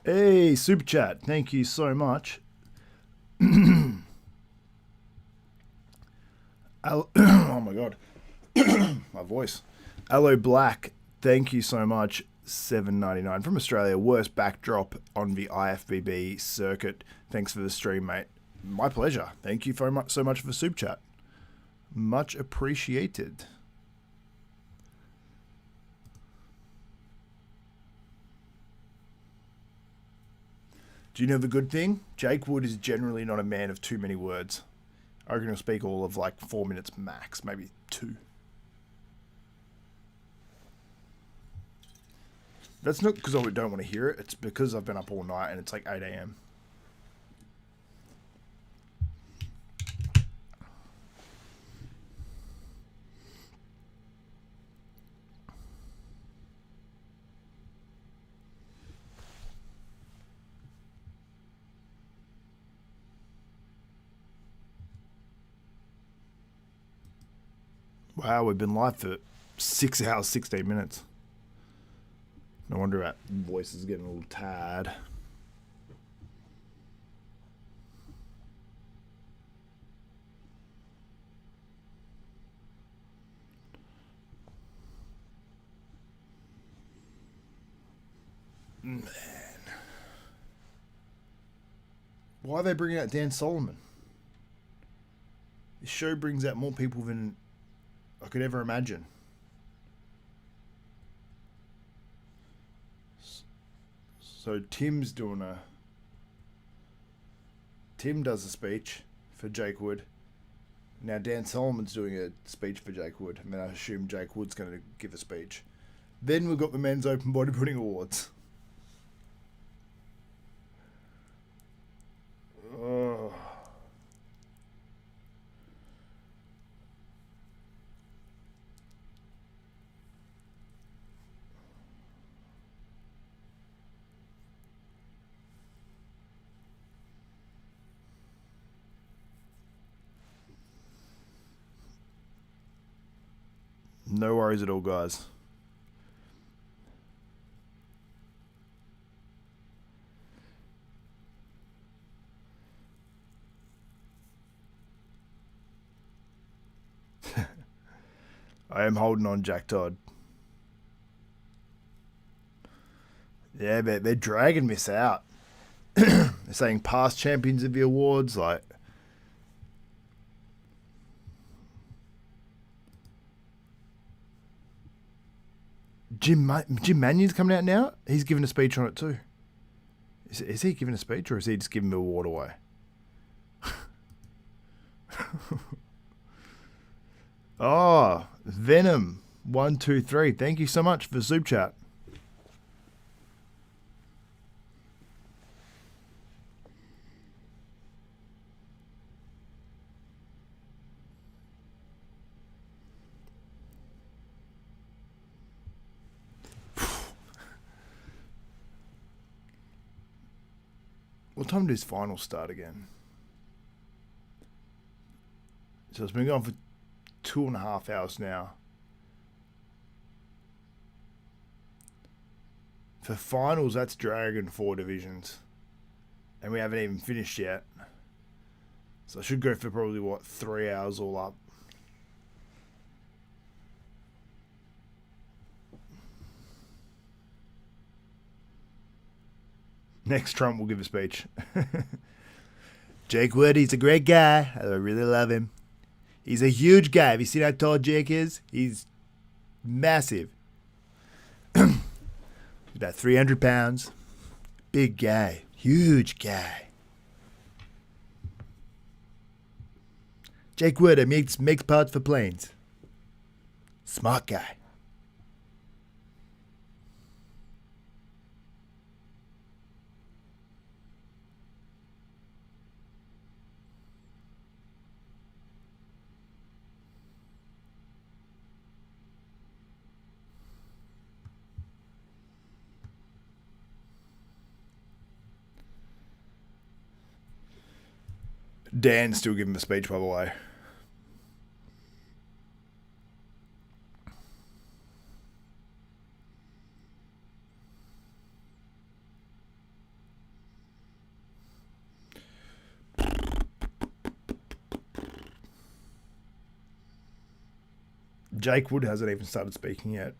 A: Hey, Super Chat, thank you so much. Oh my god. My voice. Aloe Black, thank you so much. $7.99 from Australia. Worst backdrop on the IFBB circuit. Thanks for the stream, mate. My pleasure. Thank you so much for Super Chat. Much appreciated. Do you know the good thing? Jake Wood is generally not a man of too many words. I reckon he'll speak all of like 4 minutes max, maybe 2. That's not because I don't want to hear it. It's because I've been up all night and it's like 8 a.m. Wow, we've been live for 6 hours, 16 minutes. No wonder our voice is getting a little tired. Man. Why are they bringing out Dan Solomon? This show brings out more people than I could ever imagine. So Tim does a speech for Jake Wood. Now Dan Solomon's doing a speech for Jake Wood. And then I assume Jake Wood's going to give a speech. Then we've got the Men's Open Bodybuilding Awards. Oh. No worries at all, guys. I am holding on, Jack Todd. Yeah, they're dragging this out. They're saying past champions of the awards, like... Jim Manion's coming out now? He's giving a speech on it too. Is he giving a speech or is he just giving the award away? Oh, Venom 123. Thank you so much for the Super Chat. What time does finals start again? So it's been going for 2.5 hours now. For finals, that's Dragon 4 divisions. And we haven't even finished yet. So I should go for probably, what, 3 hours all up. Next, Trump will give a speech. Jake Wood, he's a great guy. I really love him. He's a huge guy. Have you seen how tall Jake is? He's massive. He's about 300 pounds. Big guy. Huge guy. Jake Wood makes parts for planes. Smart guy. Dan's still giving the speech, by the way. Jake Wood hasn't even started speaking yet.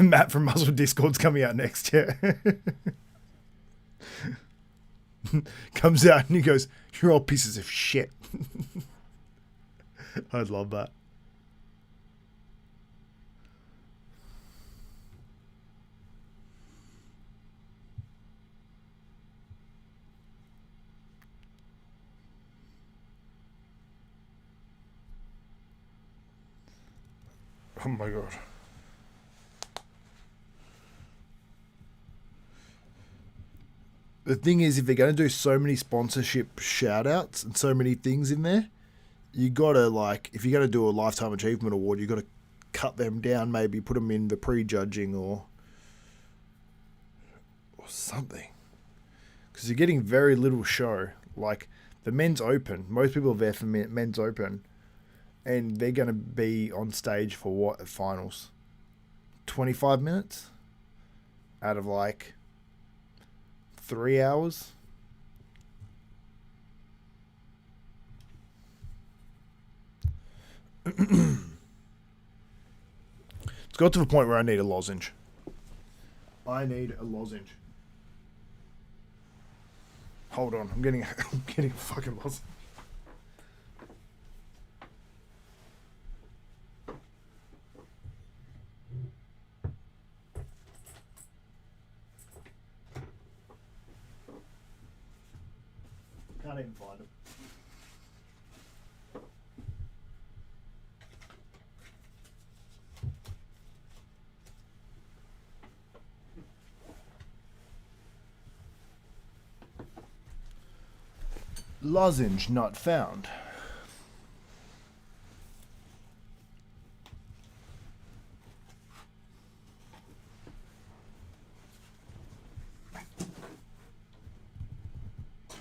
A: Matt from Muscle Discord's coming out next, yeah. Comes out and he goes, "You're all pieces of shit." I'd love that. Oh my god. The thing is, if they're going to do so many sponsorship shout-outs and so many things in there, you got to, like, if you're going to do a Lifetime Achievement Award, you got to cut them down, maybe put them in the pre-judging or something. Because you're getting very little show. Like, the Men's Open, most people are there for Men's Open, and they're going to be on stage for what at finals? 25 minutes? Out of, like, 3 hours. It's got to the point where I need a lozenge. I need a lozenge. Hold on, I'm getting a fucking lozenge. Can't even find them. Lozenge not found.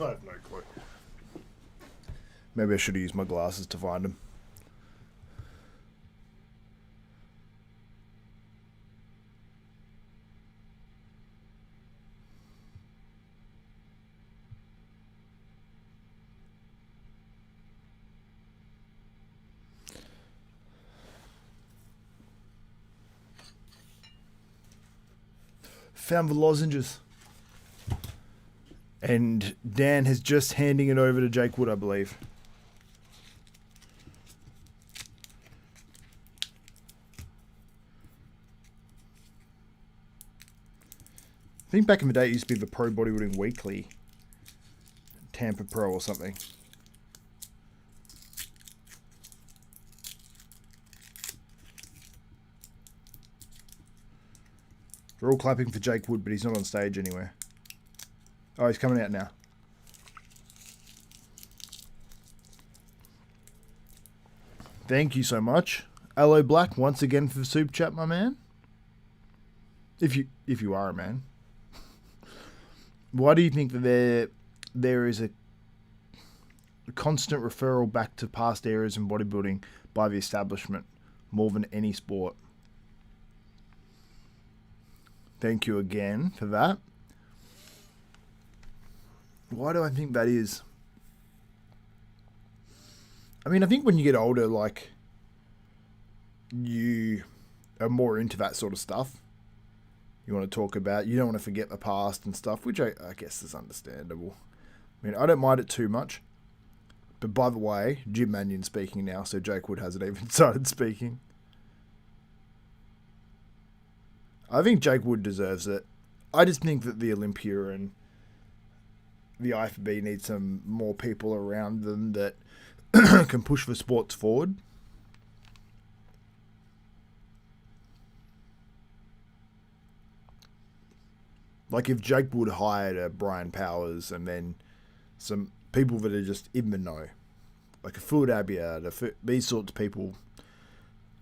A: I have no clue. Maybe I should have used my glasses to find them. Found the lozenges. And Dan is just handing it over to Jake Wood, I believe. I think back in the day it used to be the Pro Bodybuilding Weekly. Tampa Pro or something. We're all clapping for Jake Wood, but he's not on stage anywhere. Oh, he's coming out now. Thank you so much. Hello Black, once again for the super chat, my man. If you are a man. Why do you think that there is a constant referral back to past eras in bodybuilding by the establishment more than any sport? Thank you again for that. Why do I think that is? I mean, I think when you get older, like, you are more into that sort of stuff. You want to talk about, you don't want to forget the past and stuff, which I guess is understandable. I mean, I don't mind it too much. But by the way, Jim Manion's speaking now, so Jake Wood hasn't even started speaking. I think Jake Wood deserves it. I just think that the Olympia and the IFB need some more people around them that can push the sports forward. Like if Jake Wood hired a Brian Powers and then some people that are just in the know, like a Fuad Abiad, these sorts of people,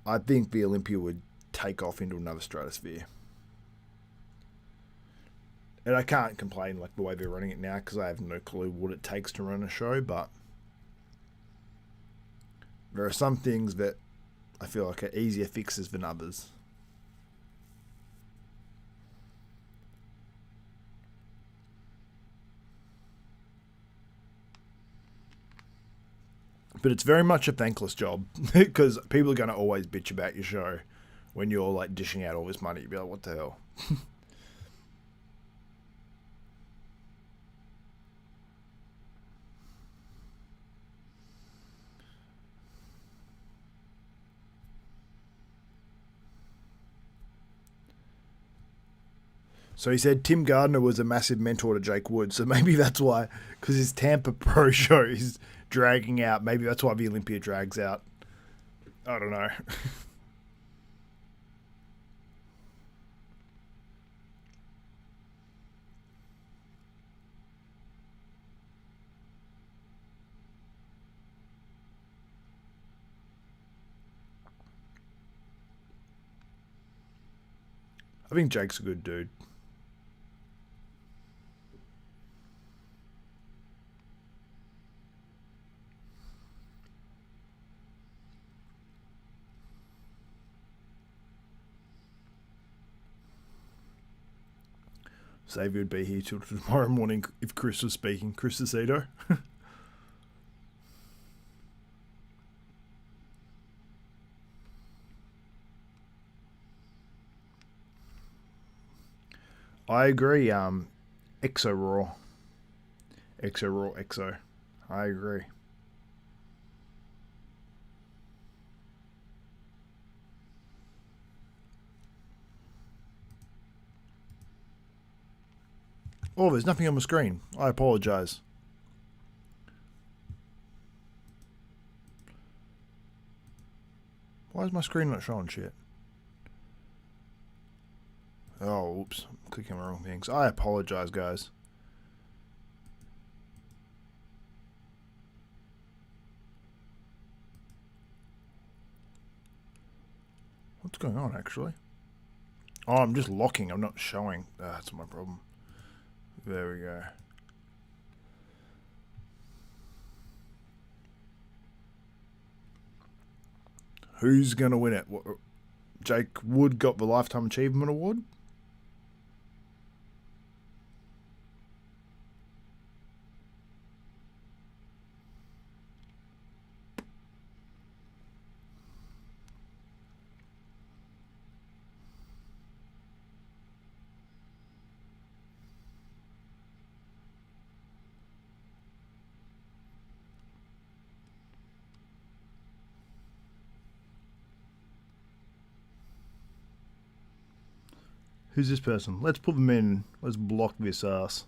A: I think the Olympia would take off into another stratosphere. And I can't complain like the way they're running it now because I have no clue what it takes to run a show, but there are some things that I feel like are easier fixes than others. But it's very much a thankless job because people are going to always bitch about your show when you're like dishing out all this money. You'll be like, what the hell? So he said Tim Gardner was a massive mentor to Jake Wood. So maybe that's why, because his Tampa Pro show is dragging out. Maybe that's why the Olympia drags out. I don't know. I think Jake's a good dude. Xavier would be here till tomorrow morning if Chris was speaking. Chris Aceto. I agree. Exo Raw. Exo Raw Exo. I agree. Oh, there's nothing on the screen. I apologize. Why is my screen not showing shit? Oh, oops. I'm clicking the wrong things. I apologize, guys. What's going on, actually? Oh, I'm just locking. I'm not showing. That's my problem. There we go. Who's going to win it? Jake Wood got the Lifetime Achievement Award? Who's this person? Let's put them in. Let's block this ass.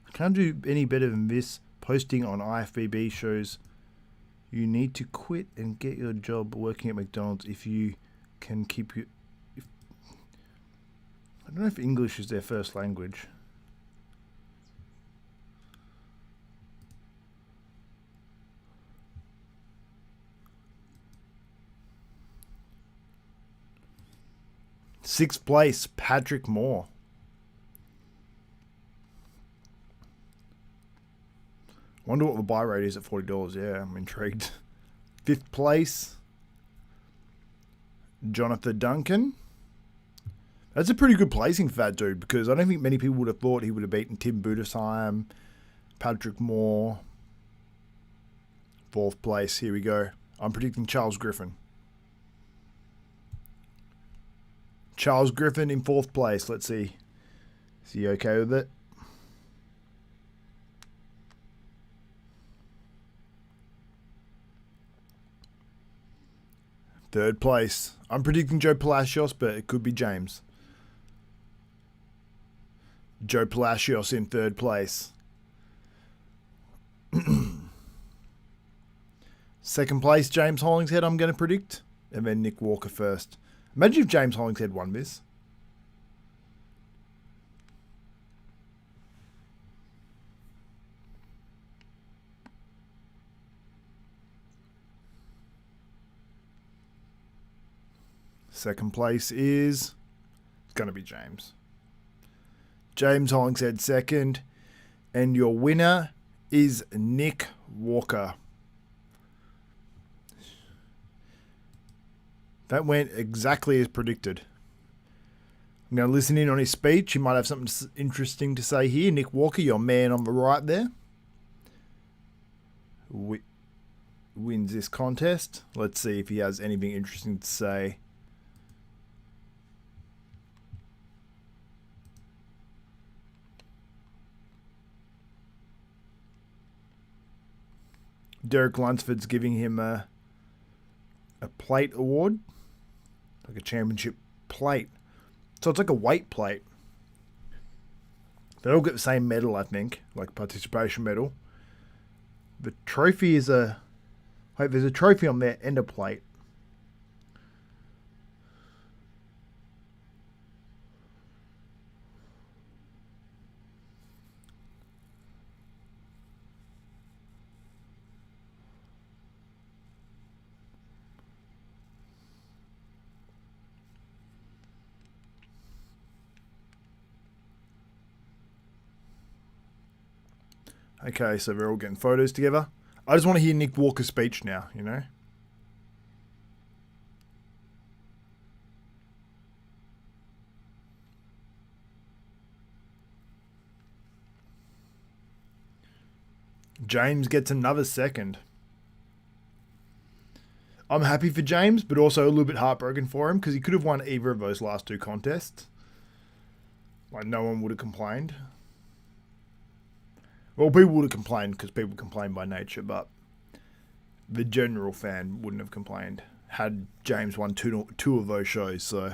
A: I can't do any better than this. Posting on IFBB shows you need to quit and get your job working at McDonald's if you can keep your... I don't know if English is their first language. Sixth place, Patrick Moore. Wonder what the buy rate is at $40. Yeah, I'm intrigued. Fifth place, Jonathan Duncan. That's a pretty good placing for that dude, because I don't think many people would have thought he would have beaten Tim Budesheim, Patrick Moore. Fourth place, here we go. I'm predicting Charles Griffin. Charles Griffin in fourth place. Let's see. Is he okay with it? Third place. I'm predicting Joe Palacios, but it could be James. Joe Palacios in third place. Second place, James Hollingshead, I'm going to predict. And then Nick Walker first. Imagine if James Hollingshead won this. Second place is going to be James. James Hollingshead second. And your winner is Nick Walker. That went exactly as predicted. I'm going to listen in on his speech. He might have something interesting to say here. Nick Walker, your man on the right there, wins this contest. Let's see if he has anything interesting to say. Derek Lunsford's giving him a plate award. Like a championship plate. So it's like a weight plate. They all get the same medal, I think. Like participation medal. The trophy is a... Wait, there's a trophy on there and a plate. Okay, so we're all getting photos together. I just want to hear Nick Walker's speech now, you know? James gets another second. I'm happy for James, but also a little bit heartbroken for him, because he could have won either of those last two contests. Like, no one would have complained. Well, people would have complained because people complain by nature, but the general fan wouldn't have complained had James won two of those shows. So,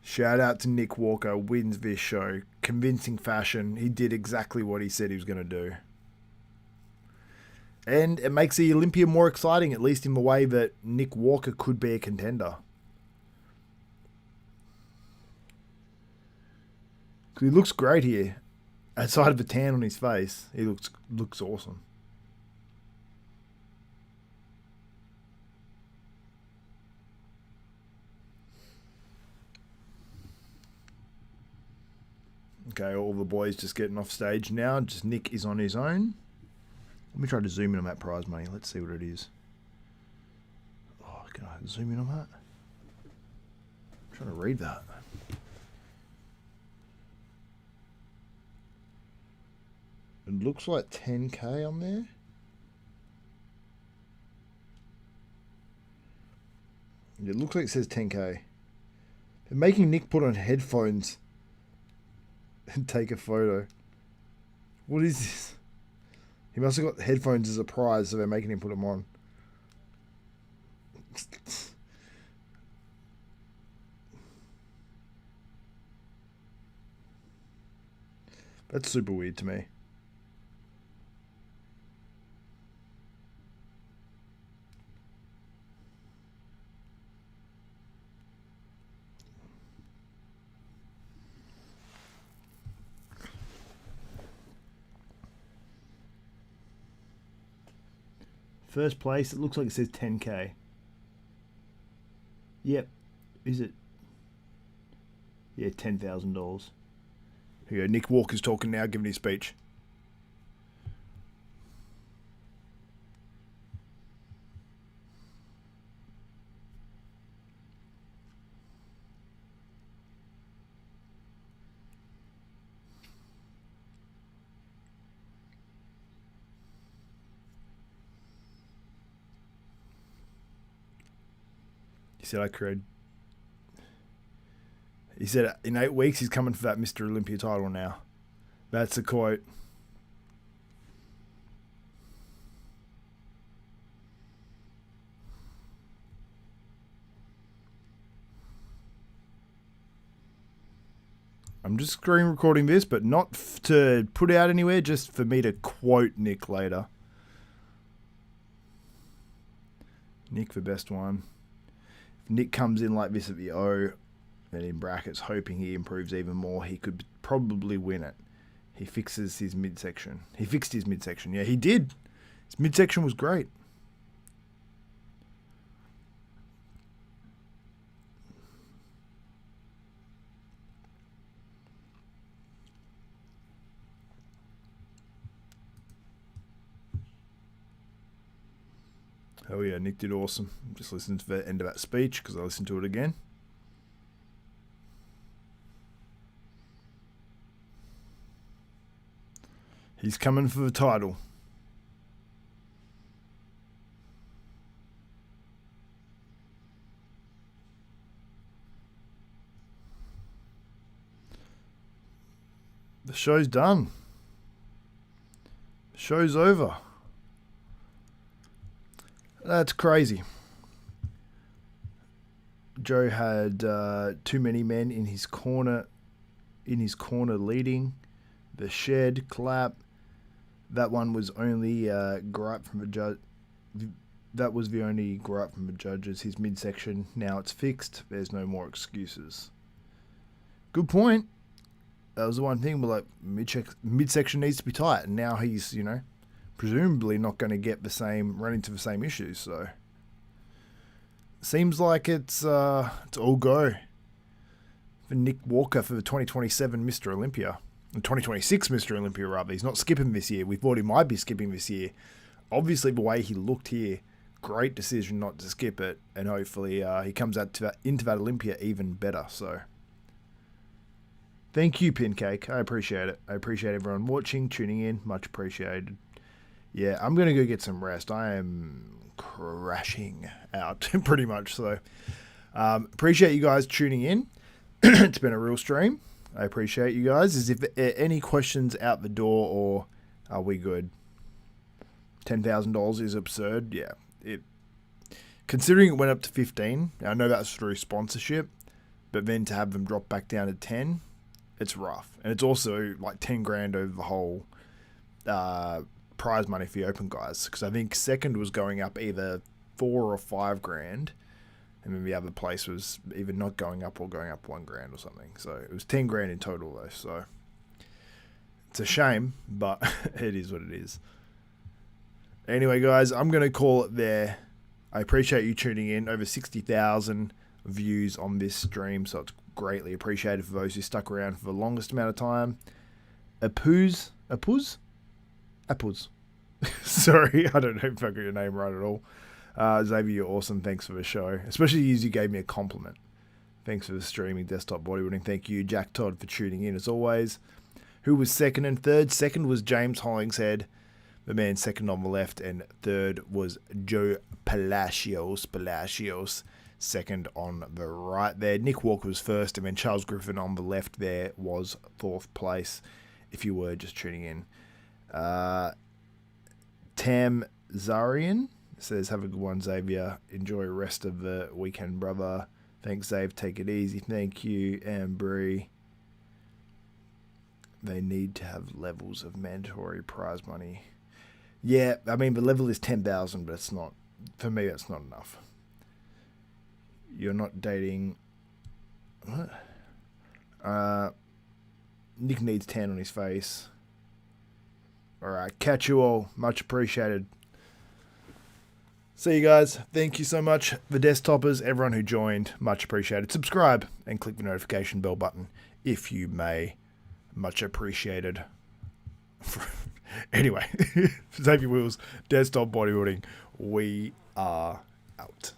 A: shout out to Nick Walker, wins this show. Convincing fashion. He did exactly what he said he was going to do. And it makes the Olympia more exciting, at least in the way that Nick Walker could be a contender. He looks great here. Outside of the tan on his face, he looks awesome. Okay, all the boys just getting off stage now. Just Nick is on his own. Let me try to zoom in on that prize money. Let's see what it is. Oh, can I zoom in on that? I'm trying to read that. It looks like 10K on there. It looks like it says 10K. They're making Nick put on headphones and take a photo. What is this? He must have got headphones as a prize, so they're making him put them on. That's super weird to me. First place, it looks like it says 10K. Yep. Is it? Yeah, $10,000. Here you go. Nick Walker's talking now, giving his speech. He said in 8 weeks he's coming for that Mr. Olympia title now. That's a quote. I'm just screen recording this, but not to put out anywhere, just for me to quote Nick later. Nick for best one. If Nick comes in like this at the O, and in brackets, hoping he improves even more, he could probably win it. He fixes his midsection. He fixed his midsection. Yeah, he did. His midsection was great. Oh yeah, Nick did awesome. Just listen to the end of that speech because I listened to it again. He's coming for the title. The show's done. The show's over. That's crazy. Joe had too many men in his corner. Leading. The shed clap. That one was only gripe from the judge. That was the only gripe from the judges. His midsection. Now it's fixed. There's no more excuses. Good point. That was the one thing. But like midsection needs to be tight, and now he's presumably not going to get run into the same issues. So seems like it's all go for Nick Walker for the 2027 Mr. Olympia. 2026 Mr. Olympia, rather. He's not skipping this year. We thought he might be skipping this year. Obviously, the way he looked here, great decision not to skip it, and hopefully he comes out into that Olympia even better. So, thank you, Pincake. I appreciate it. I appreciate everyone watching, tuning in. Much appreciated. Yeah, I'm going to go get some rest. I am crashing out, pretty much. So, appreciate you guys tuning in. It's been a real stream. I appreciate you guys. Is if any questions out the door, or are we good? $10,000 is absurd. Yeah, considering it went up to 15. I know that's through sponsorship, but then to have them drop back down to 10, it's rough. And it's also like 10 grand over the whole prize money for the open guys. Because I think second was going up either 4 or 5 grand. And then the other place was either not going up or going up 1 grand or something. So it was 10 grand in total though. So it's a shame, but it is what it is. Anyway, guys, I'm going to call it there. I appreciate you tuning in. Over 60,000 views on this stream. So it's greatly appreciated for those who stuck around for the longest amount of time. Appuz? Sorry, I don't know if I got your name right at all. Xavier, you're awesome. Thanks for the show. Especially as you gave me a compliment. Thanks for the streaming desktop bodybuilding. Thank you, Jack Todd, for tuning in as always. Who was second and third? Second was James Hollingshead, the man second on the left, and third was Joe Palacios. Second on the right there. Nick Walker was first, and then Charles Griffin on the left there was fourth place, if you were just tuning in. Tam Zarian says, have a good one, Xavier. Enjoy the rest of the weekend, brother. Thanks, Xav. Take it easy. Thank you, Ambry. They need to have levels of mandatory prize money. Yeah, I mean, the level is 10,000, but it's not, for me, that's not enough. You're not dating. What? Nick needs 10 on his face. All right, catch you all. Much appreciated. See you guys. Thank you so much. The desktoppers, everyone who joined, much appreciated. Subscribe and click the notification bell button if you may. Much appreciated. Anyway, Xavier Wills, Desktop Bodybuilding, we are out.